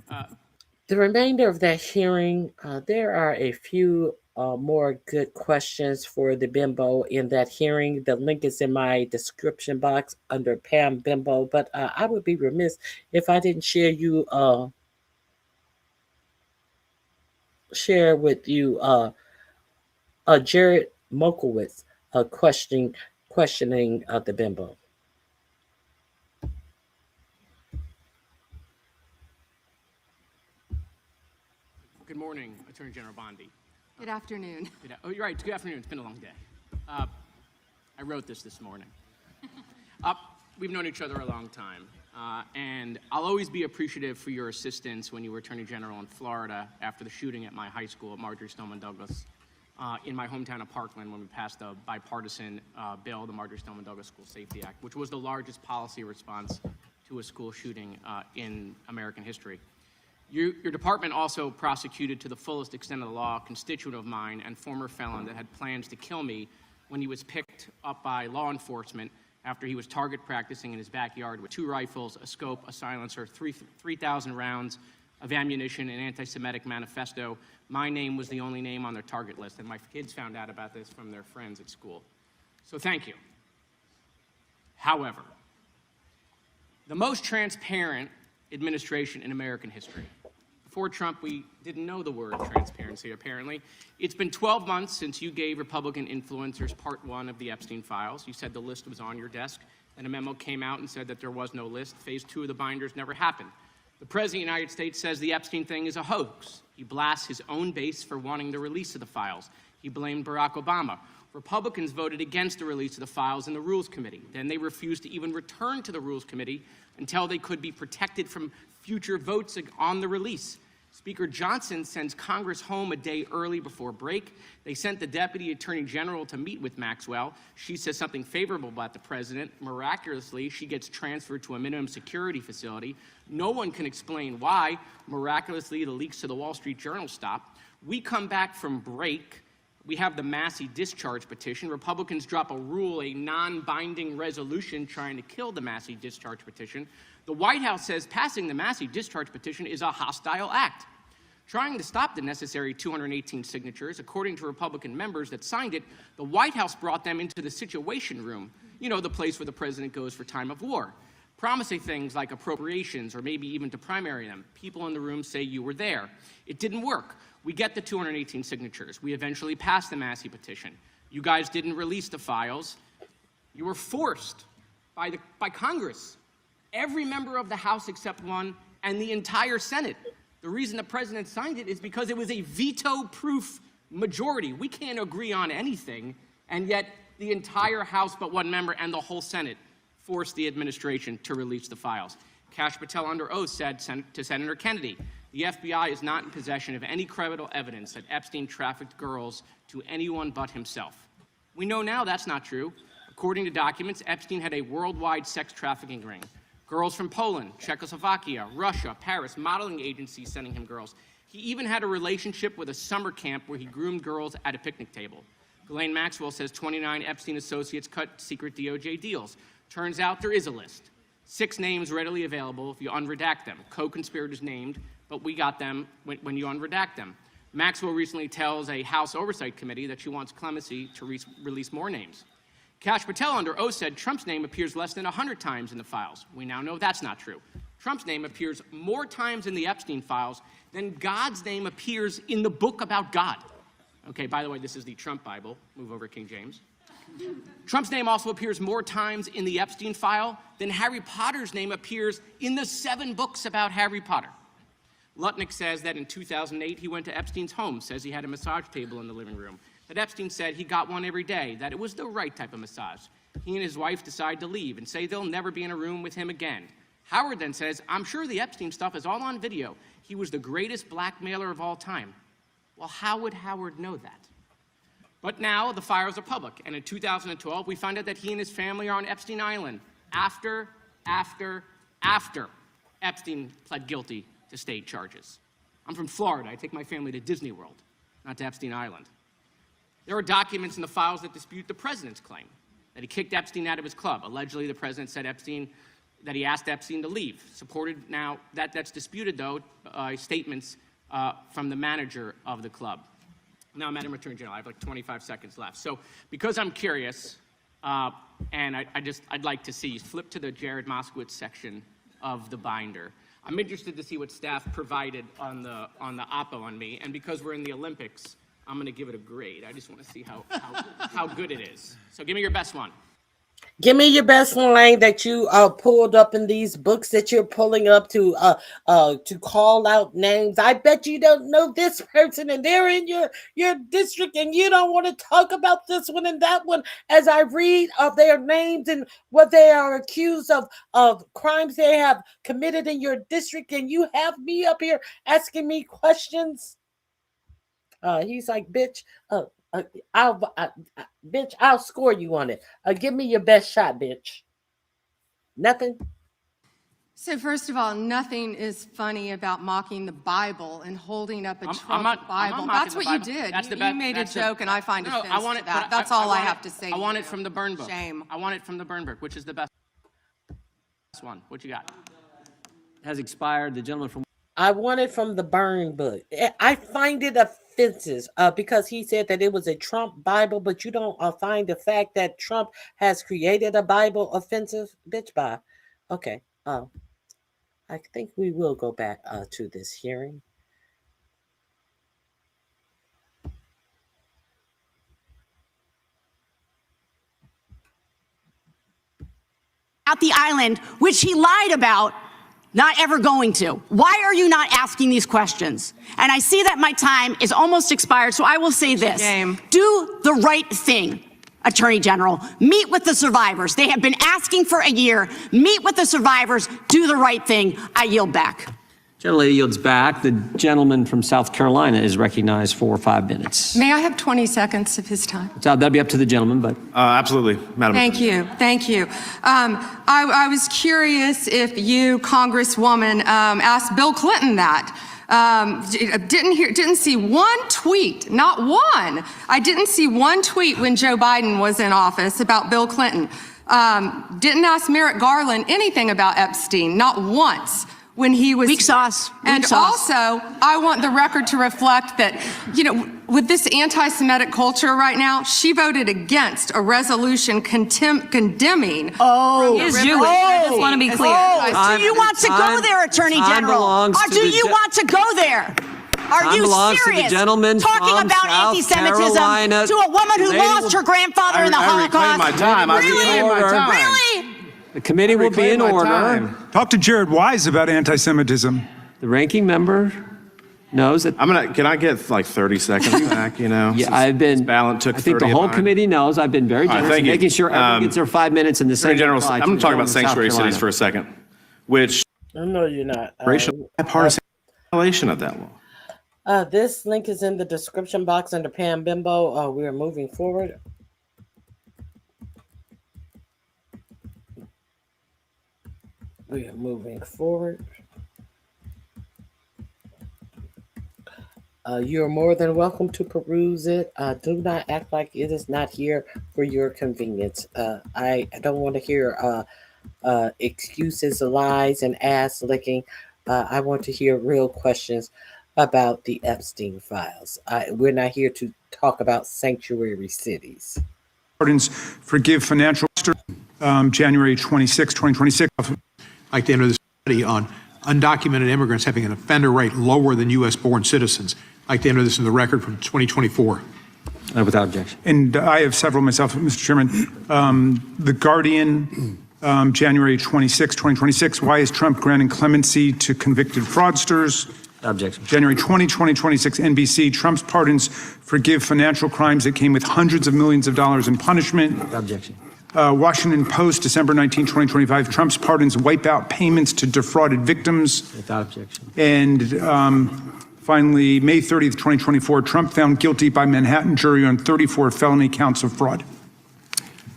The remainder of that hearing, there are a few more good questions for the Bimbo in that hearing. The link is in my description box under Pam Bimbo, but I would be remiss if I didn't share with you Jared Mokowitz questioning the Bimbo. Good morning, Attorney General Bondi. Good afternoon. Oh, you're right. Good afternoon. It's been a long day. I wrote this morning. We've known each other a long time, and I'll always be appreciative for your assistance when you were Attorney General in Florida after the shooting at my high school at Marjory Stoneman Douglas, in my hometown of Parkland, when we passed a bipartisan bill, the Marjory Stoneman Douglas School Safety Act, which was the largest policy response to a school shooting in American history. Your department also prosecuted to the fullest extent of the law a constituent of mine and former felon that had plans to kill me when he was picked up by law enforcement after he was target practicing in his backyard with 2 rifles, a scope, a silencer, 3,000 rounds of ammunition, an anti-Semitic manifesto. My name was the only name on their target list, and my kids found out about this from their friends at school. So thank you. However, the most transparent administration in American history. Before Trump, we didn't know the word transparency, apparently. It's been 12 months since you gave Republican influencers part 1 of the Epstein files. You said the list was on your desk, and a memo came out and said that there was no list. Phase 2 of the binders never happened. The President of the United States says the Epstein thing is a hoax. He blasts his own base for wanting the release of the files. He blamed Barack Obama. Republicans voted against the release of the files in the Rules Committee. Then they refused to even return to the Rules Committee until they could be protected from future votes on the release. Speaker Johnson sends Congress home a day early before break. They sent the Deputy Attorney General to meet with Maxwell. She says something favorable about the president. Miraculously, she gets transferred to a minimum security facility. No one can explain why. Miraculously, the leaks to the Wall Street Journal stop. We come back from break. We have the Massey discharge petition. Republicans drop a rule, a non-binding resolution trying to kill the Massey discharge petition. The White House says passing the Massey discharge petition is a hostile act. Trying to stop the necessary 218 signatures, according to Republican members that signed it, the White House brought them into the Situation Room, you know, the place where the president goes for time of war, promising things like appropriations or maybe even to primary them. People in the room say you were there. It didn't work. We get the 218 signatures. We eventually passed the Massey petition. You guys didn't release the files. You were forced by Congress, every member of the House except one, and the entire Senate. The reason the president signed it is because it was a veto-proof majority. We can't agree on anything, and yet the entire House but one member and the whole Senate forced the administration to release the files. Kash Patel under oath said to Senator Kennedy, the FBI is not in possession of any credible evidence that Epstein trafficked girls to anyone but himself. We know now that's not true. According to documents, Epstein had a worldwide sex trafficking ring. Girls from Poland, Czechoslovakia, Russia, Paris, modeling agencies sending him girls. He even had a relationship with a summer camp where he groomed girls at a picnic table. Ghislaine Maxwell says 29 Epstein associates cut secret DOJ deals. Turns out there is a list. 6 names readily available if you unredact them. Co-conspirators named, but we got them when you unredact them. Maxwell recently tells a House Oversight Committee that she wants clemency to release more names. Kash Patel under oath said Trump's name appears less than 100 times in the files. We now know that's not true. Trump's name appears more times in the Epstein files than God's name appears in the book about God. Okay, by the way, this is the Trump Bible. Move over, King James. Trump's name also appears more times in the Epstein file than Harry Potter's name appears in the 7 books about Harry Potter. Lutnick says that in 2008 he went to Epstein's home, says he had a massage table in the living room, that Epstein said he got one every day, that it was the right type of massage. He and his wife decide to leave and say they'll never be in a room with him again. Howard then says, I'm sure the Epstein stuff is all on video. He was the greatest blackmailer of all time. Well, how would Howard know that? But now the files are public, and in 2012 we find out that he and his family are on Epstein Island after Epstein pled guilty to state charges. I'm from Florida. I take my family to Disney World, not to Epstein Island. There are documents in the files that dispute the president's claim that he kicked Epstein out of his club. Allegedly, the president said that he asked Epstein to leave. Supported now, that's disputed, though, statements from the manager of the club. Now, Madam Attorney General, I have like 25 seconds left. So because I'm curious, and I'd like to see, flip to the Jared Moskowitz section of the binder. I'm interested to see what staff provided on the oppo on me, and because we're in the Olympics, I'm going to give it a grade. I just want to see how good it is. So give me your best one. Give me your best line that you pulled up in these books that you're pulling up to call out names. I bet you don't know this person and they're in your district and you don't want to talk about this one and that one. As I read of their names and what they are accused of crimes they have committed in your district, and you have me up here asking me questions. He's like, bitch, bitch, I'll score you on it. Give me your best shot, bitch. Nothing. So first of all, nothing is funny about mocking the Bible and holding up a Trump Bible. That's what you did. You made a joke, and I find offense to that. That's all I have to say. I want it from the burn book. Shame. I want it from the burn book, which is the best one. What you got? Has expired. The gentleman from. I want it from the burn book. I find it offensive because he said that it was a Trump Bible, but you don't find the fact that Trump has created a Bible offensive. Bitch, bye. Okay. I think we will go back to this hearing. At the island, which he lied about not ever going to. Why are you not asking these questions? And I see that my time is almost expired, so I will say this. Do the right thing, Attorney General. Meet with the survivors. They have been asking for a year. Meet with the survivors. Do the right thing. I yield back. Gentlelady yields back. The gentleman from South Carolina is recognized for 5 minutes. May I have 20 seconds of his time? So that'd be up to the gentleman, but. Absolutely, Madam. Thank you. Thank you. I was curious if you, Congresswoman, asked Bill Clinton that. Didn't see one tweet, not one. I didn't see one tweet when Joe Biden was in office about Bill Clinton. Didn't ask Merrick Garland anything about Epstein, not once. When he was weak sauce. And also, I want the record to reflect that, with this anti-Semitic culture right now, she voted against a resolution condemning. Oh, is Jewish. I just want to be clear. Do you want to go there, Attorney General? Or do you want to go there? Are you serious? Talking about anti-Semitism to a woman who lost her grandfather in the Holocaust? I reclaim my time. Really? The committee will be in order. Talk to Jared Wise about anti-Semitism. The ranking member knows that. Can I get like 30 seconds back, Yeah, I think the whole committee knows. I've been very generous in making sure everyone gets their 5 minutes in the same. General, I'm going to talk about sanctuary cities for a second, which. No, you're not. Racial bipartisan violation of that law. This link is in the description box under Pam Bimbo. We are moving forward. We are moving forward. You're more than welcome to peruse it. Do not act like it is not here for your convenience. I don't want to hear excuses, lies, and ass licking. I want to hear real questions about the Epstein files. We're not here to talk about sanctuary cities. Pardons forgive financial. January 26, 2026. Like to enter this study on undocumented immigrants having an offender rate lower than U.S.-born citizens. Like to enter this in the record from 2024. Without objection. And I have several myself, Mr. Chairman. The Guardian, January 26, 2026. Why is Trump granting clemency to convicted fraudsters? Objection. January 20, 2026, NBC. Trump's pardons forgive financial crimes that came with hundreds of millions of dollars in punishment. Objection. Washington Post, December 19, 2025. Trump's pardons wipe out payments to defrauded victims. Without objection. And finally, May 30th, 2024. Trump found guilty by Manhattan jury on 34 felony counts of fraud.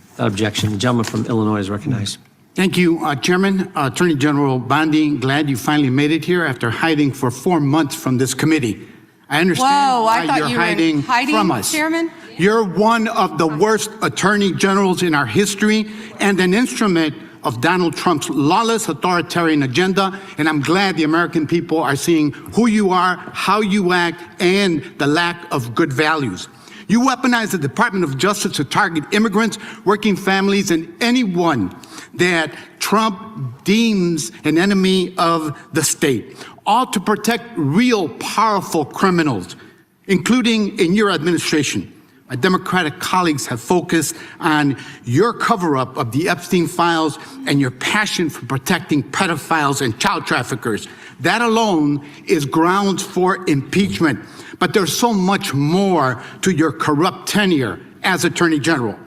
Without objection. The gentleman from Illinois is recognized. Thank you, Chairman. Attorney General Bondi, glad you finally made it here after hiding for 4 months from this committee. I understand why you're hiding from us. Chairman? You're one of the worst attorney generals in our history and an instrument of Donald Trump's lawless authoritarian agenda. And I'm glad the American people are seeing who you are, how you act, and the lack of good values. You weaponize the Department of Justice to target immigrants, working families, and anyone that Trump deems an enemy of the state, all to protect real powerful criminals, including in your administration. My Democratic colleagues have focused on your cover-up of the Epstein files and your passion for protecting pedophiles and child traffickers. That alone is grounds for impeachment. But there's so much more to your corrupt tenure as Attorney General.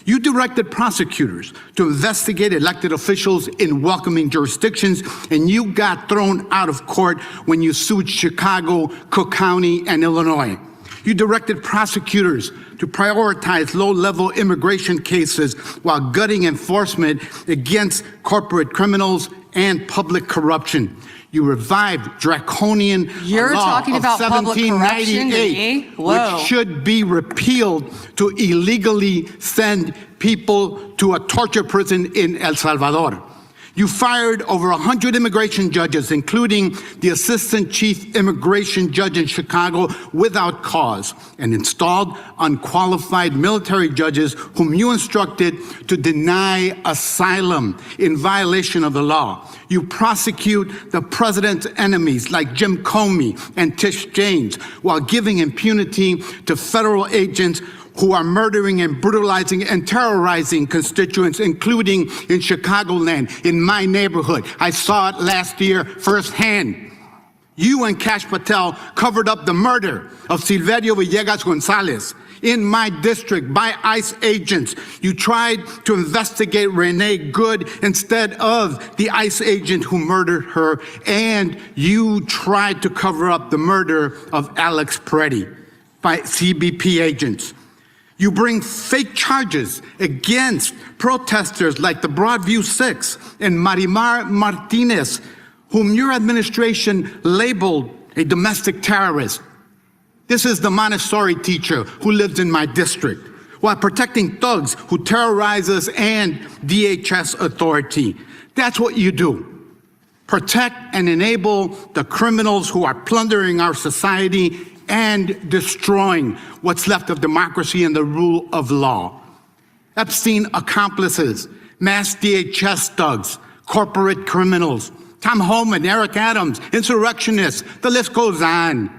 You directed prosecutors to investigate elected officials in welcoming jurisdictions, and you got thrown out of court when you sued Chicago, Cook County, and Illinois. You directed prosecutors to prioritize low-level immigration cases while gutting enforcement against corporate criminals and public corruption. You revived draconian law of 1798, which should be repealed to illegally send people to a torture prison in El Salvador. You fired over 100 immigration judges, including the assistant chief immigration judge in Chicago, without cause, and installed unqualified military judges whom you instructed to deny asylum in violation of the law. You prosecute the president's enemies like Jim Comey and Tish James while giving impunity to federal agents who are murdering and brutalizing and terrorizing constituents, including in Chicagoland, in my neighborhood. I saw it last year firsthand. You and Kash Patel covered up the murder of Silverio Villegas Gonzalez in my district by ICE agents. You tried to investigate Renee Good instead of the ICE agent who murdered her, and you tried to cover up the murder of Alex Peretti by CBP agents. You bring fake charges against protesters like the Broadview Six and Marimar Martinez, whom your administration labeled a domestic terrorist. This is the Montessori teacher who lives in my district, while protecting thugs who terrorize us and DHS authority. That's what you do. Protect and enable the criminals who are plundering our society and destroying what's left of democracy and the rule of law. Epstein accomplices, mass DHS thugs, corporate criminals, Tom Homan, Eric Adams, insurrectionists, the list goes on.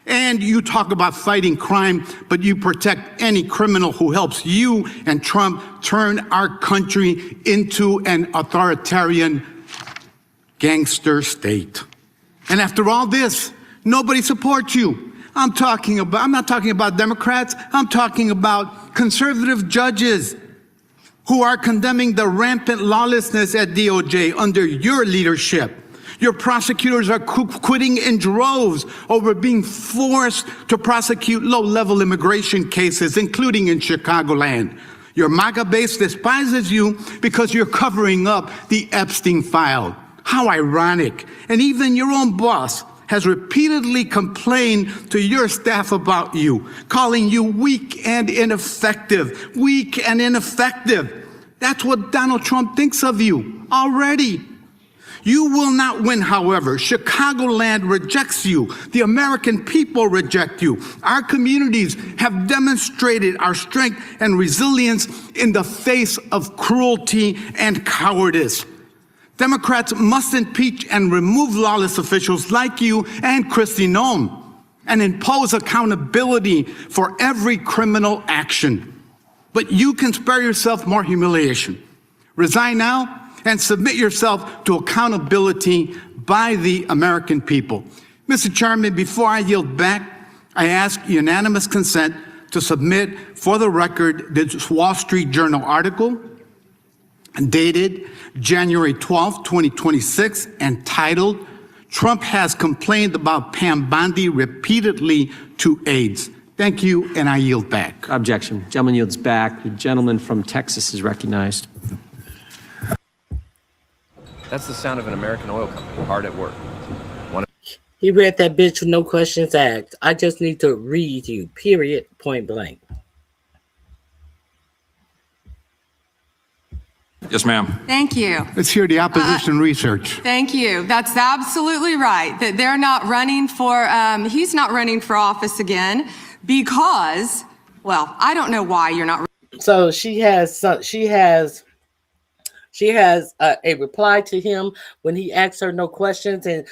And you talk about fighting crime, but you protect any criminal who helps you and Trump turn our country into an authoritarian gangster state. And after all this, nobody supports you. I'm not talking about Democrats, I'm talking about conservative judges who are condemning the rampant lawlessness at DOJ under your leadership. Your prosecutors are quitting in droves over being forced to prosecute low-level immigration cases, including in Chicagoland. Your MAGA base despises you because you're covering up the Epstein file. How ironic. And even your own boss has repeatedly complained to your staff about you, calling you weak and ineffective. Weak and ineffective. That's what Donald Trump thinks of you already. You will not win, however. Chicagoland rejects you. The American people reject you. Our communities have demonstrated our strength and resilience in the face of cruelty and cowardice. Democrats must impeach and remove lawless officials like you and Kristi Noem and impose accountability for every criminal action. But you can spare yourself more humiliation. Resign now and submit yourself to accountability by the American people. Mr. Chairman, before I yield back, I ask unanimous consent to submit for the record this Wall Street Journal article dated January 12, 2026, entitled, "Trump has complained about Pam Bondi repeatedly to aides." Thank you, and I yield back. Objection. Gentleman yields back. The gentleman from Texas is recognized. That's the sound of an American oil company hard at work. He read that bitch with no questions asked. I just need to read you, period, point blank. Yes, ma'am. Thank you. Let's hear the opposition research. Thank you. That's absolutely right. That they're not running for, he's not running for office again because, well, I don't know why you're not. So she has a reply to him when he asks her no questions, and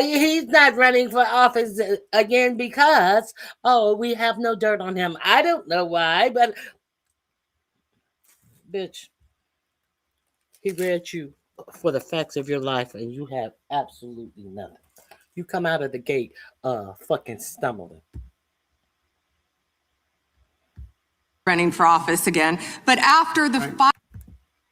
he's not running for office again because, we have no dirt on him. I don't know why, but bitch, he read you for the facts of your life, and you have absolutely nothing. You come out of the gate fucking stumbling. Running for office again, but after the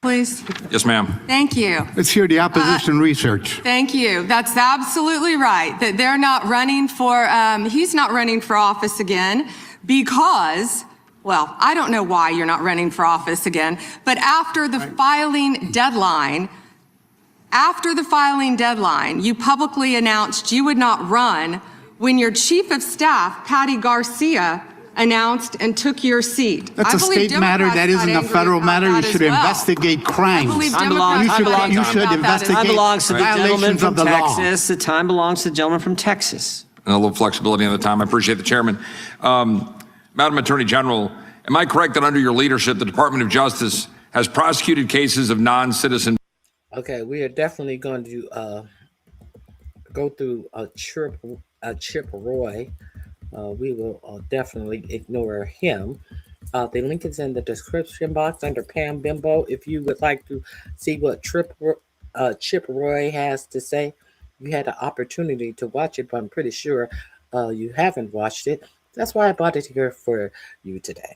please. Yes, ma'am. Thank you. Let's hear the opposition research. Thank you. That's absolutely right. That they're not running for, he's not running for office again because, well, I don't know why you're not running for office again, but after the filing deadline, you publicly announced you would not run when your chief of staff, Patty Garcia, announced and took your seat. That's a state matter. That isn't a federal matter. You should investigate crimes. You should investigate violations of the law. The time belongs to the gentleman from Texas. And a little flexibility on the time. I appreciate the chairman. Madam Attorney General, am I correct that under your leadership, the Department of Justice has prosecuted cases of non-citizen? Okay, we are definitely going to go through a Chip Roy. We will definitely ignore him. The link is in the description box under Pam Bimbo. If you would like to see what Chip Roy has to say, you had an opportunity to watch it, but I'm pretty sure you haven't watched it. That's why I brought it here for you today.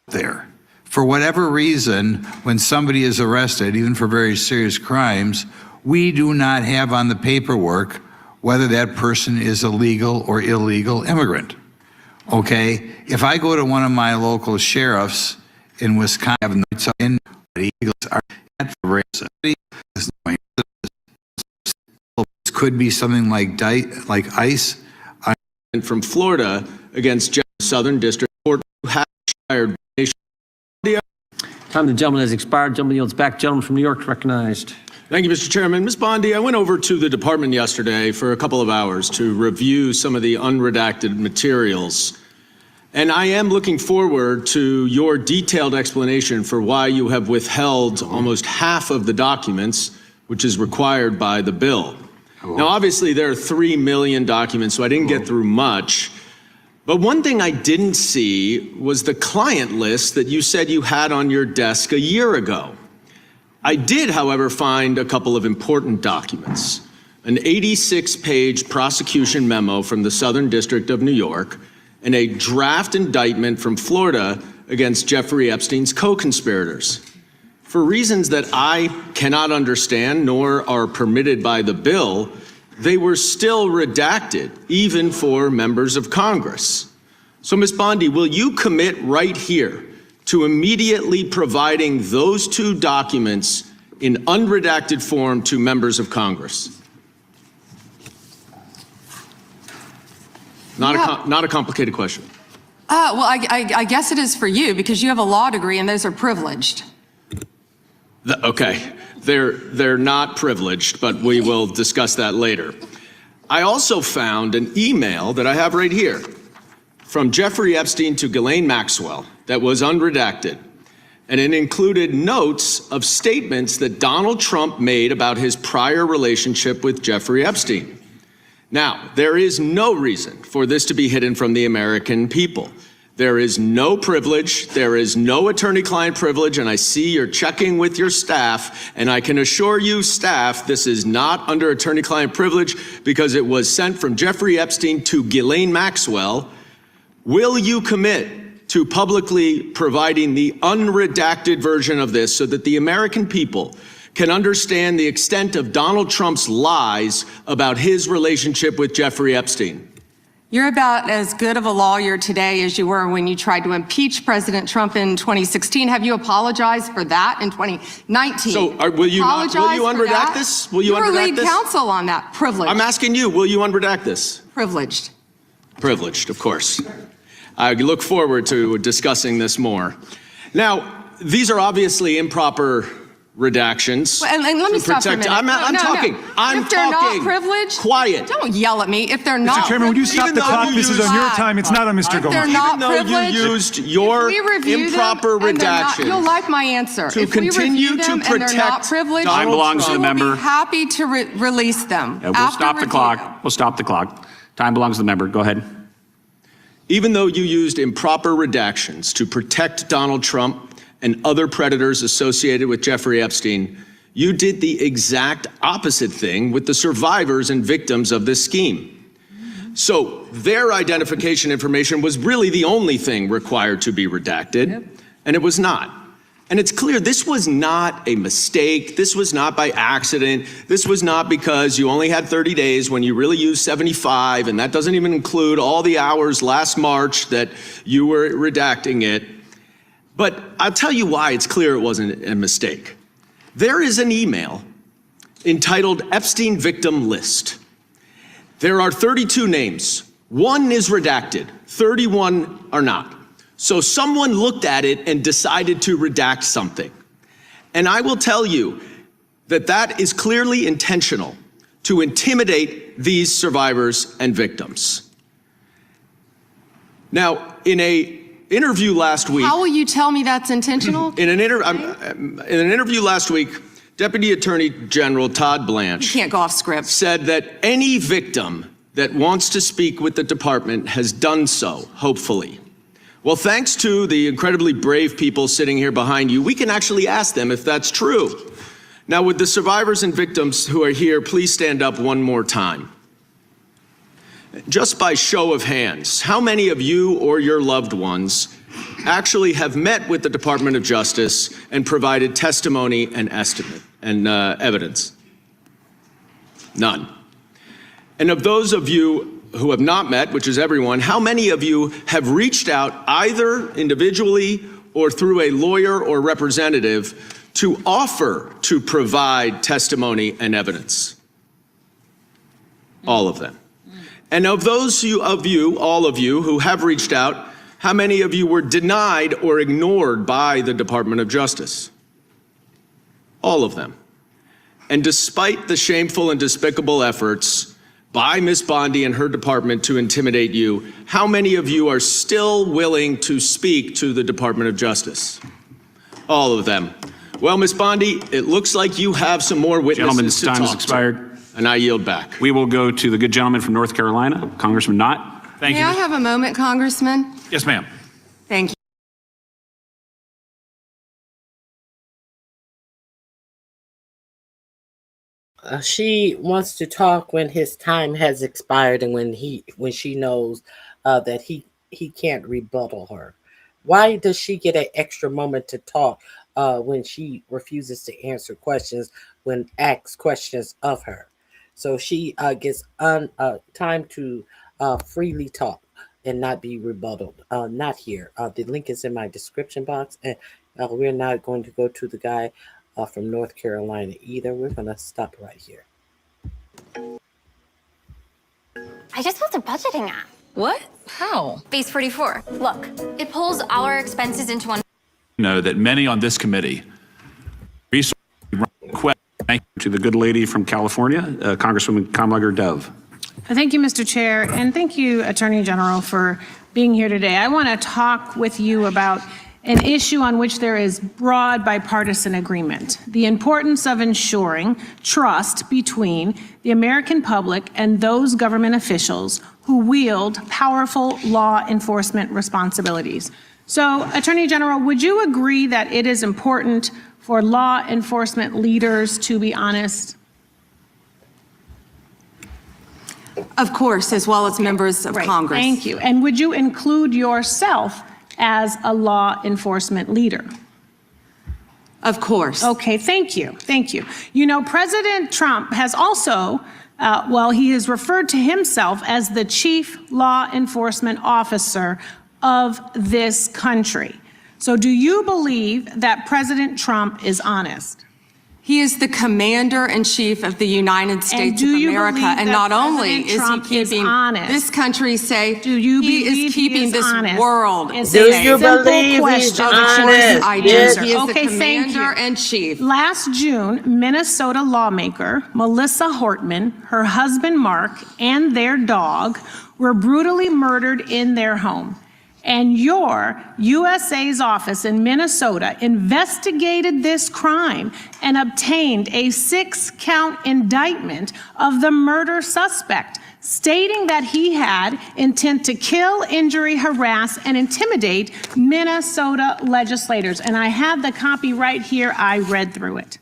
There. For whatever reason, when somebody is arrested, even for very serious crimes, we do not have on the paperwork whether that person is a legal or illegal immigrant. Okay? If I go to one of my local sheriffs in Wisconsin, could be something like ICE. From Florida against Southern District Court who has hired. Time the gentleman has expired. Gentleman yields back. Gentleman from New York recognized. Thank you, Mr. Chairman. Ms. Bondi, I went over to the department yesterday for a couple of hours to review some of the unredacted materials. And I am looking forward to your detailed explanation for why you have withheld almost half of the documents, which is required by the bill. Now, obviously, there are 3 million documents, so I didn't get through much. But one thing I didn't see was the client list that you said you had on your desk a year ago. I did, however, find a couple of important documents. An 86-page prosecution memo from the Southern District of New York and a draft indictment from Florida against Jeffrey Epstein's co-conspirators. For reasons that I cannot understand nor are permitted by the bill, they were still redacted, even for members of Congress. So, Ms. Bondi, will you commit right here to immediately providing those two documents in unredacted form to members of Congress? Not a complicated question. Well, I guess it is for you because you have a law degree and those are privileged. Okay, they're not privileged, but we will discuss that later. I also found an email that I have right here from Jeffrey Epstein to Ghislaine Maxwell that was unredacted, and it included notes of statements that Donald Trump made about his prior relationship with Jeffrey Epstein. Now, there is no reason for this to be hidden from the American people. There is no privilege, there is no attorney-client privilege, and I see you're checking with your staff, and I can assure you, staff, this is not under attorney-client privilege because it was sent from Jeffrey Epstein to Ghislaine Maxwell. Will you commit to publicly providing the unredacted version of this so that the American people can understand the extent of Donald Trump's lies about his relationship with Jeffrey Epstein? You're about as good of a lawyer today as you were when you tried to impeach President Trump in 2016. Have you apologized for that in 2019? So will you unredact this? Will you were unredact lead this? counsel on that. Privileged. I'm asking you, will you unredact this? Privileged. Privileged, of course. I look forward to discussing this more. Now, these are obviously improper redactions. And let me stop for a minute. I'm talking. If they're not privileged, quiet. Don't yell at me. If they're not Mr. Chairman, would you stop the clock? This is on your time. It's not on Mr. Goldman. They're not Even though you used your improper redactions. You'll like my answer. To continue to protect time belongs to the member. We'll be happy to release them. Yeah, we'll stop the clock. We'll stop the clock. Time belongs to the member. Go ahead. Even though you used improper redactions to protect Donald Trump and other predators associated with Jeffrey Epstein, you did the exact opposite thing with the survivors and victims of this scheme. So their identification information was really the only thing required to be redacted, and it was not. And it's clear this was not a mistake. This was not by accident. This was not because you only had 30 days when you really used 75, and that doesn't even include all the hours last March that you were redacting it. But I'll tell you why it's clear it wasn't a mistake. There is an email entitled Epstein Victim List. There are 32 names. One is redacted, 31 are not. So someone looked at it and decided to redact something. And I will tell you that that is clearly intentional to intimidate these survivors and victims. Now, in an interview last week. How will you tell me that's intentional? In an interview last week, Deputy Attorney General Todd Blanche. You can't go off script. Said that any victim that wants to speak with the department has done so, hopefully. Well, thanks to the incredibly brave people sitting here behind you, we can actually ask them if that's true. Now, would the survivors and victims who are here please stand up one more time? Just by show of hands, how many of you or your loved ones actually have met with the Department of Justice and provided testimony and estimate and evidence? None. And of those of you who have not met, which is everyone, how many of you have reached out either individually or through a lawyer or representative to offer to provide testimony and evidence? All of them. And of those of you, all of you who have reached out, how many of you were denied or ignored by the Department of Justice? All of them. And despite the shameful and despicable efforts by Ms. Bondi and her department to intimidate you, how many of you are still willing to speak to the Department of Justice? All of them. Well, Ms. Bondi, it looks like you have some more witnesses Gentleman's to time talk has expired. to, and I yield back. We will go to the good gentleman from North Carolina, Congressman Knott. Thank May you. I have a moment, Congressman? Yes, ma'am. Thank you. She wants to talk when his time has expired and when she knows that he can't rebuttal her. Why does she get an extra moment to talk when she refuses to answer questions when asked questions of her? So she gets time to freely talk and not be rebutted. Not here. The link is in my description box, and we're not going to go to the guy from North Carolina either. We're going to stop right here. I just built a budgeting app. What? How? Base 44. Look, it pulls all our expenses into one. Know that many on this committee request thank you to the good lady from California, Congresswoman Kamlager-Dove. Thank you, Mr. Chair, and thank you, Attorney General, for being here today. I want to talk with you about an issue on which there is broad bipartisan agreement: the importance of ensuring trust between the American public and those government officials who wield powerful law enforcement responsibilities. So, Attorney General, would you agree that it is important for law enforcement leaders to be honest? Of course, as well as members of Congress. Thank you. And would you include yourself as a law enforcement leader? Of course. Okay, thank you. Thank you. You know, President Trump has also, he has referred to himself as the chief law enforcement officer of this country. So do you believe that President Trump is honest? He is the commander-in-chief of the United States of America, and not only is he keeping this country safe, he is keeping this world safe. Do you believe he's honest? I do. Yes. He is the Okay, thank you. commander-in-chief. Last June, Minnesota lawmaker Melissa Hortman, her husband Mark, and their dog were brutally murdered in their home. And your USA's office in Minnesota investigated this crime and obtained a 6-count indictment of the murder suspect, stating that he had intent to kill, injure, harass, and intimidate Minnesota legislators. And I have the copy right here. I read through it.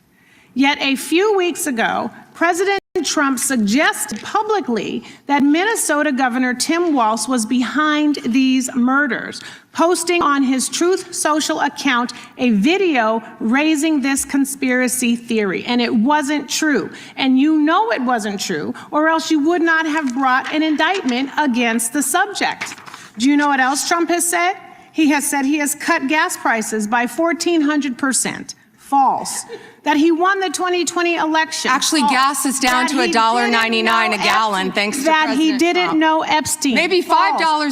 Yet a few weeks ago, President Trump suggested publicly that Minnesota Governor Tim Walz was behind these murders, posting on his Truth Social account a video raising this conspiracy theory. And it wasn't true. And you know it wasn't true, or else you would not have brought an indictment against the subject. Do you know what else Trump has said? He has said he has cut gas prices by 1,400%. False. That he won the 2020 election. Actually, False. gas is down to $1.99 a gallon, thanks to that President he didn't Trump. know Epstein. Maybe $5 in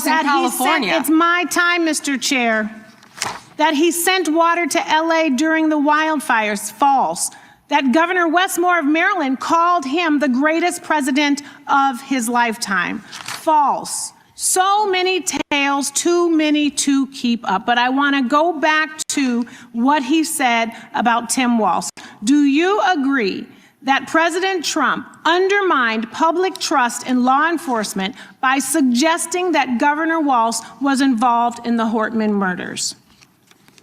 That he California. it's my time, Mr. Chair. That he sent water to LA during the wildfires. False. That Governor Westmore of Maryland called him the greatest president of his lifetime. False. So many tales, too many to keep up. But I want to go back to what he said about Tim Walz. Do you agree that President Trump undermined public trust in law enforcement by suggesting that Governor Walz was involved in the Hortman murders?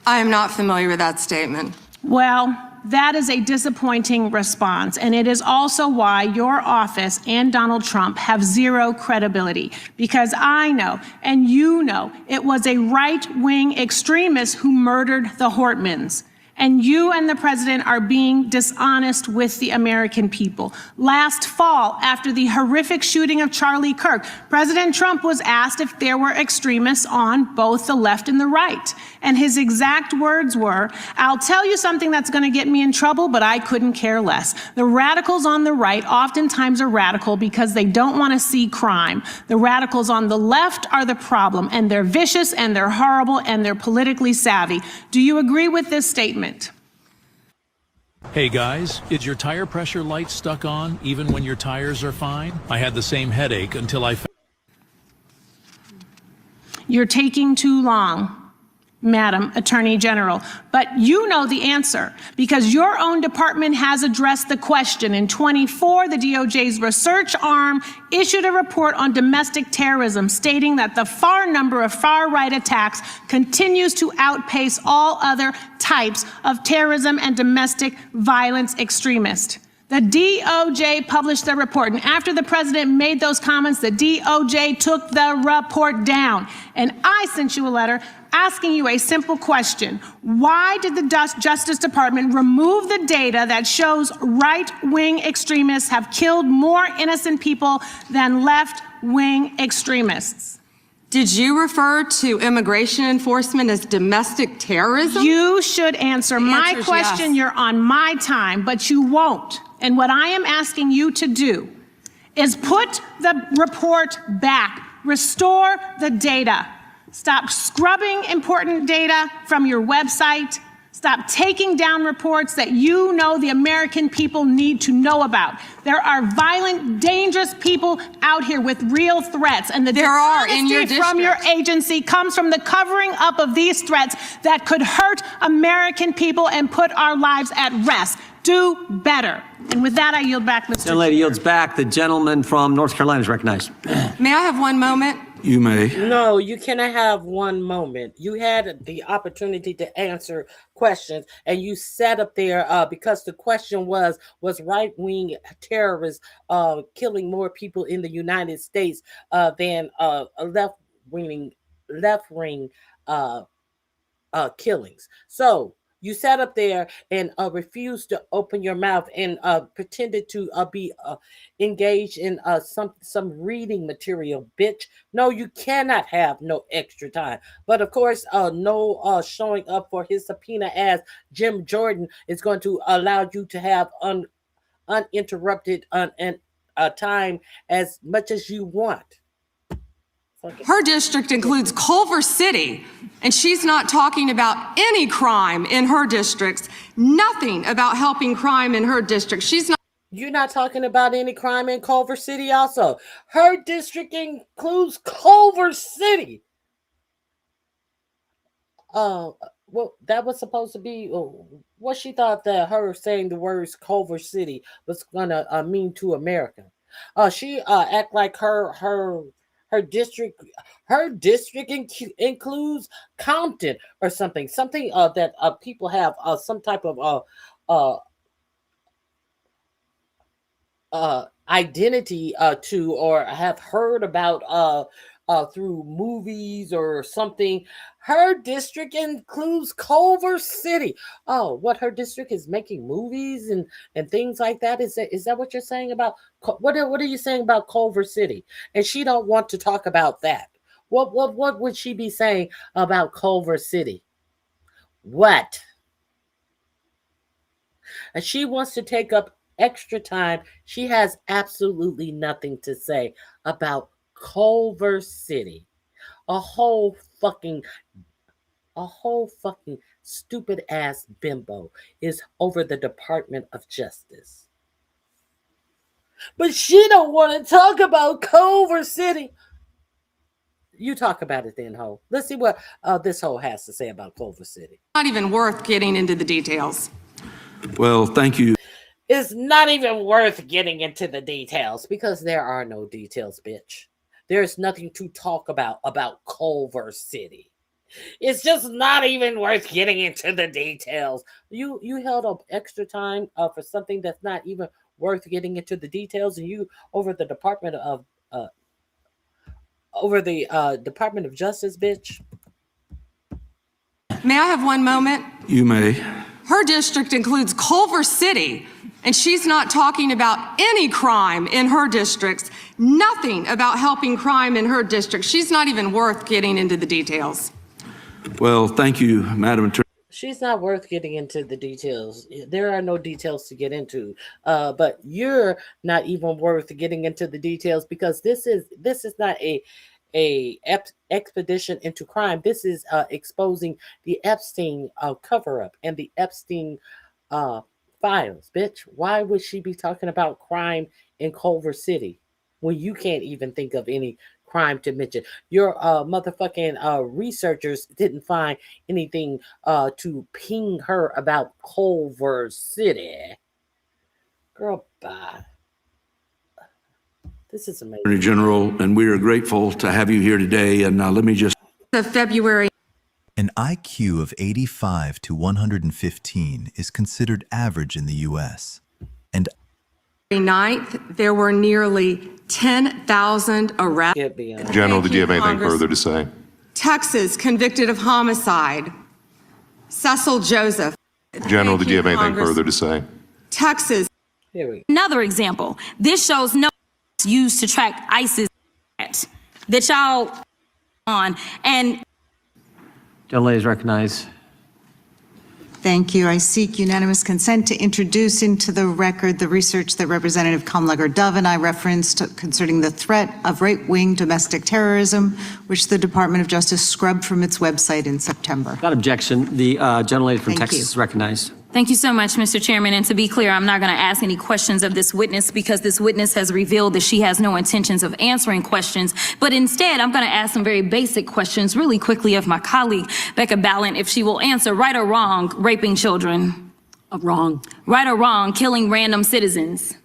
I am not familiar with that statement. Well, that is a disappointing response. And it is also why your office and Donald Trump have zero credibility. Because I know, and you know, it was a right-wing extremist who murdered the Hortmans. And you and the president are being dishonest with the American people. Last fall, after the horrific shooting of Charlie Kirk, President Trump was asked if there were extremists on both the left and the right. And his exact words were, "I'll tell you something that's going to get me in trouble, but I couldn't care less. The radicals on the right oftentimes are radical because they don't want to see crime. The radicals on the left are the problem, and they're vicious, and they're horrible, and they're politically savvy." Do you agree with this statement? Hey guys, is your tire pressure light stuck on even when your tires are fine? I had the same headache until I You're taking too long, Madam Attorney General. But you know the answer because your own department has addressed the question. In 24, the DOJ's research arm issued a report on domestic terrorism stating that the far number of far-right attacks continues to outpace all other types of terrorism and domestic violence extremists. The DOJ published the report, and after the president made those comments, the DOJ took the report down. And I sent you a letter asking you a simple question. Why did the Justice Department remove the data that shows right-wing extremists have killed more innocent people than left-wing extremists? Did you refer to immigration enforcement as domestic terrorism? You should answer my answer is question. yes. You're on my time, but you won't. And what I am asking you to do is put the report back, restore the data. Stop scrubbing important data from your website. Stop taking down reports that you know the American people need to know about. There are violent, dangerous people out here with real threats. And the dishonesty from your agency comes from the covering up of these threats that could hurt American people and put our lives at rest. Do better. And with that, I yield back, Mr. The lady yields back. The gentleman from North Carolina is recognized. May I have one moment? You may. No, you cannot have one moment. You had the opportunity to answer questions, and you sat up there because the question was right-wing terrorists killing more people in the United States than left-wing killings. So you sat up there and refused to open your mouth and pretended to be engaged in some reading material, bitch. No, you cannot have no extra time. But of course, no showing up for his subpoena as Jim Jordan is going to allow you to have uninterrupted time as much as you want. Her district includes Culver City, and she's not talking about any crime in her districts, nothing about helping crime in her district. You're not talking about any crime in Culver City also. Her district includes Culver City. Well, that was supposed to be what she thought that her saying the words Culver City was gonna mean to America. She act like her district includes Compton or something that people have some type of identity to or have heard about through movies or something. Her district includes Culver City. Oh, what, her district is making movies and things like that? Is that what you're saying about what are you saying about Culver City? And she don't want to talk about that. What would she be saying about Culver City? What? And she wants to take up extra time. She has absolutely nothing to say about Culver City. A whole fucking stupid ass bimbo is over the Department of Justice. But she don't want to talk about Culver City. You talk about it then, ho. Let's see what this hoe has to say about Culver City. Not even worth getting into the details. Well, thank you. It's not even worth getting into the details because there are no details, bitch. There's nothing to talk about Culver City. It's just not even worth getting into the details. You held up extra time for something that's not even worth getting into the details, and you over the Department of Department of Justice, bitch. May I have one moment? You may. Her district includes Culver City, and she's not talking about any crime in her districts, nothing about helping crime in her district. She's not even worth getting into the details. Well, thank you, Madam Attorney. She's not worth getting into the details. There are no details to get into. But you're not even worth getting into the details because this is not a expedition into crime. This is exposing the Epstein cover-up and the Epstein files. Bitch, why would she be talking about crime in Culver City when you can't even think of any crime to mention? Your motherfucking researchers didn't find anything to ping her about Culver City. Girl, bye. This is amazing. Attorney General, and we are grateful to have you here today. And let me just. The February. An IQ of 85 to 115 is considered average in the U.S. And 9th, there were nearly 10,000 arrests. General, did you have anything further to say? Texas convicted of homicide. Cecil Joseph. General, did you have anything further to say? Texas. Another example. This shows no used to track ISIS that y'all on. And Gentlelady is recognized. Thank you. I seek unanimous consent to introduce into the record the research that Representative Kamlager-Dove and I referenced concerning the threat of right-wing domestic terrorism, which the Department of Justice scrubbed from its website in September. Without objection, the gentlelady from Thank Texas you. is recognized. thank you so much, Mr. Chairman. And to be clear, I'm not going to ask any questions of this witness because this witness has revealed that she has no intentions of answering questions. But instead, I'm going to ask some very basic questions really quickly of my colleague, Becca Ballant, if she will answer right or wrong, raping children. Wrong. Right or wrong, killing random citizens.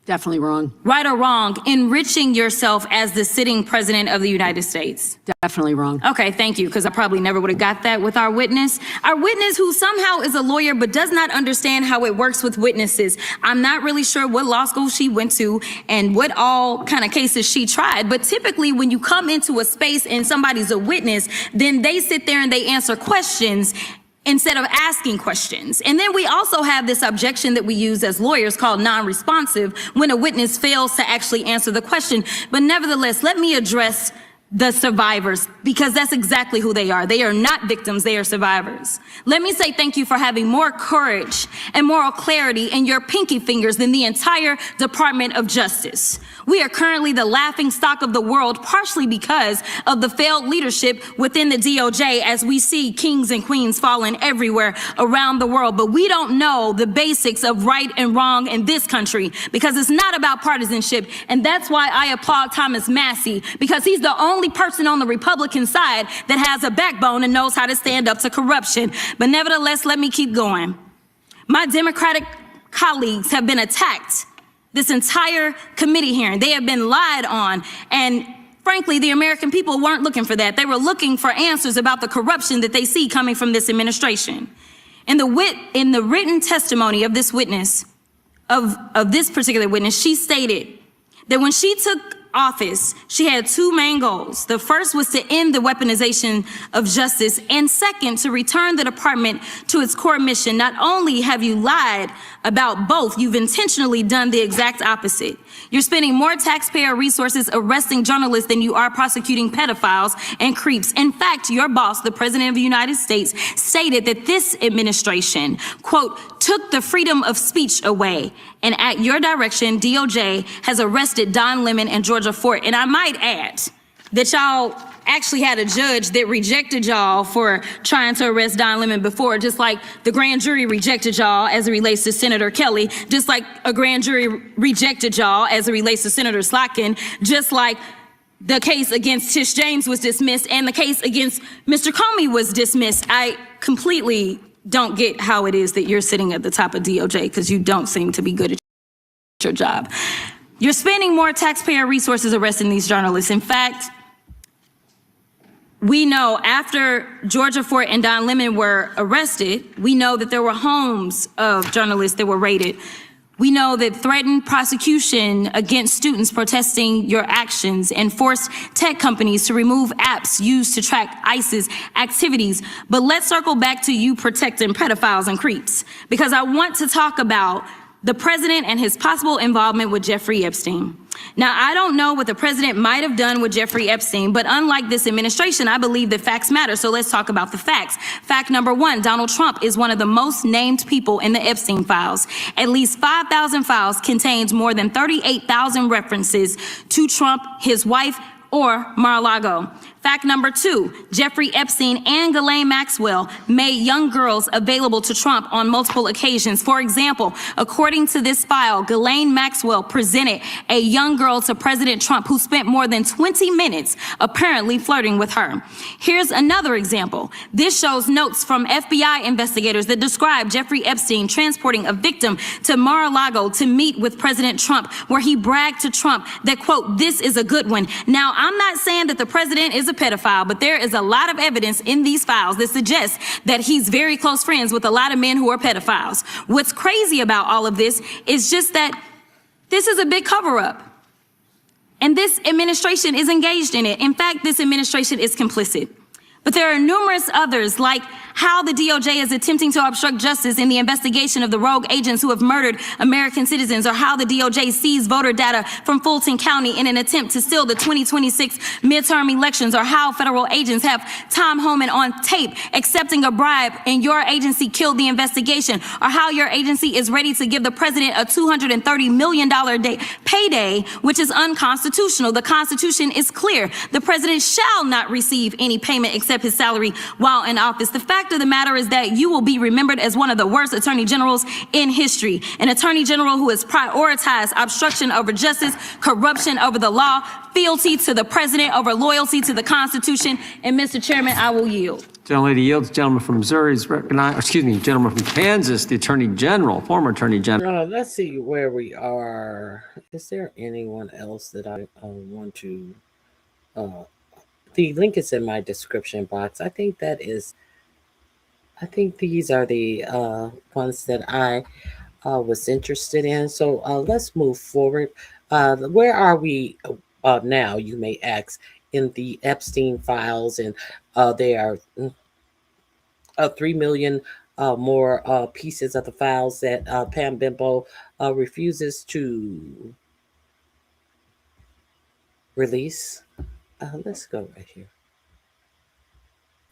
Definitely wrong. Right or wrong, enriching yourself as the sitting president of the United States. Definitely wrong. Okay, thank you, because I probably never would have got that with our witness. Our witness who somehow is a lawyer but does not understand how it works with witnesses. I'm not really sure what law school she went to and what all kind of cases she tried, but typically when you come into a space and somebody's a witness, then they sit there and they answer questions instead of asking questions. And then we also have this objection that we use as lawyers called non-responsive when a witness fails to actually answer the question. But nevertheless, let me address the survivors, because that's exactly who they are. They are not victims, they are survivors. Let me say thank you for having more courage and moral clarity in your pinky fingers than the entire Department of Justice. We are currently the laughing stock of the world, partially because of the failed leadership within the DOJ, as we see kings and queens falling everywhere around the world. But we don't know the basics of right and wrong in this country, because it's not about partisanship. And that's why I applaud Thomas Massie, because he's the only person on the Republican side that has a backbone and knows how to stand up to corruption. But nevertheless, let me keep going. My Democratic colleagues have been attacked this entire committee hearing. They have been lied on. And frankly, the American people weren't looking for that. They were looking for answers about the corruption that they see coming from this administration. In the written testimony of this witness, of this particular witness, she stated that when she took office, she had two main goals. The first was to end the weaponization of justice, and second, to return the department to its core mission. Not only have you lied about both, you've intentionally done the exact opposite. You're spending more taxpayer resources arresting journalists than you are prosecuting pedophiles and creeps. In fact, your boss, the President of the United States, stated that this administration, quote, took the freedom of speech away. And at your direction, DOJ has arrested Don Lemon and Georgia Fort. And I might add that y'all actually had a judge that rejected y'all for trying to arrest Don Lemon before, just like the grand jury rejected y'all as it relates to Senator Kelly, just like a grand jury rejected y'all as it relates to Senator Slotkin, just like the case against Tish James was dismissed and the case against Mr. Comey was dismissed. I completely don't get how it is that you're sitting at the top of DOJ, because you don't seem to be good at your job. You're spending more taxpayer resources arresting these journalists. In fact, We know after Georgia Fort and Don Lemon were arrested, we know that there were homes of journalists that were raided. We know that threatened prosecution against students protesting your actions and forced tech companies to remove apps used to track ISIS activities. But let's circle back to you protecting pedophiles and creeps, because I want to talk about the president and his possible involvement with Jeffrey Epstein. Now, I don't know what the president might have done with Jeffrey Epstein, but unlike this administration, I believe that facts matter. So let's talk about the facts. Fact number one, Donald Trump is one of the most named people in the Epstein files. At least 5,000 files contained more than 38,000 references to Trump, his wife, or Mar-a-Lago. Fact number two, Jeffrey Epstein and Ghislaine Maxwell made young girls available to Trump on multiple occasions. For example, according to this file, Ghislaine Maxwell presented a young girl to President Trump who spent more than 20 minutes apparently flirting with her. Here's another example. This shows notes from FBI investigators that describe Jeffrey Epstein transporting a victim to Mar-a-Lago to meet with President Trump, where he bragged to Trump that, quote, "This is a good one." Now, I'm not saying that the president is a pedophile, but there is a lot of evidence in these files that suggests that he's very close friends with a lot of men who are pedophiles. What's crazy about all of this is just that this is a big cover-up, and this administration is engaged in it. In fact, this administration is complicit. But there are numerous others, like how the DOJ is attempting to obstruct justice in the investigation of the rogue agents who have murdered American citizens, or how the DOJ seized voter data from Fulton County in an attempt to steal the 2026 midterm elections, or how federal agents have Tom Homan on tape accepting a bribe and your agency killed the investigation, or how your agency is ready to give the president a $230 million payday, which is unconstitutional. The Constitution is clear. The president shall not receive any payment except his salary while in office. The fact of the matter is that you will be remembered as one of the worst attorney generals in history, an attorney general who has prioritized obstruction over justice, corruption over the law, fealty to the president over loyalty to the Constitution. And Mr. Chairman, I will yield. Gentlelady yields. Gentleman from Missouri is recognized. Excuse me, gentleman from Kansas, the Attorney General, former Attorney General. Let's see where we are. Is there anyone else that I want to? The link is in my description box. I think these are the ones that I was interested in. So let's move forward. Where are we now, you may ask, in the Epstein files? And there are 3 million more pieces of the files that Pam Bimbo refuses to release. Let's go right here.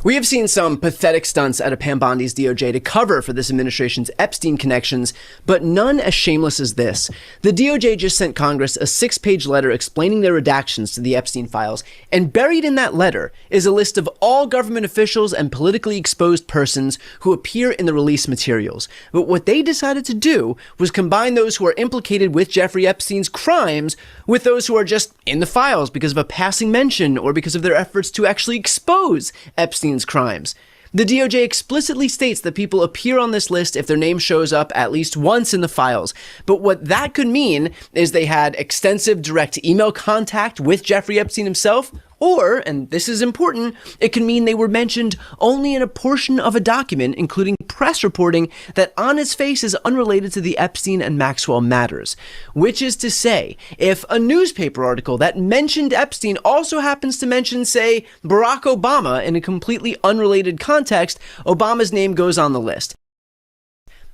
We have seen some pathetic stunts out of Pam Bondi's DOJ to cover for this administration's Epstein connections, but none as shameless as this. The DOJ just sent Congress a 6-page letter explaining their redactions to the Epstein files, and buried in that letter is a list of all government officials and politically exposed persons who appear in the release materials. But what they decided to do was combine those who are implicated with Jeffrey Epstein's crimes with those who are just in the files because of a passing mention or because of their efforts to actually expose Epstein's crimes. The DOJ explicitly states that people appear on this list if their name shows up at least once in the files. But what that could mean is they had extensive direct email contact with Jeffrey Epstein himself, or, and this is important, it can mean they were mentioned only in a portion of a document, including press reporting that on its face is unrelated to the Epstein and Maxwell matters. Which is to say, if a newspaper article that mentioned Epstein also happens to mention, say, Barack Obama in a completely unrelated context, Obama's name goes on the list.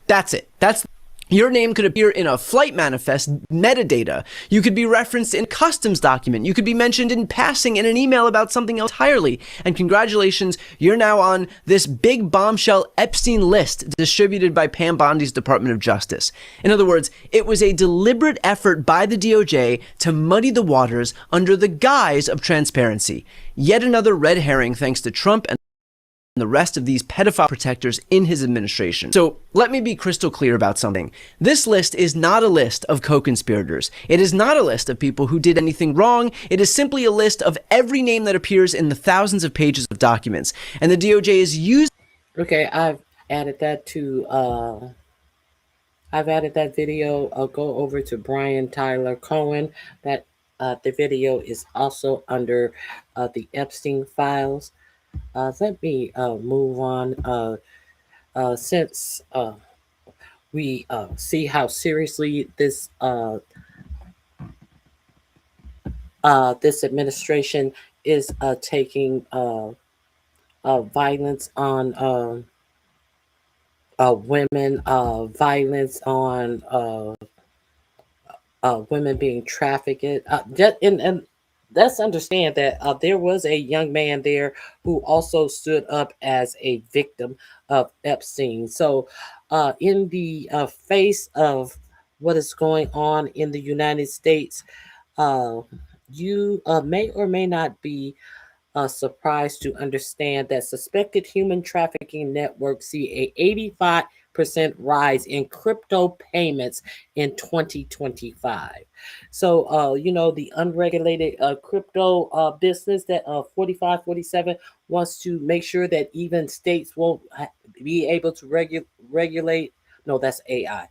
That's it. Your name could appear in a flight manifest metadata. You could be referenced in a customs document. You could be mentioned in passing in an email about something else entirely. And congratulations, you're now on this big bombshell Epstein list distributed by Pam Bondi's Department of Justice. In other words, it was a deliberate effort by the DOJ to muddy the waters under the guise of transparency. Yet another red herring thanks to Trump and the rest of these pedophile protectors in his administration. So let me be crystal clear about something. This list is not a list of co-conspirators. It is not a list of people who did anything wrong. It is simply a list of every name that appears in the thousands of pages of documents. And the DOJ is using... Okay, I've added that to... I've added that video. I'll go over to Brian Tyler Cohen. That the video is also under the Epstein files. Let me move on. Since we see how seriously this administration is taking violence on women, violence on women being trafficked. And let's understand that there was a young man there who also stood up as a victim of Epstein. So, in the face of what is going on in the United States, uh, you may or may not be surprised to understand that suspected human trafficking networks see a 85% rise in crypto payments in 2025. So, the unregulated crypto business that 4547 wants to make sure that even states won't be able to regulate. No, that's AI.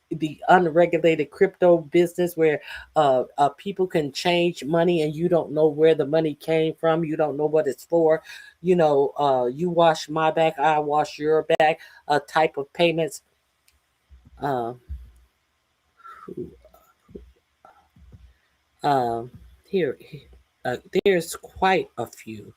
The unregulated crypto business where people can change money and you don't know where the money came from. You don't know what it's for. You wash my back, I wash your back. Type of payments. Uh, um, here, there's quite a few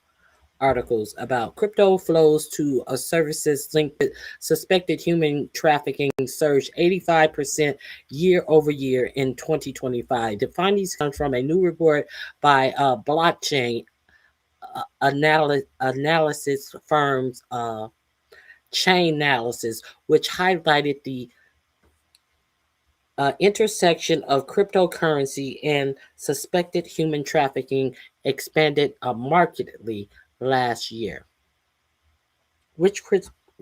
articles about crypto flows to services linked with suspected human trafficking surged 85% year over year in 2025. The findings come from a new report by blockchain analysis firms chain analysis, which highlighted the intersection of cryptocurrency and suspected human trafficking expanded markedly last year. Which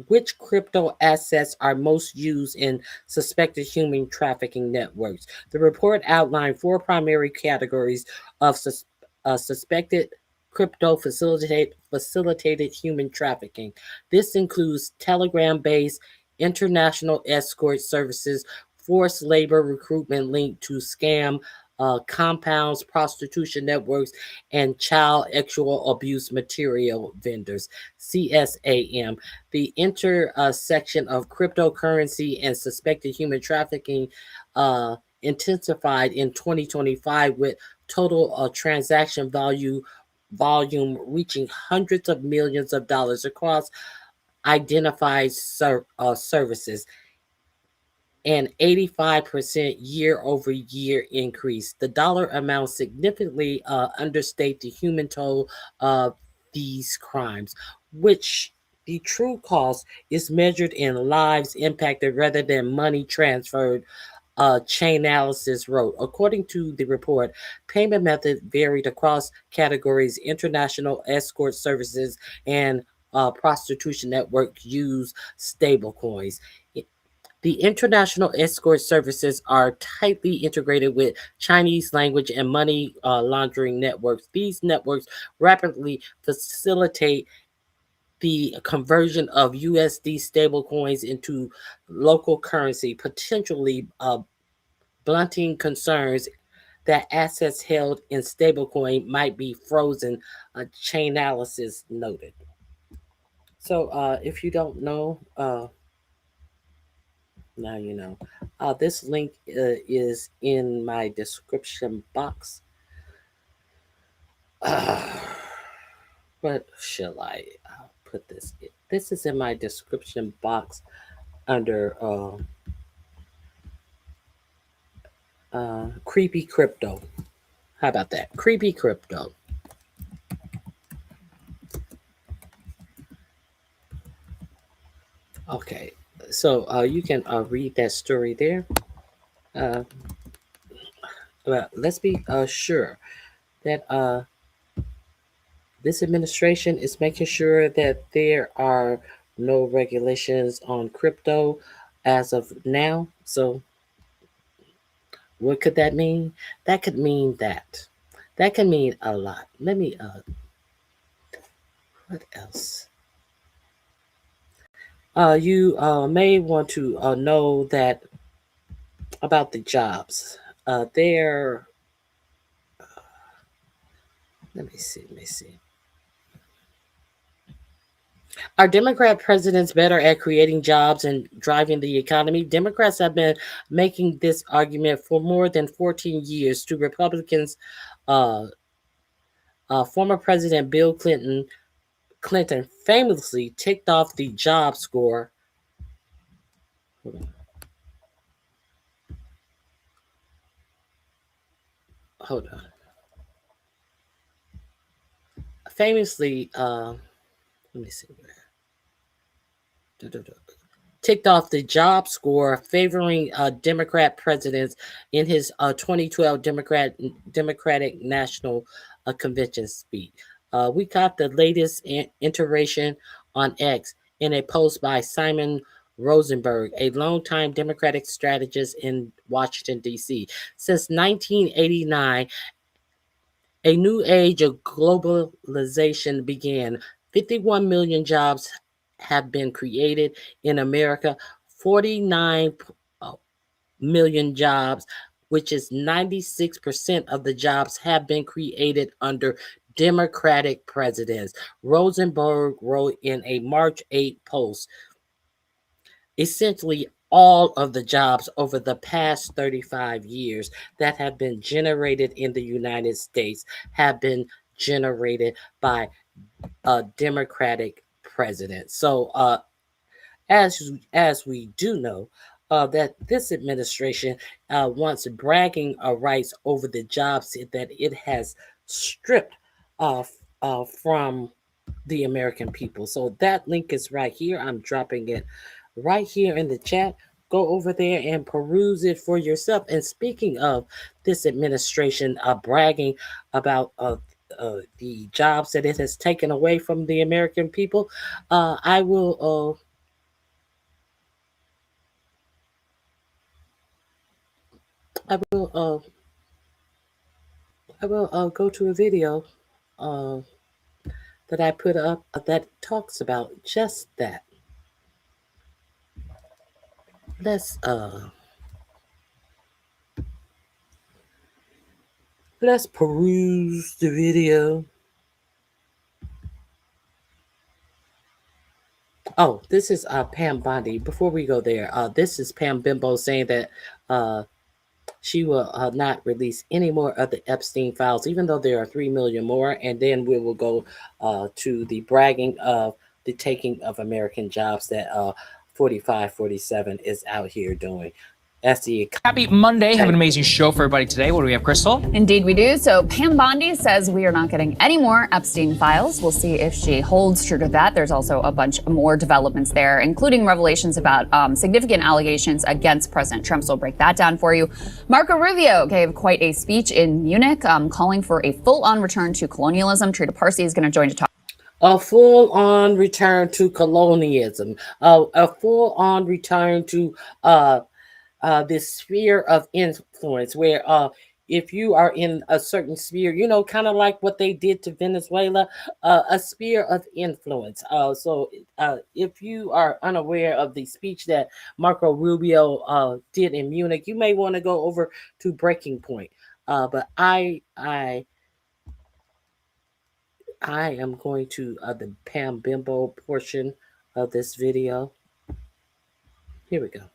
which crypto assets are most used in suspected human trafficking networks? The report outlined four primary categories of suspected crypto facilitated human trafficking. This includes Telegram-based international escort services, forced labor recruitment linked to scam compounds, prostitution networks, and child sexual abuse material vendors. CSAM. The intersection of cryptocurrency and suspected human trafficking intensified in 2025 with total transaction volume reaching hundreds of millions of dollars across identified services, an 85% year over year increase. The dollar amount significantly understate the human toll of these crimes, which the true cost is measured in lives impacted rather than money transferred. Chain analysis wrote. According to the report, payment method varied across categories. International escort services and prostitution network use stablecoins. The international escort services are tightly integrated with Chinese language and money laundering networks. These networks rapidly facilitate the conversion of USD stablecoins into local currency, potentially blunting concerns that assets held in stablecoin might be frozen, chain analysis noted. So, if you don't know, now you know. This link is in my description box. What shall I put this? This is in my description box under creepy crypto. How about that? Creepy crypto. Okay, so you can read that story there. Uh, well, let's be sure that this administration is making sure that there are no regulations on crypto as of now. So, what could that mean? That could mean that. That can mean a lot. Let me, what else? You may want to know that about the jobs. There, let me see. Are Democrat presidents better at creating jobs and driving the economy? Democrats have been making this argument for more than 14 years to Republicans. Uh, Former President Bill Clinton famously ticked off the job score. Hold on. Famously, let me see where. Ticked off the job score favoring Democrat presidents in his 2012 Democratic National Convention speech. We got the latest iteration on X in a post by Simon Rosenberg, a longtime Democratic strategist in Washington, D.C. Since 1989, a new age of globalization began. 51 million jobs have been created in America, 49 million jobs, which is 96% of the jobs, have been created under Democratic presidents. Rosenberg wrote in a March 8 post, essentially all of the jobs over the past 35 years that have been generated in the United States have been generated by a Democratic president. So, as we do know, that this administration wants bragging rights over the jobs that it has stripped from the American people. So that link is right here. I'm dropping it right here in the chat. Go over there and peruse it for yourself. And speaking of this administration bragging about the jobs that it has taken away from the American people, I will go to a video that I put up that talks about just that. Let's peruse the video. Oh, this is Pam Bondi. Before we go there, this is Pam Bimbo saying that she will not release any more of the Epstein files, even though there are 3 million more. And then we will go to the bragging of the taking of American jobs that 4547 is out here doing. That's the Happy Monday. Have an amazing show for everybody today. What do we have, Crystal? Indeed, we do. So Pam Bondi says we are not getting any more Epstein files. We'll see if she holds true to that. There's also a bunch more developments there, including revelations about significant allegations against President Trump. So we'll break that down for you. Marco Rubio gave quite a speech in Munich calling for a full-on return to colonialism. Trita Parsi is going to join to talk. A full-on return to colonialism. A full-on return to this sphere of influence where if you are in a certain sphere, kind of like what they did to Venezuela, a sphere of influence. So if you are unaware of the speech that Marco Rubio did in Munich, you may want to go over to Breaking Point. But I am going to the Pam Bimbo portion of this video. Here we go.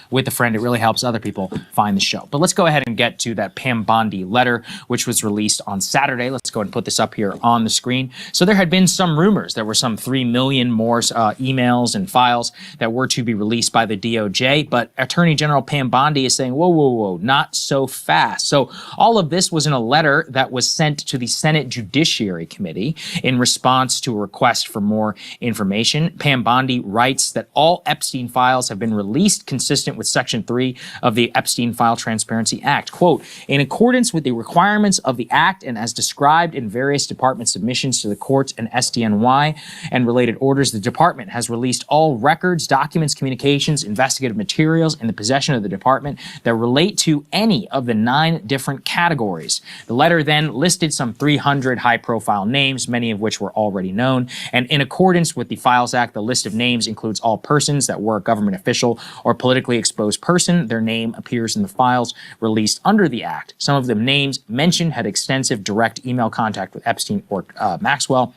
With a friend, it really helps other people find the show. But let's go ahead and get to that Pam Bondi letter, which was released on Saturday. Let's go ahead and put this up here on the screen. So there had been some rumors. There were some 3 million more emails and files that were to be released by the DOJ. But Attorney General Pam Bondi is saying, whoa, whoa, whoa, not so fast. So all of this was in a letter that was sent to the Senate Judiciary Committee in response to a request for more information. Pam Bondi writes that all Epstein files have been released consistent with Section 3 of the Epstein File Transparency Act. Quote, in accordance with the requirements of the Act and as described in various department submissions to the courts and SDNY and related orders, the department has released all records, documents, communications, investigative materials in the possession of the department that relate to any of the 9 different categories. The letter then listed some 300 high-profile names, many of which were already known. And in accordance with the Files Act, the list of names includes all persons that were a government official or politically exposed person. Their name appears in the files released under the Act. Some of the names mentioned had extensive direct email contact with Epstein or Maxwell.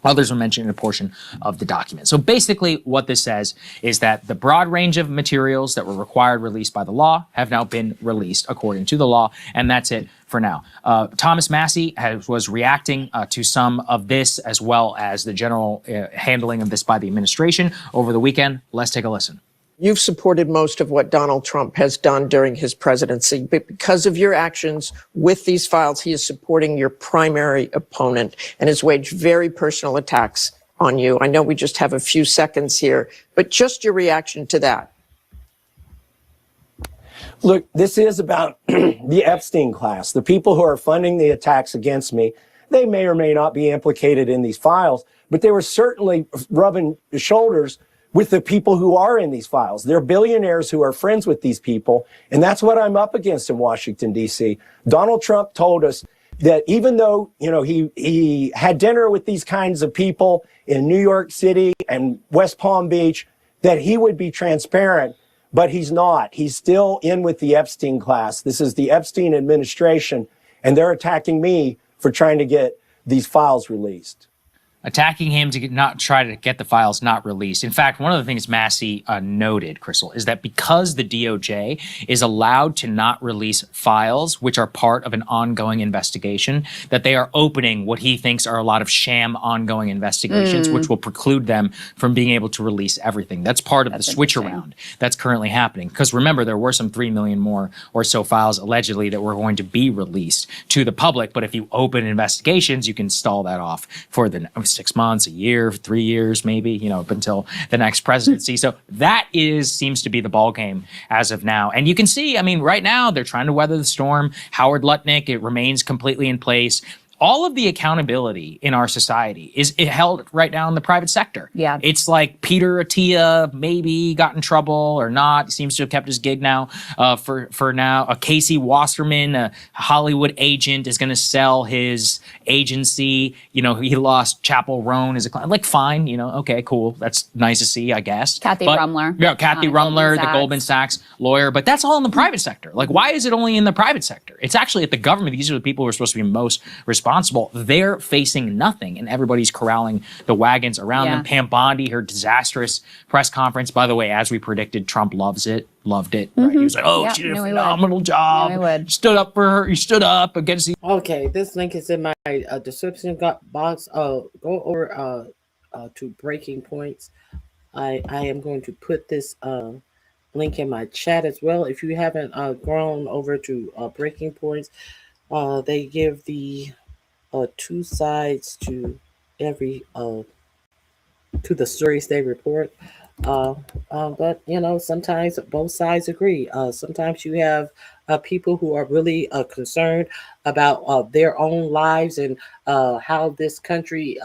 Others were mentioned in a portion of the document. So basically what this says is that the broad range of materials that were required released by the law have now been released according to the law, and that's it for now. Thomas Massie was reacting to some of this, as well as the general handling of this by the administration over the weekend. Let's take a listen. You've supported most of what Donald Trump has done during his presidency, but because of your actions with these files, he is supporting your primary opponent and has waged very personal attacks on you. I know we just have a few seconds here, but just your reaction to that. Look, this is about the Epstein class. The people who are funding the attacks against me, they may or may not be implicated in these files, but they were certainly rubbing shoulders with the people who are in these files. They're billionaires who are friends with these people, and that's what I'm up against in Washington, D.C. Donald Trump told us that even though, he had dinner with these kinds of people in New York City and West Palm Beach, that he would be transparent, but he's not. He's still in with the Epstein class. This is the Epstein administration, and they're attacking me for trying to get these files released. Attacking him to not try to get the files not released. In fact, one of the things Massie noted, Crystal, is that because the DOJ is allowed to not release files, which are part of an ongoing investigation, that they are opening what he thinks are a lot of sham ongoing investigations, which will preclude them from being able to release everything. That's part of the switch around that's currently happening. Because remember, there were some 3 million more or so files allegedly that were going to be released to the public. But if you open investigations, you can stall that off for the 6 months, a year, 3 years, maybe, up until the next presidency. So that seems to be the ball game as of now. And you can see, right now they're trying to weather the storm. Howard Lutnick, it remains completely in place. All of the accountability in our society is held right now in the private sector. Yeah. It's like Peter Attia maybe got in trouble or not. He seems to have kept his gig now for now. Casey Wasserman, a Hollywood agent, is going to sell his agency. He lost Chapel Roan as a client. Like, fine, okay, cool. That's nice to see, I guess. Kathy Rumler. Yeah, Kathy Rumler, the Goldman Sachs lawyer. But that's all in the private sector. Like, why is it only in the private sector? It's actually at the government. These are the people who are supposed to be most responsible. They're facing nothing, and everybody's corralling the wagons around them. Pam Bondi, her disastrous press conference. By the way, as we predicted, Trump loved it. Right? He was like, she did a phenomenal job. Would. Stood up for her. He stood up against the... Okay, this link is in my description box. Go over to Breaking Points. I am going to put this link in my chat as well. If you haven't gone over to Breaking Points, they give the two sides to every to the stories they report. But sometimes both sides agree. Sometimes you have people who are really concerned about their own lives and how this country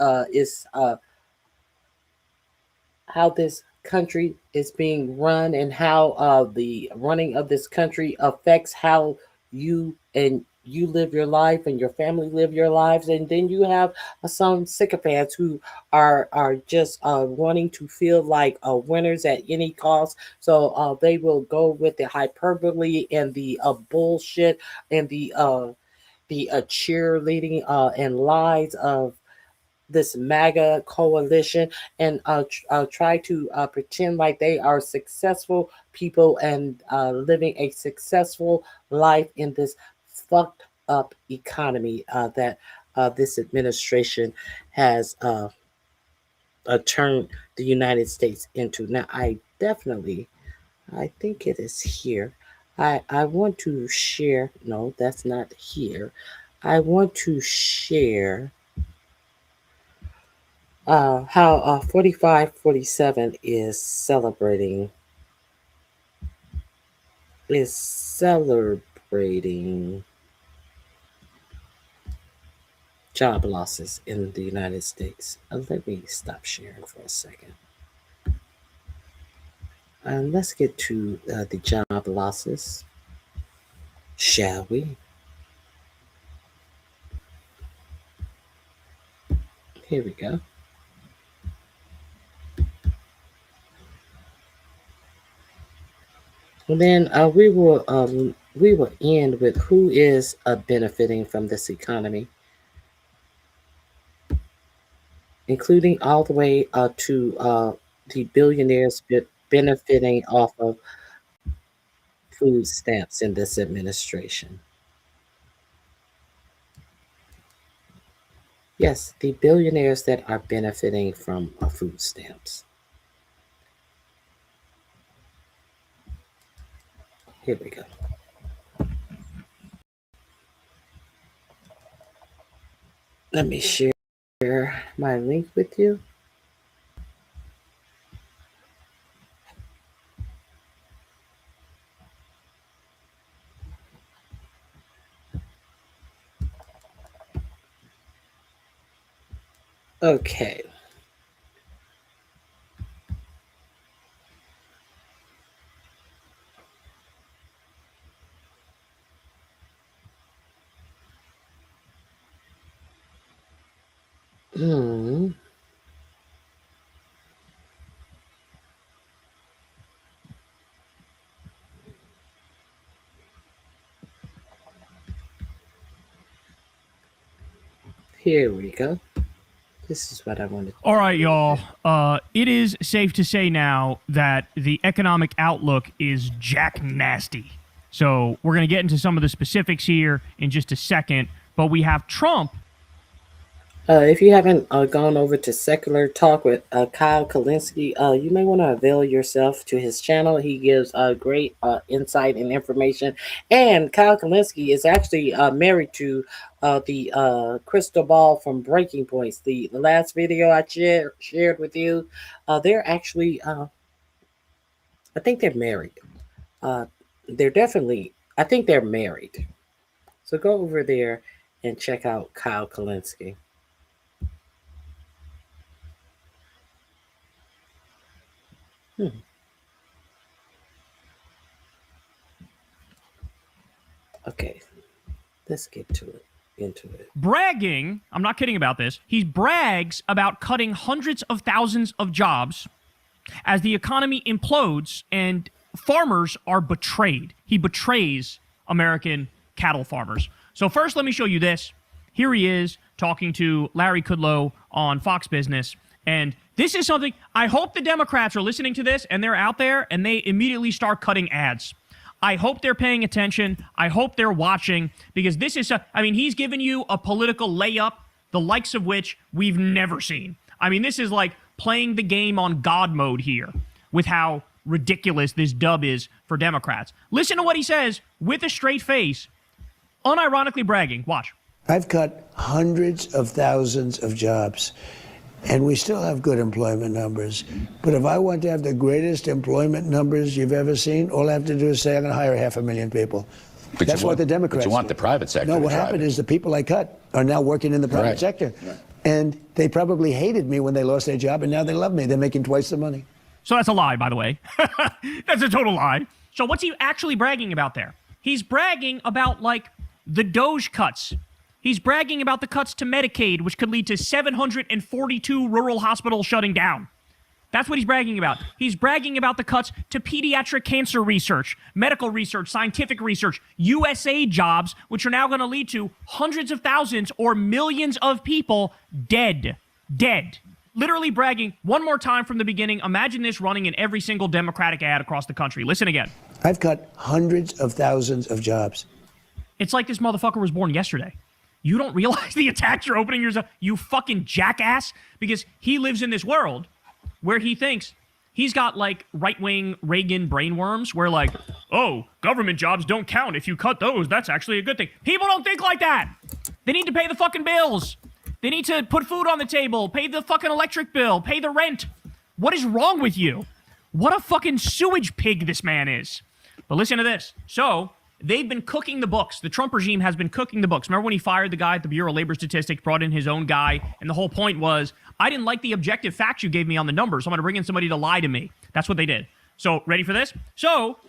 is being run, and how the running of this country affects how you live your life and your family live your lives. And then you have some sycophants who are just wanting to feel like winners at any cost. So they will go with the hyperbole and the bullshit and the cheerleading and lies of this MAGA coalition, and try to pretend like they are successful people and living a successful life in this fucked up economy that this administration has turned the United States into. Now, I think it is here. I want to share. No, that's not here. I want to share how 4547 is celebrating job losses in the United States. Let me stop sharing for a second. Let's get to the job losses, shall we? Here we go. And then we will end with who is benefiting from this economy. including all the way to the billionaires benefiting off of food stamps in this administration. Yes, the billionaires that are benefiting from food stamps. Here we go. Let me share my link with you. Okay. Hmm. Here we go. This is what I wanted. All right, y'all. It is safe to say now that the economic outlook is jack nasty. So we're going to get into some of the specifics here in just a second. But we have Trump. If you haven't gone over to Secular Talk with Kyle Kalinske, you may want to avail yourself to his channel. He gives great insight and information. And Kyle Kalinske is actually married to the crystal ball from Breaking Points. The last video I shared with you, they're actually, I think they're married. They're definitely, I think they're married. So go over there and check out Kyle Kalinske. Okay, let's get to it. Into it. Bragging, I'm not kidding about this, he brags about cutting hundreds of thousands of jobs as the economy implodes and farmers are betrayed. He betrays American cattle farmers. So first, let me show you this. Here he is talking to Larry Kudlow on Fox Business. And this is something, I hope the Democrats are listening to this and they're out there and they immediately start cutting ads. I hope they're paying attention. I hope they're watching, because this is, he's given you a political layup, the likes of which we've never seen. I mean, this is like playing the game on God mode here with how ridiculous this dub is for Democrats. Listen to what he says with a straight face, unironically bragging. Watch. I've cut hundreds of thousands of jobs. And we still have good employment numbers. But if I want to have the greatest employment numbers you've ever seen, all I have to do is say I'm going to hire 500,000 people. But that's what the Democrats But you want do. the private sector. No, to what drive happened it. is the people I cut are now working in the private sector. Right. And they probably hated me when they lost their job, and now they love me. They're making twice the money. So that's a lie, by the way. That's a total lie. So what's he actually bragging about there? He's bragging about, like, the Doge cuts. He's bragging about the cuts to Medicaid, which could lead to 742 rural hospitals shutting down. That's what he's bragging about. He's bragging about the cuts to pediatric cancer research, medical research, scientific research, USA jobs, which are now going to lead to hundreds of thousands or millions of people dead. Dead. Literally bragging one more time from the beginning. Imagine this running in every single Democratic ad across the country. Listen again. I've cut hundreds of thousands of jobs. It's like this motherfucker was born yesterday. You don't realize the attacks you're opening yourself, you fucking jackass, because he lives in this world where he thinks he's got like right-wing Reagan brainworms where like, oh, government jobs don't count. If you cut those, that's actually a good thing. People don't think like that. They need to pay the fucking bills. They need to put food on the table, pay the fucking electric bill, pay the rent. What is wrong with you? What a fucking sewage pig this man is. But listen to this. So they've been cooking the books. The Trump regime has been cooking the books. Remember when he fired the guy at the Bureau of Labor Statistics, brought in his own guy, and the whole point was, I didn't like the objective facts you gave me on the numbers, so I'm going to bring in somebody to lie to me. That's what they did. So, ready for this? So,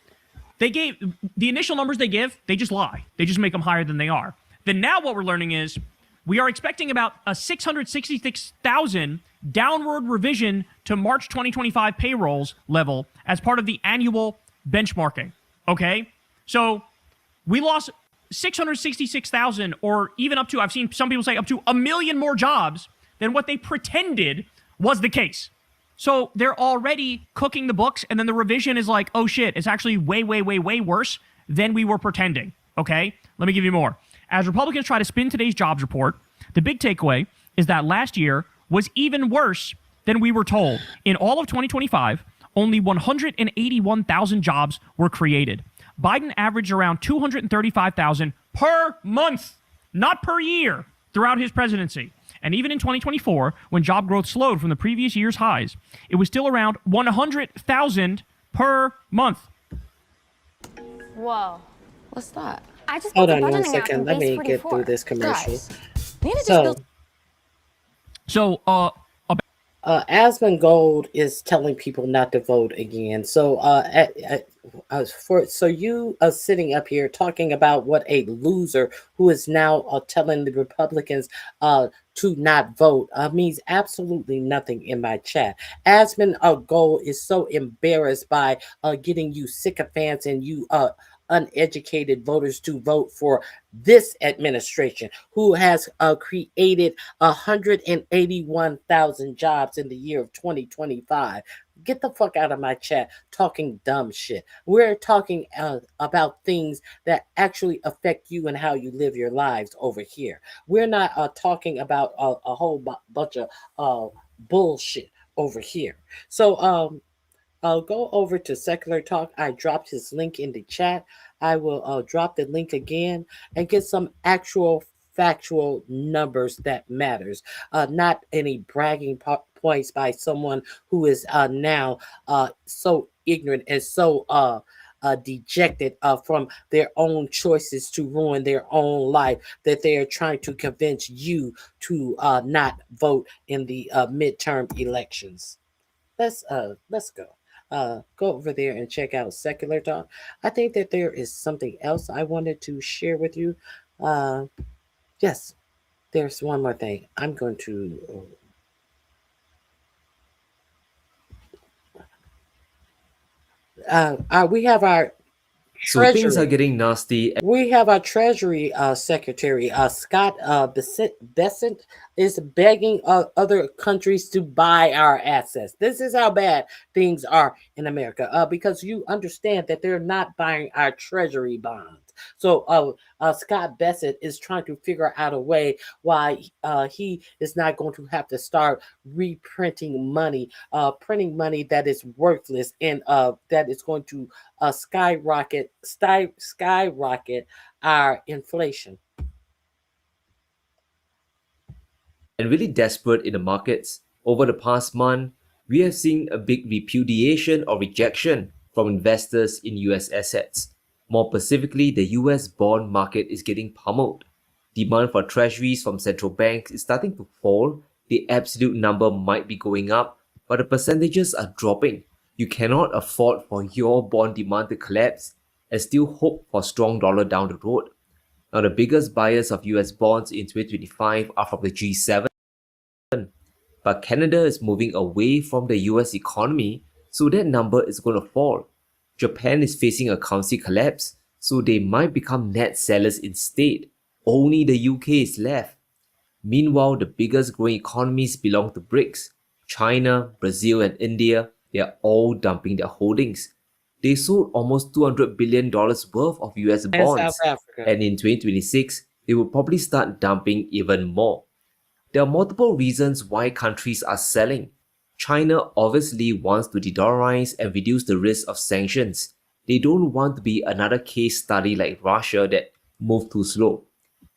they gave, the initial numbers they give, they just lie. They just make them higher than they are. Then now what we're learning is, we are expecting about a 666,000 downward revision to March 2025 payrolls level as part of the annual benchmarking. Okay? So, we lost 666,000 or even up to, I've seen some people say up to 1 million more jobs than what they pretended was the case. So they're already cooking the books, and then the revision is like, oh shit, it's actually way, way, way, way worse than we were pretending. Okay? Let me give you more. As Republicans try to spin today's jobs report, the big takeaway is that last year was even worse than we were told. In all of 2025, only 181,000 jobs were created. Biden averaged around 235,000 per month, not per year, throughout his presidency. And even in 2024, when job growth slowed from the previous year's highs, it was still around 100,000 per month. Whoa. What's that? I just Hold on one second. Let me get through this commercial. Asmund Gold is telling people not to vote again. So, you are sitting up here talking about what a loser who is now telling the Republicans to not vote means absolutely nothing in my chat. Asmund Gold is so embarrassed by getting you sycophants and you uneducated voters to vote for this administration, who has created 181,000 jobs in the year of 2025. Get the fuck out of my chat talking dumb shit. We're talking about things that actually affect you and how you live your lives over here. We're not talking about a whole bunch of bullshit over here. So I'll go over to Secular Talk. I dropped his link in the chat. I will drop the link again and get some actual factual numbers that matters, not any bragging points by someone who is now so ignorant and so dejected from their own choices to ruin their own life that they are trying to convince you to not vote in the midterm elections. Let's go. Go over there and check out Secular Talk. I think that there is something else I wanted to share with you. Yes, there's one more thing. I'm going to. We have our Treasury. So things are getting nasty. We have our Treasury Secretary, Scott Bessent, is begging other countries to buy our assets. This is how bad things are in America, because you understand that they're not buying our Treasury bonds. So Scott Bessent is trying to figure out a way why he is not going to have to start reprinting money, printing money that is worthless and that is going to skyrocket our inflation. And really desperate in the markets. Over the past month, we have seen a big repudiation or rejection from investors in US assets. More specifically, the US bond market is getting pummeled. Demand for treasuries from central banks is starting to fall. The absolute number might be going up, but the percentages are dropping. You cannot afford for your bond demand to collapse and still hope for a strong dollar down the road. Now, the biggest buyers of US bonds in 2025 are from the G7, but Canada is moving away from the US economy, so that number is going to fall. Japan is facing a currency collapse, so they might become net sellers instead. Only the UK is left. Meanwhile, the biggest growing economies belong to BRICS. China, Brazil, and India, they are all dumping their holdings. They sold almost $200 billion worth of US bonds, and in 2026, they will probably start dumping even more. There are multiple reasons why countries are selling. China obviously wants to de-dollarize and reduce the risk of sanctions. They don't want to be another case study like Russia that moved too slow.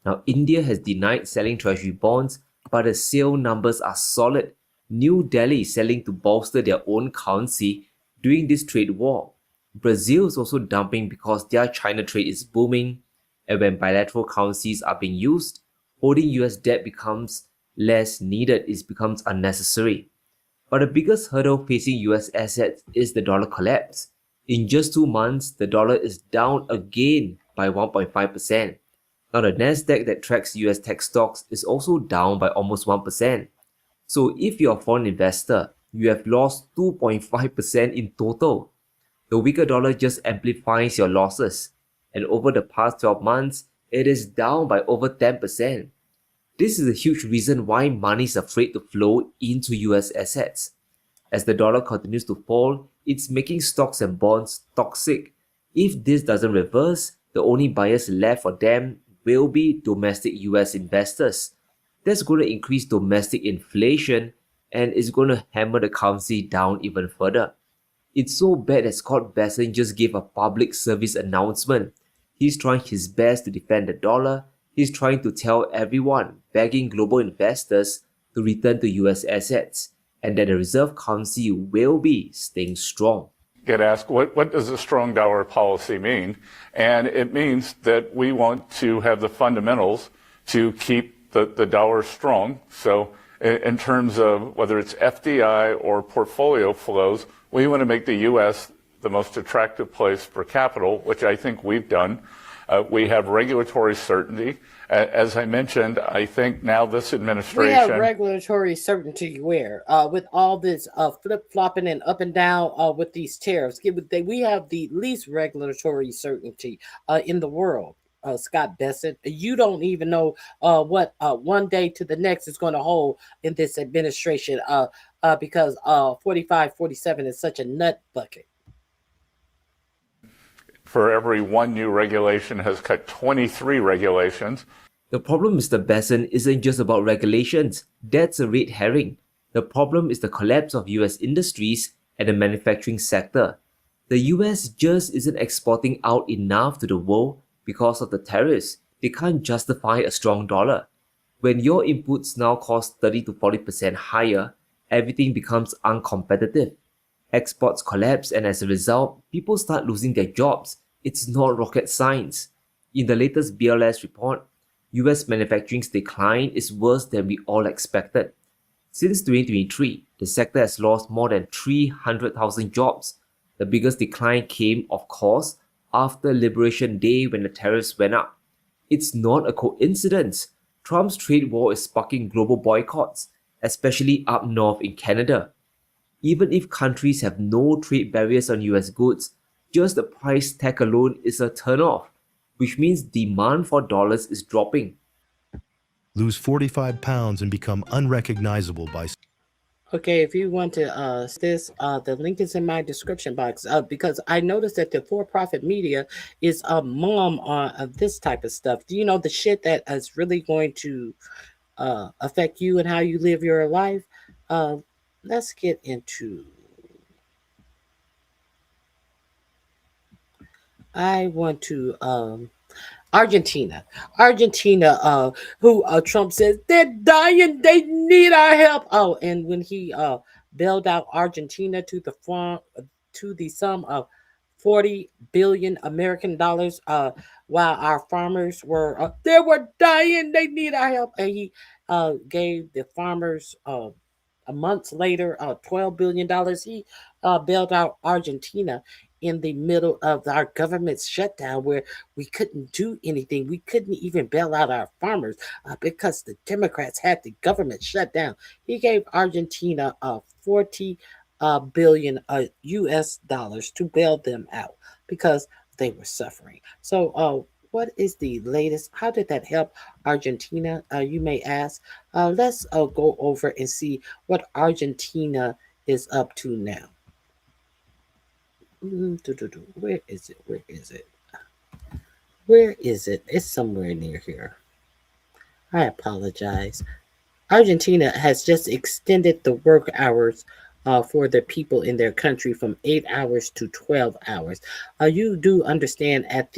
Now, India has denied selling treasury bonds, but the sale numbers are solid. New Delhi is selling to bolster their own currency during this trade war. Brazil is also dumping because their China trade is booming, and when bilateral currencies are being used, holding US debt becomes less needed, it becomes unnecessary. But the biggest hurdle facing US assets is the dollar collapse. In just 2 months, the dollar is down again by 1.5%. Now, the Nasdaq that tracks US tech stocks is also down by almost 1%. So if you're a foreign investor, you have lost 2.5% in total. The weaker dollar just amplifies your losses. And over the past 12 months, it is down by over 10%. This is a huge reason why money is afraid to flow into US assets. As the dollar continues to fall, it's making stocks and bonds toxic. If this doesn't reverse, the only buyers left for them will be domestic US investors. That's going to increase domestic inflation and is going to hammer the currency down even further. It's so bad that Scott Bessent just gave a public service announcement. He's trying his best to defend the dollar. He's trying to tell everyone, begging global investors to return to US assets, and that the reserve currency will be staying strong. Get asked, what does a strong dollar policy mean? And it means that we want to have the fundamentals to keep the dollar strong. So in terms of whether it's FDI or portfolio flows, we want to make the U.S. the most attractive place for capital, which I think we've done. We have regulatory certainty. As I mentioned, I think now this administration... We have regulatory certainty where? With all this flip-flopping and up and down with these tariffs. We have the least regulatory certainty in the world, Scott Bessent. You don't even know what one day to the next is going to hold in this administration because 45-47 is such a nut bucket. For every one new regulation has cut 23 regulations. The problem, Mr. Bessent, isn't just about regulations. That's a red herring. The problem is the collapse of US industries and the manufacturing sector. The US just isn't exporting out enough to the world because of the tariffs. They can't justify a strong dollar. When your inputs now cost 30 to 40% higher, everything becomes uncompetitive. Exports collapse, and as a result, people start losing their jobs. It's not rocket science. In the latest BLS report, US manufacturing's decline is worse than we all expected. Since 2023, the sector has lost more than 300,000 jobs. The biggest decline came, of course, after Liberation Day when the tariffs went up. It's not a coincidence. Trump's trade war is sparking global boycotts, especially up north in Canada. Even if countries have no trade barriers on US goods, just the price tag alone is a turnoff, which means demand for dollars is dropping. Lose 45 pounds and become unrecognizable by... Okay, if you want to this, the link is in my description box because I noticed that the for-profit media is a mom on this type of stuff. Do you know the shit that is really going to affect you and how you live your life? Let's get into... I want to... Argentina, who Trump says they're dying, they need our help. Oh, and when he bailed out Argentina to the sum of 40 billion American dollars, while our farmers were they were dying, they need our help, and he gave the farmers a month later $12 billion. He bailed out Argentina in the middle of our government shutdown where we couldn't do anything. We couldn't even bail out our farmers because the Democrats had the government shut down. He gave Argentina 40 billion US dollars to bail them out because they were suffering. So what is the latest? How did that help Argentina? You may ask. Let's go over and see what Argentina is up to now. Where is it? Where is it? Where is it? It's somewhere near here. I apologize. Argentina has just extended the work hours for the people in their country from 8 hours to 12 hours. You do understand at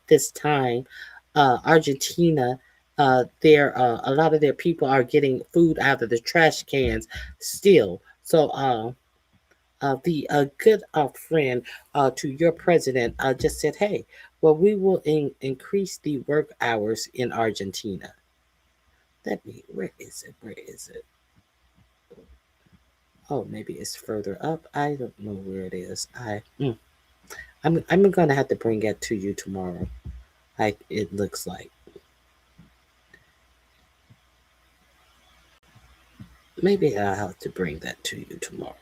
this time, Argentina, a lot of their people are getting food out of the trash cans still. So the good friend to your president just said, hey, well, we will increase the work hours in Argentina. Where is it? Where is it? Oh, maybe it's further up. I don't know where it is. I'm going to have to bring that to you tomorrow. It looks like. Maybe I'll have to bring that to you tomorrow.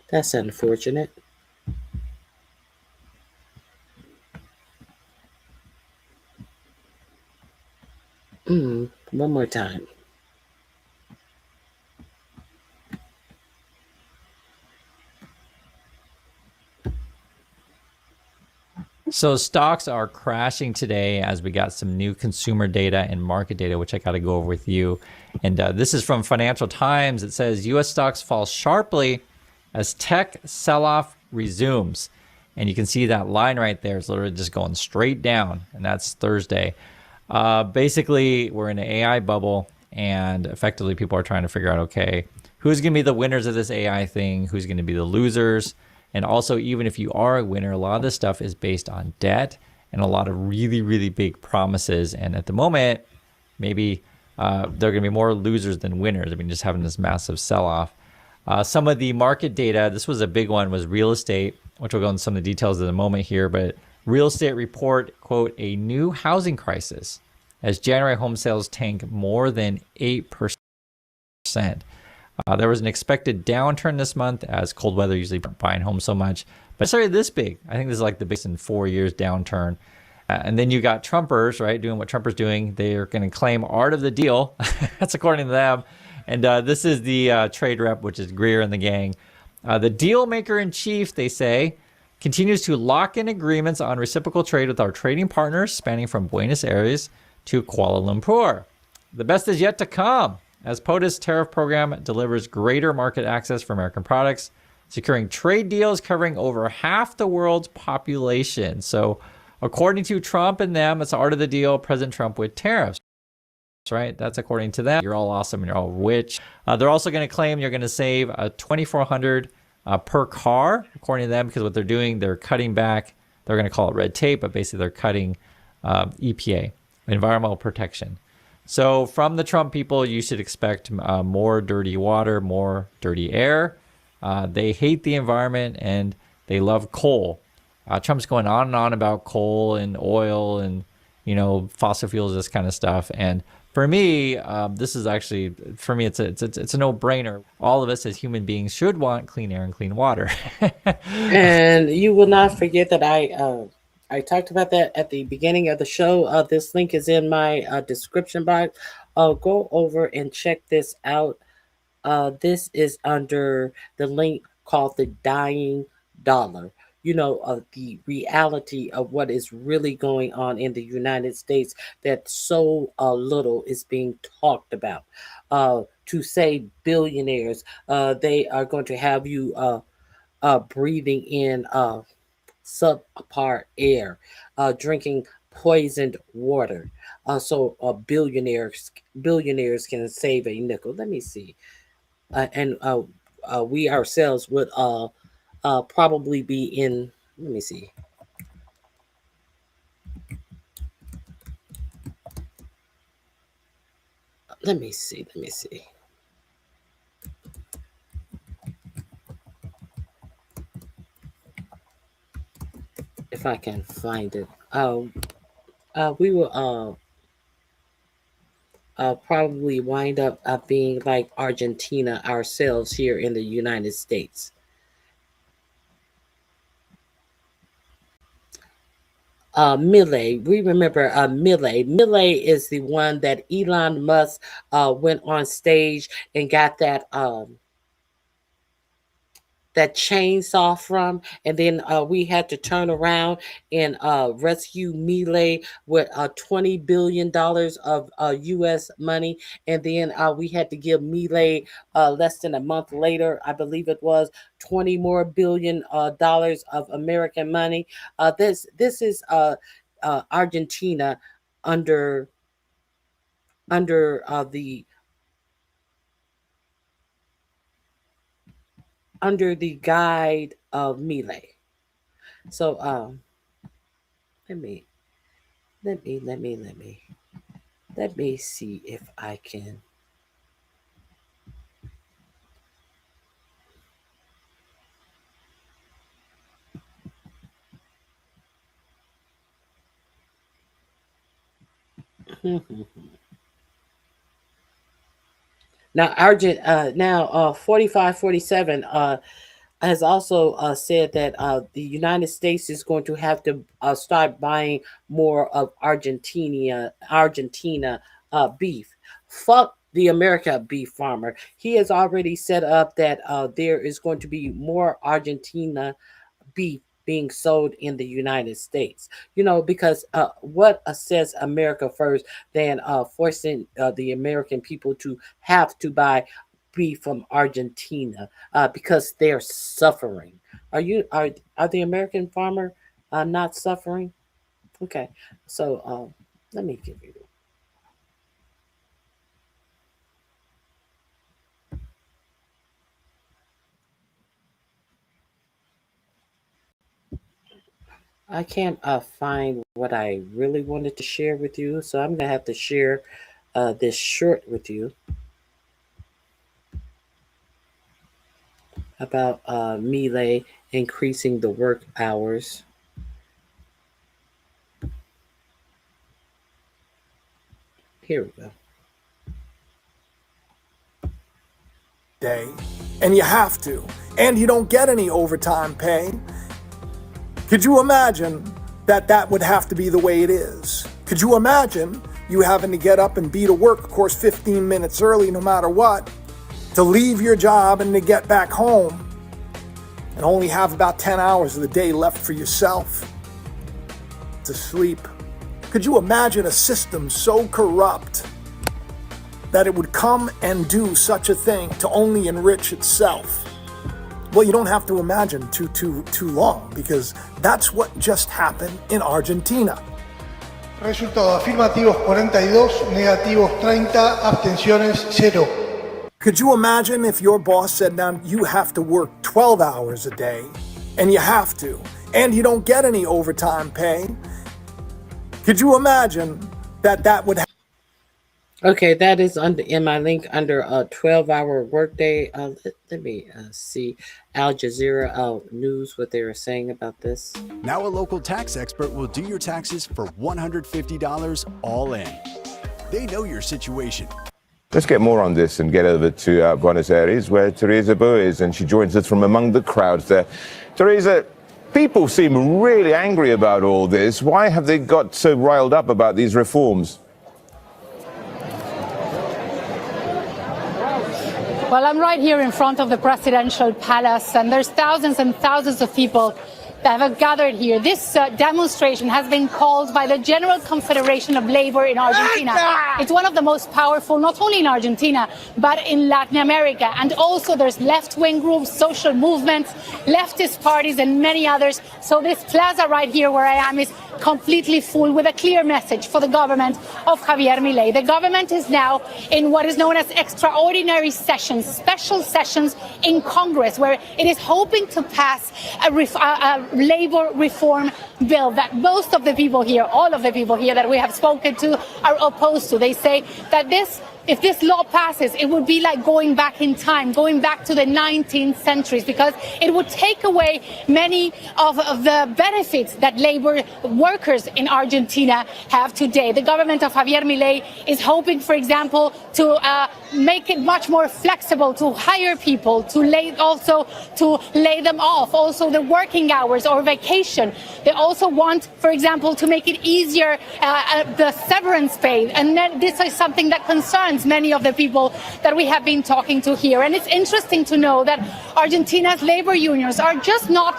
That's unfortunate. One more time. So stocks are crashing today as we got some new consumer data and market data, which I got to go over with you. And this is from Financial Times. It says U.S. stocks fall sharply as tech sell-off resumes. And you can see that line right there is literally just going straight down. And that's Thursday. Basically, we're in an AI bubble. And effectively, people are trying to figure out, okay, who's going to be the winners of this AI thing? Who's going to be the losers? And also, even if you are a winner, a lot of this stuff is based on debt and a lot of really, really big promises. And at the moment, maybe there are going to be more losers than winners. I mean, just having this massive sell-off. Some of the market data, this was a big one, was real estate, which we'll go into some of the details in a moment here. But real estate report, quote, a new housing crisis as January home sales tank more than 8%. There was an expected downturn this month as cold weather usually buying homes so much, but it's already this big. I think this is like the biggest in 4 years downturn. And then you got Trumpers, right, doing what Trumpers doing. They're going to claim art of the deal. That's according to them. And this is the trade rep, which is Greer and the gang. The deal maker in chief, they say, continues to lock in agreements on reciprocal trade with our trading partners spanning from Buenos Aires to Kuala Lumpur. The best is yet to come, as POTUS tariff program delivers greater market access for American products, securing trade deals covering over half the world's population. So according to Trump and them, it's the art of the deal, President Trump with tariffs, right? That's according to them. You're all awesome and you're all rich. They're also going to claim you're going to save $2,400 per car, according to them, because what they're doing, they're cutting back, they're going to call it red tape, but basically they're cutting EPA, environmental protection. So from the Trump people, you should expect more dirty water, more dirty air. They hate the environment and they love coal. Trump's going on and on about coal and oil and, fossil fuels, this kind of stuff. And for me, this is actually, for me, it's a no-brainer. All of us as human beings should want clean air and clean water. And you will not forget that I talked about that at the beginning of the show. This link is in my description box. Go over and check this out. This is under the link called The Dying Dollar. The reality of what is really going on in the United States, that so little is being talked about. To say billionaires, they are going to have you breathing in subpar air, drinking poisoned water. So billionaires can save a nickel. Let me see. And we ourselves would probably be in, let me see. Let me see. If I can find it. We will probably wind up being like Argentina ourselves here in the United States. Milei, we remember Milei. Milei is the one that Elon Musk went on stage and got that chainsaw from, and then we had to turn around and rescue Milei with $20 billion of U.S. money, and then we had to give Milei less than a month later, I believe it was, $20 more billion dollars of American money. This is Argentina under the guide of Milei. So let me see if I can. Now, 4547 has also said that the United States is going to have to start buying more of Argentina beef. Fuck the America beef farmer. He has already set up that there is going to be more Argentina beef being sold in the United States. Because what says America first than forcing the American people to have to buy beef from Argentina because they're suffering. Are the American farmer not suffering? Okay, so let me give you. I can't find what I really wanted to share with you, so I'm gonna have to share this short with you about Milei increasing the work hours. Here we go. Day, and you have to, and you don't get any overtime pay. Could you imagine that would have to be the way it is? Could you imagine you having to get up and be to work, of course, 15 minutes early no matter what, to leave your job and to get back home and only have about 10 hours of the day left for yourself to sleep? Could you imagine a system so corrupt that it would come and do such a thing to only enrich itself? Well, you don't have to imagine too long, because that's what just happened in Argentina. Resultado: afirmativos 42, negativos 30, abstenciones 0. Could you imagine if your boss said, now you have to work 12 hours a day, and you have to, and you don't get any overtime pay? Could you imagine that would happen? Okay, that is in my link under a 12-hour workday. Let me see Al Jazeera News, what they were saying about this. Now a local tax expert will do your taxes for $150 all in. They know your situation. Let's get more on this and get over to Buenos Aires, where Teresa Bo is, and she joins us from among the crowds there. Teresa, people seem really angry about all this. Why have they got so riled up about these reforms? Well, I'm right here in front of the presidential palace, and there's thousands and thousands of people that have gathered here. This demonstration has been called by the General Confederation of Labor in Argentina. It's one of the most powerful, not only in Argentina, but in Latin America. And also there's left-wing groups, social movements, leftist parties, and many others. So this plaza right here where I am is completely full with a clear message for the government of Javier Milei. The government is now in what is known as extraordinary sessions, special sessions in Congress, where it is hoping to pass a labor reform bill that most of the people here, all of the people here that we have spoken to, are opposed to. They say that if this law passes, it would be like going back in time, going back to the 19th centuries, because it would take away many of the benefits that labor workers in Argentina have today. The government of Javier Milei is hoping, for example, to make it much more flexible to hire people, to lay them off, also the working hours or vacation. They also want, for example, to make it easier, the severance pay. And then this is something that concerns many of the people that we have been talking to here. And it's interesting to know that Argentina's labor unions are just not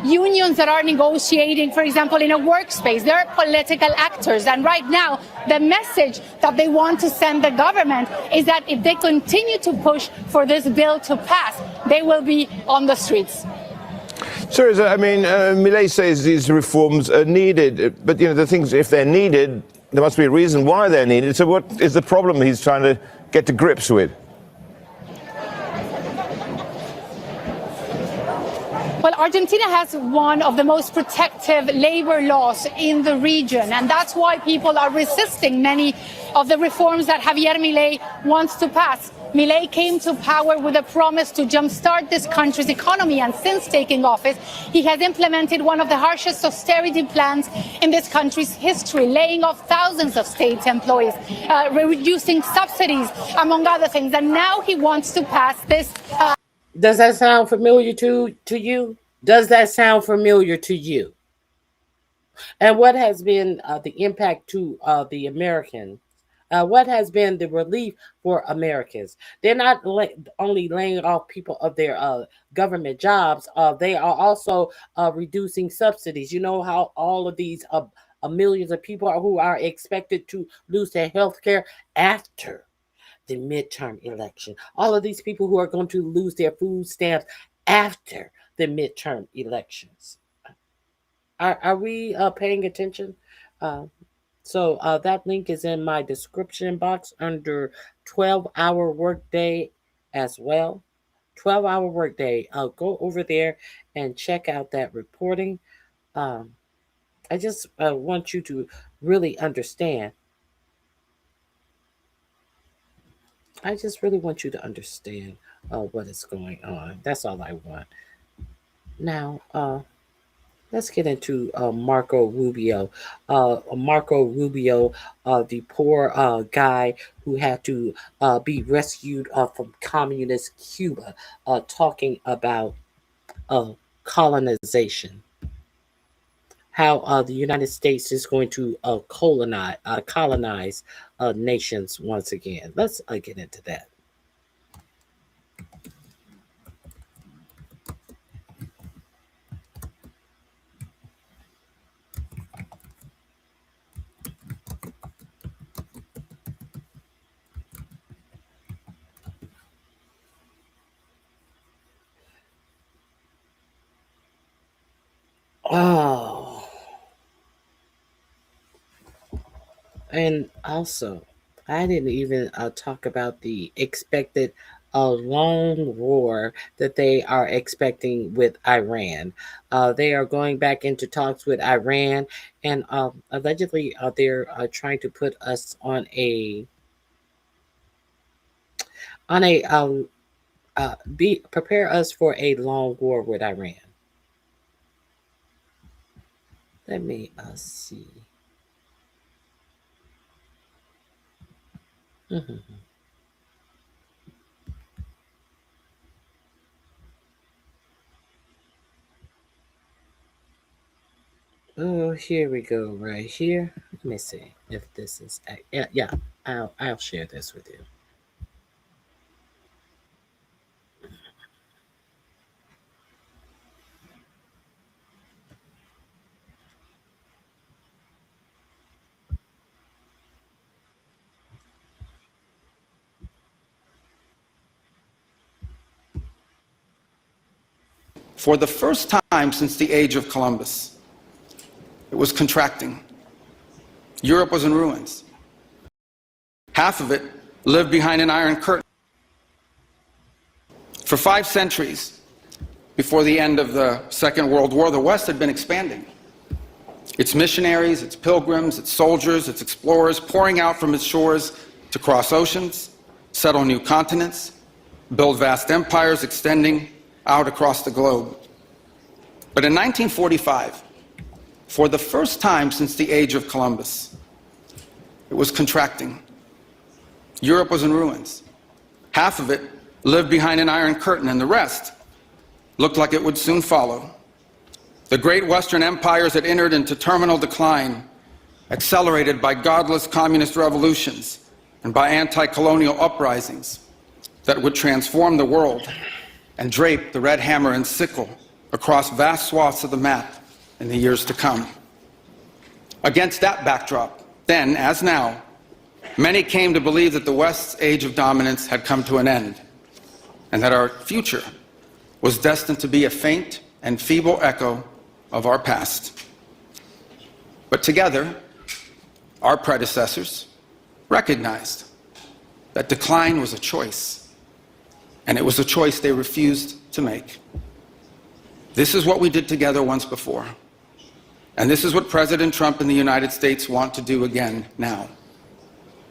unions that are negotiating, for example, in a workspace. They're political actors. And right now, the message that they want to send the government is that if they continue to push for this bill to pass, they will be on the streets. Sir, I mean, Milei says these reforms are needed, but, the things, if they're needed, there must be a reason why they're needed. So what is the problem he's trying to get to grips with? Well, Argentina has one of the most protective labor laws in the region, and that's why people are resisting many of the reforms that Javier Milei wants to pass. Milei came to power with a promise to jumpstart this country's economy, and since taking office, he has implemented one of the harshest austerity plans in this country's history, laying off thousands of state employees, reducing subsidies, among other things. And now he wants to pass this. Does that sound familiar to you? Does that sound familiar to you? And what has been the impact to the American What has been the relief for Americans? They're not only laying off people of their government jobs. They are also reducing subsidies. You know how all of these millions of people who are expected to lose their health care after the midterm election. All of these people who are going to lose their food stamps after the midterm elections. Are we paying attention? So that link is in my description box under 12-hour workday as well. 12-hour workday. Go over there and check out that reporting. I just want you to really understand. I just really want you to understand what is going on. That's all I want. Now, let's get into Marco Rubio. Marco Rubio, the poor guy who had to be rescued from communist Cuba, talking about colonization. How the United States is going to colonize nations once again. Let's get into that. Oh. And also, I didn't even talk about the expected long war that they are expecting with Iran. They are going back into talks with Iran, and allegedly they're trying to put us on a prepare us for a long war with Iran. Let me see. Mm-hmm. Oh, here we go, right here. Let me see if this is yeah. I'll share this with you. For the first time since the age of Columbus, it was contracting. Europe was in ruins. Half of it lived behind an iron curtain. For 5 centuries, before the end of the Second World War, the West had been expanding. Its missionaries, its pilgrims, its soldiers, its explorers pouring out from its shores to cross oceans, settle new continents, build vast empires extending out across the globe. But in 1945, for the first time since the age of Columbus, it was contracting. Europe was in ruins. Half of it lived behind an iron curtain, and the rest looked like it would soon follow. The great Western empires had entered into terminal decline, accelerated by godless communist revolutions and by anti-colonial uprisings that would transform the world and drape the red hammer and sickle across vast swaths of the map in the years to come. Against that backdrop, then as now, many came to believe that the West's age of dominance had come to an end, and that our future was destined to be a faint and feeble echo of our past. But together, our predecessors recognized that decline was a choice, and it was a choice they refused to make. This is what we did together once before, and this is what President Trump and the United States want to do again now,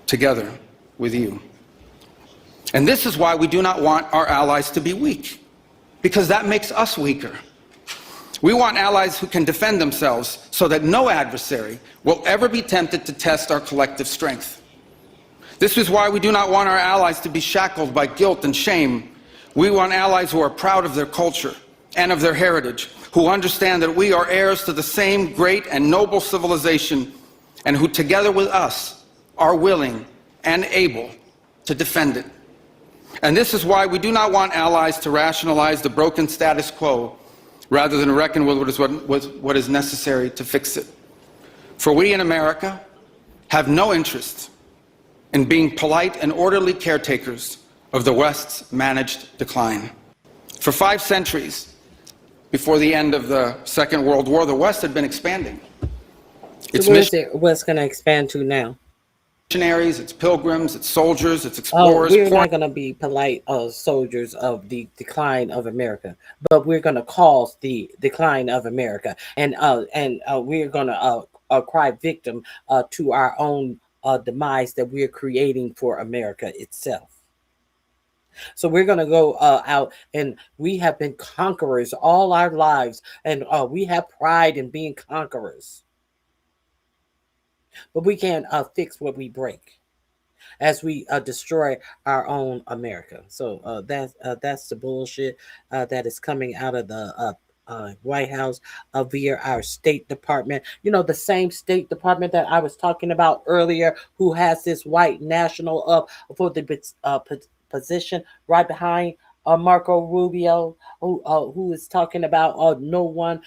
together with you. And this is why we do not want our allies to be weak, because that makes us weaker. We want allies who can defend themselves so that no adversary will ever be tempted to test our collective strength. This is why we do not want our allies to be shackled by guilt and shame. We want allies who are proud of their culture and of their heritage, who understand that we are heirs to the same great and noble civilization, and who together with us are willing and able to defend it. And this is why we do not want allies to rationalize the broken status quo rather than reckon with what is necessary to fix it. For we in America have no interest in being polite and orderly caretakers of the West's managed decline. For 5 centuries before the end of the Second World War, the West had been expanding. So what's going to expand to now? Missionaries, its pilgrims, its soldiers, its explorers. We're not going to be polite soldiers of the decline of America, but we're going to cause the decline of America, and we're going to cry victim to our own demise that we're creating for America itself. So we're going to go out, and we have been conquerors all our lives, and we have pride in being conquerors. But we can't fix what we break as we destroy our own America. So that's the bullshit that is coming out of the White House via our State Department. You know, the same State Department that I was talking about earlier, who has this white national up for the position right behind Marco Rubio, who is talking about no one,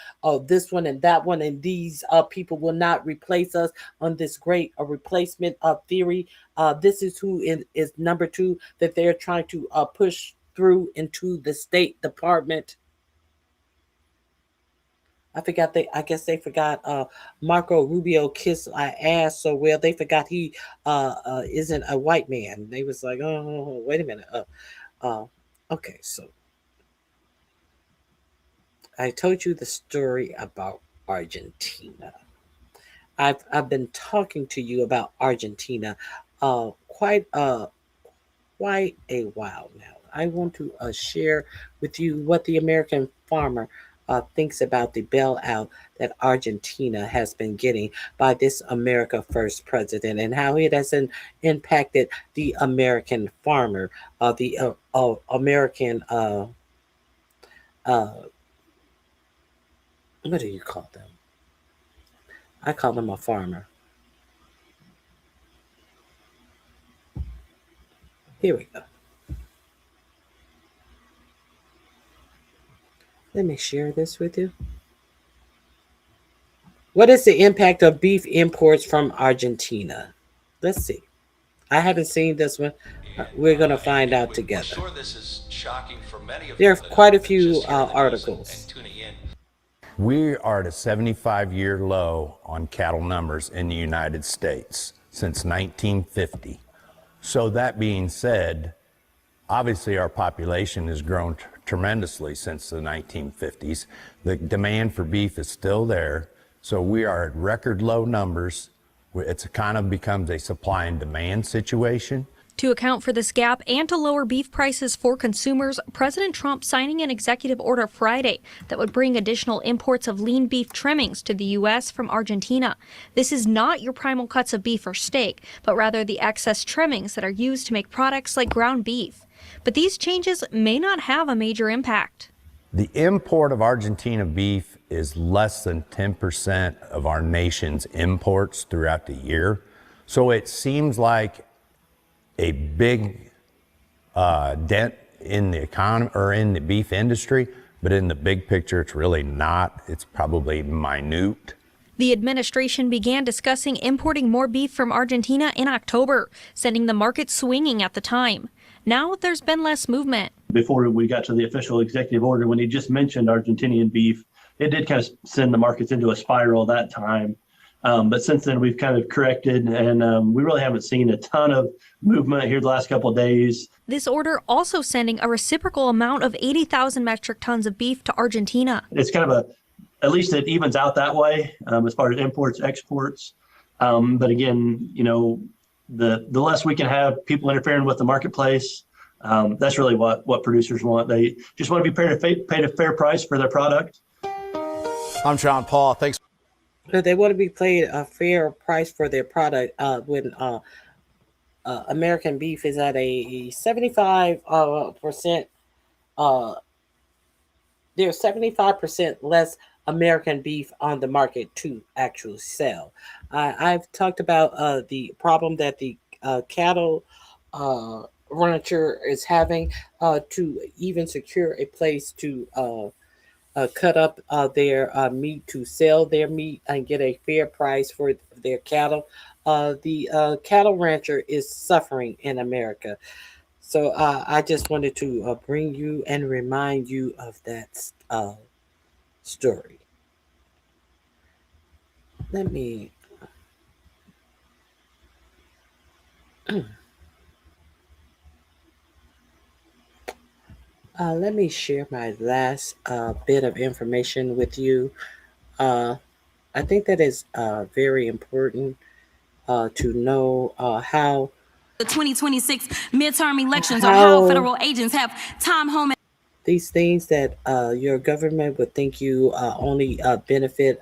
this one and that one, and these people will not replace us on this great replacement theory. This is who is number 2 that they're trying to push through into the State Department. I guess they forgot Marco Rubio kissed our ass so well they forgot he isn't a white man. They was like, oh, wait a minute. Okay, so I told you the story about Argentina. I've been talking to you about Argentina quite a while now. I want to share with you what the American farmer thinks about the bailout that Argentina has been getting by this America First president, and how it has impacted the American farmer, the American, what do you call them? I call them a farmer. Here we go. Let me share this with you. What is the impact of beef imports from Argentina? Let's see. I haven't seen this one. We're going to find out together. Sure, this is shocking for many of there are quite a few articles. We are at a 75-year low on cattle numbers in the United States since 1950. So that being said, obviously our population has grown tremendously since the 1950s. The demand for beef is still there. So we are at record low numbers. It's kind of becomes a supply and demand situation. To account for this gap and to lower beef prices for consumers, President Trump signing an executive order Friday that would bring additional imports of lean beef trimmings to the U.S. from Argentina. This is not your primal cuts of beef or steak, but rather the excess trimmings that are used to make products like ground beef. But these changes may not have a major impact. The import of Argentina beef is less than 10% of our nation's imports throughout the year. So it seems like a big dent in the economy or in the beef industry, but in the big picture, it's really not. It's probably minute. The administration began discussing importing more beef from Argentina in October, sending the market swinging at the time. Now there's been less movement. Before we got to the official executive order, when he just mentioned Argentinian beef, it did kind of send the markets into a spiral that time. But since then, we've kind of corrected, and we really haven't seen a ton of movement here the last couple of days. This order also sending a reciprocal amount of 80,000 metric tons of beef to Argentina. It's kind of at least it evens out that way as far as imports, exports. But again, you know, the less we can have people interfering with the marketplace, that's really what producers want. They just want to be paid a fair price for their product. I'm John Paul. Thanks. They want to be paid a fair price for their product when American beef is at a 75%. There's 75% less American beef on the market to actually sell. I've talked about the problem that the cattle rancher is having to even secure a place to cut up their meat, to sell their meat and get a fair price for their cattle. The cattle rancher is suffering in America. So I just wanted to bring you and remind you of that story. Let me. Let me share my last bit of information with you. Uh, I think that is very important to know how The 2026 midterm elections, or how how federal agents have time home. these things that your government would think you only benefit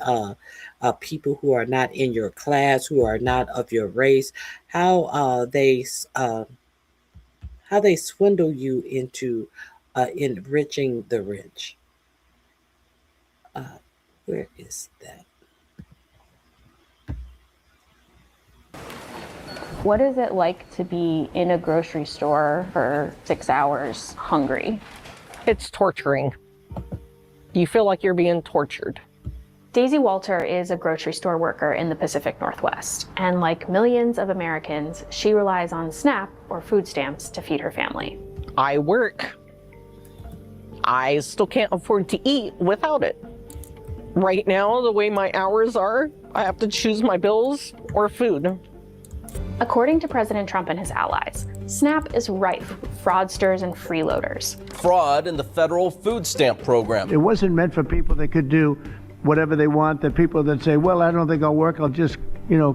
people who are not in your class, who are not of your race, how how they swindle you into enriching the rich. Where is that? What is it like to be in a grocery store for 6 hours hungry? It's torturing. You feel like you're being tortured. Daisy Walter is a grocery store worker in the Pacific Northwest, and like millions of Americans, she relies on SNAP or food stamps to feed her family. I work. I still can't afford to eat without it. Right now, the way my hours are, I have to choose my bills or food. According to President Trump and his allies, SNAP is rife with fraudsters and freeloaders. Fraud in the federal food stamp program. It wasn't meant for people that could do whatever they want, the people that say, well, I don't think I'll work, I'll just,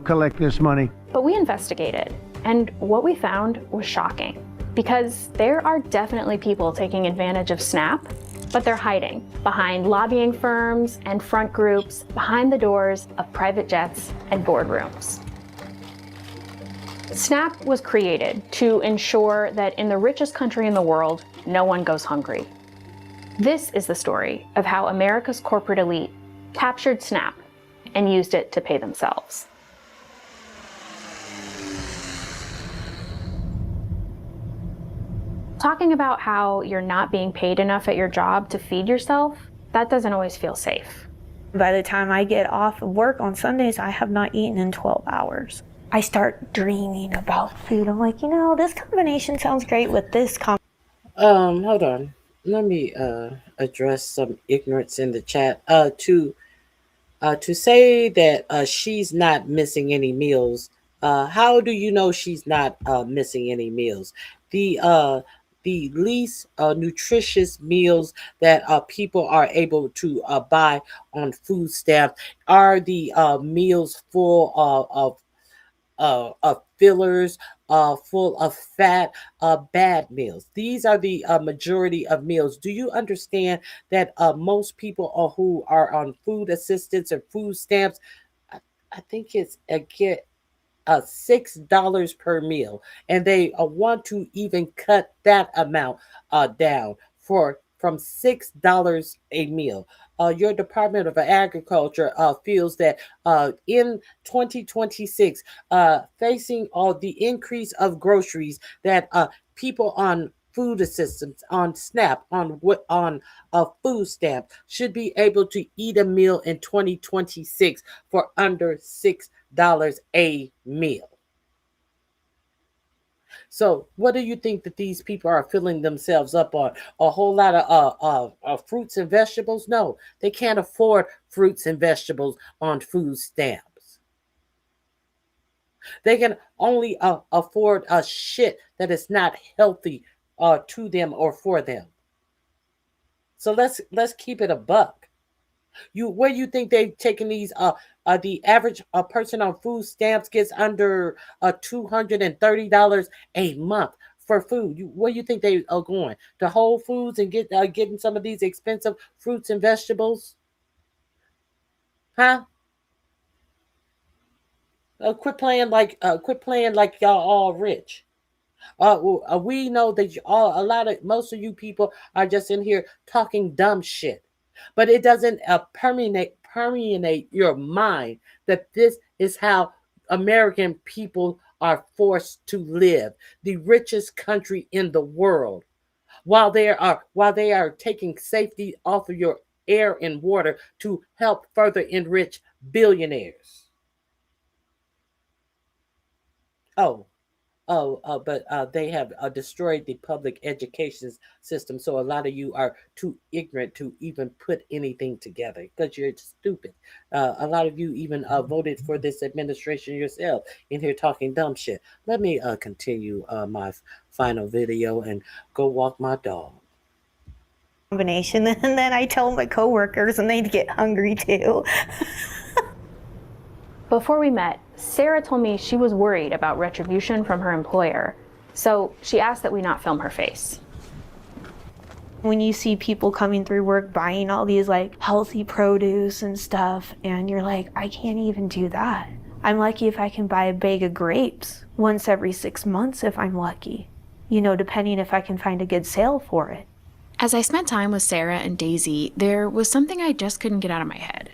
collect this money. But we investigated, and what we found was shocking. Because there are definitely people taking advantage of SNAP, but they're hiding behind lobbying firms and front groups, behind the doors of private jets and boardrooms. SNAP was created to ensure that in the richest country in the world, no one goes hungry. This is the story of how America's corporate elite captured SNAP and used it to pay themselves. Talking about how you're not being paid enough at your job to feed yourself, that doesn't always feel safe. By the time I get off of work on Sundays, I have not eaten in 12 hours. I start dreaming about food. I'm like, this combination sounds great with this Hold on. Let me address some ignorance in the chat. To say that she's not missing any meals. How do you know she's not missing any meals? The least nutritious meals that people are able to buy on food stamps are the meals full of fillers, full of fat, bad meals. These are the majority of meals. Do you understand that most people who are on food assistance or food stamps, I think it's get $6 per meal, and they want to even cut that amount down from $6 a meal. Your Department of Agriculture feels that in 2026, facing all the increase of groceries, that people on food assistance, on SNAP, on food stamp should be able to eat a meal in 2026 for under $6 a meal. So what do you think that these people are filling themselves up on? A whole lot of fruits and vegetables? No, they can't afford fruits and vegetables on food stamps. They can only afford a shit that is not healthy to them or for them. So let's keep it a buck. Where you think they've taken these? The average person on food stamps gets under $230 a month for food. Where you think they are going? To Whole Foods and getting some of these expensive fruits and vegetables? Huh? Quit playing like y'all all rich. We know that most of you people are just in here talking dumb shit. But it doesn't permeate your mind that this is how American people are forced to live, the richest country in the world, while they are taking safety off of your air and water to help further enrich billionaires. Oh, but they have destroyed the public education system. So a lot of you are too ignorant to even put anything together because you're stupid. A lot of you even voted for this administration yourself in here talking dumb shit. Let me continue my final video and go walk my dog. Combination, and then I tell my coworkers and they'd get hungry too. Before we met, Sarah told me she was worried about retribution from her employer, so she asked that we not film her face. When you see people coming through work buying all these like healthy produce and stuff, and you're like, I can't even do that. I'm lucky if I can buy a bag of grapes once every 6 months if I'm lucky, you know, depending if I can find a good sale for it. As I spent time with Sarah and Daisy, there was something I just couldn't get out of my head.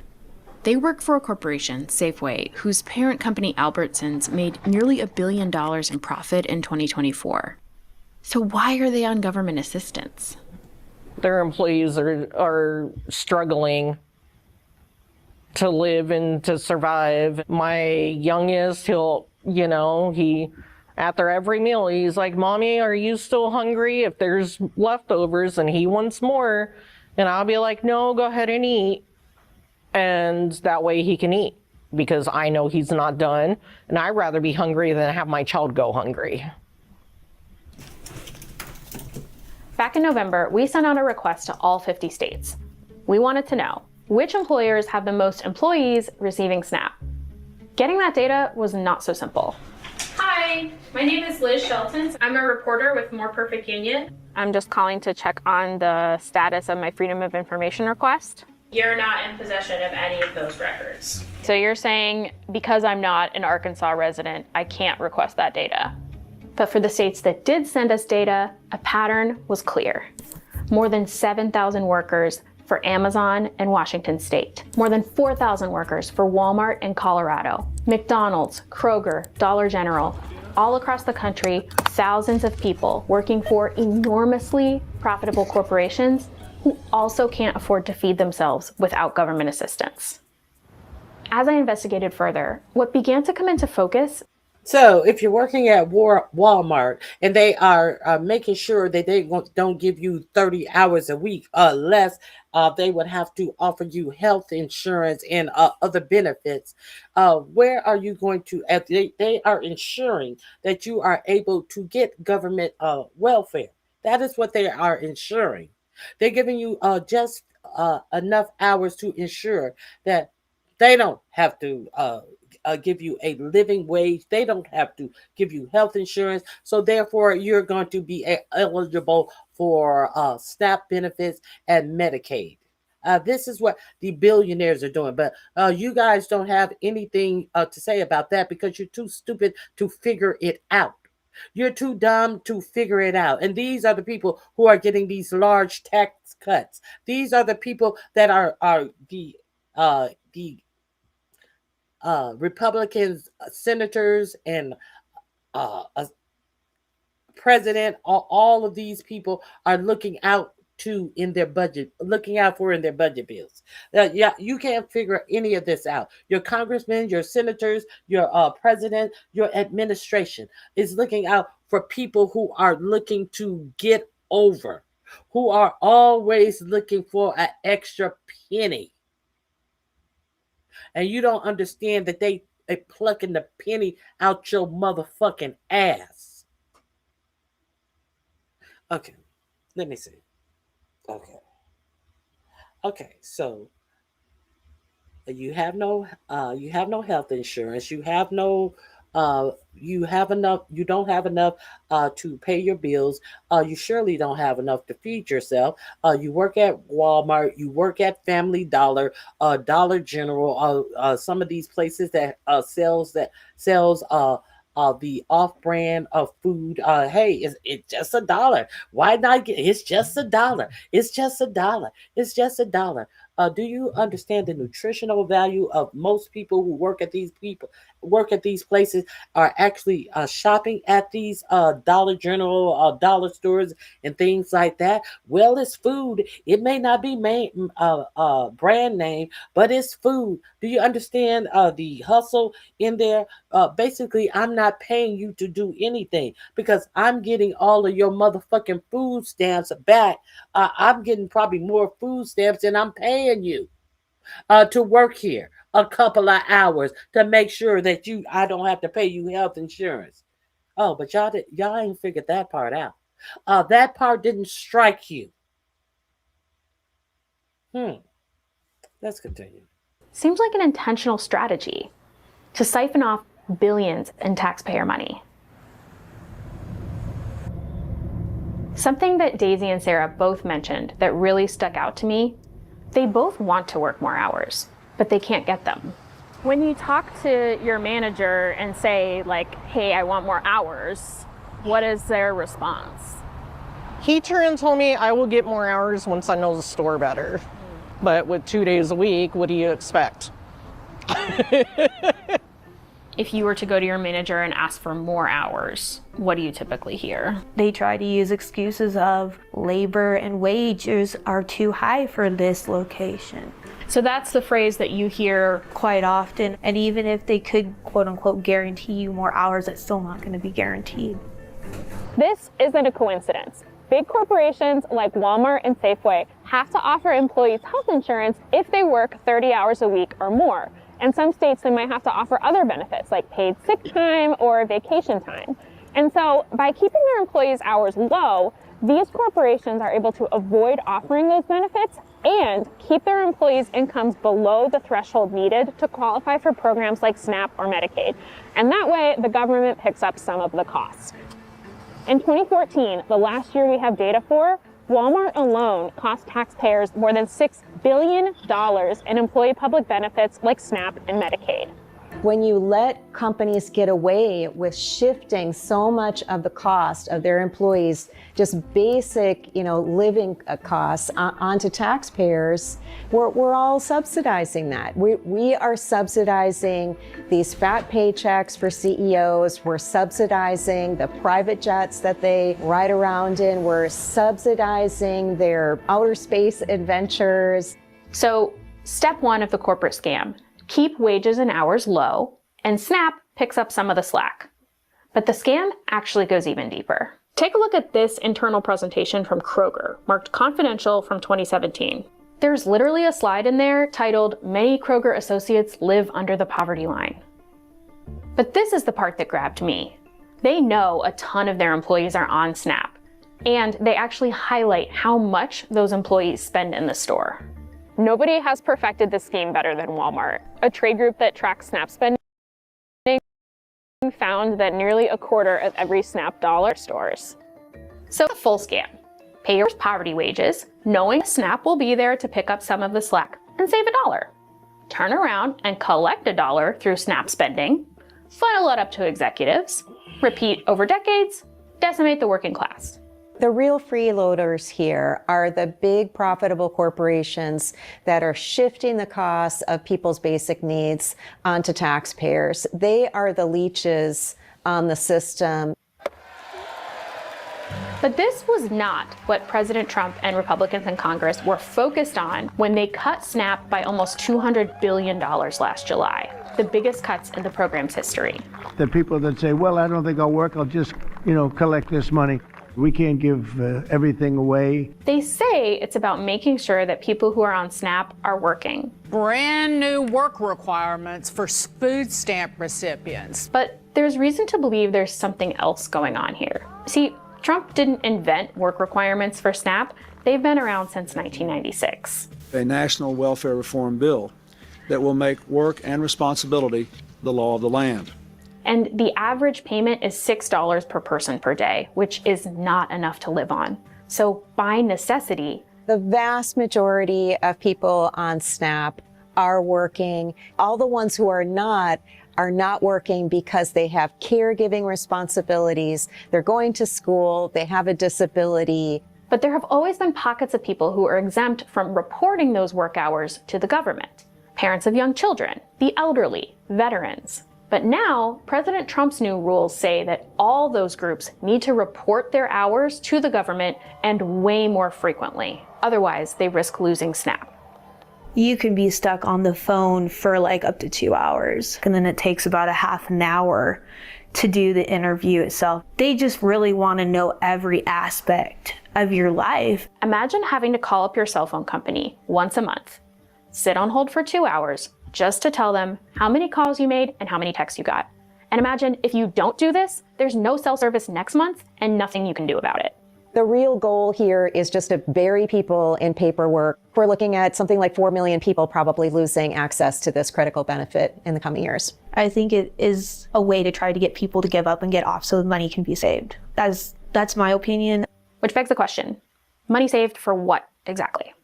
They work for a corporation, Safeway, whose parent company Albertsons made nearly $1 billion in profit in 2024. So why are they on government assistance? Their employees are struggling to live and to survive. My youngest, after every meal, he's like, Mommy, are you still hungry? If there's leftovers and he wants more, and I'll be like, no, go ahead and eat. And that way he can eat, because I know he's not done, and I'd rather be hungry than have my child go hungry. Back in November, we sent out a request to all 50 states. We wanted to know which employers have the most employees receiving SNAP. Getting that data was not so simple. Hi, my name is Liz Shelton. I'm a reporter with More Perfect Union. I'm just calling to check on the status of my Freedom of Information request. You're not in possession of any of those records. So you're saying because I'm not an Arkansas resident, I can't request that data. But for the states that did send us data, a pattern was clear. More than 7,000 workers for Amazon and Washington State. More than 4,000 workers for Walmart and Colorado. McDonald's, Kroger, Dollar General. All across the country, thousands of people working for enormously profitable corporations who also can't afford to feed themselves without government assistance. As I investigated further, what began to come into focus. So if you're working at Walmart and they are making sure that they don't give you 30 hours a week less, they would have to offer you health insurance and other benefits. Where are you going to, they are ensuring that you are able to get government welfare. That is what they are ensuring. They're giving you just enough hours to ensure that they don't have to give you a living wage. They don't have to give you health insurance. So therefore, you're going to be eligible for SNAP benefits and Medicaid. This is what the billionaires are doing. But you guys don't have anything to say about that because you're too stupid to figure it out. You're too dumb to figure it out. And these are the people who are getting these large tax cuts. These are the people that are the Republicans, senators, and president. All of these people are looking out to in their budget, looking out for in their budget bills. Yeah, you can't figure any of this out. Your congressmen, your senators, your president, your administration is looking out for people who are looking to get over, who are always looking for an extra penny. And you don't understand that they plucking the penny out your motherfucking ass. Okay, let me see. Okay, so you have no health insurance. You don't have enough to pay your bills. You surely don't have enough to feed yourself. You work at Walmart, you work at Family Dollar, Dollar General, some of these places that sells the off-brand of food. Hey, it's just $1. Why not get? It's just $1. It's just $1. It's just $1. Do you understand the nutritional value of most people who work at these people work at these places are actually shopping at these Dollar General, dollar stores, and things like that. Well, it's food. It may not be brand name, but it's food. Do you understand the hustle in there? Basically, I'm not paying you to do anything because I'm getting all of your motherfucking food stamps back. I'm getting probably more food stamps than I'm paying you to work here a couple of hours to make sure that I don't have to pay you health insurance. Oh, but y'all ain't figured that part out. That part didn't strike you. Let's continue. Seems like an intentional strategy to siphon off billions in taxpayer money. Something that Daisy and Sarah both mentioned that really stuck out to me, they both want to work more hours, but they can't get them. When you talk to your manager and say, like, hey, I want more hours, what is their response? He turned and told me I will get more hours once I know the store better. But with 2 days a week, what do you expect? If you were to go to your manager and ask for more hours, what do you typically hear? They try to use excuses of labor and wages are too high for this location. So that's the phrase that you hear quite often. And even if they could, quote unquote, guarantee you more hours, it's still not going to be guaranteed. This isn't a coincidence. Big corporations like Walmart and Safeway have to offer employees health insurance if they work 30 hours a week or more. In some states, they might have to offer other benefits like paid sick time or vacation time. And so by keeping their employees' hours low, these corporations are able to avoid offering those benefits and keep their employees' incomes below the threshold needed to qualify for programs like SNAP or Medicaid. And that way, the government picks up some of the costs. In 2014, the last year we have data for, Walmart alone cost taxpayers more than $6 billion in employee public benefits like SNAP and Medicaid. When you let companies get away with shifting so much of the cost of their employees, just basic, living costs onto taxpayers, we're all subsidizing that. We are subsidizing these fat paychecks for CEOs. We're subsidizing the private jets that they ride around in. We're subsidizing their outer space adventures. So step one of the corporate scam, keep wages and hours low, and SNAP picks up some of the slack. But the scam actually goes even deeper. Take a look at this internal presentation from Kroger, marked confidential from 2017. There's literally a slide in there titled, "Many Kroger associates live under the poverty line." But this is the part that grabbed me. They know a ton of their employees are on SNAP, and they actually highlight how much those employees spend in the store. Nobody has perfected this scheme better than Walmart. A trade group that tracks SNAP spending found that nearly a quarter of every SNAP dollar stores. So the full scam. Pay your poverty wages, knowing SNAP will be there to pick up some of the slack, and save $1. Turn around and collect $1 through SNAP spending, funnel it up to executives, repeat over decades, decimate the working class. The real freeloaders here are the big profitable corporations that are shifting the costs of people's basic needs onto taxpayers. They are the leeches on the system. But this was not what President Trump and Republicans in Congress were focused on when they cut SNAP by almost $200 billion last July, the biggest cuts in the program's history. The people that say, well, I don't think I'll work, I'll just, collect this money. We can't give everything away. They say it's about making sure that people who are on SNAP are working. Brand new work requirements for food stamp recipients. But there's reason to believe there's something else going on here. See, Trump didn't invent work requirements for SNAP. They've been around since 1996. A national welfare reform bill that will make work and responsibility the law of the land. And the average payment is $6 per person per day, which is not enough to live on. So by necessity, the vast majority of people on SNAP are working. All the ones who are not working because they have caregiving responsibilities, they're going to school, they have a disability. But there have always been pockets of people who are exempt from reporting those work hours to the government. Parents of young children, the elderly, veterans. But now, President Trump's new rules say that all those groups need to report their hours to the government and way more frequently. Otherwise, they risk losing SNAP. You can be stuck on the phone for like up to 2 hours, and then it takes about a half an hour to do the interview itself. They just really want to know every aspect of your life. Imagine having to call up your cell phone company once a month, sit on hold for 2 hours, just to tell them how many calls you made and how many texts you got. And imagine if you don't do this, there's no cell service next month and nothing you can do about it. The real goal here is just to bury people in paperwork. We're looking at something like 4 million people probably losing access to this critical benefit in the coming years. I think it is a way to try to get people to give up and get off so the money can be saved. That's my opinion. Which begs the question, money saved for what exactly?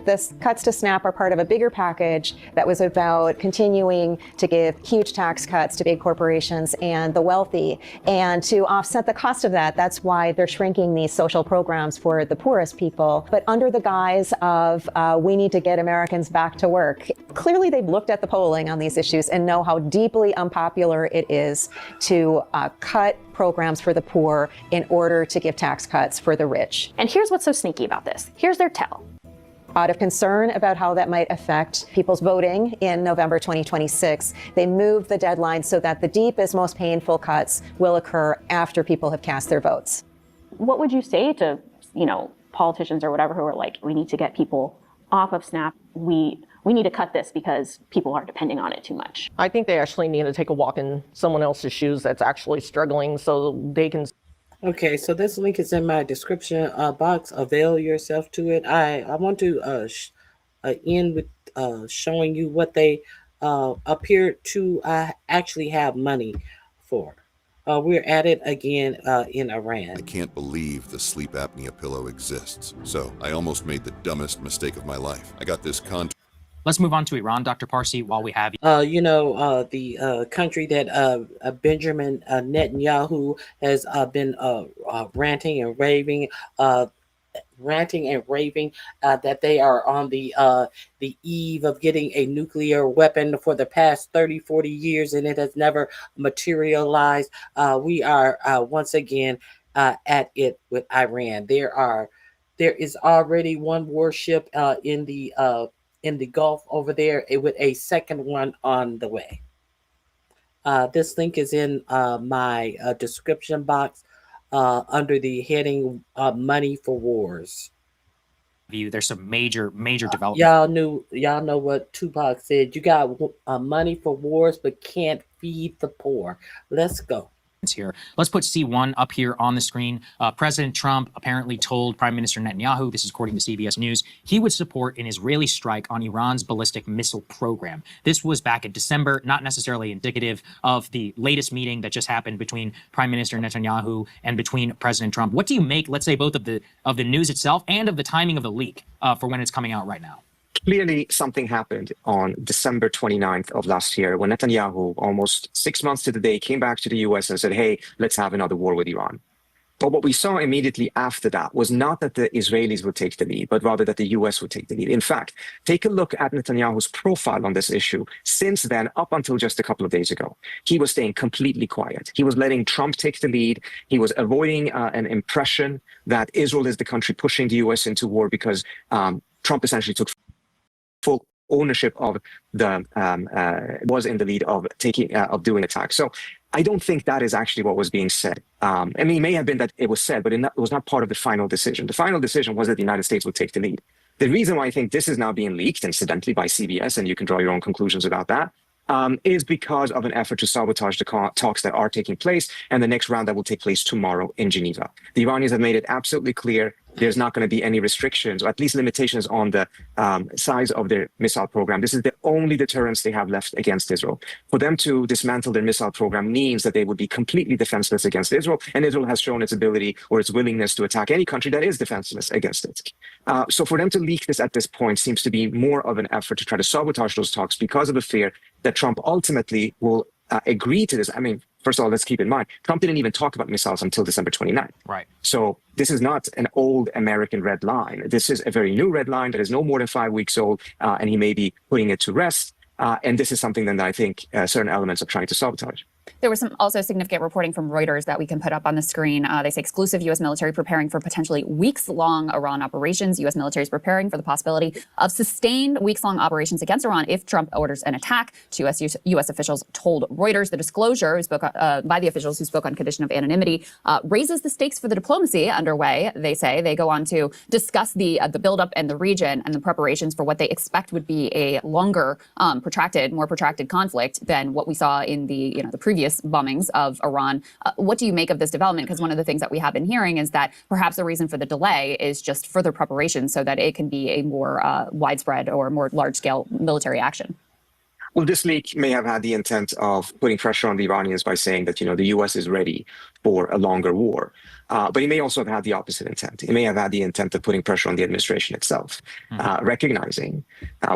The cuts to SNAP are part of a bigger package that was about continuing to give huge tax cuts to big corporations and the wealthy. And to offset the cost of that, that's why they're shrinking these social programs for the poorest people. But under the guise of we need to get Americans back to work. Clearly, they've looked at the polling on these issues and know how deeply unpopular it is to cut programs for the poor in order to give tax cuts for the rich. And here's what's so sneaky about this. Here's their tell. Out of concern about how that might affect people's voting in November 2026, they moved the deadline so that the deepest, most painful cuts will occur after people have cast their votes. What would you say to, politicians or whatever who are like, we need to get people off of SNAP. We need to cut this because people are depending on it too much. I think they actually need to take a walk in someone else's shoes that's actually struggling so they can. Okay, so this link is in my description box. Avail yourself to it. I want to end with showing you what they appear to actually have money for. We're at it again in Iran. I can't believe the sleep apnea pillow exists. So I almost made the dumbest mistake of my life. I got this Let's move on to Iran, Dr. Parsi, while we have you. The country that Benjamin Netanyahu has been ranting and raving that they are on the eve of getting a nuclear weapon for the past 30, 40 years, and it has never materialized. We are once again at it with Iran. There is already one warship in the Gulf over there with a second one on the way. This link is in my description box under the heading Money for Wars. There's some major development. Y'all know what Tupac said. You got money for wars, but can't feed the poor. Let's go. Here. Let's put C1 up here on the screen. President Trump apparently told Prime Minister Netanyahu, this is according to CBS News, he would support an Israeli strike on Iran's ballistic missile program. This was back in December, not necessarily indicative of the latest meeting that just happened between Prime Minister Netanyahu and between President Trump. What do you make, let's say, both of the news itself and of the timing of the leak for when it's coming out right now? Clearly, something happened on December 29th of last year when Netanyahu, almost 6 months to the day, came back to the US and said, hey, let's have another war with Iran. But what we saw immediately after that was not that the Israelis would take the lead, but rather that the US would take the lead. In fact, take a look at Netanyahu's profile on this issue. Since then, up until just a couple of days ago, he was staying completely quiet. He was letting Trump take the lead. He was avoiding an impression that Israel is the country pushing the US into war because Trump essentially took full ownership of was in the lead of doing attacks. So I don't think that is actually what was being said. I mean, it may have been that it was said, but it was not part of the final decision. The final decision was that the United States would take the lead. The reason why I think this is now being leaked, incidentally, by CBS, and you can draw your own conclusions about that, is because of an effort to sabotage the talks that are taking place and the next round that will take place tomorrow in Geneva. The Iranians have made it absolutely clear there's not going to be any restrictions, or at least limitations on the size of their missile program. This is the only deterrence they have left against Israel. For them to dismantle their missile program means that they would be completely defenseless against Israel, and Israel has shown its ability or its willingness to attack any country that is defenseless against it. So for them to leak this at this point seems to be more of an effort to try to sabotage those talks because of the fear that Trump ultimately will agree to this. I mean, first of all, let's keep in mind, Trump didn't even talk about missiles until December 29th. Right. So this is not an old American red line. This is a very new red line that is no more than 5 weeks old, and he may be putting it to rest. And this is something then that I think certain elements are trying to sabotage. There was some also significant reporting from Reuters that we can put up on the screen. They say exclusive U.S. military preparing for potentially weeks-long Iran operations. U.S. military is preparing for the possibility of sustained weeks-long operations against Iran if Trump orders an attack. Two U.S. officials told Reuters the disclosure by the officials who spoke on condition of anonymity raises the stakes for the diplomacy underway. They say they go on to discuss the buildup in the region and the preparations for what they expect would be a longer, more protracted conflict than what we saw in the previous bombings of Iran. What do you make of this development? Because one of the things that we have been hearing is that perhaps the reason for the delay is just further preparation so that it can be a more widespread or more large-scale military action. Well, this leak may have had the intent of putting pressure on the Iranians by saying that, the U.S. is ready for a longer war. But it may also have had the opposite intent. It may have had the intent of putting pressure on the administration itself, recognizing,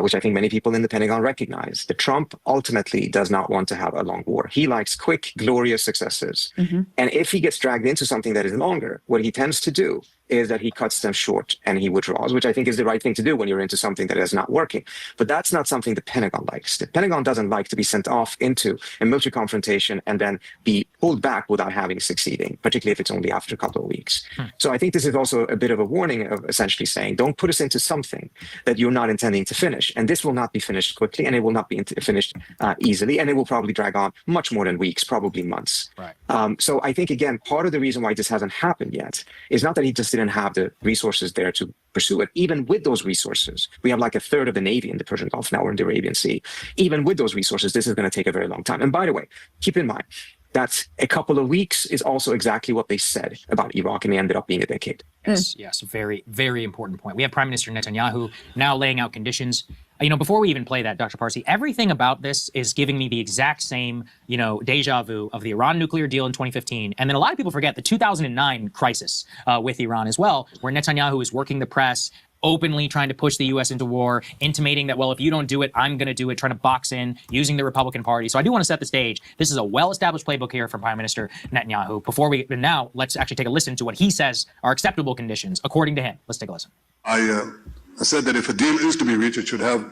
which I think many people in the Pentagon recognize, that Trump ultimately does not want to have a long war. He likes quick, glorious successes. And if he gets dragged into something that is longer, what he tends to do is that he cuts them short and he withdraws, which I think is the right thing to do when you're into something that is not working. But that's not something the Pentagon likes. The Pentagon doesn't like to be sent off into a military confrontation and then be pulled back without having succeeding, particularly if it's only after a couple of weeks. So I think this is also a bit of a warning of essentially saying, don't put us into something that you're not intending to finish. And this will not be finished quickly, and it will not be finished easily, and it will probably drag on much more than weeks, probably months. Right. So I think, again, part of the reason why this hasn't happened yet is not that he just didn't have the resources there to pursue it. Even with those resources, we have like a third of the Navy in the Persian Gulf now, or in the Arabian Sea. Even with those resources, this is going to take a very long time. And by the way, keep in mind that a couple of weeks is also exactly what they said about Iraq, and it ended up being a decade. Yes, very, very important point. We have Prime Minister Netanyahu now laying out conditions. Before we even play that, Dr. Parsi, everything about this is giving me the exact same, deja vu of the Iran nuclear deal in 2015. And then a lot of people forget the 2009 crisis with Iran as well, where Netanyahu is working the press, openly trying to push the U.S. into war, intimating that, well, if you don't do it, I'm going to do it, trying to box in, using the Republican Party. So I do want to set the stage. This is a well-established playbook here from Prime Minister Netanyahu. Now, let's actually take a listen to what he says are acceptable conditions, according to him. Let's take a listen. I said that if a deal is to be reached, it should have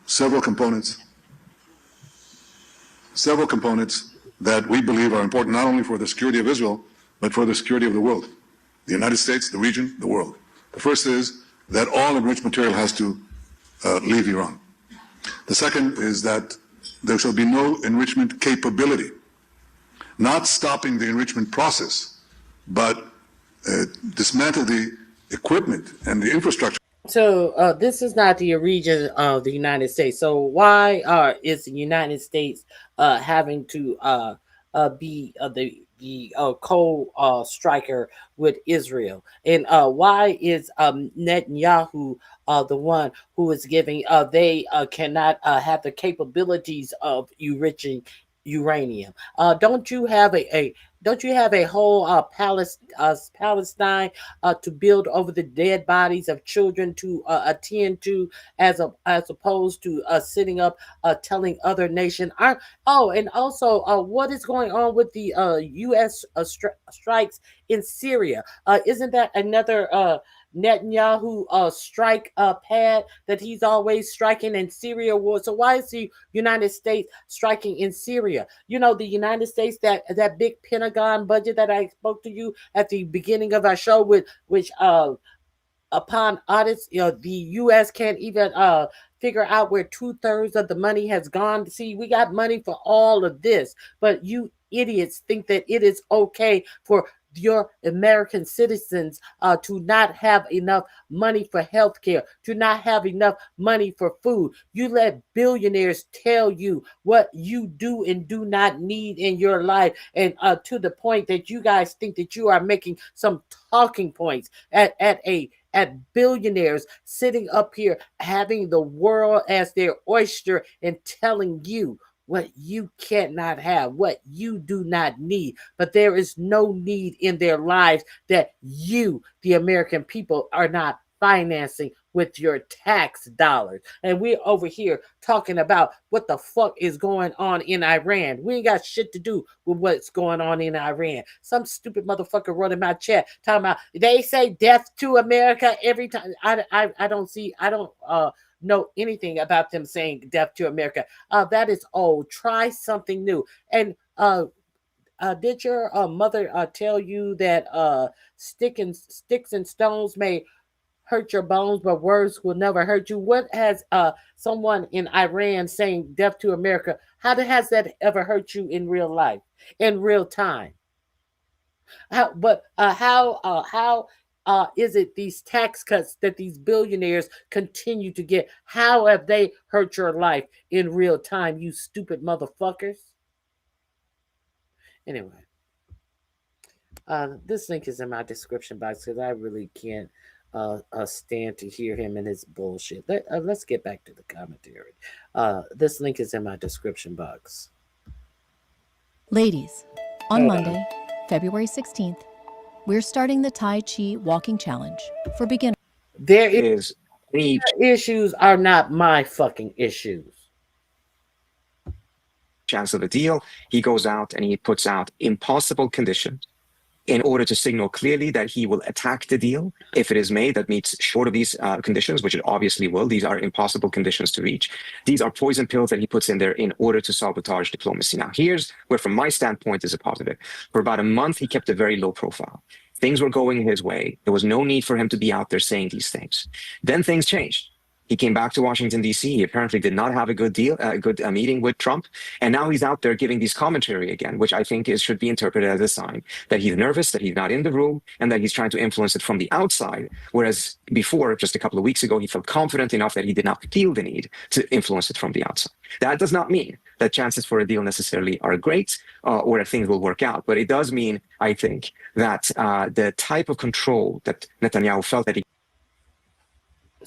several components that we believe are important not only for the security of Israel, but for the security of the world, the United States, the region, the world. The first is that all enriched material has to leave Iran. The second is that there shall be no enrichment capability, not stopping the enrichment process, but dismantle the equipment and the infrastructure. So this is not the region of the United States. So why is the United States having to be the co-striker with Israel? And why is Netanyahu the one who is giving? They cannot have the capabilities of enriching uranium. Don't you have a whole Palestine to build over the dead bodies of children to attend to, as opposed to sitting up telling other nations? And also, what is going on with the U.S. Strikes in Syria? Isn't that another Netanyahu strike pad that he's always striking in Syria war? So why is the United States striking in Syria? The United States, that big Pentagon budget that I spoke to you at the beginning of our show, with which upon audits, the U.S. can't even figure out where 2/3 of the money has gone. See, we got money for all of this, but you idiots think that it is okay for your American citizens to not have enough money for healthcare, to not have enough money for food. You let billionaires tell you what you do and do not need in your life, and to the point that you guys think that you are making some talking points at billionaires sitting up here having the world as their oyster and telling you what you cannot have, what you do not need. But there is no need in their lives that you, the American people, are not financing with your tax dollars. And we're over here talking about what the fuck is going on in Iran. We ain't got shit to do with what's going on in Iran. Some stupid motherfucker wrote in my chat talking about they say death to America every time. I don't know anything about them saying death to America. That is old. Try something new. And did your mother tell you that sticks and stones may hurt your bones, but words will never hurt you? What has someone in Iran saying death to America, has that ever hurt you in real life, in real time? How is it these tax cuts that these billionaires continue to get? How have they hurt your life in real time, you stupid motherfuckers? Anyway, this link is in my description box because I really can't stand to hear him and his bullshit. Let's get back to the commentary. This link is in my description box. Ladies, on Monday, February 16th, we're starting the Tai Chi Walking Challenge for beginners. Their issues are not my fucking issues. Chance of a deal, he goes out and he puts out impossible conditions in order to signal clearly that he will attack the deal if it is made that meets short of these conditions, which it obviously will. These are impossible conditions to reach. These are poison pills that he puts in there in order to sabotage diplomacy. Now, here's where, from my standpoint, is a positive. For about a month, he kept a very low profile. Things were going his way. There was no need for him to be out there saying these things. Then things changed. He came back to Washington, D.C. He apparently did not have a good meeting with Trump. And now he's out there giving these commentary again, which I think should be interpreted as a sign that he's nervous, that he's not in the room, and that he's trying to influence it from the outside. Whereas before, just a couple of weeks ago, he felt confident enough that he did not feel the need to influence it from the outside. That does not mean that chances for a deal necessarily are great or that things will work out. But it does mean, I think, that the type of control that Netanyahu felt that he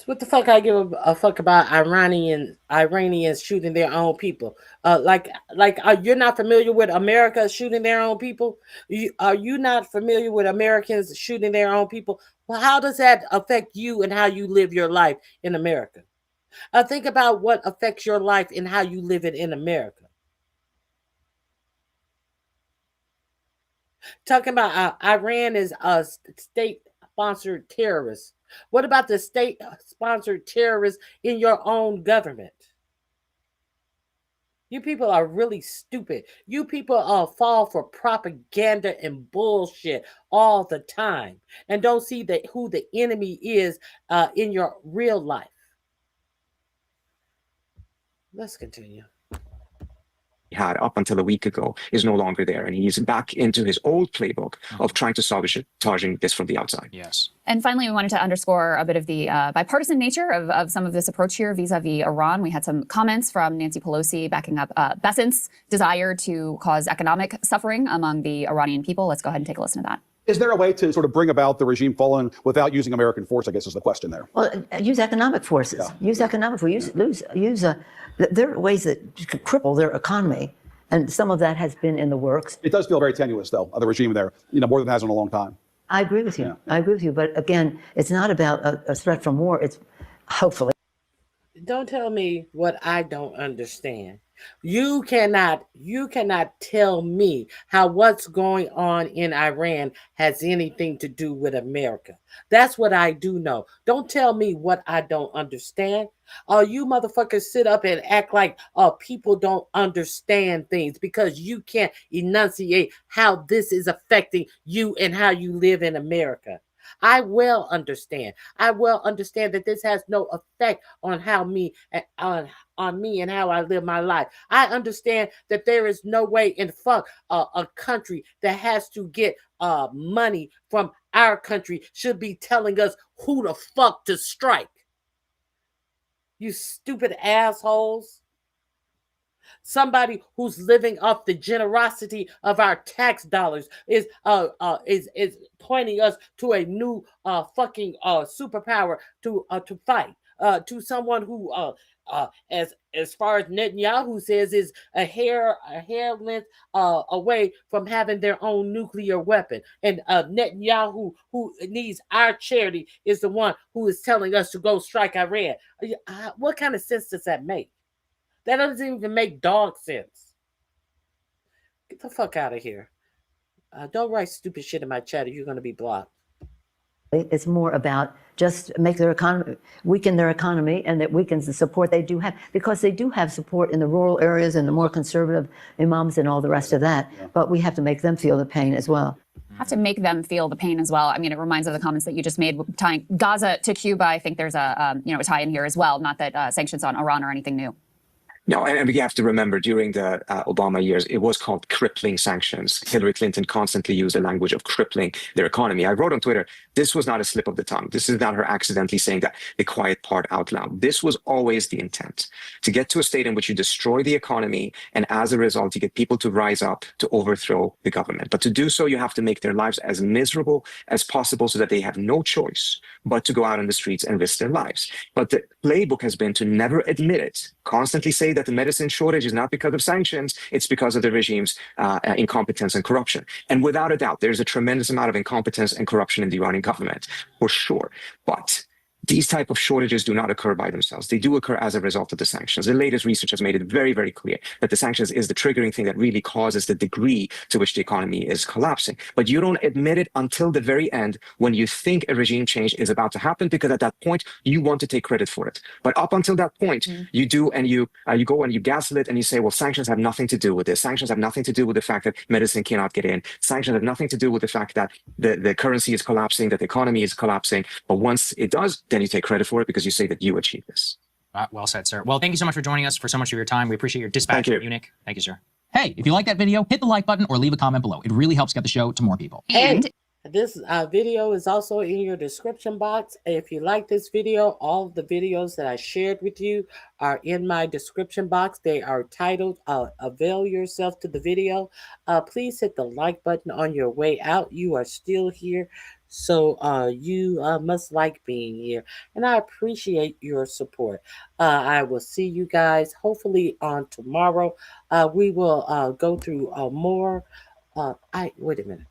What the fuck I give a fuck about Iranians shooting their own people? You're not familiar with America shooting their own people? Are you not familiar with Americans shooting their own people? Well, how does that affect you and how you live your life in America? Think about what affects your life and how you live it in America. Talking about Iran is a state-sponsored terrorist. What about the state-sponsored terrorists in your own government? You people are really stupid. You people fall for propaganda and bullshit all the time and don't see who the enemy is in your real life. Let's continue. had up until a week ago is no longer there. And he's back into his old playbook of trying to sabotaging this from the outside. Yes. And finally, we wanted to underscore a bit of the bipartisan nature of some of this approach here vis-a-vis Iran. We had some comments from Nancy Pelosi backing up Bessent's desire to cause economic suffering among the Iranian people. Let's go ahead and take a listen to that. Is there a way to sort of bring about the regime falling without using American force, I guess is the question there? Well, use economic forces. Yeah. Use economic forces. There are ways that could cripple their economy. And some of that has been in the works. It does feel very tenuous, though, the regime there, more than it has in a long time. I agree with you. Yeah. I agree with you. But again, it's not about a threat from war. It's hopefully. Don't tell me what I don't understand. You cannot tell me how what's going on in Iran has anything to do with America. That's what I do know. Don't tell me what I don't understand. You motherfuckers sit up and act like people don't understand things because you can't enunciate how this is affecting you and how you live in America. I well understand. I well understand that this has no effect on on me and how I live my life. I understand that there is no way in fuck a country that has to get money from our country should be telling us who the fuck to strike. You stupid assholes. Somebody who's living off the generosity of our tax dollars is pointing us to a new fucking superpower to fight. To someone who as far as Netanyahu says is a hair length away from having their own nuclear weapon. And Netanyahu, who needs our charity, is the one who is telling us to go strike Iran. What kind of sense does that make? That doesn't even make dog sense. Get the fuck out of here. Don't write stupid shit in my chat or you're going to be blocked. It's more about just make their economy, weaken their economy, and that weakens the support they do have, because they do have support in the rural areas and the more conservative imams and all the rest of that. But we have to make them feel the pain as well. Have to make them feel the pain as well. I mean, it reminds of the comments that you just made tying Gaza to Cuba. I think there's a a tie in here as well. Not that sanctions on Iran are anything new. No, and we have to remember during the Obama years, it was called crippling sanctions. Hillary Clinton constantly used the language of crippling their economy. I wrote on Twitter, this was not a slip of the tongue. This is not her accidentally saying that the quiet part out loud. This was always the intent, to get to a state in which you destroy the economy, and as a result, you get people to rise up to overthrow the government. But to do so, you have to make their lives as miserable as possible so that they have no choice but to go out on the streets and risk their lives. But the playbook has been to never admit it, constantly say that the medicine shortage is not because of sanctions, it's because of the regime's incompetence and corruption. And without a doubt, there's a tremendous amount of incompetence and corruption in the Iranian government, for sure. But these type of shortages do not occur by themselves. They do occur as a result of the sanctions. The latest research has made it very, very clear that the sanctions is the triggering thing that really causes the degree to which the economy is collapsing. But you don't admit it until the very end, when you think a regime change is about to happen, because at that point, you want to take credit for it. But up until that point, you do, and you go and you gaslit and you say, well, sanctions have nothing to do with this. Sanctions have nothing to do with the fact that medicine cannot get in. Sanctions have nothing to do with the fact that the currency is collapsing, that the economy is collapsing. But once it does, then you take credit for it because you say that you achieved this. Well said, sir. Well, thank you so much for joining us, for so much of your time. We appreciate your dispatch from Munich. Thank you, sir. Hey, if you like that video, hit the like button or leave a comment below. It really helps get the show to more people. And this video is also in your description box. If you like this video, all of the videos that I shared with you are in my description box. They are titled Avail Yourself to the Video. Please hit the like button on your way out. You are still here, so you must like being here, and I appreciate your support. I will see you guys hopefully on tomorrow. We will go through more. Wait a minute.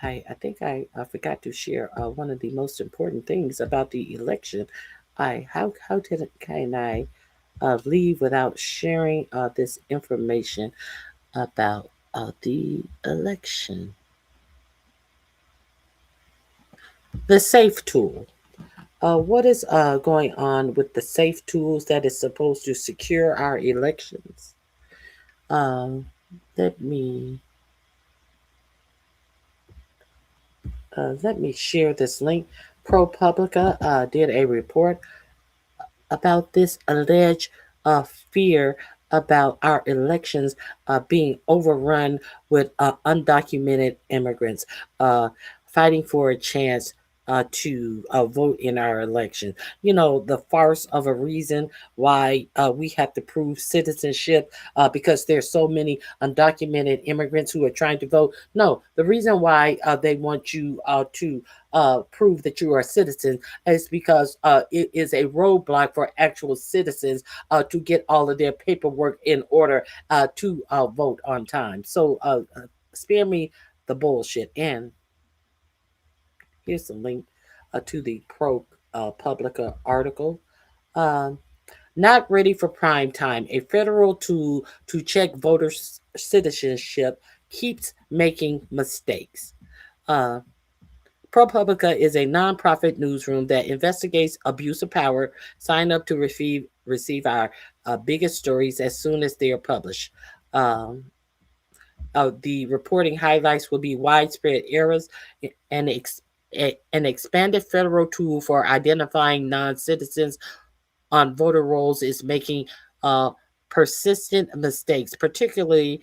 I think I forgot to share one of the most important things about the election. How can I leave without sharing this information about the election? The SAFE tool. What is going on with the SAFE tools that is supposed to secure our elections? Let me share this link. ProPublica did a report about this alleged fear about our elections being overrun with undocumented immigrants fighting for a chance to vote in our election. You know, the farce of a reason why we have to prove citizenship because there's so many undocumented immigrants who are trying to vote. No, the reason why they want you to prove that you are a citizen is because it is a roadblock for actual citizens to get all of their paperwork in order to vote on time. So spare me the bullshit. And here's the link to the ProPublica article. Not ready for prime time. A federal tool to check voter citizenship keeps making mistakes. ProPublica is a nonprofit newsroom that investigates abuse of power. Sign up to receive our biggest stories as soon as they are published. The reporting highlights will be widespread errors and an expanded federal tool for identifying non-citizens on voter rolls is making persistent mistakes, particularly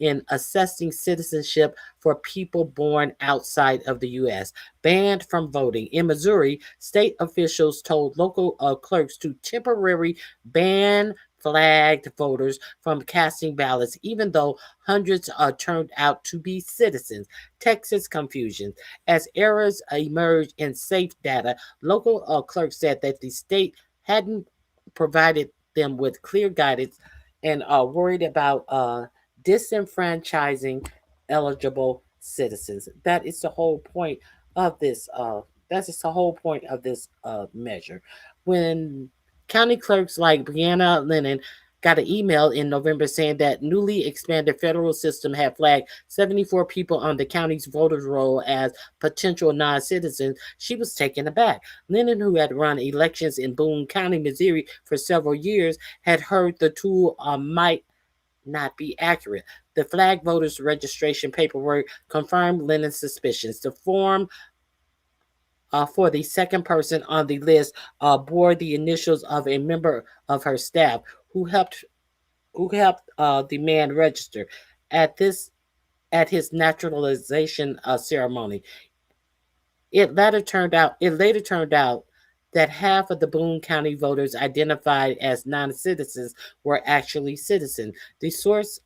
in assessing citizenship for people born outside of the U.S. Banned from voting. In Missouri, state officials told local clerks to temporarily ban flagged voters from casting ballots, even though hundreds turned out to be citizens. Texas confusion. As errors emerged in SAFE data, local clerks said that the state hadn't provided them with clear guidance and are worried about disenfranchising eligible citizens. That is the whole point of this. That is the whole point of this measure. When county clerks like Brianna Lennon got an email in November saying that newly expanded federal system had flagged 74 people on the county's voters roll as potential non-citizens. She was taken aback. Lennon, who had run elections in Boone County, Missouri for several years, had heard the tool might not be accurate. The flag voters registration paperwork confirmed Lennon's suspicions. The form for the second person on the list bore the initials of a member of her staff who helped the man register at his naturalization ceremony. It later turned out that half of the Boone County voters identified as non-citizens were actually citizens. The source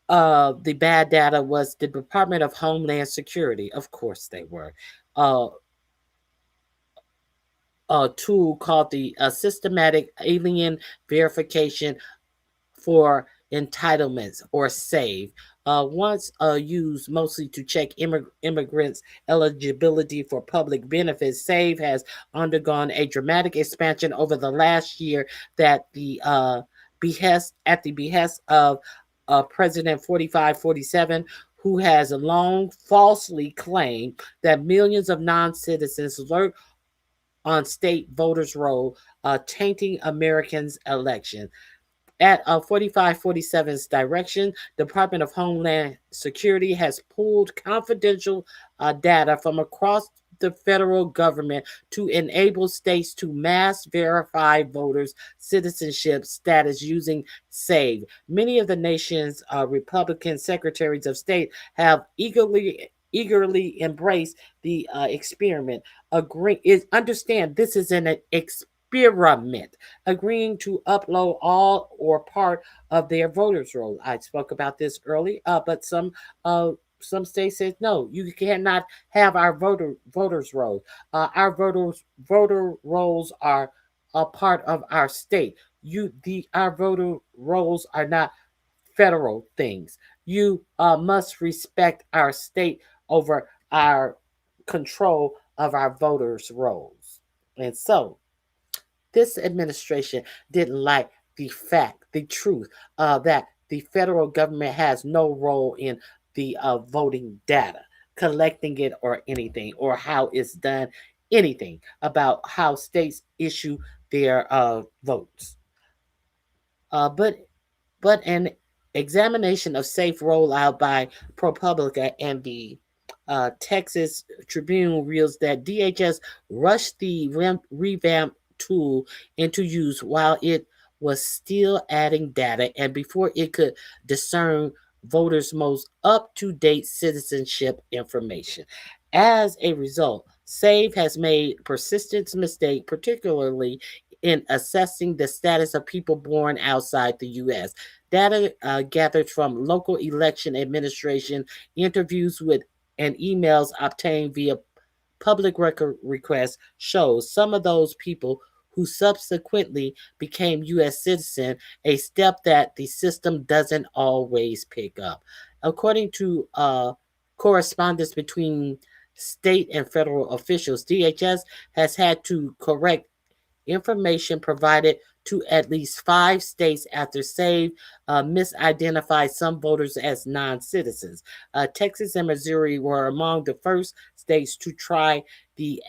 of the bad data was the Department of Homeland Security. Of course, they were. Uh, a tool called the Systematic Alien Verification for Entitlements, or SAVE. Once used mostly to check immigrants' eligibility for public benefits, SAVE has undergone a dramatic expansion over the last year that at the behest of President 4547, who has long falsely claimed that millions of non-citizens lurk on state voters' roll, tainting Americans' election. At 4547's direction, Department of Homeland Security has pulled confidential data from across the federal government to enable states to mass verify voters' citizenship status using SAVE. Many of the nation's Republican secretaries of state have eagerly embraced the experiment. Understand this is an experiment, agreeing to upload all or part of their voters' roll. I spoke about this early, but some states said no, you cannot have our voters' roll. Our voter rolls are a part of our state. Our voter rolls are not federal things. You must respect our state over our control of our voters' rolls. And so this administration didn't like the truth that the federal government has no role in the voting data, collecting it or anything, or how it's done, anything about how states issue their votes. But an examination of safe rollout by ProPublica and the Texas Tribune reveals that DHS rushed the revamped tool into use while it was still adding data and before it could discern voters' most up to date citizenship information. As a result, SAVE has made persistent mistakes, particularly in assessing the status of people born outside the U.S. Data gathered from local election administration interviews with and emails obtained via public record requests shows some of those people who subsequently became U.S. citizen, a step that the system doesn't always pick up. According to correspondence between state and federal officials, DHS has had to correct information provided to at least 5 states after SAVE misidentified some voters as non-citizens. Texas and Missouri were among the first states to try the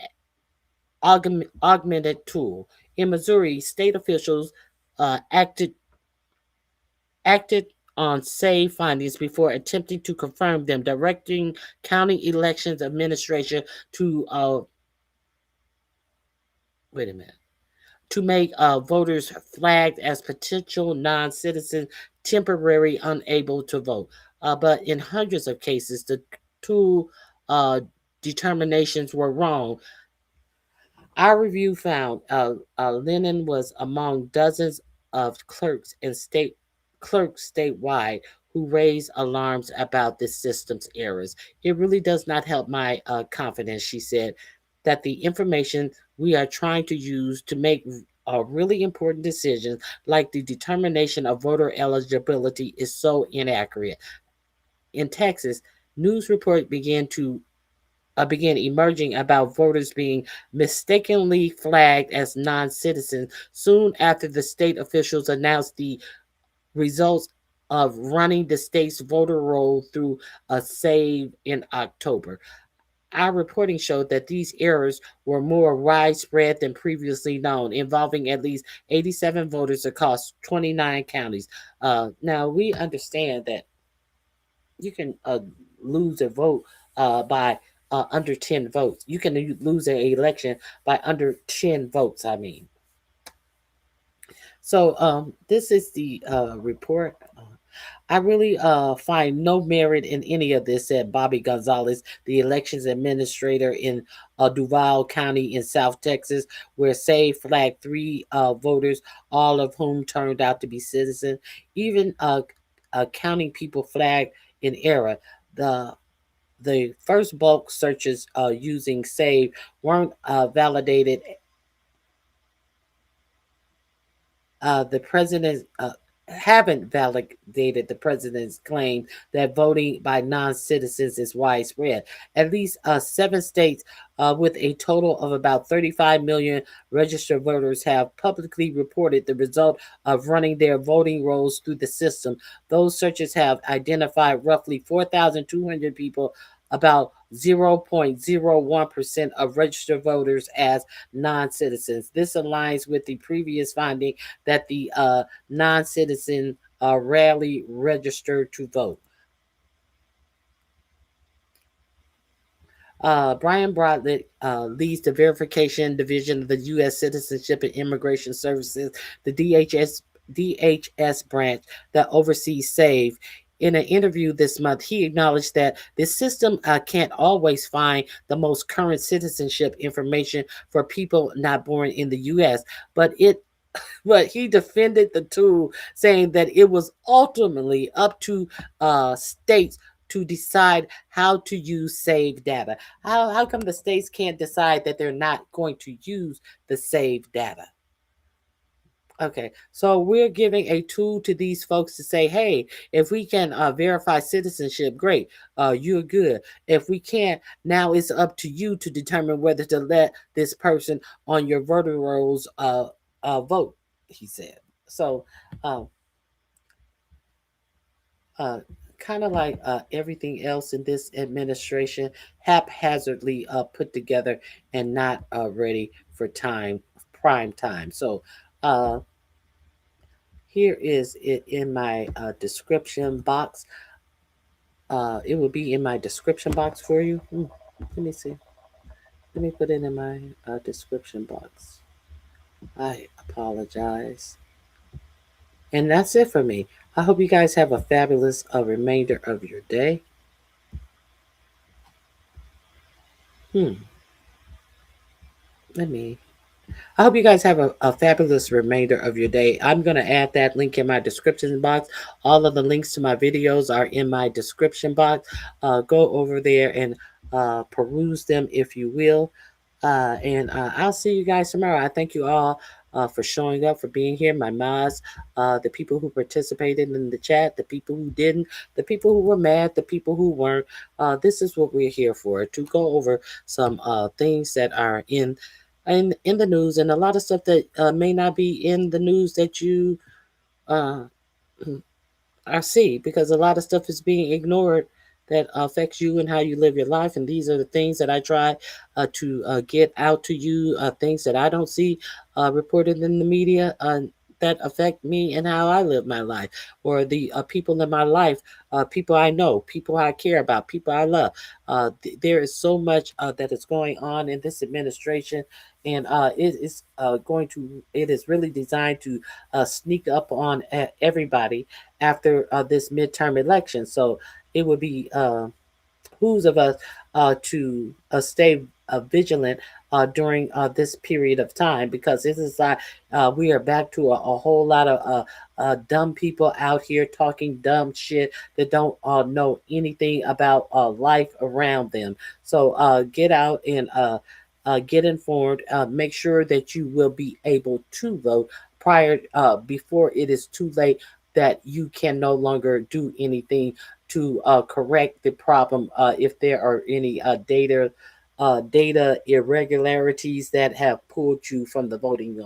augmented tool. In Missouri, state officials acted on SAVE findings before attempting to confirm them, directing county elections administration to wait a minute to make voters flagged as potential non-citizens temporarily unable to vote. But in hundreds of cases, the two determinations were wrong. Our review found Lennon was among dozens of clerks statewide who raised alarms about the system's errors. It really does not help my confidence, she said, that the information we are trying to use to make really important decisions, like the determination of voter eligibility, is so inaccurate. In Texas, news reports began to began emerging about voters being mistakenly flagged as non-citizens soon after the state officials announced the results of running the state's voter roll through a save in October. Our reporting showed that these errors were more widespread than previously known, involving at least 87 voters across 29 counties. Now, we understand that you can lose a vote by under 10 votes. You can lose an election by under 10 votes, I mean. So, this is the report. I really find no merit in any of this, said Bobby Gonzalez, the elections administrator in Duval County in South Texas, where SAVE flagged three voters, all of whom turned out to be citizens. Even counting people flagged in error. The first bulk searches using SAVE weren't validated. The president haven't validated the president's claim that voting by non-citizens is widespread. At least 7 states with a total of about 35 million registered voters have publicly reported the result of running their voting rolls through the system. Those searches have identified roughly 4,200 people, about 0.01% of registered voters, as non-citizens. This aligns with the previous finding that the non-citizen rarely registered to vote. Brian Broderick leads the verification division of the U.S. Citizenship and Immigration Services, the DHS branch that oversees SAVE. In an interview this month, he acknowledged that the system can't always find the most current citizenship information for people not born in the U.S., but he defended the tool, saying that it was ultimately up to states to decide how to use SAVE data. How come the states can't decide that they're not going to use the SAVE data? Okay, so we're giving a tool to these folks to say, hey, if we can verify citizenship, great, you're good. If we can't, now it's up to you to determine whether to let this person on your voter rolls vote, he said. So, kind of like everything else in this administration, haphazardly put together and not ready for prime time. So, here is it in my description box. It will be in my description box for you. Let me see. Let me put it in my description box. I apologize. And that's it for me. I hope you guys have a fabulous remainder of your day. I hope you guys have a fabulous remainder of your day. I'm going to add that link in my description box. All of the links to my videos are in my description box. Go over there and peruse them if you will. And I'll see you guys tomorrow. I thank you all for showing up, for being here. My mods, the people who participated in the chat, the people who didn't, the people who were mad, the people who weren't. This is what we're here for, to go over some things that are in the news, and a lot of stuff that may not be in the news that you I see, because a lot of stuff is being ignored that affects you and how you live your life. And these are the things that I try to get out to you, things that I don't see reported in the media that affect me and how I live my life, or the people in my life, people I know, people I care about, people I love. There is so much that is going on in this administration, and it is really designed to sneak up on everybody after this midterm election. So it would be who's of us to stay vigilant during this period of time, because this is like we are back to a whole lot of dumb people out here talking dumb shit that don't know anything about life around them. So get out and get informed. Make sure that you will be able to vote before it is too late that you can no longer do anything to correct the problem if there are any data irregularities that have pulled you from the voting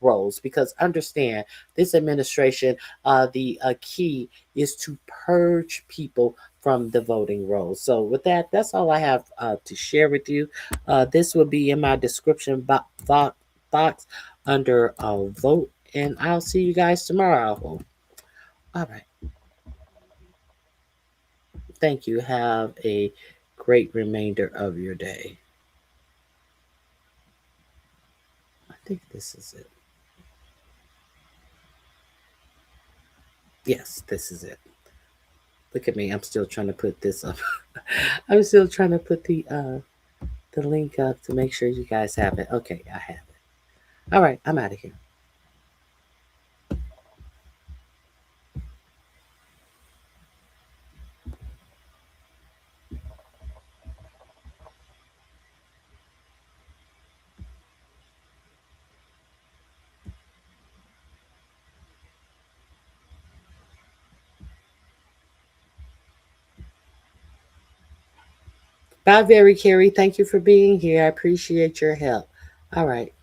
rolls. Because understand, this administration, the key is to purge people from the voting rolls. So with that, that's all I have to share with you. This will be in my description box under vote, and I'll see you guys tomorrow. All right. Thank you. Have a great remainder of your day. I think this is it. Yes, this is it. Look at me. I'm still trying to put this up. I'm still trying to put the link up to make sure you guys have it. Okay, I have it. All right, I'm out of here. Bye, Very Carrie. Thank you for being here. I appreciate your help. All right.